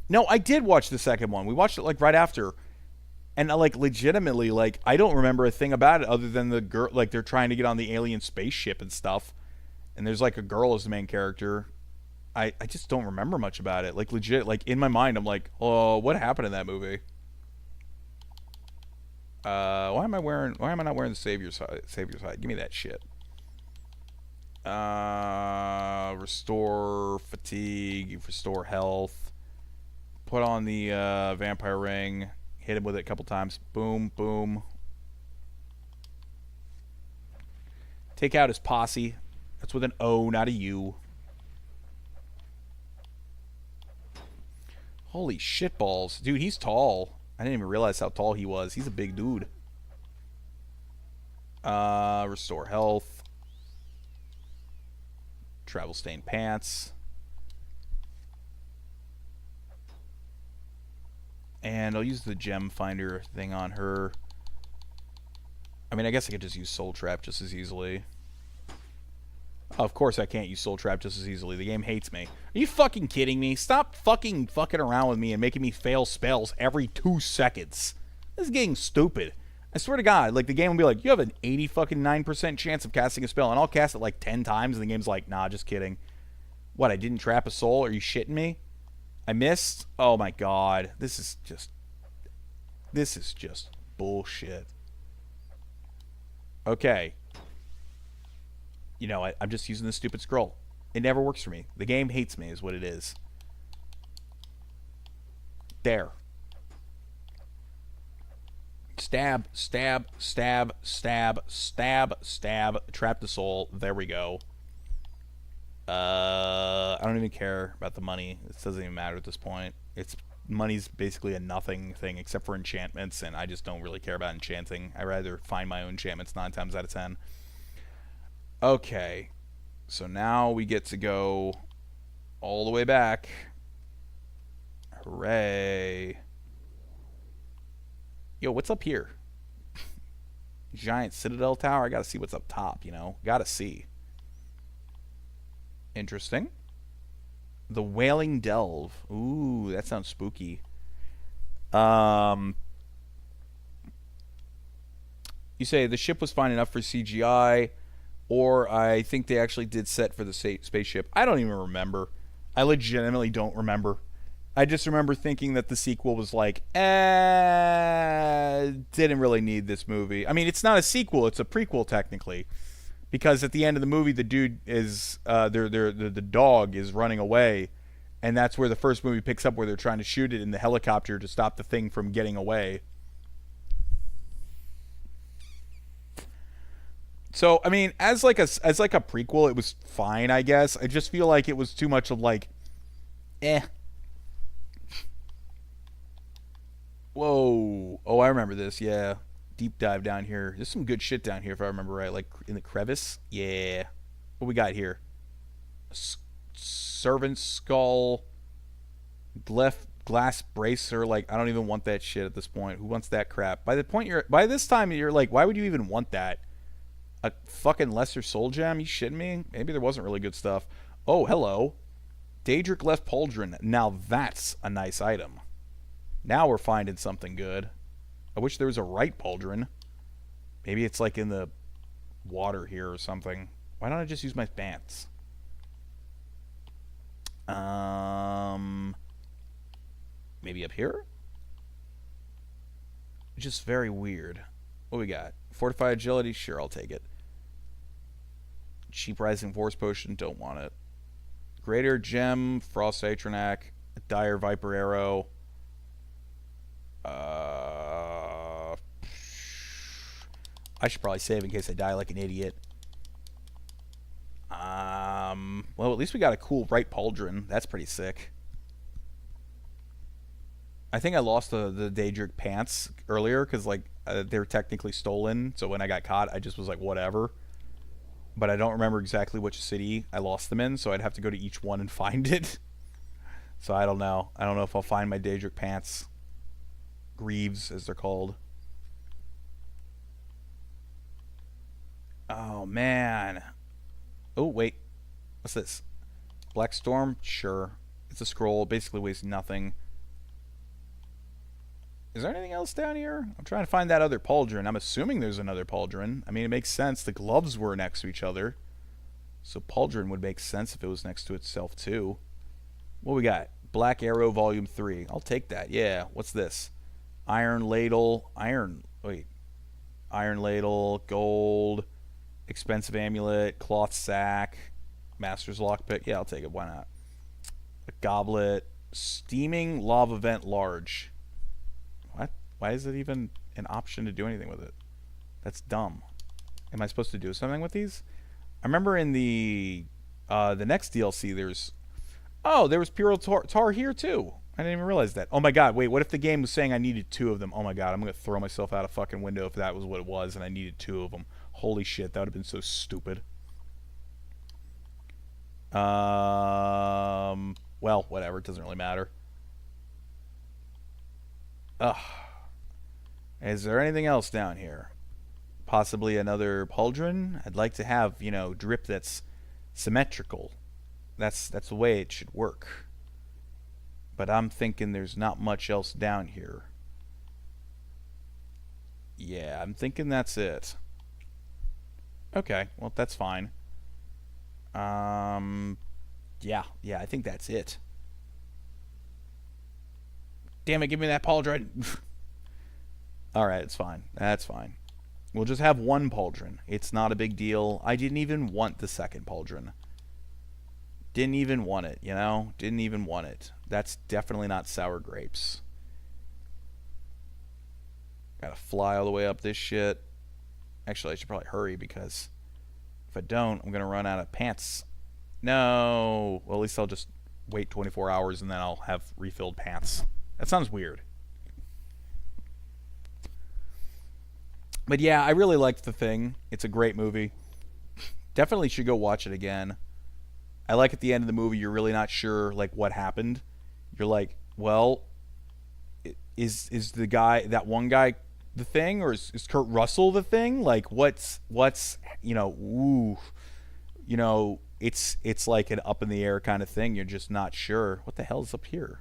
No, I did watch the second one. We watched it, like, right after. And, like, legitimately, like, I don't remember a thing about it other than the girl, like, they're trying to get on the alien spaceship and stuff. And there's, like, a girl as the main character. I just don't remember much about it. Like, legit, like, in my mind, I'm like, oh, what happened in that movie? Why am I not wearing the Savior's Hide? Give me that shit. Restore fatigue, restore health. Put on the vampire ring. Hit him with it a couple times. Boom, boom. Take out his posse. That's with an O, not a U. Holy shitballs. Dude, he's tall. I didn't even realize how tall he was. He's a big dude. Restore health. Travel stained pants. And I'll use the gem finder thing on her. I mean, I guess I could just use Soul Trap just as easily. Oh, of course I can't use Soul Trap just as easily. The game hates me. Are you fucking kidding me? Stop fucking around with me and making me fail spells every 2 seconds. This is getting stupid. I swear to God, like, the game will be like, you have an 80% chance of casting a spell, and I'll cast it like 10 times, and the game's like, nah, just kidding. What, I didn't trap a soul? Are you shitting me? I missed? Oh my God. This is just bullshit. Okay. You know, I'm just using this stupid scroll. It never works for me. The game hates me is what it is. There. Stab, stab, stab, stab, stab, stab. Trap the soul. There we go. I don't even care about the money. It doesn't even matter at this point. Money's basically a nothing thing except for enchantments, and I just don't really care about enchanting. I rather find my own enchantments 9 times out of 10. Okay, so now we get to go all the way back. Hooray. Yo, what's up here? Giant Citadel Tower? I gotta see what's up top, you know? Gotta see. Interesting. The Wailing Delve. Ooh, that sounds spooky. You say the ship was fine enough for CGI, or I think they actually did set for the spaceship. I don't even remember. I legitimately don't remember. I just remember thinking that the sequel was like, didn't really need this movie. I mean, it's not a sequel, it's a prequel technically. Because at the end of the movie, the dude is, the dog is running away. And that's where the first movie picks up, where they're trying to shoot it in the helicopter to stop the thing from getting away. So, I mean, as like a prequel, it was fine, I guess. I just feel like it was too much of like, Whoa. Oh, I remember this, yeah. Deep dive down here. There's some good shit down here, if I remember right. Like, in the crevice? Yeah. What we got here? Servant skull. Glass bracer. Like, I don't even want that shit at this point. Who wants that crap? By this time, you're like, why would you even want that? A fucking lesser soul gem? You shitting me? Maybe there wasn't really good stuff. Oh, hello. Daedric left pauldron. Now that's a nice item. Now we're finding something good. I wish there was a right pauldron. Maybe it's like in the water here or something. Why don't I just use my pants? Maybe up here? Just very weird. What we got? Fortified agility? Sure, I'll take it. Cheap rising force potion? Don't want it. Greater gem, frost atronac, dire viper arrow. I should probably save in case I die like an idiot. Well, at least we got a cool right pauldron. That's pretty sick. I think I lost the Daedric pants earlier because like they were technically stolen. So when I got caught, I just was like, whatever. But I don't remember exactly which city I lost them in, so I'd have to go to each one and find it. So I don't know. I don't know if I'll find my Daedric pants. Greaves, as they're called. Oh, man. Oh, wait. What's this? Black Storm? Sure. It's a scroll. Basically weighs nothing. Is there anything else down here? I'm trying to find that other pauldron. I'm assuming there's another pauldron. I mean, it makes sense. The gloves were next to each other. So pauldron would make sense if it was next to itself, too. What we got? Black Arrow Volume 3. I'll take that. Yeah. What's this? Iron Ladle. Iron Ladle. Gold. Expensive Amulet. Cloth Sack. Master's Lockpick. Yeah, I'll take it. Why not? A Goblet. Steaming Lava Vent Large. What? Why is it even an option to do anything with it? That's dumb. Am I supposed to do something with these? I remember in the next DLC there was Puro Tar here too. I didn't even realize that. Oh my god, wait, what if the game was saying I needed 2 of them? Oh my god, I'm going to throw myself out a fucking window if that was what it was and I needed 2 of them. Holy shit, that would have been so stupid. Well, whatever, it doesn't really matter. Ugh. Is there anything else down here? Possibly another pauldron? I'd like to have, drip that's symmetrical. That's the way it should work. But I'm thinking there's not much else down here. Yeah, I'm thinking that's it. Okay, well, that's fine. Yeah, I think that's it. Damn it, give me that pauldron. Alright, it's fine. That's fine. We'll just have 1 pauldron. It's not a big deal. I didn't even want the second pauldron. Didn't even want it, Didn't even want it. That's definitely not sour grapes. Gotta fly all the way up this shit. Actually, I should probably hurry because if I don't, I'm gonna run out of pants. No. Well, at least I'll just wait 24 hours and then I'll have refilled pants. That sounds weird. But yeah, I really liked The Thing. It's a great movie. Definitely should go watch it again. I like at the end of the movie, you're really not sure like what happened. You're like, well, is the guy, that one guy, the Thing, or is Kurt Russell the Thing? Like, what's it's like an up in the air kind of thing. You're just not sure. What the hell is up here?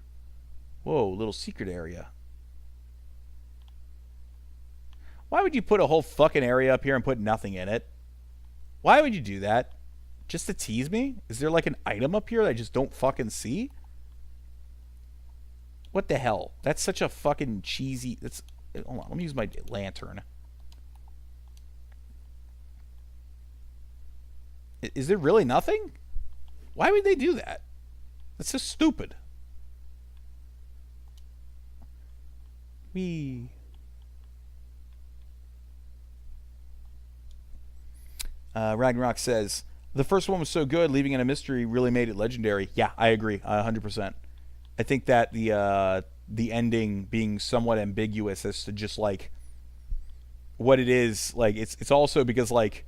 Whoa, little secret area. Why would you put a whole fucking area up here and put nothing in it? Why would you do that? Just to tease me? Is there like an item up here that I just don't fucking see? What the hell? That's such a fucking cheesy... Hold on, let me use my lantern. Is there really nothing? Why would they do that? That's so stupid. Ragnarok says, the first one was so good, leaving it a mystery really made it legendary. Yeah, I agree, 100%. I think that the ending being somewhat ambiguous as to just like what it is, like it's also because like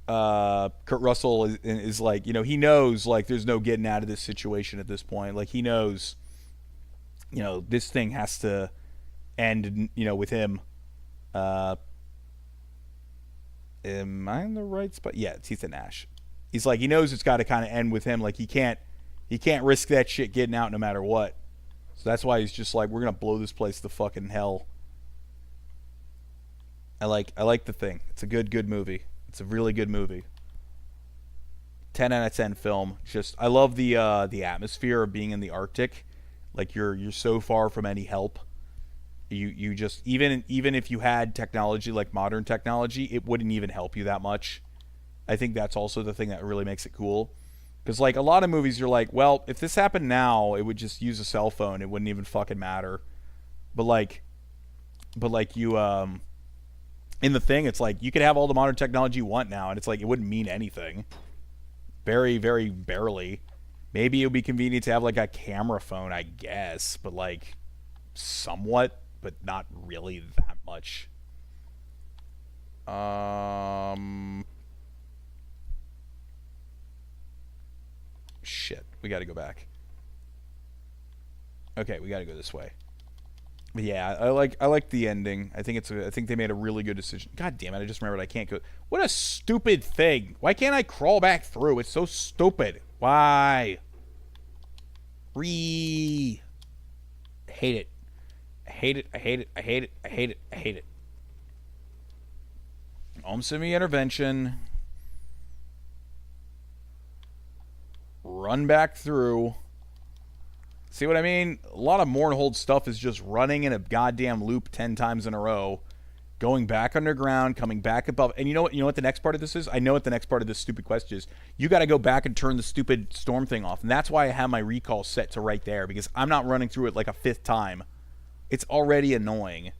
Kurt Russell is like, he knows like there's no getting out of this situation at this point. Like he knows, this thing has to end, with him. Am I in the right spot? Yeah, it's Ethan Nash. He's like, he knows it's got to kind of end with him. Like he can't risk that shit getting out no matter what. So that's why he's just like, we're gonna blow this place to fucking hell. I like The Thing. It's a good movie. It's a really good movie. 10 out of 10 film. Just I love the atmosphere of being in the Arctic. Like you're so far from any help. You just even if you had technology like modern technology, it wouldn't even help you that much. I think that's also the thing that really makes it cool. Because like a lot of movies, you're like, well, if this happened now, it would just use a cell phone. It wouldn't even fucking matter. But like you in The Thing, it's like you could have all the modern technology you want now, and it's like it wouldn't mean anything. Very, very barely. Maybe it would be convenient to have like a camera phone, I guess, but like somewhat, but not really that much. Shit, we got to go back. Okay, we got to go this way. But yeah, I like the ending. I think they made a really good decision. God damn it! I just remembered I can't go. What a stupid thing! Why can't I crawl back through? It's so stupid. Why? Hate it. I hate it. I hate it. I hate it. I hate it. I hate it. Semi intervention. Run back through. See what I mean? A lot of Mournhold stuff is just running in a goddamn loop 10 times in a row, going back underground, coming back above. And you know what the next part of this is? I know what the next part of this stupid quest is. You got to go back and turn the stupid storm thing off. And that's why I have my recall set to right there, because I'm not running through it like a 5th time. It's already annoying.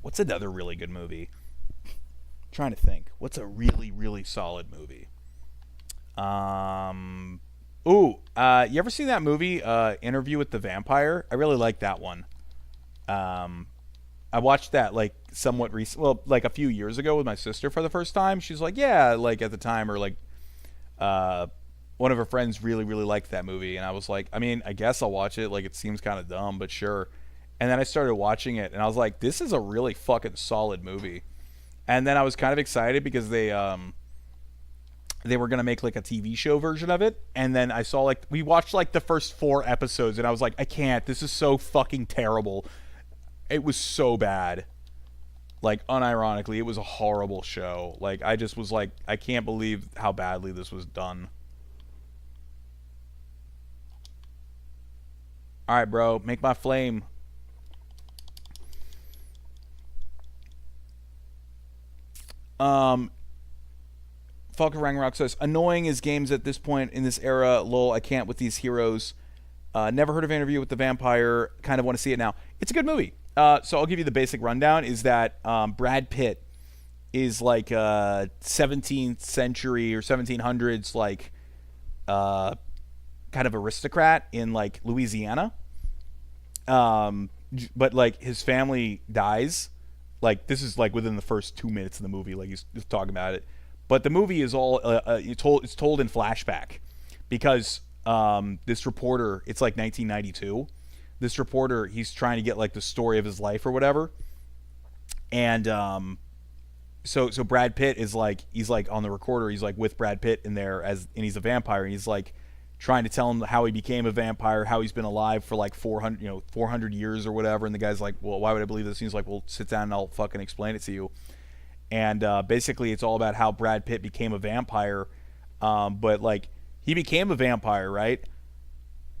What's another really good movie? Trying to think. What's a really, really solid movie? You ever seen that movie, Interview with the Vampire? I really like that one. I watched that like somewhat recent, well, like a few years ago with my sister for the first time. She's like, yeah, like at the time, or like, one of her friends really, really liked that movie, and I was like, I mean, I guess I'll watch it. Like, it seems kind of dumb, but sure. And then I started watching it, and I was like, this is a really fucking solid movie. And then I was kind of excited because they were gonna make like a TV show version of it, and then I saw like we watched like the first 4 episodes, and I was like, I can't. This is so fucking terrible. It was so bad. Like, unironically, it was a horrible show. Like, I just was like, I can't believe how badly this was done. All right, bro, make my flame. Falcon Ragnarok says, annoying as games at this point in this era. Lol, I can't with these heroes. Never heard of Interview with the Vampire. Kind of want to see it now. It's a good movie. So I'll give you the basic rundown. Is that Brad Pitt is like a 17th century or 1700s like kind of aristocrat in like Louisiana. But like his family dies. Like, this is like within the first 2 minutes of the movie. Like, he's talking about it. But the movie is all it's told in flashback because this reporter, it's like 1992. This reporter, he's trying to get like the story of his life or whatever. And so Brad Pitt is like, he's like on the recorder, he's like with Brad Pitt in there and he's a vampire, and he's like trying to tell him how he became a vampire, how he's been alive for like 400 years or whatever. And the guy's like, well, why would I believe this? And he's like, well, sit down and I'll fucking explain it to you. And basically it's all about how Brad Pitt became a vampire. But like, he became a vampire, right?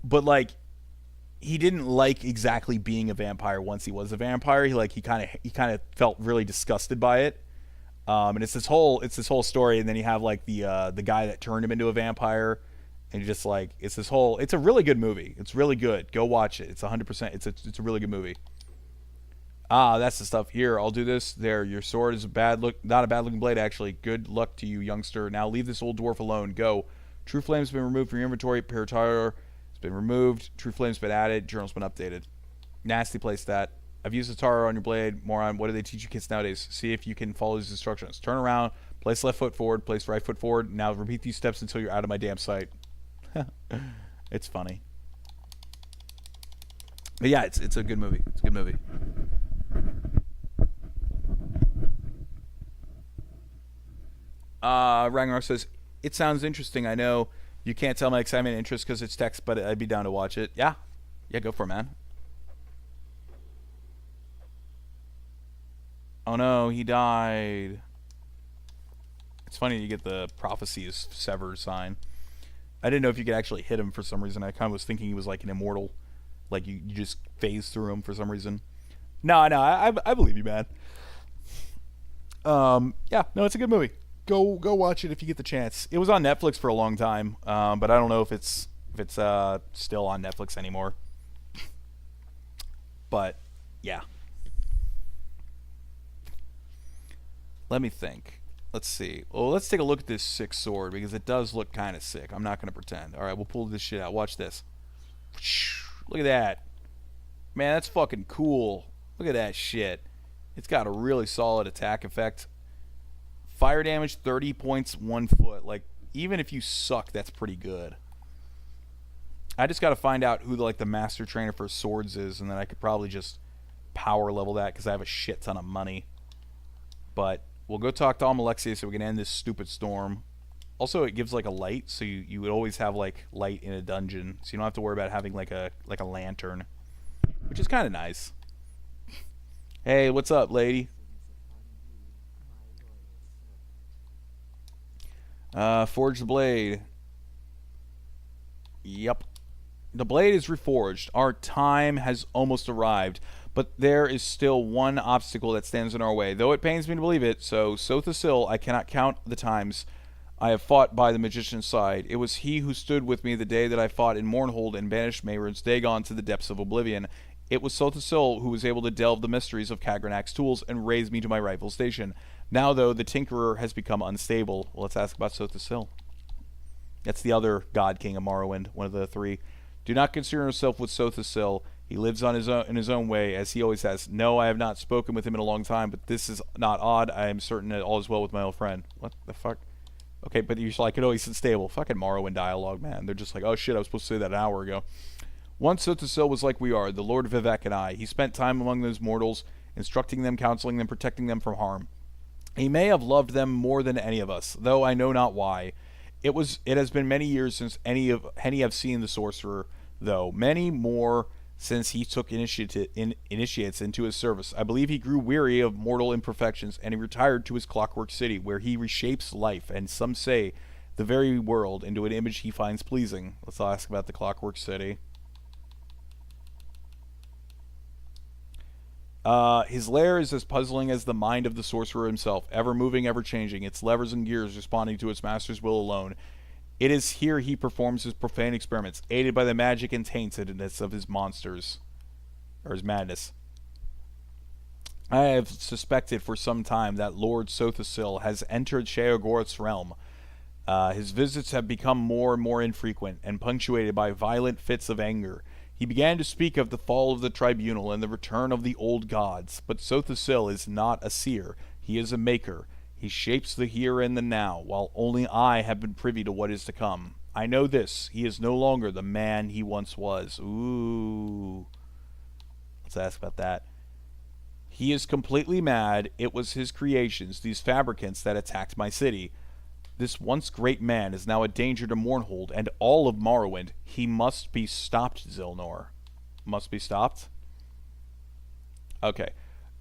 But like, he didn't like exactly being a vampire once he was a vampire. He kind of felt really disgusted by it. And it's this whole story. And then you have like the guy that turned him into a vampire. And just like, it's a really good movie. It's really good. Go watch it. It's 100%. It's a really good movie. That's the stuff. Here, I'll do this. There, your sword is not a bad looking blade, actually. Good luck to you, youngster. Now leave this old dwarf alone. Go. True Flame's been removed from your inventory. Paratar has been removed. True Flame's been added. Journal's been updated. Nasty place that. I've used the Tara on your blade. Moron, what do they teach you kids nowadays? See if you can follow these instructions. Turn around. Place left foot forward. Place right foot forward. Now repeat these steps until you're out of my damn sight. It's funny. But yeah, it's a good movie. It's a good movie. Ragnarok says, it sounds interesting. I know you can't tell my excitement and interest because it's text, but I'd be down to watch it. Yeah, go for it, man. Oh no, he died. It's funny you get the prophecy is severed sign. I didn't know if you could actually hit him for some reason. I kind of was thinking he was like an immortal. Like you just phase through him for some reason. No, I believe you, man. Yeah, no, it's a good movie. Go watch it if you get the chance. It was on Netflix for a long time, but I don't know if it's still on Netflix anymore. But yeah. Let me think. Let's see. Well, let's take a look at this sick sword because it does look kind of sick. I'm not going to pretend. All right, we'll pull this shit out. Watch this. Look at that. Man, that's fucking cool. Look at that shit. It's got a really solid attack effect. Fire damage, 30 points, 1 foot. Like, even if you suck, that's pretty good. I just got to find out who the master trainer for swords is, and then I could probably just power level that because I have a shit ton of money. But we'll go talk to Almalexia so we can end this stupid storm. Also, it gives like a light, so you would always have like light in a dungeon, so you don't have to worry about having like a lantern, which is kind of nice. Hey, what's up, lady? Forge the blade. Yep. The blade is reforged. Our time has almost arrived, but there is still one obstacle that stands in our way, though it pains me to believe it. So Sothasil, I cannot count the times I have fought by the magician's side. It was he who stood with me the day that I fought in Mournhold and banished Mayrun's Dagon to the depths of oblivion. It was Sotasil who was able to delve the mysteries of Kagranak's tools and raise me to my rightful station. Now, though, the Tinkerer has become unstable. Well, let's ask about Sotasil. That's the other God King of Morrowind, one of the three. Do not concern yourself with Sotasil. He lives on his own, in his own way, as he always has. No, I have not spoken with him in a long time, but this is not odd. I am certain that all is well with my old friend. What the fuck? Okay, but you're like, no, he's unstable. Fucking Morrowind dialogue, man. They're just like, oh shit, I was supposed to say that an hour ago. Once Sotasil was like we are, the Lord Vivek and I. He spent time among those mortals, instructing them, counseling them, protecting them from harm. He may have loved them more than any of us, though I know not why. It has been many years since any have seen the sorcerer, though many more since he took initiates into his service. I believe he grew weary of mortal imperfections, and he retired to his clockwork city, where he reshapes life, and some say the very world, into an image he finds pleasing. Let's ask about the clockwork city. His lair is as puzzling as the mind of the sorcerer himself, ever moving, ever changing, its levers and gears responding to its master's will alone. It is here he performs his profane experiments, aided by the magic and taintedness of his monsters, or his madness. I have suspected for some time that Lord Sotasil has entered Sheogorath's realm. His visits have become more and more infrequent, and punctuated by violent fits of anger. He began to speak of the fall of the tribunal and the return of the old gods, but Sotasil is not a seer, he is a maker. He shapes the here and the now, while only I have been privy to what is to come. I know this, he is no longer the man he once was. Ooh. Let's ask about that. He is completely mad. It was his creations, these fabricants, that attacked my city. This once great man is now a danger to Mournhold and all of Morrowind. He must be stopped, Zilnor. Must be stopped? Okay.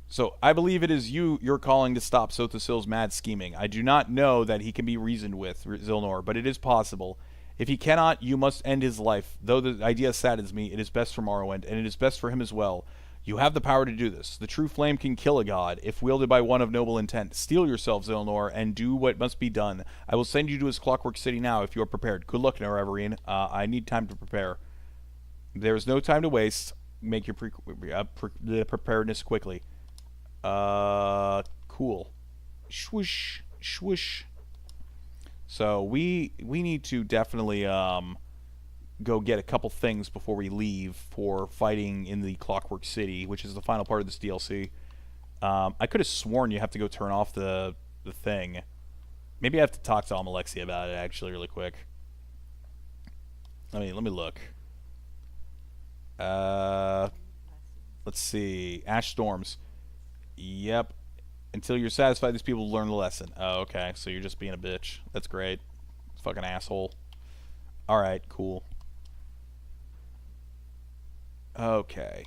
So, I believe it is you're calling to stop Sotasil's mad scheming. I do not know that he can be reasoned with, Zilnor, but it is possible. If he cannot, you must end his life. Though the idea saddens me, it is best for Morrowind, and it is best for him as well. You have the power to do this. The true flame can kill a god, if wielded by one of noble intent. Steel yourself, Zilnor, and do what must be done. I will send you to his clockwork city now, if you are prepared. Good luck, Nerevarine. I need time to prepare. There is no time to waste. Make your preparedness quickly. Cool. Swoosh, swoosh. So we need to definitely go get a couple things before we leave for fighting in the Clockwork City, which is the final part of this DLC. I could have sworn you have to go turn off the thing. Maybe I have to talk to Almalexia about it actually really quick. Let me look. Let's see. Ash Storms. Yep. Until you're satisfied these people learn the lesson. Oh, okay. So you're just being a bitch. That's great. Fucking asshole. Alright, cool. Okay.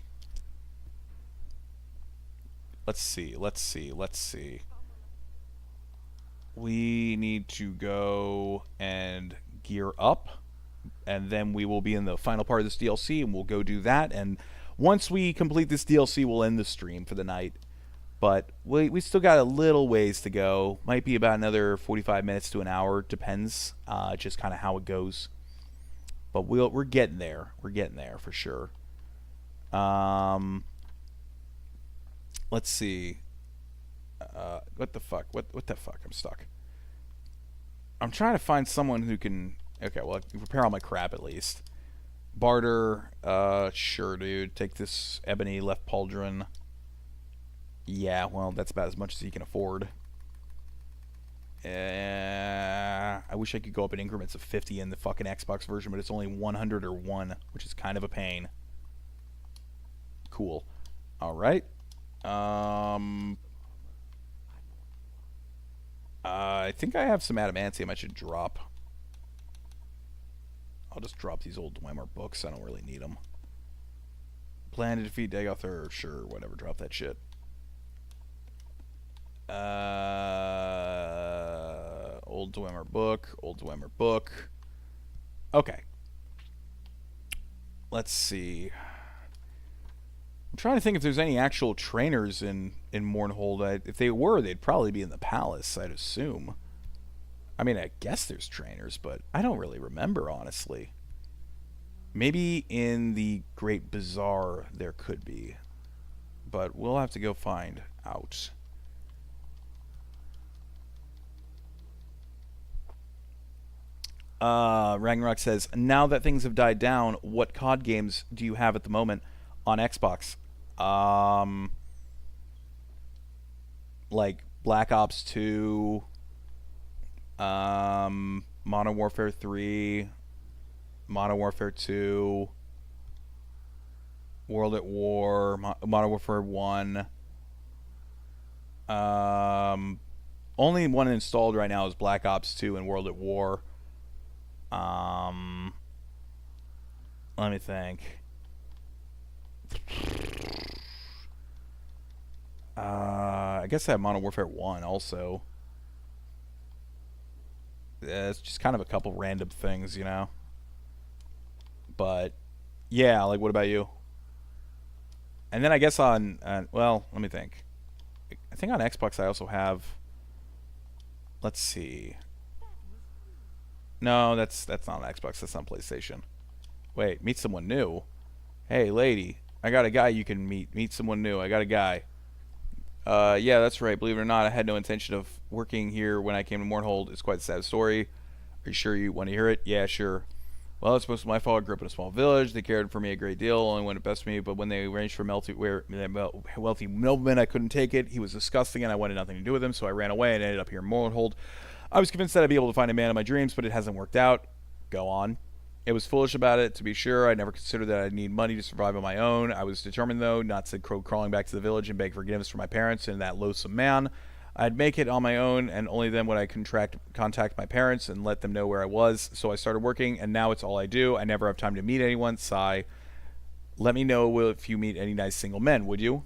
Let's see. We need to go and gear up. And then we will be in the final part of this DLC, and we'll go do that. And once we complete this DLC, we'll end the stream for the night. But we still got a little ways to go. Might be about another 45 minutes to an hour. Depends. Just kind of how it goes. But we're getting there. We're getting there for sure. Let's see. What the fuck? What the fuck? I'm stuck. I'm trying to find someone who can... Okay, well, I can repair all my crap at least. Barter. Sure, dude. Take this ebony left pauldron. Yeah, well, that's about as much as he can afford. I wish I could go up in increments of 50 in the fucking Xbox version, but it's only 100 or 1, which is kind of a pain. Cool. Alright. I think I have some adamantium I should drop. I'll just drop these old Dwemer books. I don't really need them. Plan to defeat Dagoth, sure, whatever, drop that shit. Old Dwemer book. Okay. Let's see. I'm trying to think if there's any actual trainers in Mournhold. If they were, they'd probably be in the palace, I'd assume. I mean, I guess there's trainers, but I don't really remember, honestly. Maybe in the Great Bazaar there could be. But we'll have to go find out. Ragnarok says, now that things have died down, what COD games do you have at the moment on Xbox? Like Black Ops 2, Modern Warfare 3, Modern Warfare 2, World at War, Modern Warfare 1. Only one installed right now is Black Ops 2 and World at War. Let me think. I guess I have Modern Warfare 1 also. It's just kind of a couple random things, you know? But, yeah, like, what about you? And then I guess well, let me think. I think on Xbox I also have... Let's see. No, that's not on Xbox. That's on PlayStation. Wait, meet someone new? Hey, lady. I got a guy you can meet. Meet someone new. I got a guy. Yeah, that's right. Believe it or not, I had no intention of working here when I came to Mournhold. It's quite a sad story. Are you sure you want to hear it? Yeah, sure. Well, it's mostly my fault. I grew up in a small village. They cared for me a great deal, only wanted best for me. But when they arranged for wealthy nobleman, I couldn't take it. He was disgusting, and I wanted nothing to do with him. So I ran away and ended up here in Mournhold. I was convinced that I'd be able to find a man of my dreams, but it hasn't worked out. Go on. It was foolish about it, to be sure. I never considered that I'd need money to survive on my own. I was determined, though, not to go crawling back to the village and beg forgiveness from my parents and that loathsome man. I'd make it on my own, and only then would I contact my parents and let them know where I was. So I started working, and now it's all I do. I never have time to meet anyone. Sigh. Let me know if you meet any nice single men, would you?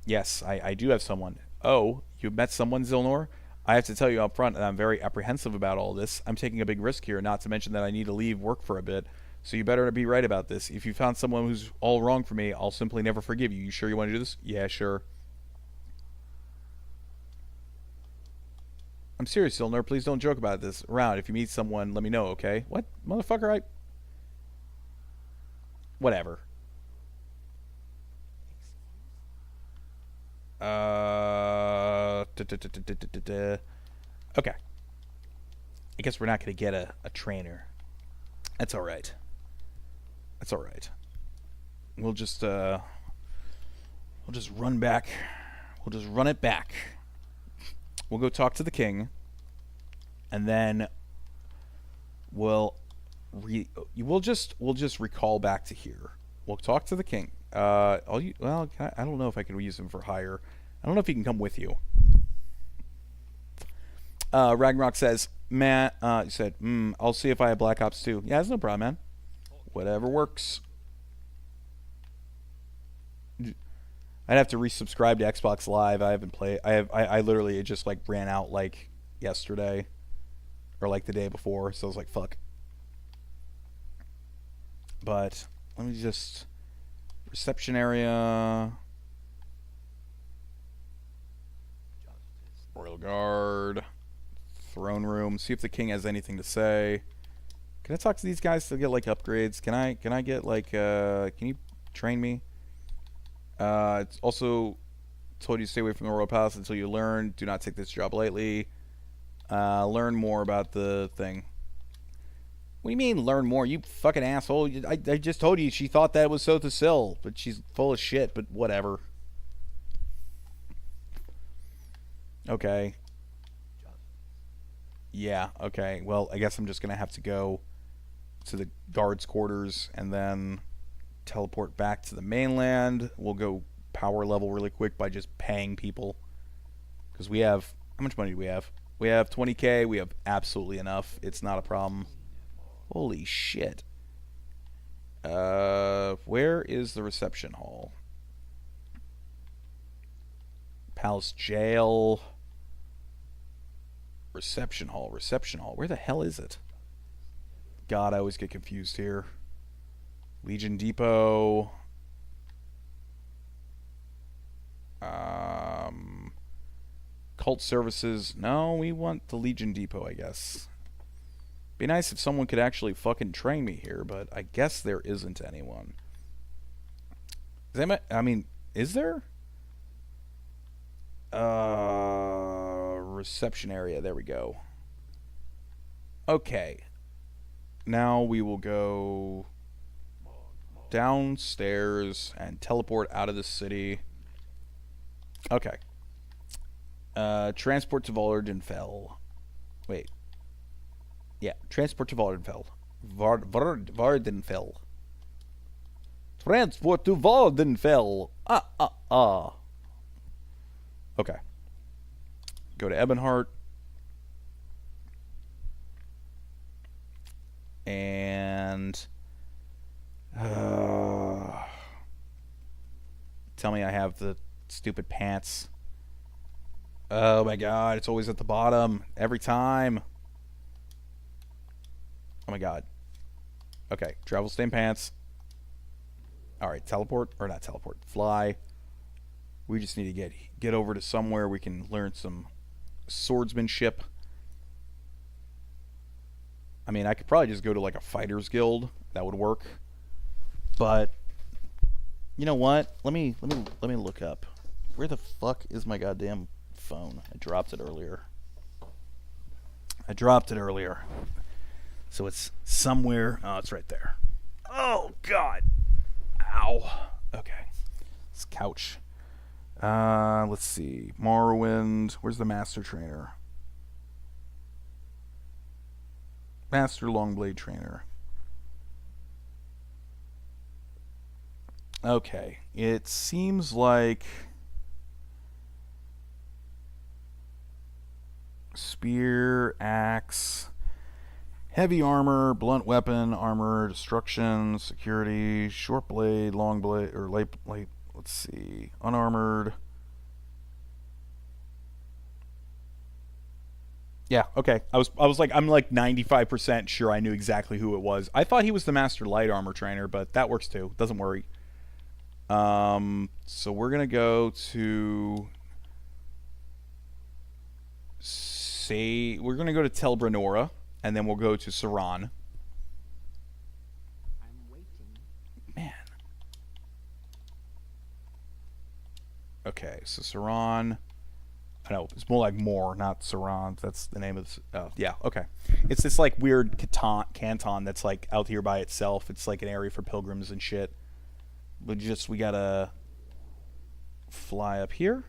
Yes, I do have someone. Oh, you met someone, Zilnor? I have to tell you up front that I'm very apprehensive about all this. I'm taking a big risk here, not to mention that I need to leave work for a bit. So you better be right about this. If you found someone who's all wrong for me, I'll simply never forgive you. You sure you want to do this? Yeah, sure. I'm serious, Silner. Please don't joke about this around. If you meet someone, let me know, okay? What? Motherfucker, Whatever. Okay. I guess we're not going to get a trainer. That's alright. That's alright. We'll just run back. We'll just run it back. We'll go talk to the king. And then we'll just recall back to here. We'll talk to the king. I don't know if I can use him for hire. I don't know if he can come with you. Ragnarok says, Matt, he said, I'll see if I have Black Ops 2. Yeah, that's no problem, man. Whatever works. I'd have to resubscribe to Xbox Live. I haven't played. I literally, it just like ran out like yesterday or like the day before. So I was like, fuck. But let me just, reception area, Royal Guard, throne room. See if the king has anything to say. Can I talk to these guys to get like upgrades? Can I get like can you train me? It's also told you to stay away from the royal palace until you learn. Do not take this job lightly. Learn more about the thing. What do you mean learn more? You fucking asshole. I just told you she thought that was so to sell, but she's full of shit, but whatever. Okay. Yeah, okay. Well, I guess I'm just going to have to go to the guards' quarters and then teleport back to the mainland. We'll go power level really quick by just paying people. Because we have... How much money do we have? We have 20k. We have absolutely enough. It's not a problem. Holy shit. Where is the reception hall? Palace jail. Reception hall. Reception hall. Where the hell is it? God, I always get confused here. Legion Depot. Cult services. No, we want the Legion Depot, I guess. Be nice if someone could actually fucking train me here, but I guess there isn't anyone. I mean, is there? Reception area. There we go. Okay. Now we will go downstairs and teleport out of the city. Okay. Transport to Vardenfell. Wait. Yeah, transport to Vardenfell. Vardenfell. Transport to Vardenfell. Okay. Go to Ebonheart. And tell me I have the stupid pants. Oh my god, it's always at the bottom every time. Oh my god. Okay, travel stain pants. Alright, teleport, or not teleport, fly. We just need to get over to somewhere we can learn some swordsmanship. I mean, I could probably just go to like a fighter's guild. That would work. But you know what? Let me look up. Where the fuck is my goddamn phone? I dropped it earlier. So it's somewhere. Oh, it's right there. Oh god. Ow. Okay. This couch. Let's see. Morrowind. Where's the master trainer? Master Longblade Trainer. Okay. It seems like spear, axe, heavy armor, blunt weapon, armor, destruction, security, short blade, long blade, or light, let's see, unarmored. Yeah, okay. I'm like 95% sure I knew exactly who it was. I thought he was the Master Light Armor Trainer, but that works too. Doesn't worry. So we're gonna go to we're gonna go to Tel Brenora, and then we'll go to Saran. I'm waiting. Man. Okay, so Saran. I know, it's more like Moor, not Saran. That's the name of this. Oh, yeah, okay. It's this like weird canton that's like out here by itself. It's like an area for pilgrims and shit. But we gotta fly up here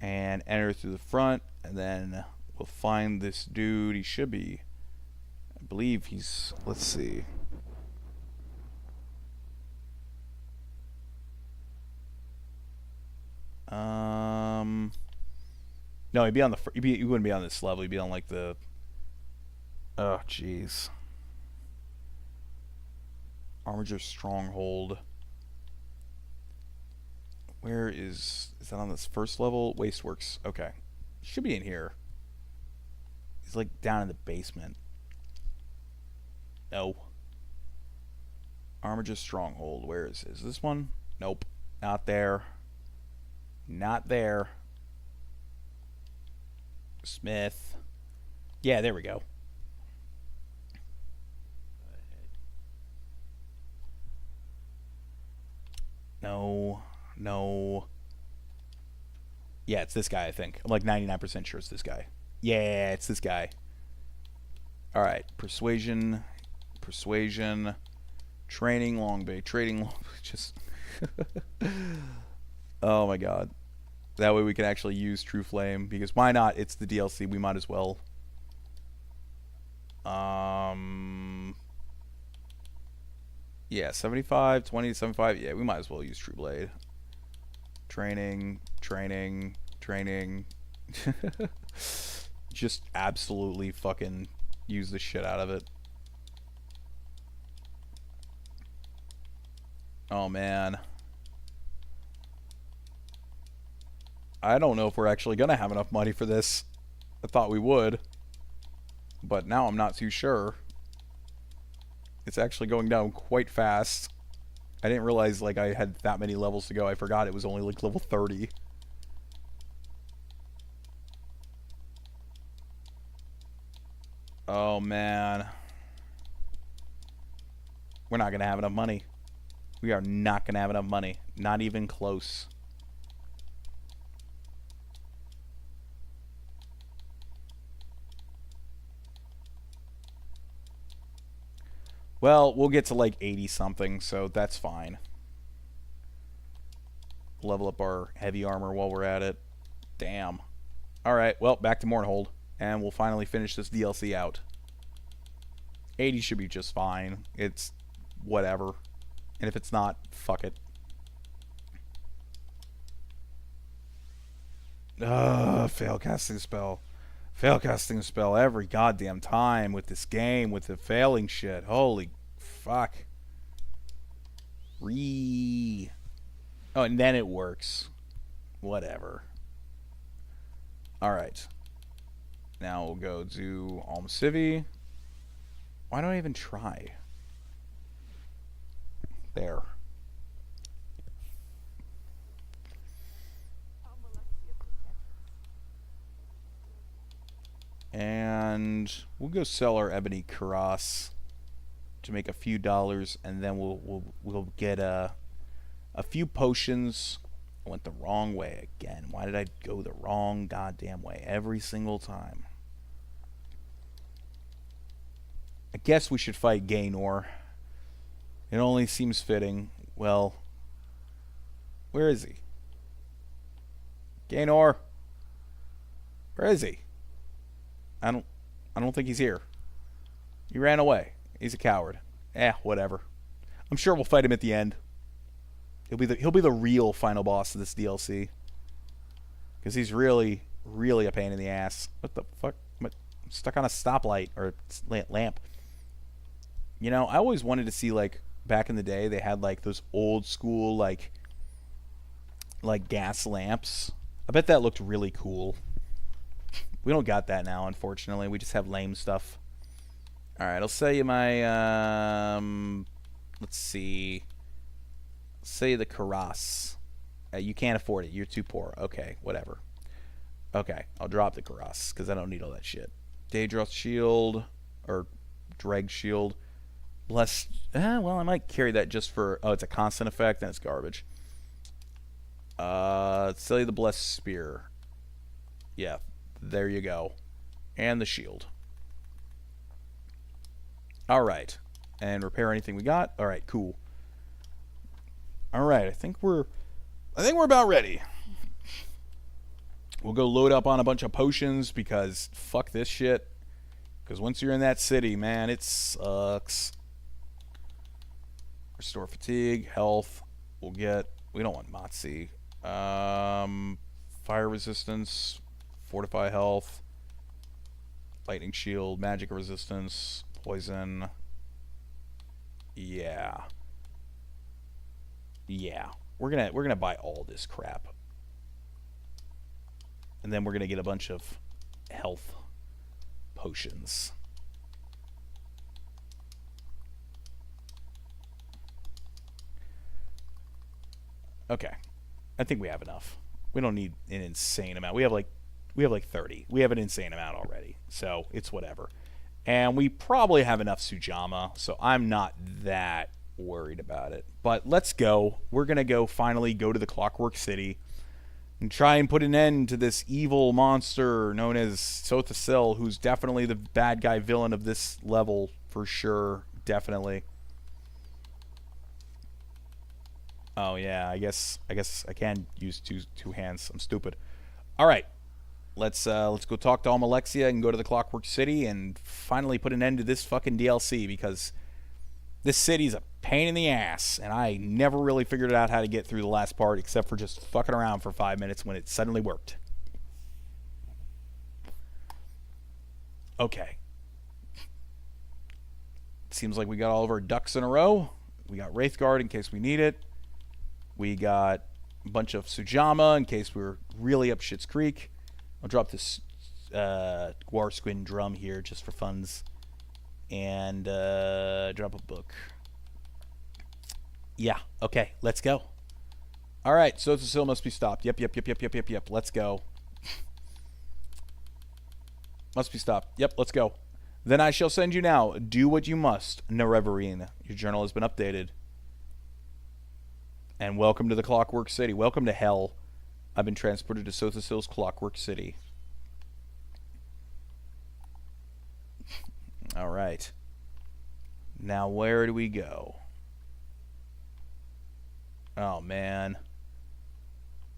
and enter through the front, and then we'll find this dude. He should be, I believe he's, let's see. No, he'd be on the. He wouldn't be on this level. He'd be on like the. Oh, jeez. Armiger Stronghold. Where is that on this first level? Wasteworks. Okay, should be in here. He's like down in the basement. No. Armiger Stronghold. Where is this one? Nope, not there. Not there. Smith. Yeah, there we go. No. Yeah, it's this guy, I think. I'm like 99% sure it's this guy. Yeah, it's this guy. Alright, persuasion. Training, long bay. Just... Oh my god. That way we can actually use True Flame, because why not? It's the DLC, we might as well. Yeah, 75, 20, 75. Yeah, we might as well use True Blade. Training. Just absolutely fucking use the shit out of it. Oh man. I don't know if we're actually gonna have enough money for this. I thought we would, but now I'm not too sure. It's actually going down quite fast. I didn't realize like I had that many levels to go. I forgot it was only like level 30. Oh, man. We're not going to have enough money. We are not going to have enough money. Not even close. Well, we'll get to like 80 something, so that's fine. Level up our heavy armor while we're at it. Damn. Alright, well, back to Mournhold. And we'll finally finish this DLC out. 80 should be just fine. It's whatever. And if it's not, fuck it. Fail casting spell. Fail casting spell every goddamn time with this game, with the failing shit. Holy fuck. Oh, and then it works. Whatever. Alright. Now we'll go do Alm Civi. Why don't I even try? There. And we'll go sell our ebony cuirass to make a few dollars, and then we'll get a few potions. I went the wrong way again. Why did I go the wrong goddamn way every single time? I guess we should fight Gaynor. It only seems fitting. Well, where is he? Gaynor, where is he? I don't think he's here. He ran away. He's a coward. Whatever. I'm sure we'll fight him at the end. He'll be the real final boss of this DLC. Because he's really, really a pain in the ass. What the fuck? I'm stuck on a stoplight or lamp. You know, I always wanted to see, like, back in the day, they had like those old school like gas lamps. I bet that looked really cool. We don't got that now, unfortunately. We just have lame stuff. Alright, I'll sell you my, let's see. I'll sell you the cuirass. You can't afford it. You're too poor. Okay, whatever. Okay, I'll drop the cuirass, because I don't need all that shit. Daedroth shield, or Dreg shield. Less, well, I might carry that just for, oh, it's a constant effect, then it's garbage. Sell you the Blessed Spear. Yeah. There you go. And the shield. Alright. And repair anything we got. Alright, cool. Alright, I think we're about ready. We'll go load up on a bunch of potions because fuck this shit. Because once you're in that city, man, it sucks. Restore fatigue, health. We don't want Motzi. Fire resistance. Fortify health, lightning shield, magic resistance, poison. Yeah. We're gonna buy all this crap, and then we're gonna get a bunch of health potions. Okay, I think we have enough. We don't need an insane amount. We have like 30. We have an insane amount already, so it's whatever. And we probably have enough Sujamma, so I'm not that worried about it. But let's go. We're going to finally go to the Clockwork City and try and put an end to this evil monster known as Sothasil, who's definitely the bad guy villain of this level for sure. Definitely. Oh yeah, I guess I can use two hands. I'm stupid. All right. Let's go talk to Almalexia and go to the Clockwork City and finally put an end to this fucking DLC, because this city's a pain in the ass, and I never really figured out how to get through the last part except for just fucking around for 5 minutes when it suddenly worked. Okay. Seems like we got all of our ducks in a row. We got Wraithguard in case we need it. We got a bunch of Sujamma in case we're really up Shit's Creek. I'll drop this Guarsquin drum here just for funds. And drop a book. Yeah, okay, let's go. Alright, Sothasil must be stopped. Yep. Let's go. Must be stopped. Yep, let's go. Then I shall send you now. Do what you must, Nerevarine. Your journal has been updated. And welcome to the Clockwork City. Welcome to hell. I've been transported to Sothasil's Clockwork City. Alright. Now where do we go? Oh, man.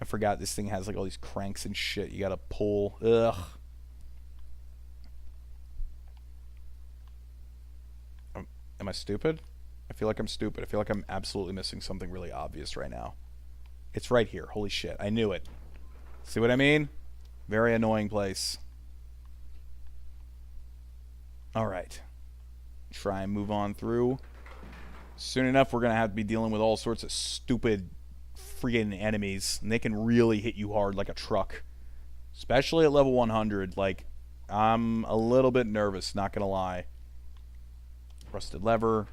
I forgot this thing has like all these cranks and shit you gotta pull. Ugh. Am I stupid? I feel like I'm stupid. I feel like I'm absolutely missing something really obvious right now. It's right here. Holy shit. I knew it. See what I mean? Very annoying place. Alright. Try and move on through. Soon enough, we're going to have to be dealing with all sorts of stupid freaking enemies. And they can really hit you hard like a truck. Especially at level 100. Like, I'm a little bit nervous, not going to lie. Rusted lever.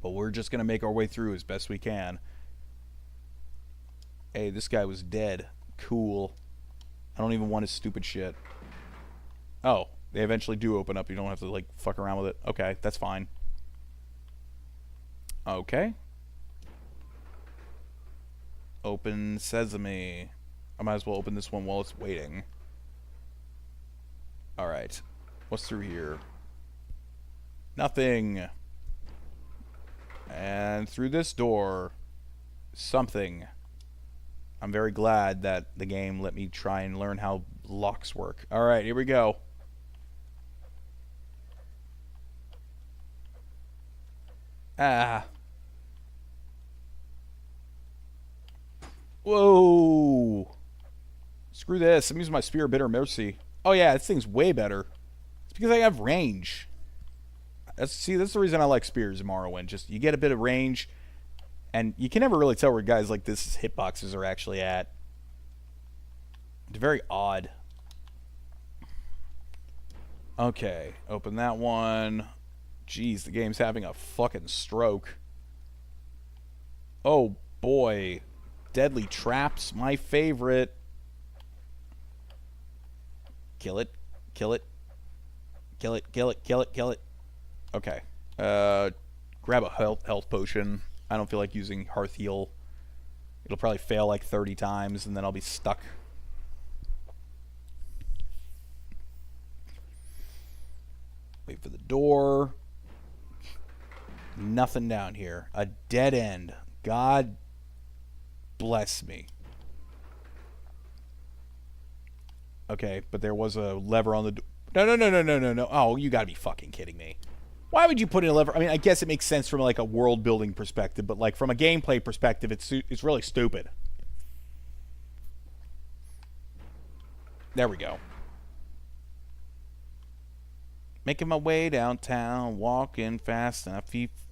But we're just going to make our way through as best we can. Hey, this guy was dead. Cool. I don't even want his stupid shit. Oh, they eventually do open up. You don't have to, like, fuck around with it. Okay, that's fine. Okay. Open sesame. I might as well open this one while it's waiting. Alright. What's through here? Nothing. And through this door, something. I'm very glad that the game let me try and learn how locks work. Alright, here we go. Ah. Whoa. Screw this. I'm using my Spear of Bitter Mercy. Oh yeah, this thing's way better. It's because I have range. That's the reason I like Spears in Morrowind. Just, you get a bit of range, and you can never really tell where guys like this hitboxes are actually at. It's very odd. Okay, open that one. Jeez, the game's having a fucking stroke. Oh boy. Deadly traps, my favorite. Kill it. Kill it. Kill it, kill it, kill it, kill it. Okay. Grab a health potion. I don't feel like using Hearth Heal. It'll probably fail like 30 times, and then I'll be stuck. Wait for the door. Nothing down here. A dead end. God bless me. Okay, but there was a lever on the door. No. Oh, you gotta be fucking kidding me. Why would you put in a lever? I mean, I guess it makes sense from like a world building perspective, but like from a gameplay perspective, it's really stupid. There we go. Making my way downtown, walking fast, and I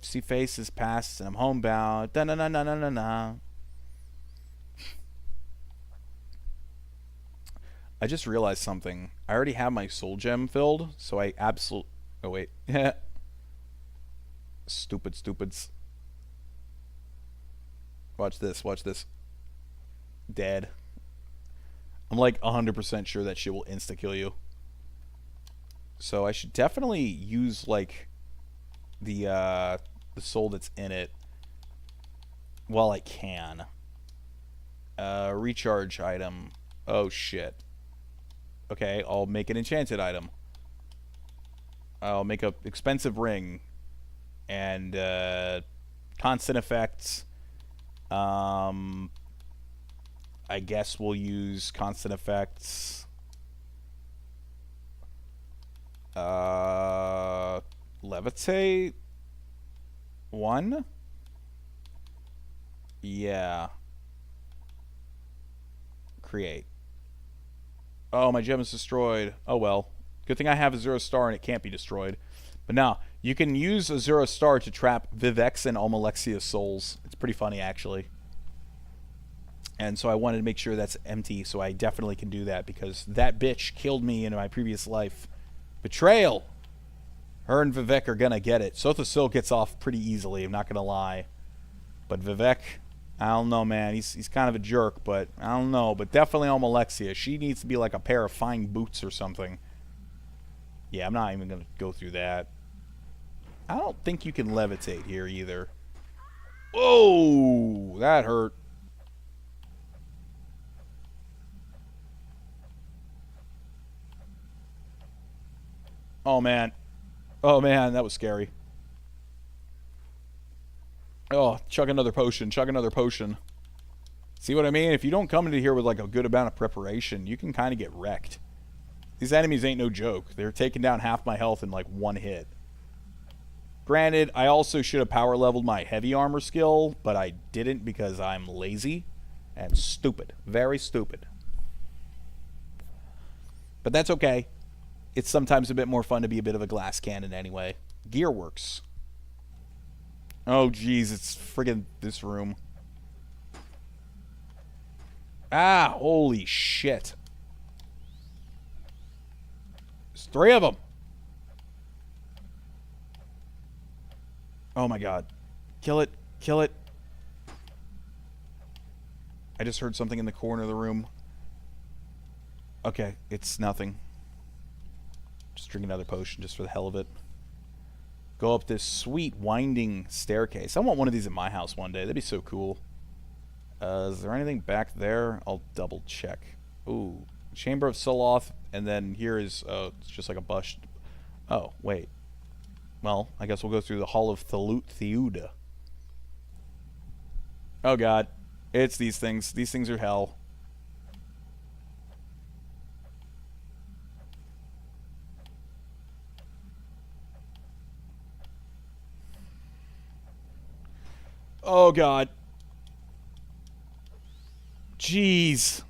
see faces pass, and I'm homebound. Da-na-na-na-na-na-na. I just realized something. I already have my soul gem filled, so I absolutely... Oh, wait. Stupids. Watch this, watch this. Dead. I'm like 100% sure that shit will insta-kill you. So I should definitely use, like, the soul that's in it while I can. Recharge item. Oh, shit. Okay, I'll make an enchanted item. I'll make a expensive ring. And, constant effects. I guess we'll use constant effects. Levitate? 1? Yeah. Create. Oh, my gem is destroyed. Oh well. Good thing I have a 0 star and it can't be destroyed. But now, you can use a 0 star to trap Vivek's and Almalexia's souls. It's pretty funny, actually. And so I wanted to make sure that's empty, so I definitely can do that, because that bitch killed me in my previous life. Betrayal! Her and Vivek are gonna get it. Sothasil gets off pretty easily, I'm not gonna lie. But Vivek, I don't know, man. He's kind of a jerk, but I don't know. But definitely Almalexia. She needs to be like a pair of fine boots or something. Yeah, I'm not even going to go through that. I don't think you can levitate here either. Oh, that hurt. Oh, man. Oh, man, that was scary. Oh, chug another potion. Chug another potion. See what I mean? If you don't come into here with, like, a good amount of preparation, you can kind of get wrecked. These enemies ain't no joke. They're taking down half my health in, like, one hit. Granted, I also should have power leveled my heavy armor skill, but I didn't because I'm lazy and stupid. Very stupid. But that's okay. It's sometimes a bit more fun to be a bit of a glass cannon anyway. Gearworks. Oh, jeez, it's friggin' this room. Ah, holy shit. There's 3 of them. Oh my god. Kill it. Kill it. I just heard something in the corner of the room. Okay, it's nothing. Just drink another potion just for the hell of it. Go up this sweet winding staircase. I want one of these at my house one day. That'd be so cool. Is there anything back there? I'll double check. Ooh. Chamber of Soloth. And then here is, it's just like a bust. Oh, wait. Well, I guess we'll go through the Hall of Theuda. Oh, God. It's these things. These things are hell. Oh, God. Jeez.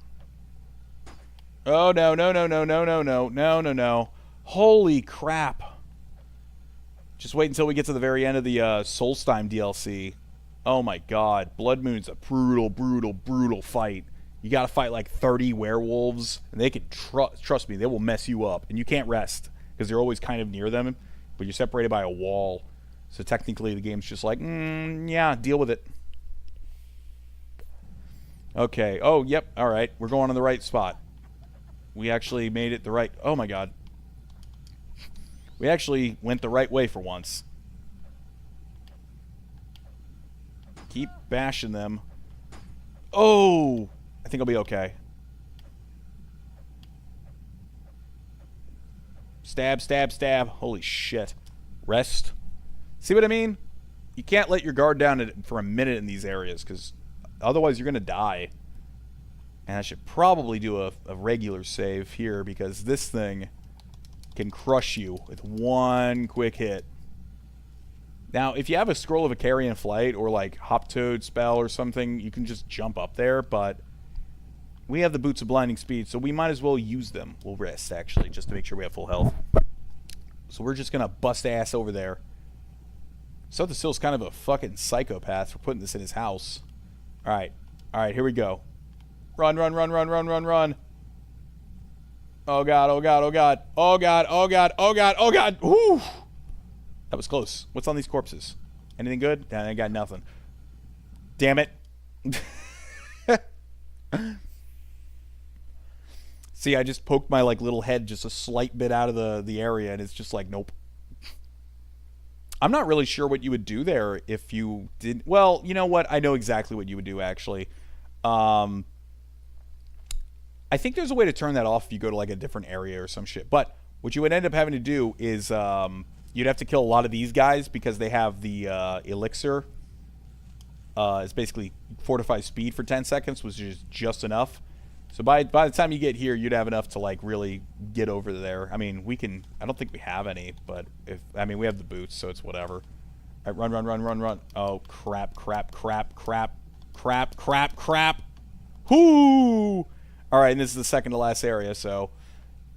Oh, no, no, no, no, no, no, no, no, no, no. Holy crap. Just wait until we get to the very end of the Solstheim DLC. Oh, my God. Blood Moon's a brutal, brutal, brutal fight. You gotta fight like 30 werewolves, and they can trust me, they will mess you up. And you can't rest, because you're always kind of near them, but you're separated by a wall. So technically the game's just like, yeah, deal with it. Okay. Oh, yep. All right. We're going on the right spot. We actually made it the right... Oh, my God. We actually went the right way for once. Keep bashing them. Oh! I think I'll be okay. Stab, stab, stab. Holy shit. Rest. See what I mean? You can't let your guard down for a minute in these areas, because otherwise you're going to die. And I should probably do a regular save here, because this thing can crush you with one quick hit. Now, if you have a Scroll of Icarian Flight or like Hop Toad spell or something, you can just jump up there, but we have the Boots of Blinding Speed, so we might as well use them. We'll rest, actually, just to make sure we have full health. So we're just going to bust ass over there. Sothasill's kind of a fucking psychopath for putting this in his house. Alright. Alright, here we go. Run, run, run, run, run, run, run. Oh, God, oh, God, oh, God. Oh, God, oh, God, oh, God, oh, God. Whew. That was close. What's on these corpses? Anything good? Nah, I got nothing. Damn it. See, I just poked my like little head just a slight bit out of the area, and it's just like, nope. I'm not really sure what you would do there if you did... Well, you know what? I know exactly what you would do, actually. I think there's a way to turn that off if you go to like a different area or some shit. But what you would end up having to do is you'd have to kill a lot of these guys because they have the elixir. It's basically fortified speed for 10 seconds, which is just enough. So by the time you get here, you'd have enough to like really get over there. I mean, we can... I don't think we have any, but we have the boots, so it's whatever. All right, run, run, run, run, run. Oh, crap, crap, crap, crap, crap, crap, crap. Whoo! All right, and this is the second to last area, so...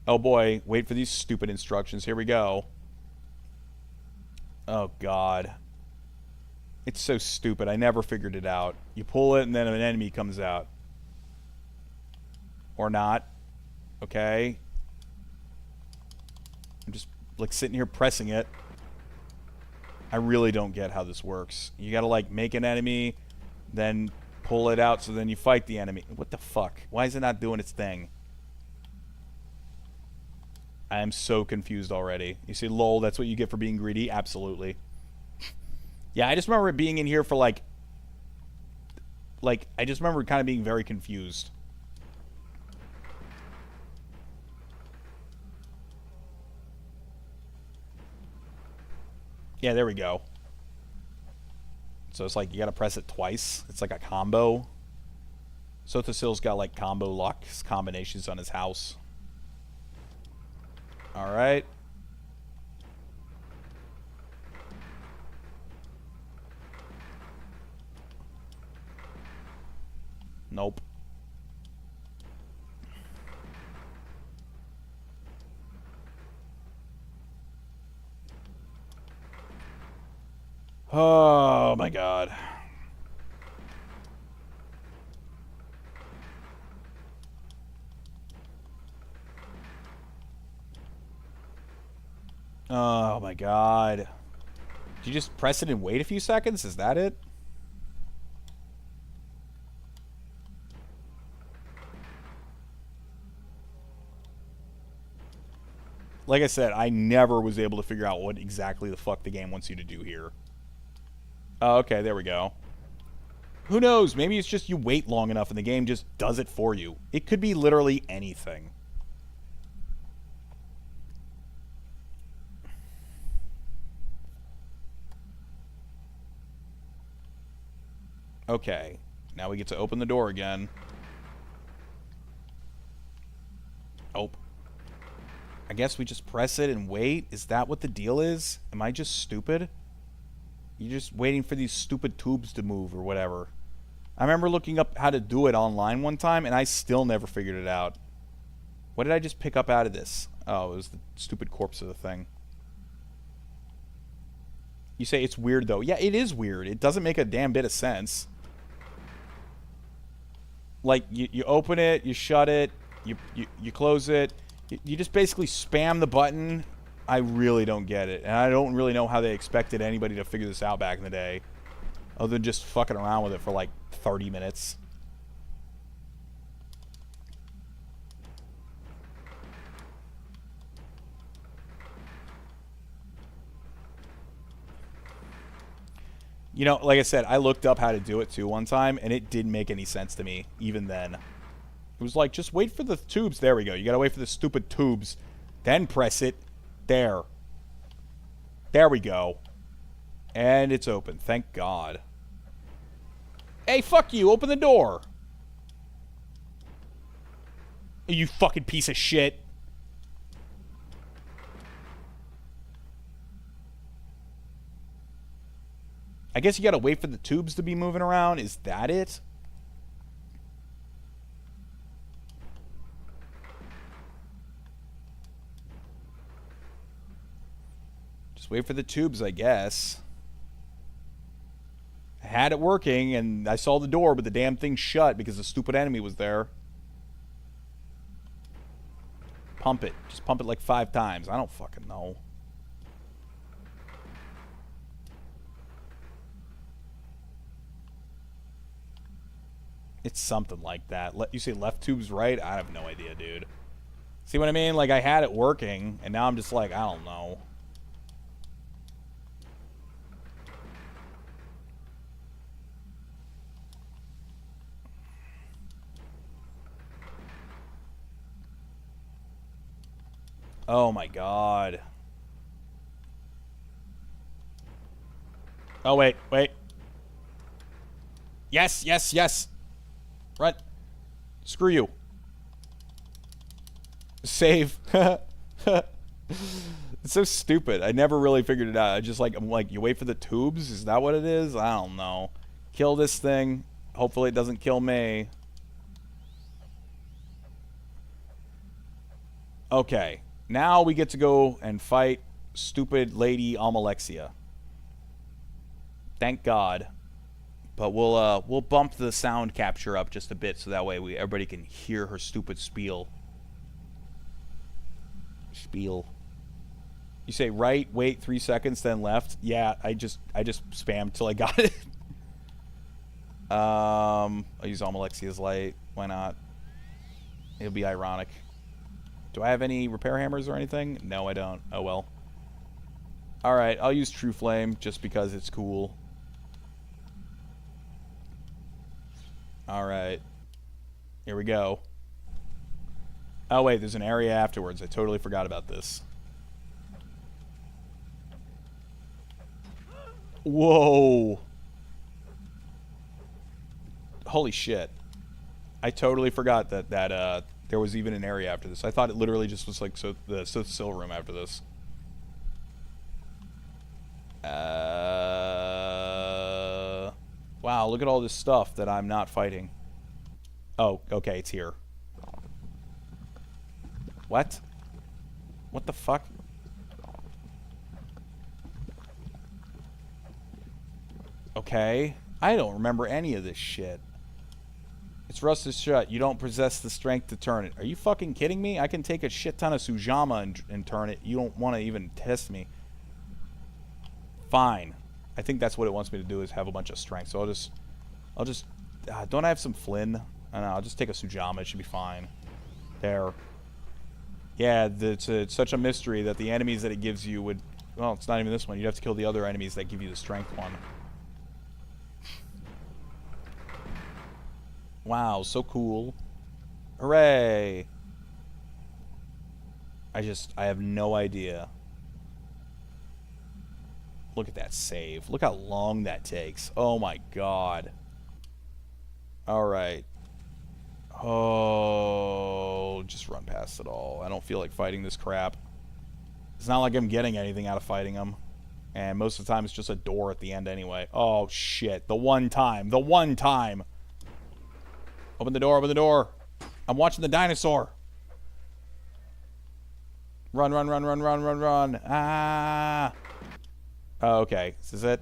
Oh, boy. Wait for these stupid instructions. Here we go. Oh, God. It's so stupid. I never figured it out. You pull it, and then an enemy comes out. Or not. Okay. I'm just, like, sitting here pressing it. I really don't get how this works. You gotta, like, make an enemy, then pull it out, so then you fight the enemy. What the fuck? Why is it not doing its thing? I am so confused already. You say, lol, that's what you get for being greedy? Absolutely. Yeah, I just remember it being in here for like, I just remember kind of being very confused. Yeah, there we go. So it's like you gotta press it twice. It's like a combo. Sotasil's got like combo locks combinations on his house. Alright. Nope. Oh my god. Oh my god. Did you just press it and wait a few seconds? Is that it? Like I said, I never was able to figure out what exactly the fuck the game wants you to do here. Oh, okay, there we go. Who knows? Maybe it's just you wait long enough and the game just does it for you. It could be literally anything. Okay, now we get to open the door again. Oh. I guess we just press it and wait? Is that what the deal is? Am I just stupid? You're just waiting for these stupid tubes to move or whatever. I remember looking up how to do it online one time, and I still never figured it out. What did I just pick up out of this? Oh, it was the stupid corpse of the thing. You say it's weird, though. Yeah, it is weird. It doesn't make a damn bit of sense. Like, you open it, you shut it, you close it. You just basically spam the button. I really don't get it. And I don't really know how they expected anybody to figure this out back in the day. Other than just fucking around with it for like 30 minutes. You know, like I said, I looked up how to do it too one time, and it didn't make any sense to me, even then. It was like, just wait for the tubes. There we go. You gotta wait for the stupid tubes. Then press it. There. There we go. And it's open. Thank God. Hey, fuck you. Open the door. You fucking piece of shit. I guess you gotta wait for the tubes to be moving around. Is that it? Just wait for the tubes, I guess. I had it working, and I saw the door, but the damn thing shut because the stupid enemy was there. Pump it. Just pump it like 5 times. I don't fucking know. It's something like that. You say left tube's right? I have no idea, dude. See what I mean? Like, I had it working, and now I'm just like, I don't know. Oh my god. Oh, wait, wait. Yes, yes, yes. Run. Screw you. Save. It's so stupid. I never really figured it out. I'm like, you wait for the tubes? Is that what it is? I don't know. Kill this thing. Hopefully it doesn't kill me. Okay. Now we get to go and fight stupid Lady Almalexia. Thank God. But we'll bump the sound capture up just a bit so that way everybody can hear her stupid spiel. Spiel. You say right, wait 3 seconds, then left. Yeah, I just spammed till I got it. I'll use Almalexia's light. Why not? It'll be ironic. Do I have any repair hammers or anything? No, I don't. Oh, well. Alright, I'll use True Flame just because it's cool. Alright. Here we go. Oh, wait, there's an area afterwards. I totally forgot about this. Whoa. Holy shit. I totally forgot that there was even an area after this. I thought it literally just was like the Silver Room after this. Wow, look at all this stuff that I'm not fighting. Oh, okay, it's here. What? What the fuck? Okay. I don't remember any of this shit. It's rusted shut. You don't possess the strength to turn it. Are you fucking kidding me? I can take a shit ton of Sujama and turn it. You don't want to even test me. Fine. I think that's what it wants me to do, is have a bunch of strength. So I'll just don't I have some Flynn? I don't know, I'll just take a Sujama. It should be fine. There. Yeah, it's such a mystery that the enemies that it gives you would... Well, it's not even this one. You'd have to kill the other enemies that give you the strength one. Wow, so cool. Hooray! I have no idea. Look at that save. Look how long that takes. Oh my god. Alright. Oh, just run past it all. I don't feel like fighting this crap. It's not like I'm getting anything out of fighting them. And most of the time it's just a door at the end anyway. Oh shit. The one time. The one time. Open the door, open the door. I'm watching the dinosaur. Run, run, run, run, run, run, run. Ah. Oh, okay. This is it.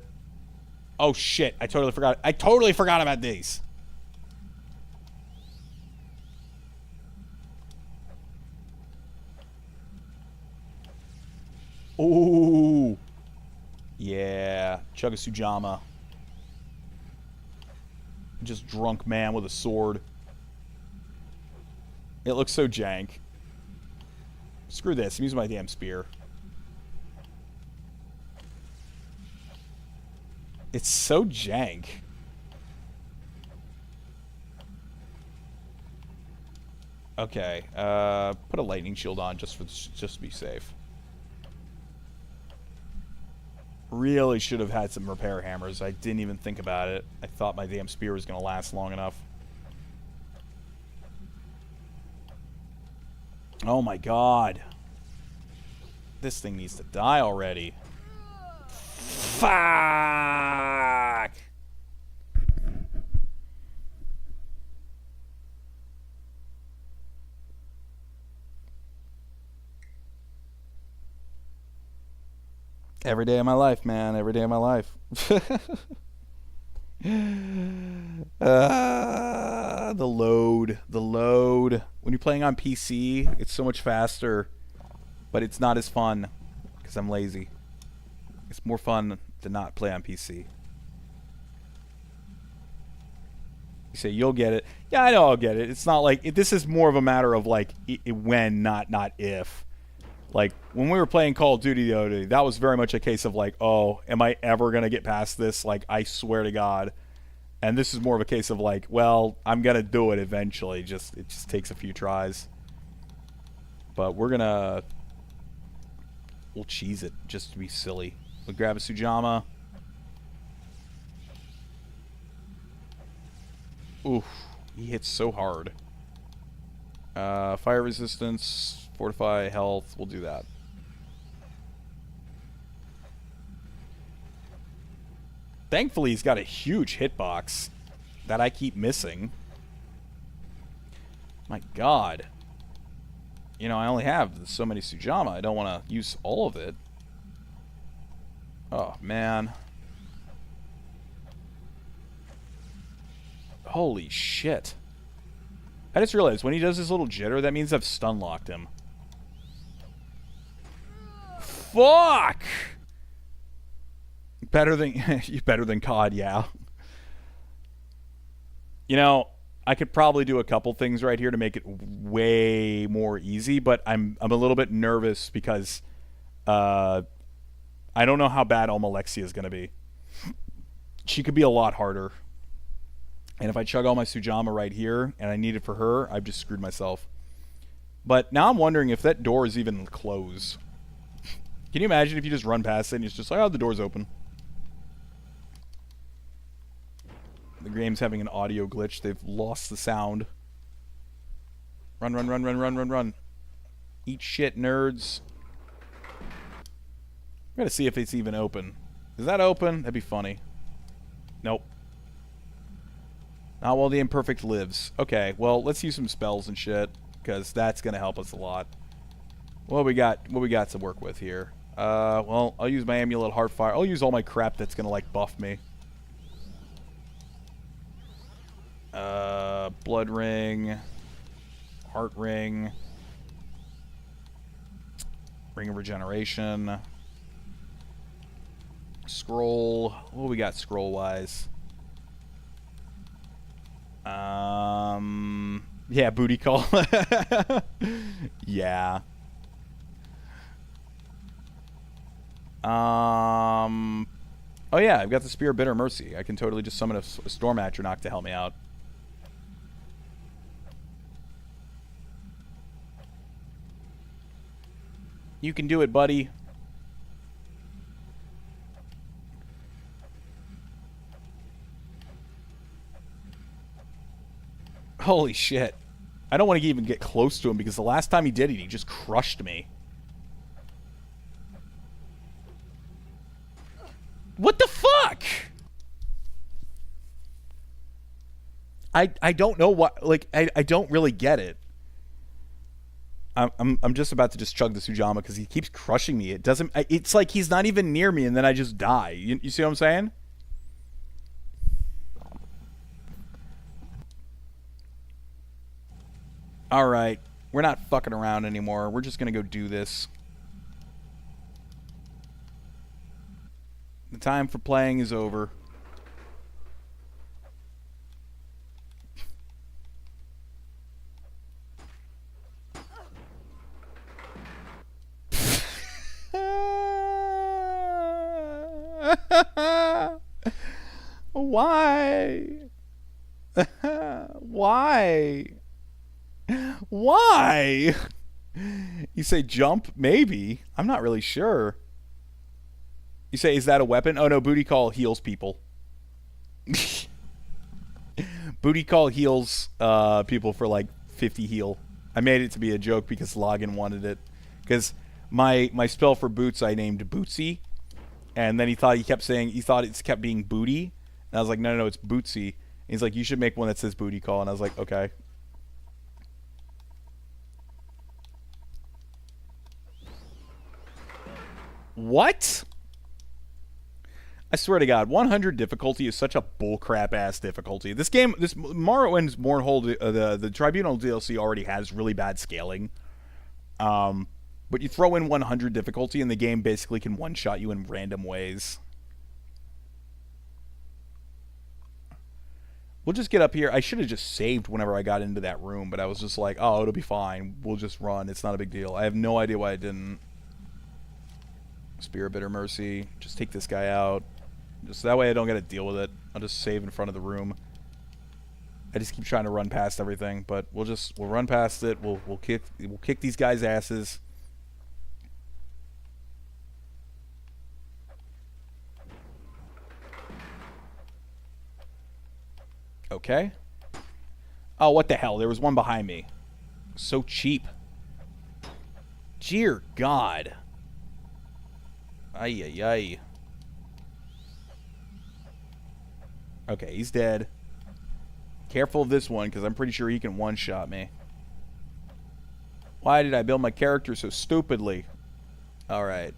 Oh shit. I totally forgot. I totally forgot about these. Ooh. Yeah. Chug a Sujama. Just drunk man with a sword. It looks so jank. Screw this. I'm using my damn spear. It's so jank. Okay. Put a lightning shield on just to be safe. Really should have had some repair hammers. I didn't even think about it. I thought my damn spear was going to last long enough. Oh my god. This thing needs to die already. Fuck! Every day of my life, man. Every day of my life. The load. The load. When you're playing on PC, it's so much faster. But it's not as fun. Because I'm lazy. It's more fun to not play on PC. You say, you'll get it. Yeah, I know I'll get it. It's not like... this is more of a matter of, like, when, not if. Like, when we were playing Call of Duty the other day, that was very much a case of like, oh, am I ever going to get past this? Like, I swear to God. And this is more of a case of like, well, I'm going to do it eventually. It just takes a few tries. But we're going to... We'll cheese it just to be silly. We'll grab a Sujama. Oof. He hits so hard. Fire resistance... Fortify health, we'll do that. Thankfully, he's got a huge hitbox that I keep missing. My god. You know, I only have so many Sujama. I don't want to use all of it. Oh, man. Holy shit. I just realized when he does this little jitter, that means I've stun-locked him. Fuck! Better than COD, yeah. You know, I could probably do a couple things right here to make it way more easy, but I'm a little bit nervous because I don't know how bad Almalexia is going to be. She could be a lot harder. And if I chug all my Sujama right here, and I need it for her, I've just screwed myself. But now I'm wondering if that door is even closed. Can you imagine if you just run past it and it's just like, oh, the door's open. The game's having an audio glitch. They've lost the sound. Run, run, run, run, run, run, run. Eat shit, nerds. I'm going to see if it's even open. Is that open? That'd be funny. Nope. Not while the imperfect lives. Okay, well, let's use some spells and shit, because that's going to help us a lot. What we got to work with here? Well, I'll use my Amulet Heartfire. I'll use all my crap that's going to, like, buff me. Blood Ring. Heart Ring. Ring of Regeneration. Scroll. What we got scroll-wise? Yeah, booty call. Yeah. Oh yeah, I've got the Spear of Bitter Mercy. I can totally just summon a Storm Atronach to help me out. You can do it, buddy. Holy shit. I don't want to even get close to him because the last time he did it, he just crushed me. What the fuck? I don't know what, like, I don't really get it. I'm just about to just chug the Sujama because he keeps crushing me. It doesn't, it's like he's not even near me and then I just die. You see what I'm saying? Alright, we're not fucking around anymore. We're just gonna go do this. The time for playing is over. Why? Why? Why? You say jump? Maybe. I'm not really sure. You say, is that a weapon? Oh no, booty call heals people. Booty call heals people for like 50 heal. I made it to be a joke because Logan wanted it. Because my spell for boots I named Bootsy. And then he thought it kept being booty. And I was like, no, it's Bootsy. And he's like, you should make one that says booty call. And I was like, okay. What? I swear to God, 100 difficulty is such a bullcrap ass difficulty. This game, this Morrowind's Mournhold, the Tribunal DLC already has really bad scaling. But you throw in 100 difficulty and the game basically can one-shot you in random ways. We'll just get up here. I should have just saved whenever I got into that room, but I was just like, oh, it'll be fine. We'll just run. It's not a big deal. I have no idea why I didn't. Spear of Bitter Mercy. Just take this guy out. Just that way I don't got to deal with it. I'll just save in front of the room. I just keep trying to run past everything, but we'll run past it. We'll kick these guys' asses. Okay. Oh, what the hell? There was one behind me. So cheap. Dear God. Ay, ay, ay. Okay, he's dead. Careful of this one, because I'm pretty sure he can one-shot me. Why did I build my character so stupidly? Alright.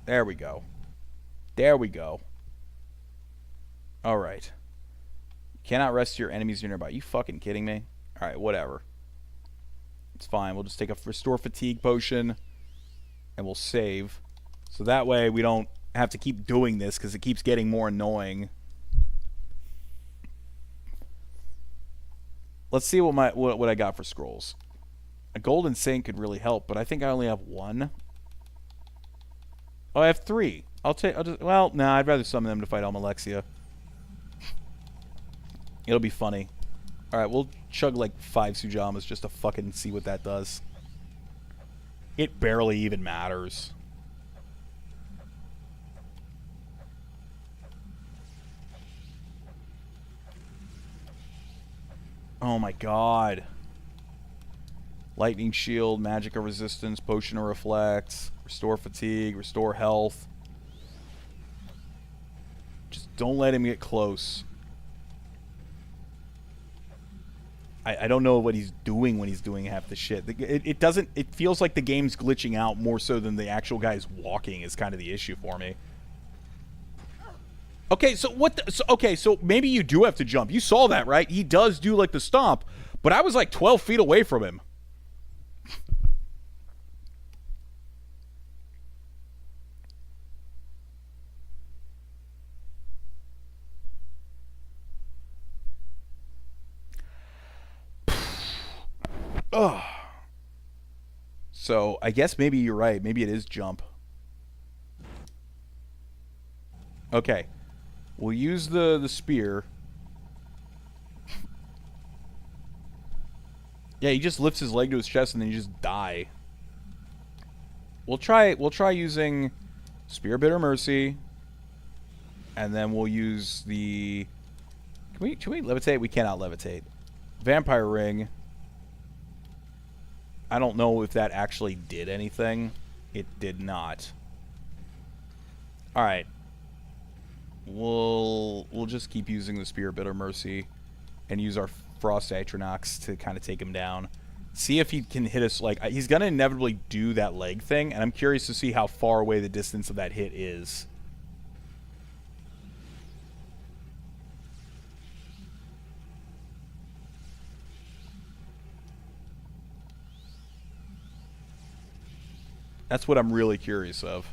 There we go. There we go. Alright. Cannot rest your enemies nearby. You fucking kidding me? Alright, whatever. It's fine. We'll just take a Restore Fatigue potion. And we'll save. So that way we don't have to keep doing this because it keeps getting more annoying. Let's see what I got for scrolls. A golden saint could really help, but I think I only have one. Oh, I have 3. Well, nah, I'd rather summon them to fight Almalexia. It'll be funny. Alright, we'll chug like 5 Sujamas just to fucking see what that does. It barely even matters. Oh my god. Lightning Shield, Magicka Resistance, Potion of Reflex, Restore Fatigue, Restore Health. Just don't let him get close. I don't know what he's doing when he's doing half the shit. It doesn't... It feels like the game's glitching out more so than the actual guy's walking is kind of the issue for me. Okay, so what... so maybe you do have to jump. You saw that, right? He does do, like, the stomp. But I was, like, 12 feet away from him. Ugh. So, I guess maybe you're right. Maybe it is jump. Okay. We'll use the spear. Yeah, he just lifts his leg to his chest and then you just die. We'll try using Spear Bitter Mercy. And then we'll use the... Can we levitate? We cannot levitate. Vampire Ring. I don't know if that actually did anything. It did not. Alright. We'll just keep using the Spear Bitter Mercy and use our Frost Atronox to kind of take him down. See if he can hit us. Like, he's going to inevitably do that leg thing, and I'm curious to see how far away the distance of that hit is. That's what I'm really curious of.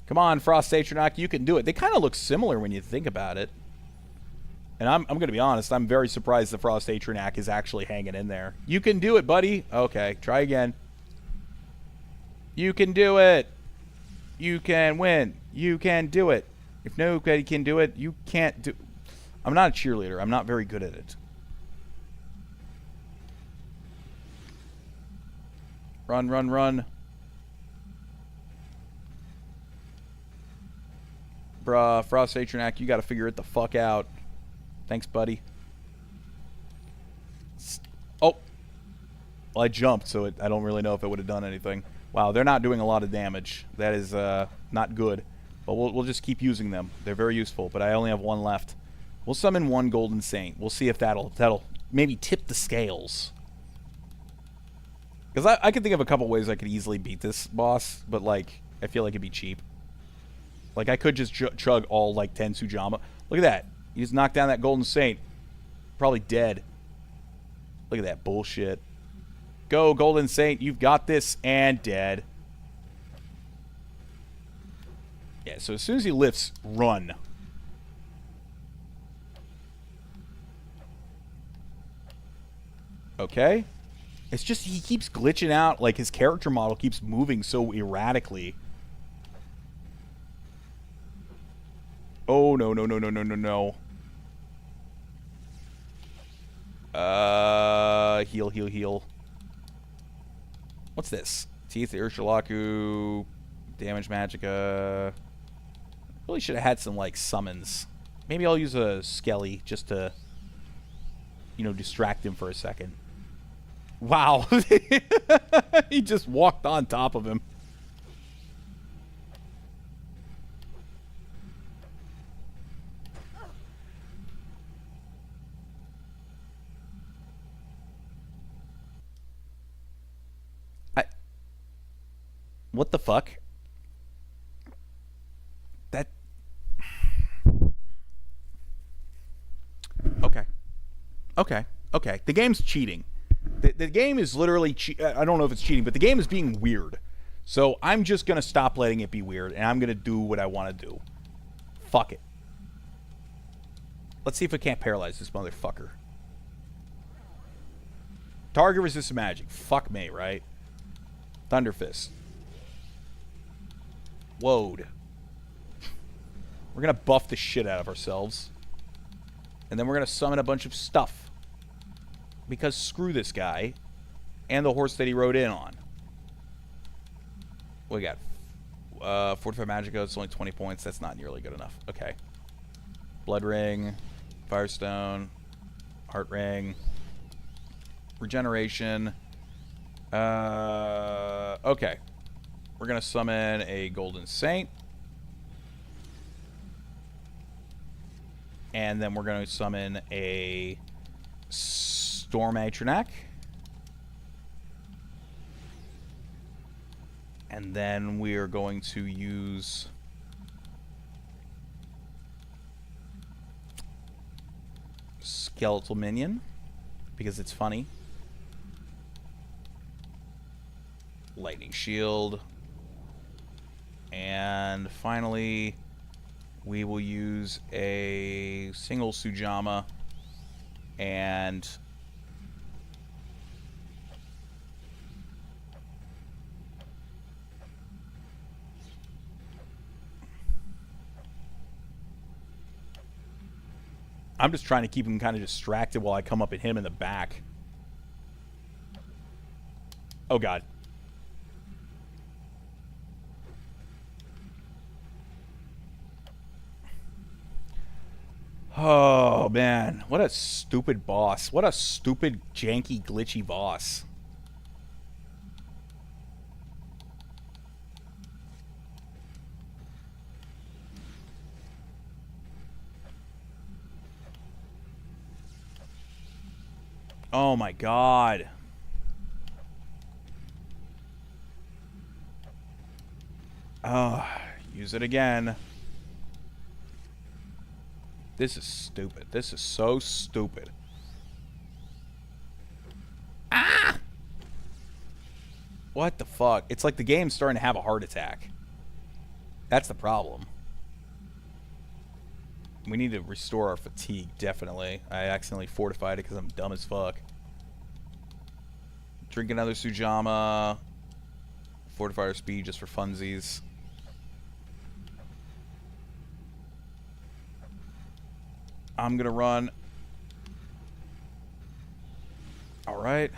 Come on, Frost Atronox, you can do it. They kind of look similar when you think about it. And I'm going to be honest, I'm very surprised the Frost Atronox is actually hanging in there. You can do it, buddy. Okay, try again. You can do it. You can win. You can do it. If nobody can do it, you can't do... I'm not a cheerleader. I'm not very good at it. Run, run, run. Bruh, Frost Atronox, you gotta figure it the fuck out. Thanks, buddy. Oh! Well, I jumped, so I don't really know if it would have done anything. Wow, they're not doing a lot of damage. That is not good. But we'll just keep using them. They're very useful, but I only have one left. We'll summon one Golden Saint. We'll see if that'll maybe tip the scales. Because I can think of a couple ways I could easily beat this boss, but, like, I feel like it'd be cheap. Like, I could just chug all, like, 10 Sujama. Look at that. You just knocked down that Golden Saint. Probably dead. Look at that bullshit. Go, Golden Saint. You've got this. And dead. Yeah, so as soon as he lifts, run. Okay. It's just he keeps glitching out. Like, his character model keeps moving so erratically. Oh, no, no, no, no, no, no, no. Heal, heal, heal. What's this? Teeth, Ursulaku, Damage Magicka. Really should have had some, like, summons. Maybe I'll use a Skelly just to, you know, distract him for a second. Wow. He just walked on top of him. What the fuck? That... Okay. Okay. Okay. The game's cheating. The game is literally... I don't know if it's cheating, but the game is being weird. So I'm just going to stop letting it be weird, and I'm going to do what I want to do. Fuck it. Let's see if I can't paralyze this motherfucker. Target resistant magic. Fuck me, right? Thunder Fist. Woad. We're going to buff the shit out of ourselves. And then we're going to summon a bunch of stuff. Because screw this guy. And the horse that he rode in on. We got 45 Magica. It's only 20 points. That's not nearly good enough. Okay. Blood Ring. Firestone. Heart Ring. Regeneration. Okay. We're going to summon a Golden Saint. And then we're going to summon a Storm Atronak. And then we are going to use Skeletal Minion because it's funny. Lightning Shield. And finally, we will use a single Sujama and I'm just trying to keep him kind of distracted while I come up and hit him in the back. Oh, God. Oh, man. What a stupid boss. What a stupid, janky, glitchy boss. Oh, my God. Oh, use it again. This is stupid. This is so stupid. Ah! What the fuck? It's like the game's starting to have a heart attack. That's the problem. We need to restore our fatigue, definitely. I accidentally fortified it because I'm dumb as fuck. Drink another Sujama. Fortify our speed just for funsies. I'm gonna run. Alright.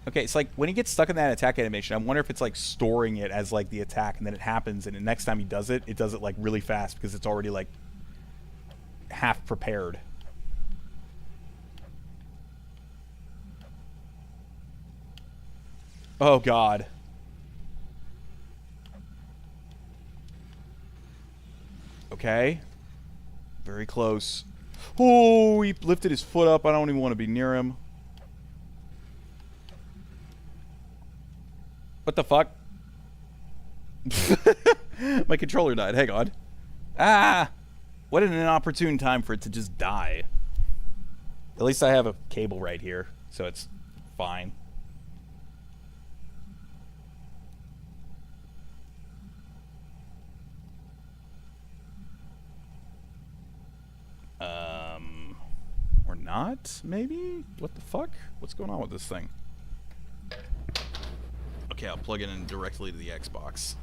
Okay, it's like when he gets stuck in that attack animation, I wonder if it's like storing it as like the attack, and then it happens, and the next time he does it like really fast because it's already like half prepared. Oh, God. Okay. Very close. Oh, he lifted his foot up. I don't even want to be near him. What the fuck? My controller died. Hang on. Ah! What an inopportune time for it to just die. At least I have a cable right here, so it's fine. Or not, maybe? What the fuck? What's going on with this thing? Okay, I'll plug it in directly to the Xbox.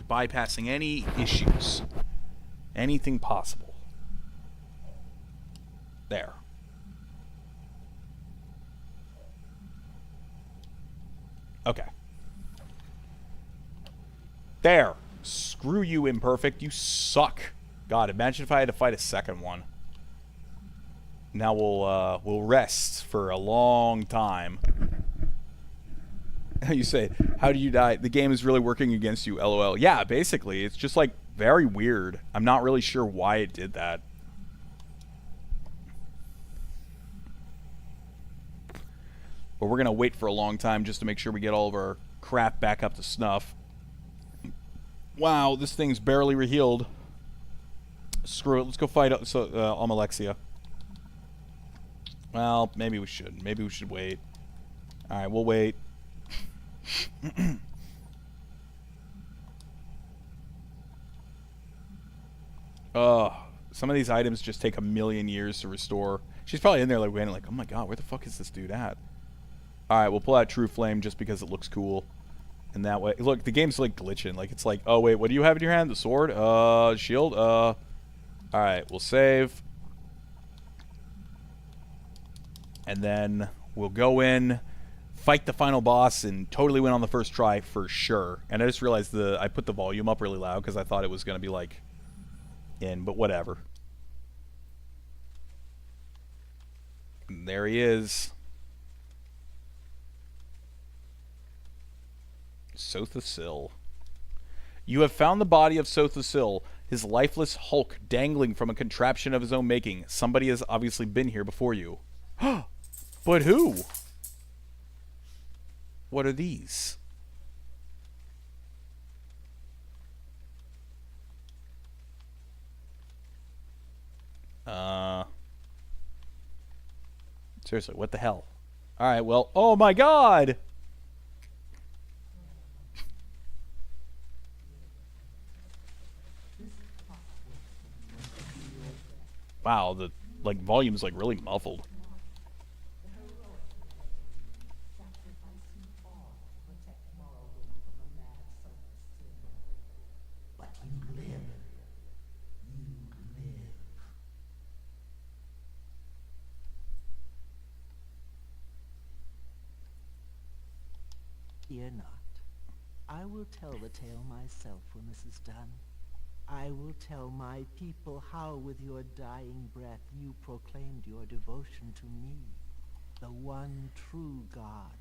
Bypassing any issues. Anything possible. There. Okay. There. Screw you, Imperfect. You suck. God, imagine if I had to fight a second one. Now we'll rest for a long time. You say, how do you die? The game is really working against you, LOL. Yeah, basically. It's just, like, very weird. I'm not really sure why it did that. But we're going to wait for a long time just to make sure we get all of our crap back up to snuff. Wow, this thing's barely rehealed. Screw it. Let's go fight Almalexia. Well, maybe we should. Maybe we should wait. Alright, we'll wait. Some of these items just take a million years to restore. She's probably in there like waiting, like, oh my god, where the fuck is this dude at? All right, we'll pull out True Flame just because it looks cool. And that way, look, the game's like glitching. Like it's like, oh wait, what do you have in your hand? The sword? Shield? All right, we'll save. And then we'll go in, fight the final boss, and totally win on the first try for sure. And I just realized I put the volume up really loud because I thought it was going to be like in, but whatever. And there he is. Sotha-Sil. You have found the body of Sotha-Sil, his lifeless hulk dangling from a contraption of his own making. Somebody has obviously been here before you. But who? What are these? Seriously, what the hell? Alright, well, oh my god! Wow, the like volume's like really muffled. Fear not. I will tell the tale myself when this is done. I will tell my people how with your dying breath you proclaimed your devotion to me, the one true God.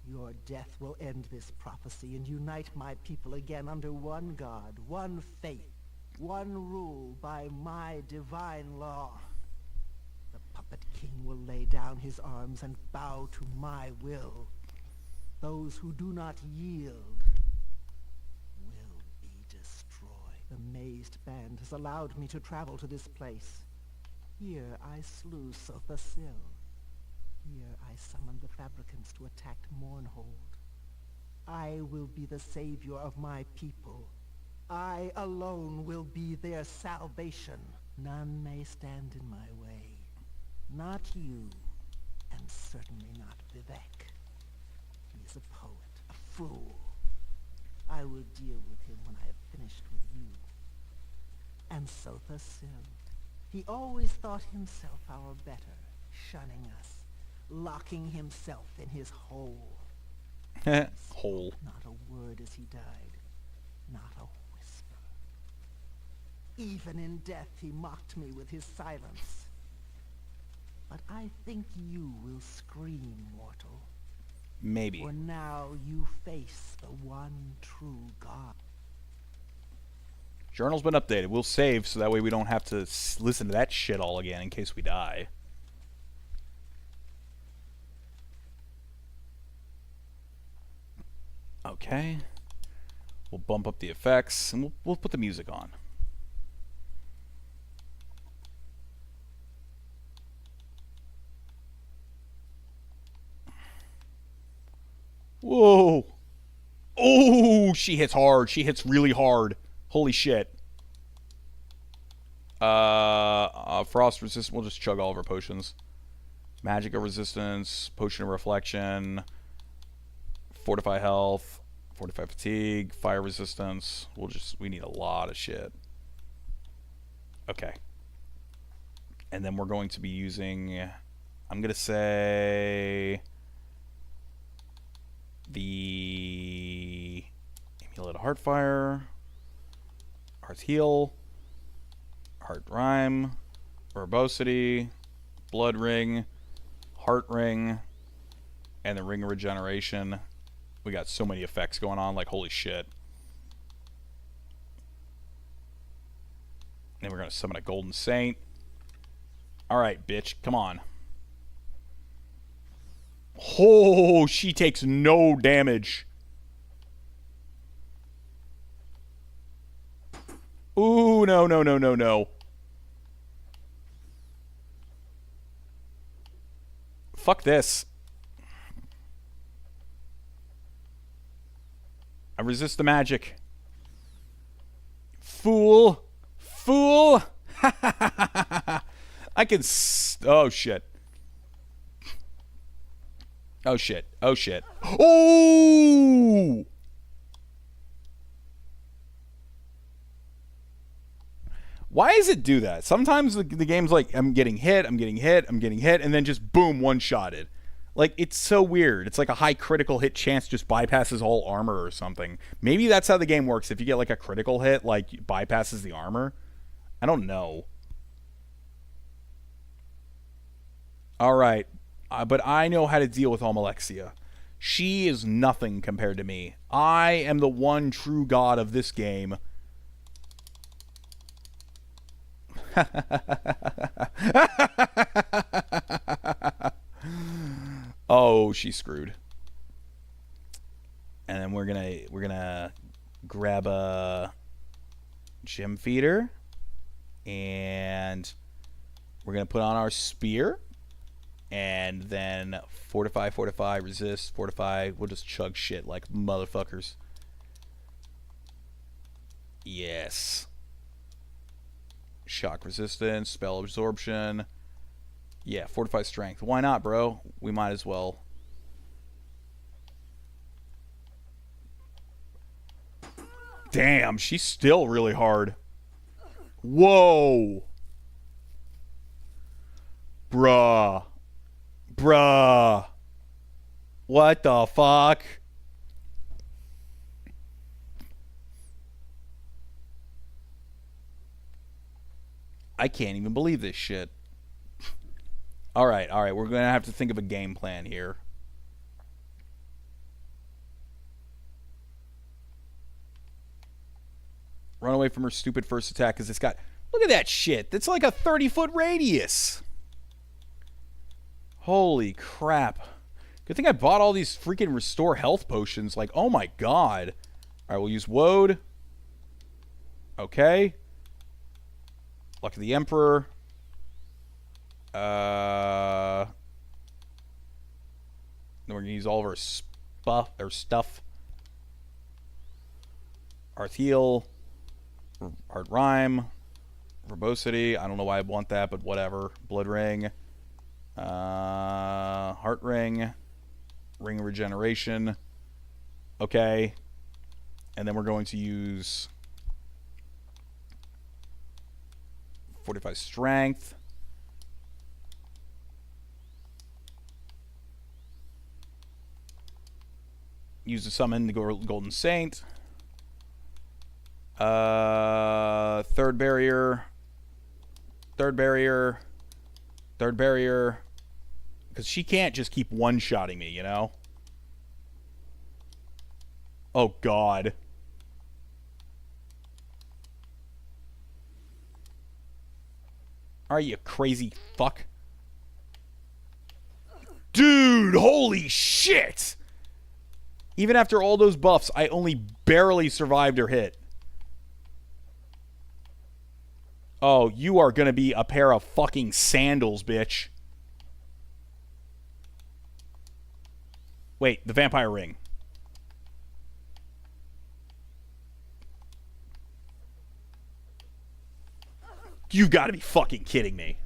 Your death will end this prophecy and unite my people again under one God, one faith, one rule by my divine law. The puppet king will lay down his arms and bow to my will. Those who do not yield will be destroyed. The mazed band has allowed me to travel to this place. Here I slew Sotha-Sil. Here I summoned the fabricants to attack Mournhold. I will be the savior of my people. I alone will be their salvation. None may stand in my way. Not you, and certainly not Vivek. He is a poet, a fool. I will deal with him when I have finished with you. And Sotha-Sil. He always thought himself our better, shunning us, locking himself in his hole. Hole. Not a word as he died, not a whisper. Even in death he mocked me with his silence. But I think you will scream, mortal. Maybe. For now you face the one true God. Journal's been updated. We'll save so that way we don't have to listen to that shit all again in case we die. Okay. We'll bump up the effects and we'll put the music on. Whoa. Oh, she hits hard. She hits really hard. Holy shit. Frost resistance. We'll just chug all of our potions. Magic of resistance. Potion of reflection. Fortify health. Fortify fatigue. Fire resistance. We need a lot of shit. Okay. And then we're going to be using, I'm going to say, the Amulet of Heartfire, Heart's Heal, Heart Rhyme, Verbosity, Blood Ring, Heart Ring, and the Ring of Regeneration. We got so many effects going on, like holy shit. Then we're going to summon a Golden Saint. Alright, bitch, come on. Oh, she takes no damage. Ooh, no, no, no, no, no. Fuck this. resist the magic. Fool. Fool. I can... oh, shit. Oh, shit. Oh, shit. Oh! Why does it do that? Sometimes the game's like, I'm getting hit, and then just boom, one-shotted. Like, it's so weird. It's like a high critical hit chance just bypasses all armor or something. Maybe that's how the game works. If you get like a critical hit, like, bypasses the armor. I don't know. Alright. But I know how to deal with Almalexia. She is nothing compared to me. I am the one true god of this game. Oh, she's screwed. And then we're gonna grab a gem feeder, and we're gonna put on our spear, and then fortify, resist, fortify. We'll just chug shit like motherfuckers. Yes. Shock resistance, spell absorption. Yeah, fortify strength. Why not, bro? We might as well. Damn, she's still really hard. Whoa. Bruh. What the fuck? I can't even believe this shit. Alright, we're going to have to think of a game plan here. Run away from her stupid first attack because it's got... Look at that shit. That's like a 30-foot radius. Holy crap. Good thing I bought all these freaking restore health potions. Like, oh my god. Alright, we'll use Woad. Okay. Luck of the Emperor. Then we're going to use all of our stuff. Arthiel. Hard Rhyme. Verbosity. I don't know why I want that, but whatever. Blood Ring. Heart Ring. Ring of Regeneration. Okay. And then we're going to use... Fortify Strength. Use to summon the Golden Saint. Third barrier. Because she can't just keep one-shotting me, you know? Oh, God. Are you crazy fuck? Dude, holy shit! Even after all those buffs, I only barely survived her hit. Oh, you are gonna be a pair of fucking sandals, bitch. Wait, the vampire ring. You gotta be fucking kidding me.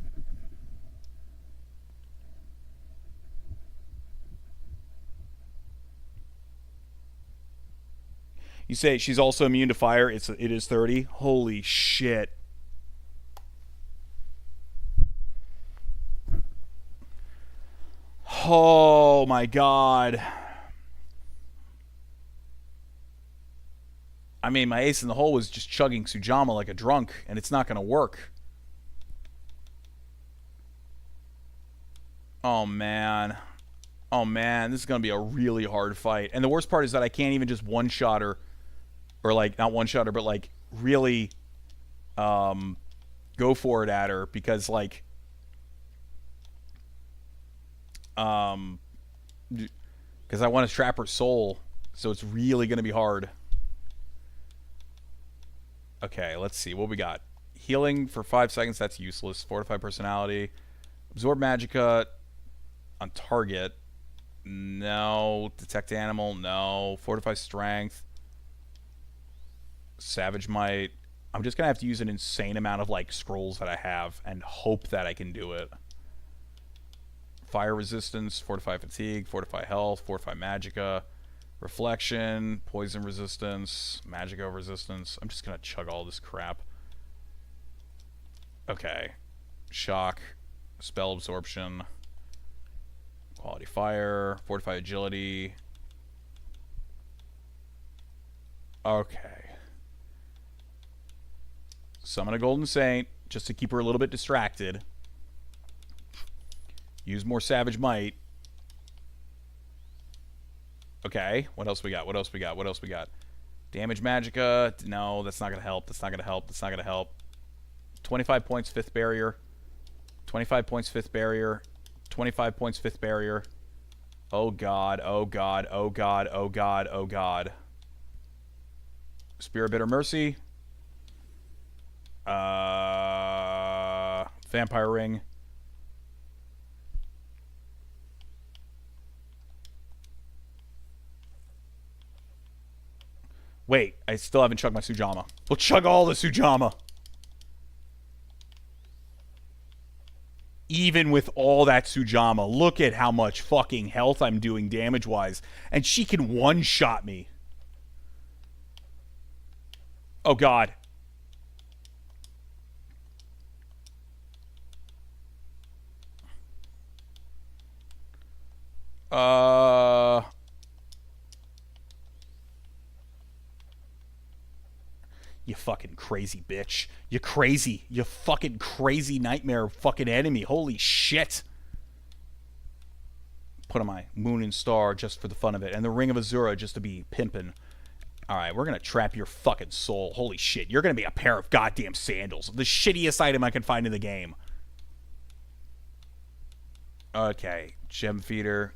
You say she's also immune to fire. It is 30. Holy shit. Oh my god. I mean, my ace in the hole was just chugging Sujama like a drunk, and it's not going to work. Oh, man. Oh, man. This is going to be a really hard fight. And the worst part is that I can't even just one-shot her. Or, like, not one-shot her, but, like, really go for it at her. Because, like... Because I want to trap her soul. So it's really going to be hard. Okay, let's see. What we got? Healing for 5 seconds. That's useless. Fortify personality. Absorb magicka on target. No. Detect animal. No. Fortify strength. Savage Might. I'm just going to have to use an insane amount of, like, scrolls that I have and hope that I can do it. Fire Resistance, Fortify Fatigue, Fortify Health, Fortify Magicka, Reflection, Poison Resistance, Magicka Resistance. I'm just going to chug all this crap. Okay. Shock, Spell Absorption, Quality Fire, Fortify Agility. Okay. Summon a Golden Saint, just to keep her a little bit distracted. Use more Savage Might. Okay, what else we got? What else we got? What else we got? Damage Magicka. No, that's not going to help. That's not going to help. That's not going to help. 25 points, 5th barrier. 25 points, 5th barrier. 25 points, 5th barrier. Oh god, oh god, oh god, oh god, oh god. Spear of Bitter Mercy. Vampire Ring. Wait, I still haven't chugged my Sujamma. We'll chug all the Sujamma. Even with all that Sujamma, look at how much fucking health I'm doing damage-wise. And she can one-shot me. Oh, God. You fucking crazy bitch. You crazy. You fucking crazy nightmare fucking enemy. Holy shit. Put on my Moon and Star just for the fun of it. And the Ring of Azura just to be pimping. Alright, we're gonna trap your fucking soul. Holy shit. You're gonna be a pair of goddamn sandals. The shittiest item I can find in the game. Okay. Gem Feeder.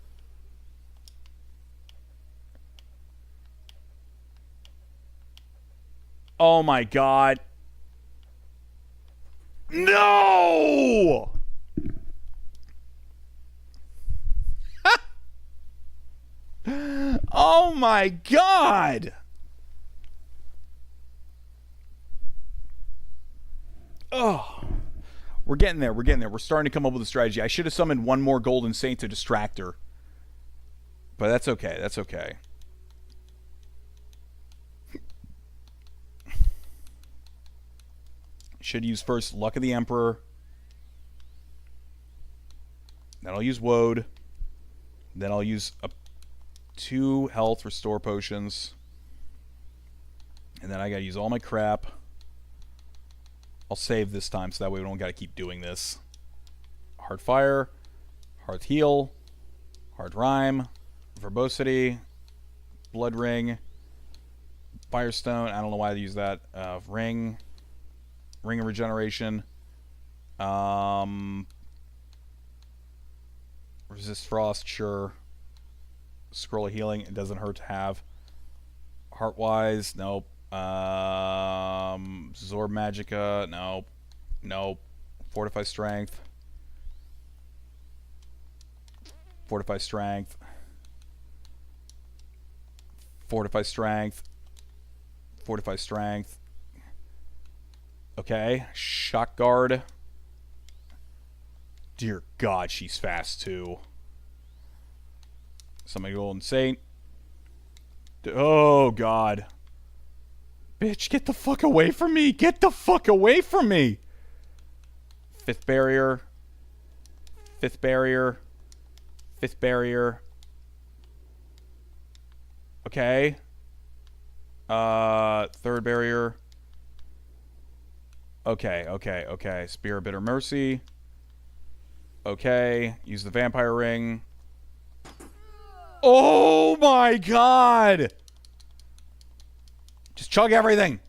Oh my god. No! Oh my god! Oh. We're getting there. We're getting there. We're starting to come up with a strategy. I should have summoned one more Golden Saint to distract her. But that's okay. That's okay. Should use first Luck of the Emperor. Then I'll use Woad. Then I'll use 2 health restore potions. And then I gotta use all my crap. I'll save this time so that way we don't gotta keep doing this. Hard Fire. Hard Heal. Hard Rhyme. Verbosity. Blood Ring. Firestone. I don't know why I use that. Ring. Ring of Regeneration. Resist Frost, sure. Scroll of Healing, it doesn't hurt to have. Heartwise, nope. Zorb Magicka, nope. Nope. Fortify Strength. Fortify Strength. Fortify Strength. Fortify Strength. Okay, Shock Guard. Dear God, she's fast too. Somebody Golden Saint. Oh God. Bitch, get the fuck away from me. Get the fuck away from me. 5th barrier. 5th barrier. 5th barrier. Okay. 3rd barrier. Okay. Spear of Bitter Mercy. Okay. Use the Vampire Ring. Oh my god! Just chug everything.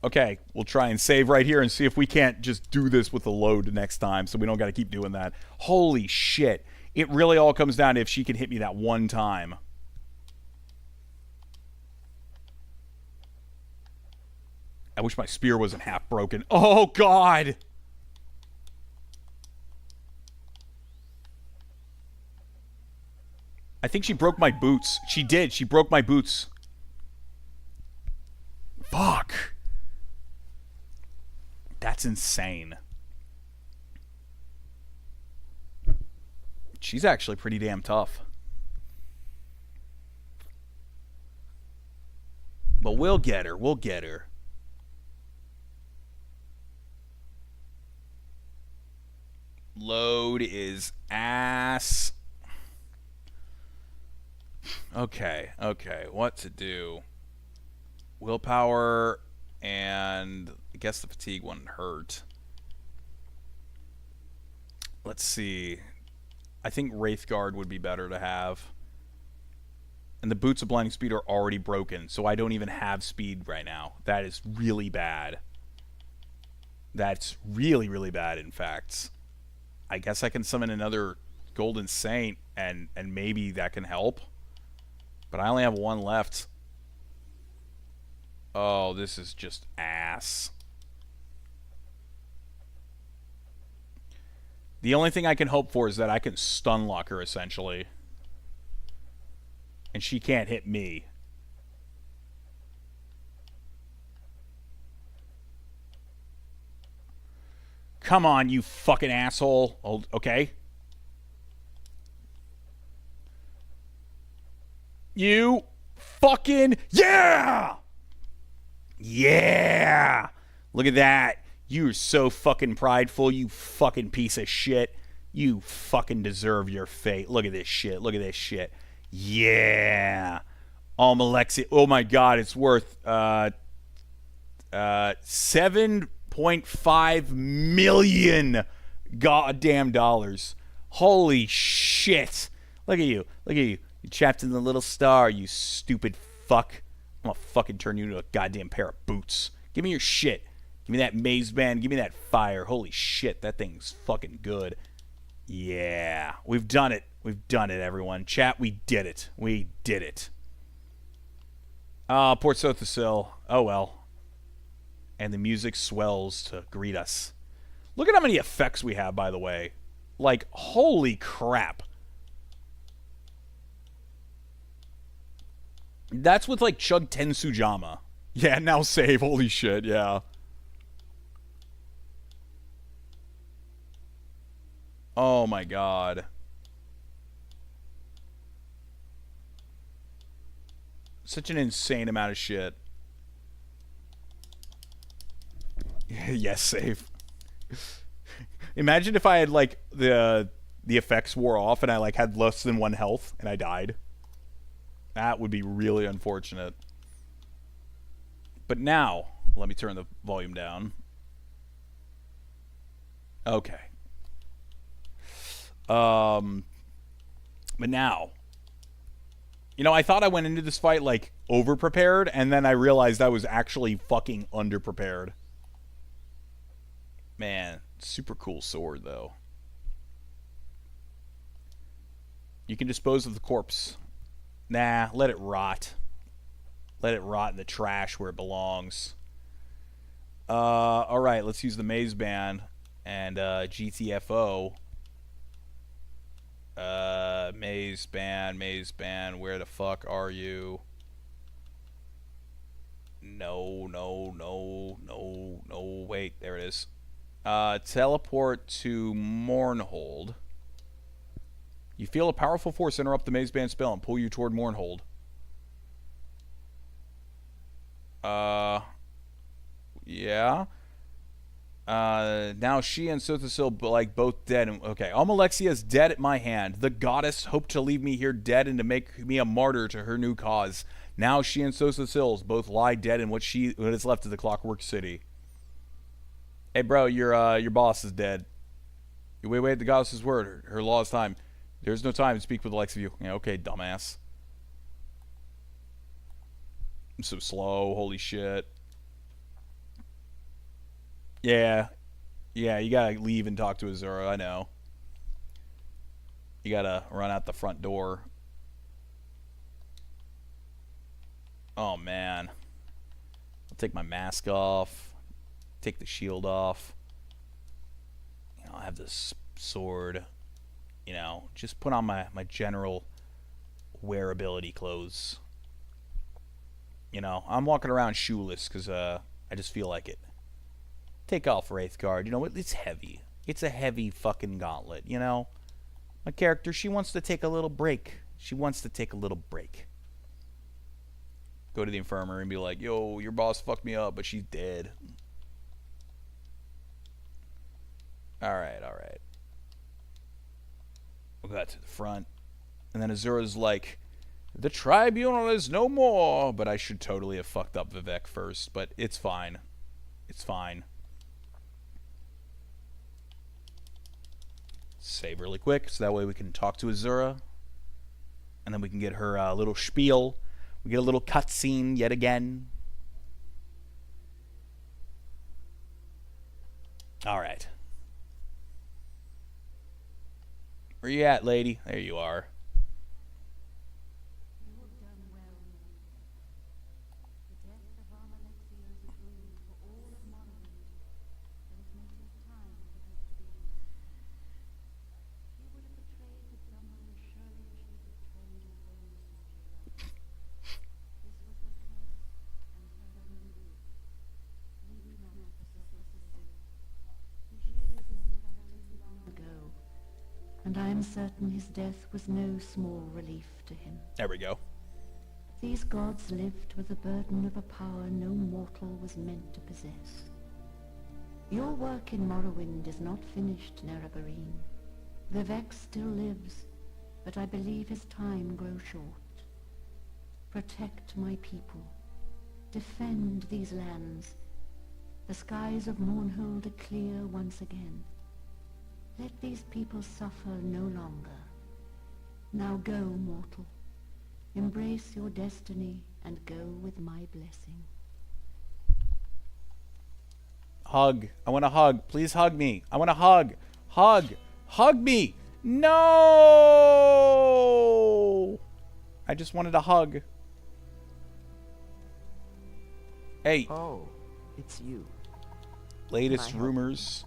Okay, we'll try and save right here and see if we can't just do this with a load next time so we don't got to keep doing that. Holy shit. It really all comes down to if she can hit me that one time. I wish my spear wasn't half broken. Oh, God! I think she broke my boots. She did. She broke my boots. Fuck. That's insane. She's actually pretty damn tough. But we'll get her. We'll get her. Load is ass. Okay, what to do? Willpower, and I guess the fatigue wouldn't hurt. Let's see. I think Wraithguard would be better to have. And the Boots of Blinding Speed are already broken, so I don't even have speed right now. That is really bad. That's really, really bad, in fact. I guess I can summon another Golden Saint, and maybe that can help. But I only have one left. Oh, this is just ass. The only thing I can hope for is that I can stun lock her, essentially. And she can't hit me. Come on, you fucking asshole. Oh, okay. You fucking... Yeah! Yeah! Look at that. You're so fucking prideful, you fucking piece of shit. You fucking deserve your fate. Look at this shit. Look at this shit. Yeah. Almalexia. Oh my god, it's worth $7.5 million goddamn dollars. Holy shit. Look at you. Look at you. You're trapped in the little star, you stupid fuck. I'm gonna fucking turn you into a goddamn pair of boots. Give me your shit. Give me that maze band. Give me that fire. Holy shit, that thing's fucking good. Yeah. We've done it. We've done it, everyone. Chat, we did it. We did it. Port Sothasil. Oh, well. And the music swells to greet us. Look at how many effects we have, by the way. Like, holy crap. That's with, like, Chug Tensujama. Yeah, now save. Holy shit, yeah. Oh, my God. Such an insane amount of shit. Yes, save. Imagine if I had, like, the effects wore off and I, like, had less than 1 health and I died. That would be really unfortunate. But now, let me turn the volume down. Okay. But now, you know, I thought I went into this fight, like, over-prepared, and then I realized I was actually fucking under-prepared. Man, super cool sword, though. You can dispose of the corpse. Nah, let it rot. Let it rot in the trash where it belongs. Alright, let's use the maze band and GTFO. Maze band, where the fuck are you? No, wait, there it is. Teleport to Mournhold. You feel a powerful force interrupt the maze band spell and pull you toward Mournhold. Yeah. Now she and Sothasil, like, both dead. Okay, Almalexia is dead at my hand. The goddess hoped to leave me here dead and to make me a martyr to her new cause. Now she and Sothasil both lie dead in what is left of the Clockwork City. Hey, bro, your boss is dead. You wait the goddess's word. Her law is time. There's no time to speak with the likes of you. Yeah, okay, dumbass. I'm so slow. Holy shit. Yeah, you gotta leave and talk to Azura, I know. You gotta run out the front door. Oh, man. take my mask off. Take the shield off. You know, I have this sword. You know, just put on my general wearability clothes. You know, I'm walking around shoeless because I just feel like it. Take off Wraithguard. You know, it's heavy. It's a heavy fucking gauntlet, you know? My character, she wants to take a little break. She wants to take a little break. Go to the infirmary and be like, yo, your boss fucked me up, but she's dead. Alright. We'll go to the front. And then Azura's like, the tribunal is no more. But I should totally have fucked up Vivek first. But it's fine. It's fine. Save really quick, so that way we can talk to Azura. And then we can get her little spiel. We get a little cutscene yet again. Alright. Where you at, lady? There you are. And I am certain his death was no small relief to him. There we go. These gods lived with the burden of a power no mortal was meant to possess. Your work in Morrowind is not finished, Nerebarine. Vivek still lives, but I believe his time grows short. Protect my people. Defend these lands. The skies of Mournhold are clear once again. Let these people suffer no longer. Now go, mortal. Embrace your destiny and go with my blessing. Hug. I want a hug. Please hug me. I want a hug. Hug. Hug me. No! I just wanted a hug. Hey. Oh, it's you. Latest Can I help? rumors.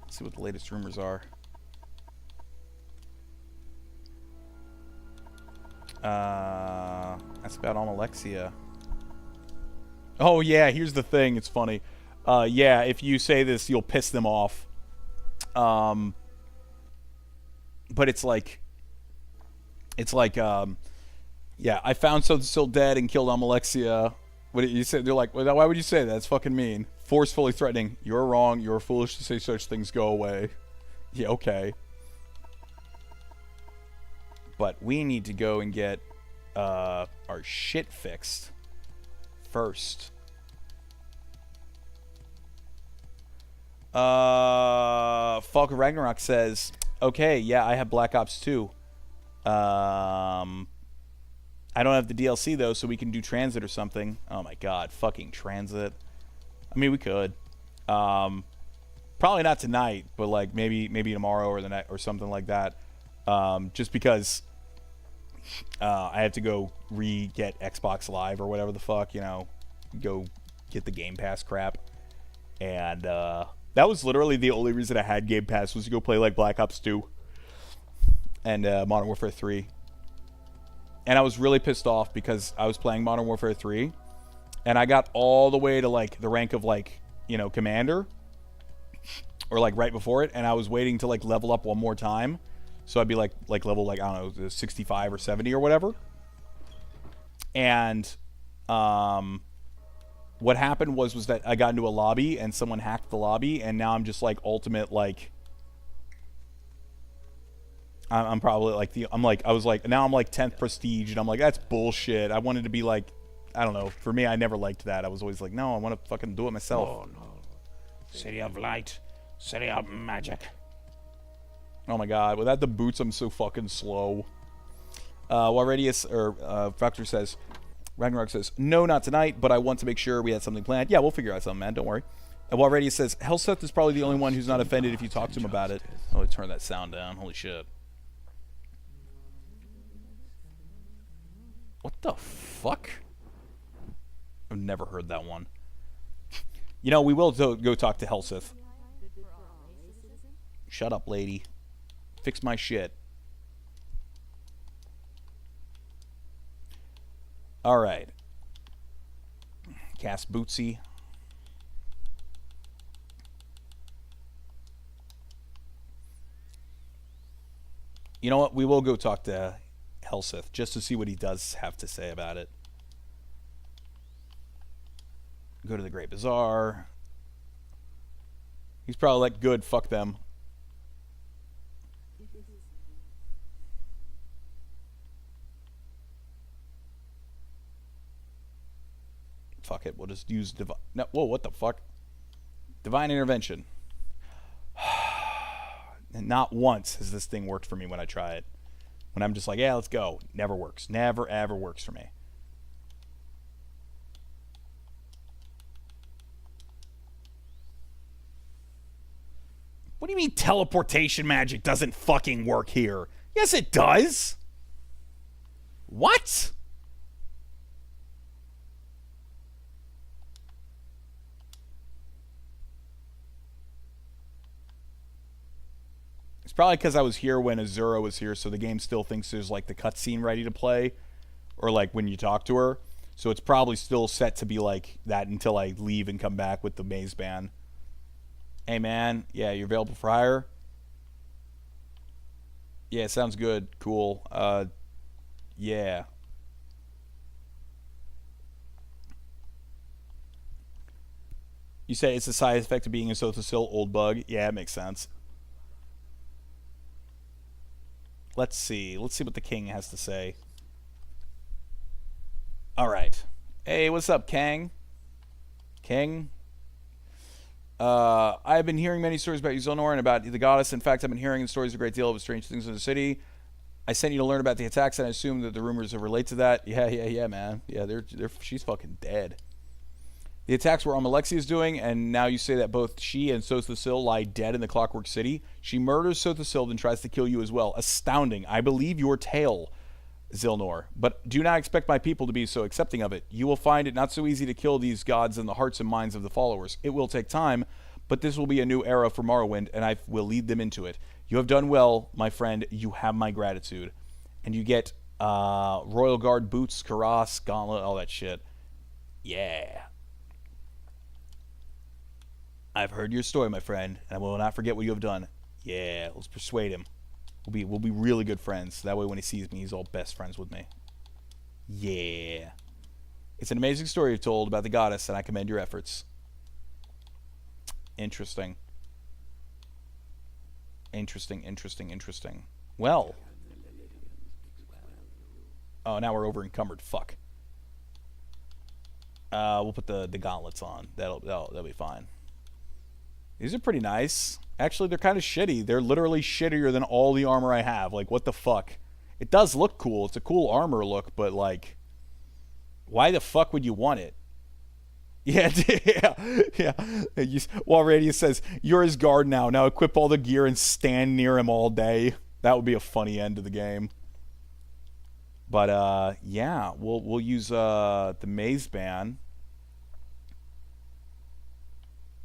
Let's see what the latest rumors are. That's about Almalexia. Oh yeah, here's the thing. It's funny. Yeah, if you say this, you'll piss them off. But it's like, yeah, I found so still dead and killed Almalexia. What you said? They're like, well, why would you say that? That's fucking mean. Forcefully threatening. You're wrong. You're foolish to say such things. Go away. Yeah, okay. But we need to go and get our shit fixed first. Falk of Ragnarok says, okay, yeah, I have Black Ops 2. I don't have the DLC though, so we can do Transit or something. Oh my god, fucking Transit. I mean, we could. Probably not tonight, but like maybe tomorrow or the night or something like that. Just because I have to go re-get Xbox Live or whatever the fuck, you know, go get the Game Pass crap. And that was literally the only reason I had Game Pass, was to go play like Black Ops 2 and Modern Warfare 3. And I was really pissed off because I was playing Modern Warfare 3 and I got all the way to like the rank of like, you know, Commander, or like right before it, and I was waiting to like level up one more time, so I'd be like level, like, I don't know, 65 or 70 or whatever. And what happened was that I got into a lobby and someone hacked the lobby, and now I'm just like ultimate, like I'm probably like I was like, now I'm like 10th prestige, and I'm like, that's bullshit. I wanted to be like, I don't know, for me, I never liked that. I was always like, no, I want to fucking do it myself. Oh no. City of light, city of magic. Oh my god, without the boots, I'm so fucking slow. Factor says, Ragnarok says, no, not tonight, but I want to make sure we had something planned. Yeah, we'll figure out something, man, don't worry. And Walradius says, Helseth is probably the only one who's not offended if you talk to him about it. Oh, turn that sound down, holy shit. What the fuck? I've never heard that one. You know, we will go talk to Helseth. Shut up, lady. Fix my shit. Alright. Cast Bootsy. You know what? We will go talk to Helseth just to see what he does have to say about it. Go to the Great Bazaar. He's probably like, good, fuck them. Fuck it, we'll just use divine. No, whoa, what the fuck? Divine intervention. And not once has this thing worked for me when I try it. When I'm just like, yeah, let's go. Never works. Never, ever works for me. What do you mean teleportation magic doesn't fucking work here? Yes, it does. What? It's probably because I was here when Azura was here, so the game still thinks there's like the cutscene ready to play, or like when you talk to her. So it's probably still set to be like that until I leave and come back with the maze ban. Hey man, yeah, you're available for hire? Yeah, sounds good. Cool. Yeah. You say it's a side effect of being a Sothosil old bug? Yeah, it makes sense. Let's see. Let's see what the king has to say. Alright. Hey, what's up, Kang? King? I've been hearing many stories about you, Zilnor, and about the goddess. In fact, I've been hearing stories a great deal of strange things in the city. I sent you to learn about the attacks, and I assume that the rumors relate to that. Yeah, man. Yeah, she's fucking dead. The attacks were Alexei's doing, and now you say that both she and Sothosil lie dead in the Clockwork City. She murders Sothosil and tries to kill you as well. Astounding. I believe your tale, Zilnor, but do not expect my people to be so accepting of it. You will find it not so easy to kill these gods in the hearts and minds of the followers. It will take time, but this will be a new era for Morrowind, and I will lead them into it. You have done well, my friend. You have my gratitude. And you get Royal Guard boots, cuirass, gauntlet, all that shit. Yeah. I've heard your story, my friend, and I will not forget what you have done. Yeah, let's persuade him. We'll be really good friends. That way when he sees me, he's all best friends with me. Yeah. It's an amazing story you've told about the goddess, and I commend your efforts. Interesting. Interesting. Well. Oh, now we're over encumbered. Fuck. We'll put the gauntlets on. That'll be fine. These are pretty nice. Actually, they're kind of shitty. They're literally shittier than all the armor I have. Like, what the fuck? It does look cool. It's a cool armor look, but, like, why the fuck would you want it? Yeah. While Radius says, you're his guard now. Now equip all the gear and stand near him all day. That would be a funny end to the game. But, yeah. We'll use the maze ban.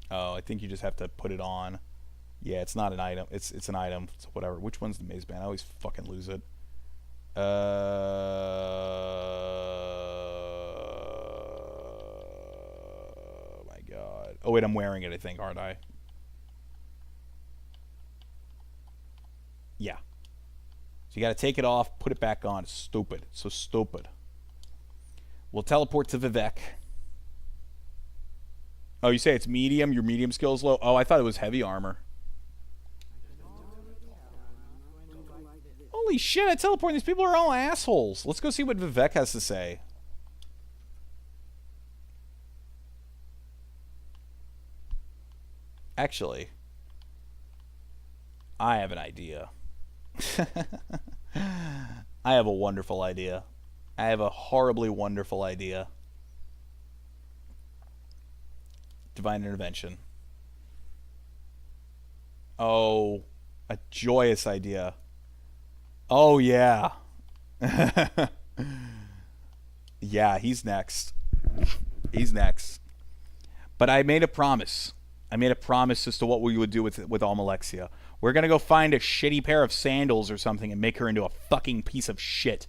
Oh, I think you just have to put it on. Yeah, it's not an item. It's an item. So whatever. Which one's the maze band? I always fucking lose it. My God. Oh wait, I'm wearing it, I think, aren't I? Yeah. So you got to take it off, put it back on. It's stupid. It's so stupid. We'll teleport to Vivek. Oh, you say it's medium? Your medium skill is low? Oh, I thought it was heavy armor. Holy shit, I teleport. These people are all assholes. Let's go see what Vivek has to say. Actually, I have an idea. I have a wonderful idea. I have a horribly wonderful idea. Divine intervention. Oh, a joyous idea. Oh, yeah. Yeah, he's next. He's next. But I made a promise. I made a promise as to what we would do with Almalexia. We're going to go find a shitty pair of sandals or something and make her into a fucking piece of shit.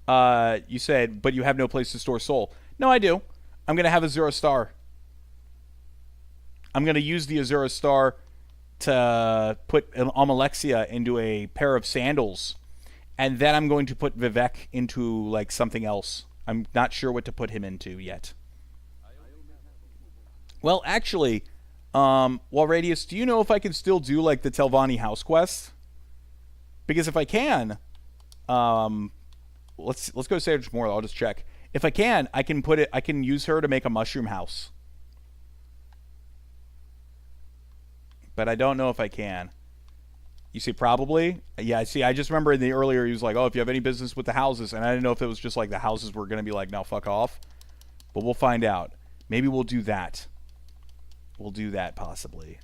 You said, but you have no place to store soul. No, I do. I'm going to have Azura Star. I'm going to use the Azura Star to put Almalexia into a pair of sandals. And then I'm going to put Vivek into, like, something else. I'm not sure what to put him into yet. Well, actually, Radius, do you know if I can still do, like, the Telvanni house quest? Because if I can, let's go to Sage Mournhold. I'll just check. If I can use her to make a mushroom house. But I don't know if I can. You see, probably. Yeah, see, I just remember in the earlier he was like, oh, if you have any business with the houses. And I didn't know if it was just like the houses were going to be like, no, fuck off. But we'll find out. Maybe we'll do that. We'll do that, possibly.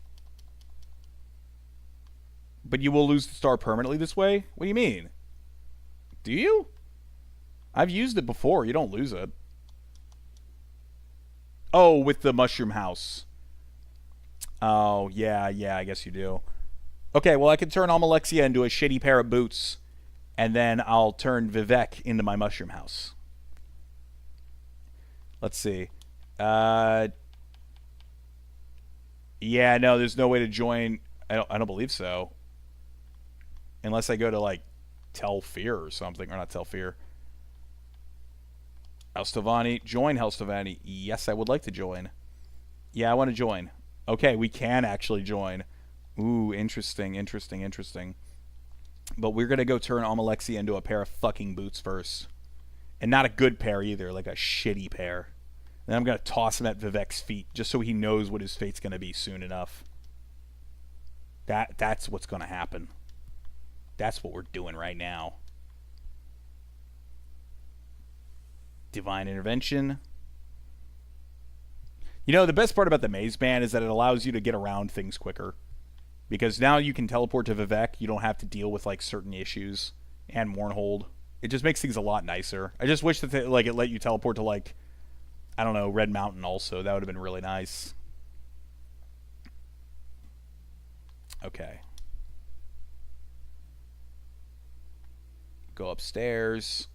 But you will lose the star permanently this way? What do you mean? Do you? I've used it before. You don't lose it. Oh, with the mushroom house. Oh, yeah, I guess you do. Okay, well, I can turn Almalexia into a shitty pair of boots, and then I'll turn Vivek into my mushroom house. Let's see. Yeah, no, there's no way to join. I don't believe so. Unless I go to, like, Telfir or something. Or not Telfir. Helstavani. Join Helstavani. Yes, I would like to join. Yeah, I want to join. Okay, we can actually join. Ooh, interesting. But we're going to go turn Almalexia into a pair of fucking boots first. And not a good pair either, like a shitty pair. Then I'm going to toss him at Vivek's feet, just so he knows what his fate's going to be soon enough. That's what's going to happen. That's what we're doing right now. Divine Intervention. You know, the best part about the Maze Band is that it allows you to get around things quicker. Because now you can teleport to Vivek. You don't have to deal with, like, certain issues. And Mournhold. It just makes things a lot nicer. I just wish that it let you teleport to, like, I don't know, Red Mountain also. That would have been really nice. Okay. Go upstairs.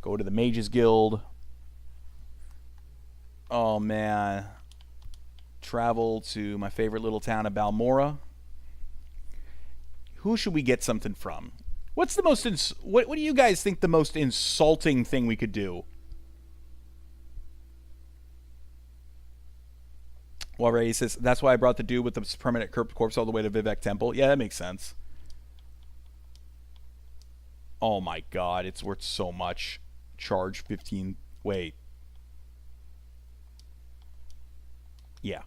Go to the Mages Guild. Oh, man. Travel to my favorite little town of Balmora. Who should we get something from? What's the most... What do you guys think the most insulting thing we could do? Well, Ray says, that's why I brought the dude with the permanent corpse all the way to Vivek Temple. Yeah, that makes sense. Oh my god, it's worth so much. Charge 15... Wait. Yeah.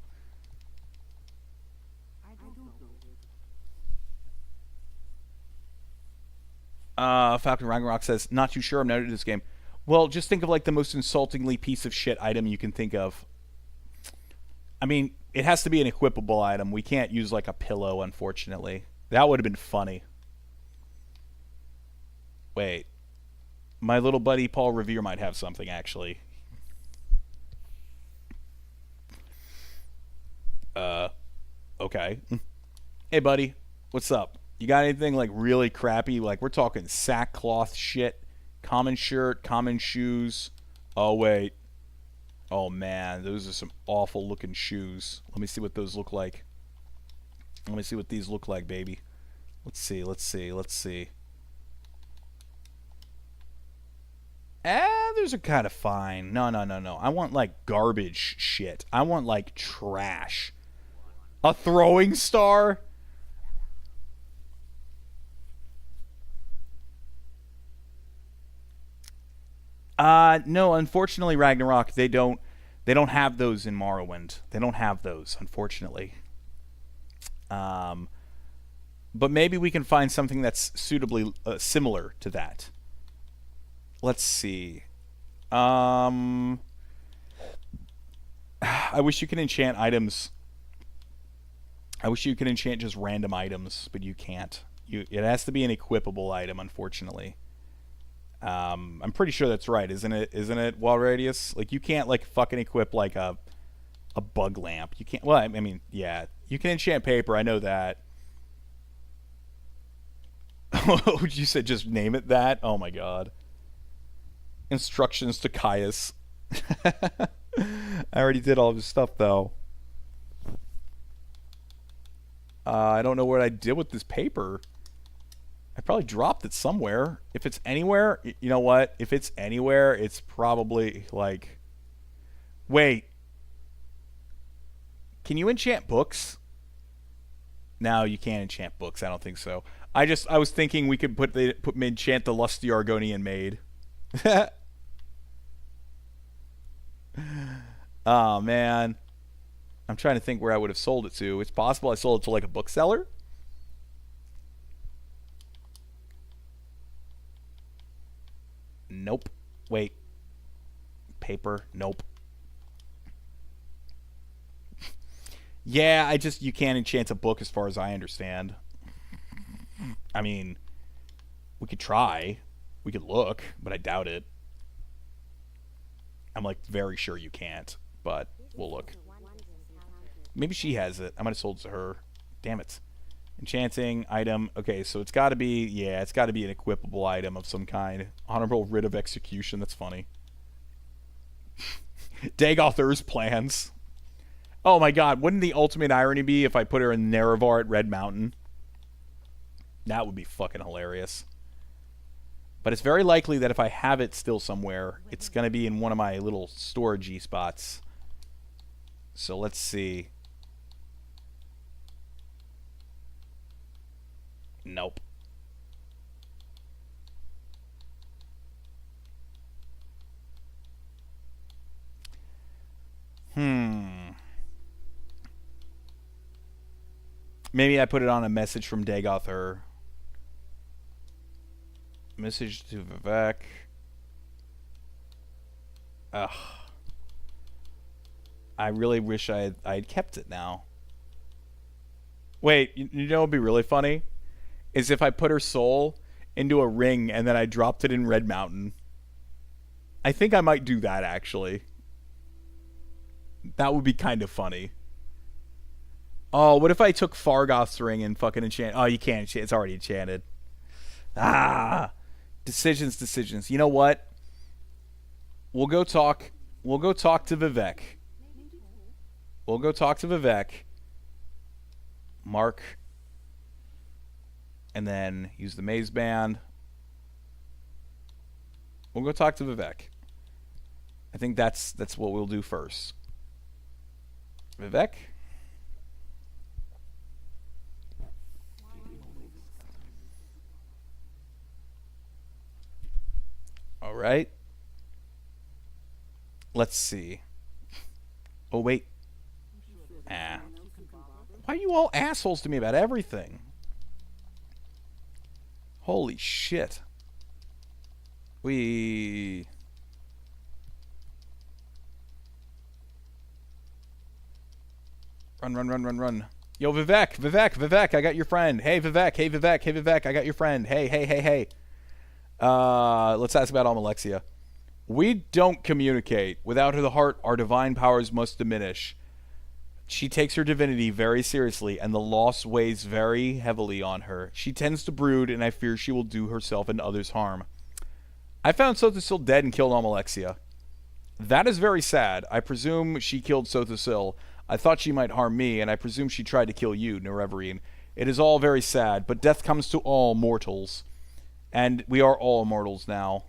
Falcon Ragnarok says, not too sure, I'm not into this game. Well, just think of like the most insultingly piece of shit item you can think of. I mean, it has to be an equipable item. We can't use like a pillow, unfortunately. That would have been funny. Wait. My little buddy Paul Revere might have something, actually. Okay. Hey, buddy. What's up? You got anything like really crappy? Like we're talking sackcloth shit. Common shirt, common shoes. Oh, wait. Oh, man. Those are some awful looking shoes. Let me see what those look like. Let me see what these look like, baby. Let's see. Those are kind of fine. No. I want like garbage shit. I want like trash. A throwing star? No, unfortunately, Ragnarok, they don't have those in Morrowind. They don't have those, unfortunately. But maybe we can find something that's suitably similar to that. Let's see. I wish you could enchant items. I wish you could enchant just random items, but you can't. It has to be an equipable item, unfortunately. I'm pretty sure that's right, isn't it? Isn't it, Wall Radius? Like, you can't, like, fucking equip, like, a bug lamp. You can't... Well, I mean, yeah. You can enchant paper. I know that. You said just name it that? Oh, my God. Instructions to Caius. I already did all of his stuff, though. I don't know what I did with this paper. I probably dropped it somewhere. If it's anywhere, you know what? If it's anywhere, it's probably like... Wait. Can you enchant books? No, you can't enchant books. I don't think so. I was thinking we could enchant the lusty Argonian maid. Oh, man. I'm trying to think where I would have sold it to. It's possible I sold it to, like, a bookseller. Nope. Wait. Paper. Nope. Yeah, you can't enchant a book as far as I understand. I mean, we could try. We could look, but I doubt it. I'm, like, very sure you can't, but we'll look. Maybe she has it. I might have sold it to her. Damn it. Enchanting item. Okay, so it's got to be... Yeah, it's got to be an equipable item of some kind. Honorable writ of execution. That's funny. Dagother's plans. Oh my god, wouldn't the ultimate irony be if I put her in Nerevar at Red Mountain? That would be fucking hilarious. But it's very likely that if I have it still somewhere, it's going to be in one of my little storage-y spots. So let's see. Nope. Maybe I put it on a message from Dagother. Message to Vivek. Ugh. I really wish I'd kept it now. Wait, you know what would be really funny? Is if I put her soul into a ring and then I dropped it in Red Mountain. I think I might do that, actually. That would be kind of funny. Oh, what if I took Fargoth's ring and fucking enchant... Oh, you can't enchant. It's already enchanted. Ah! Decisions. You know what? We'll go talk to Vivek. We'll go talk to Vivek. Mark. And then use the maze band. We'll go talk to Vivek. I think that's what we'll do first. Vivek? All right. Let's see. Oh, wait. Ah. Why are you all assholes to me about everything? Holy shit. Run. Yo, Vivek, I got your friend. Hey, Vivek, I got your friend. Hey. Let's ask about Almalexia. We don't communicate. Without her the heart, our divine powers must diminish. She takes her divinity very seriously, and the loss weighs very heavily on her. She tends to brood, and I fear she will do herself and others harm. I found Sothosil dead and killed Almalexia. That is very sad. I presume she killed Sothosil. I thought she might harm me, and I presume she tried to kill you, Nerevarine. It is all very sad, but death comes to all mortals. And we are all mortals now.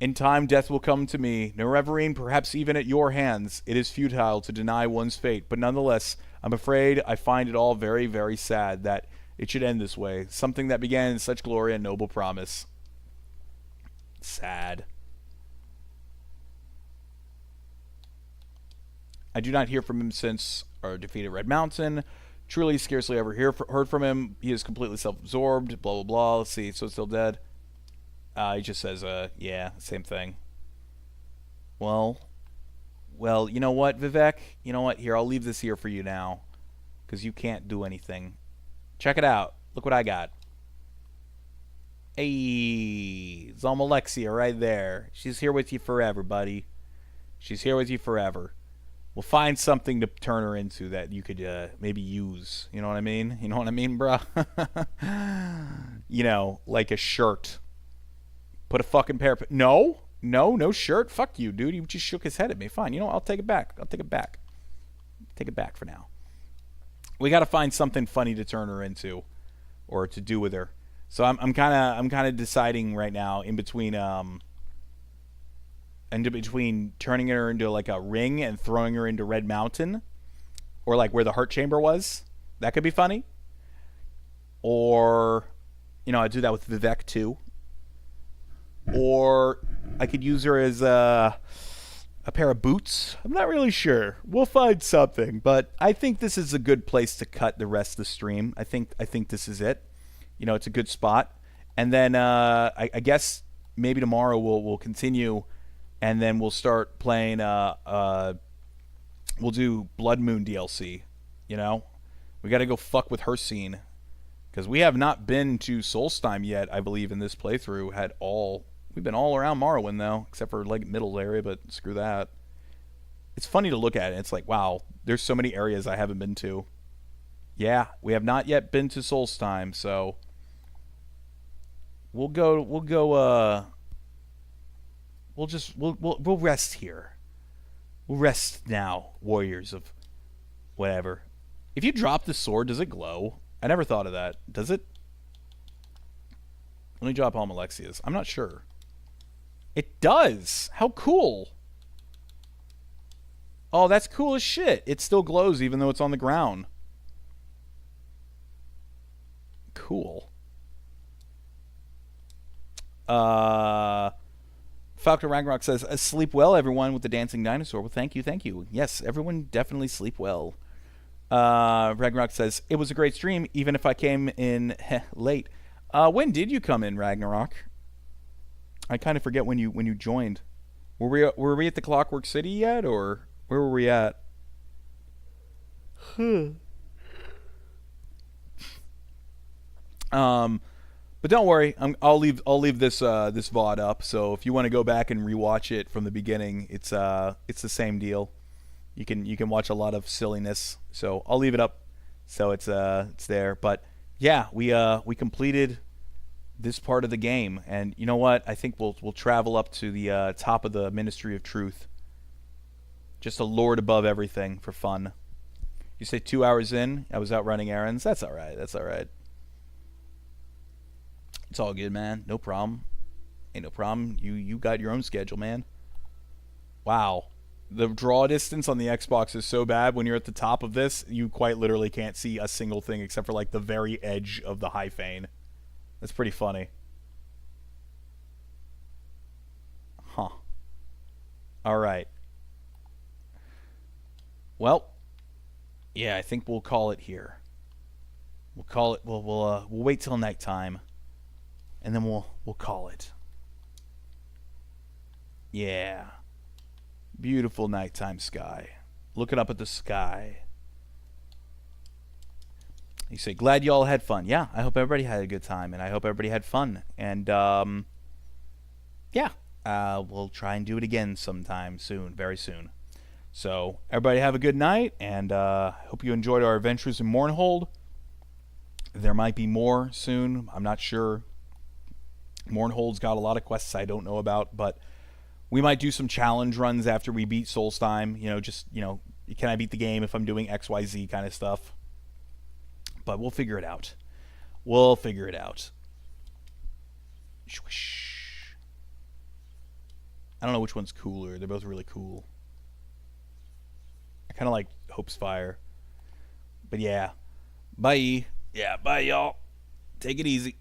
In time, death will come to me. Nerevarine, perhaps even at your hands. It is futile to deny one's fate, but nonetheless, I'm afraid I find it all very, very sad that it should end this way. Something that began in such glory and noble promise. Sad. I do not hear from him since our defeat at Red Mountain. Truly, scarcely ever heard from him. He is completely self-absorbed. Blah, blah, blah. Let's see. So it's still dead. He just says, yeah, same thing. Well, you know what, Vivek? You know what? Here, I'll leave this here for you now. Because you can't do anything. Check it out. Look what I got. Hey, Zalmalexia right there. She's here with you forever, buddy. She's here with you forever. We'll find something to turn her into that you could maybe use. You know what I mean? You know what I mean, bruh? You know, like a shirt. Put a fucking pair of... No shirt. Fuck you, dude. He just shook his head at me. Fine. You know what? I'll take it back. Take it back for now. We got to find something funny to turn her into, or to do with her. So I'm kind of deciding right now in between turning her into like a ring and throwing her into Red Mountain, or like where the heart chamber was. That could be funny. Or, you know, I'd do that with Vivek too. Or I could use her as a pair of boots. I'm not really sure. We'll find something, but I think this is a good place to cut the rest of the stream. I think this is it. You know, it's a good spot. And then I guess maybe tomorrow we'll continue, and then we'll start playing. We'll do Blood Moon DLC. You know, we got to go fuck with her scene, because we have not been to Solstheim yet. I believe in this playthrough we've been all around Morrowind though, except for like middle area. But screw that. It's funny to look at it. It's like, wow, there's so many areas I haven't been to. Yeah, we have not yet been to Solstheim, so we'll rest here. We'll rest now, warriors of whatever. If you drop the sword, does it glow? I never thought of that. Does it? Let me drop all Alexia's. I'm not sure. It does. How cool. Oh, that's cool as shit. It still glows even though it's on the ground. Cool. Falcon Ragnarok says, sleep well, everyone, with the dancing dinosaur. Well, thank you. Yes, everyone definitely sleep well. Ragnarok says, it was a great stream, even if I came in late. When did you come in, Ragnarok? I kind of forget when you joined. Were we at the Clockwork City yet, or where were we at? But don't worry, I'll leave this this VOD up. So if you want to go back and rewatch it from the beginning, it's the same deal. You can watch a lot of silliness. So I'll leave it up, so it's there. But yeah, we completed this part of the game, and you know what? I think we'll travel up to the top of the Ministry of Truth, just a lord above everything for fun. You say 2 hours in, I was out running errands. That's all right. It's all good, man. No problem. Ain't no problem. You got your own schedule, man. Wow. The draw distance on the Xbox is so bad. When you're at the top of this, you quite literally can't see a single thing except for like the very edge of the Hyphane. That's pretty funny. Huh. All right. Well, yeah, I think we'll call it here. We'll call it. We'll wait till nighttime, and then we'll call it. Yeah. Beautiful nighttime sky. Looking up at the sky. You say, glad y'all had fun. Yeah, I hope everybody had a good time, and I hope everybody had fun. And, yeah, we'll try and do it again sometime soon, very soon. So, everybody have a good night, and hope you enjoyed our adventures in Mournhold. There might be more soon. I'm not sure. Mournhold's got a lot of quests I don't know about, but we might do some challenge runs after we beat Solstheim. You know, just, you know, can I beat the game if I'm doing XYZ kind of stuff? But we'll figure it out. Swish. I don't know which one's cooler. They're both really cool. I kind of like Hope's Fire. But yeah. Bye. Yeah, bye, y'all. Take it easy.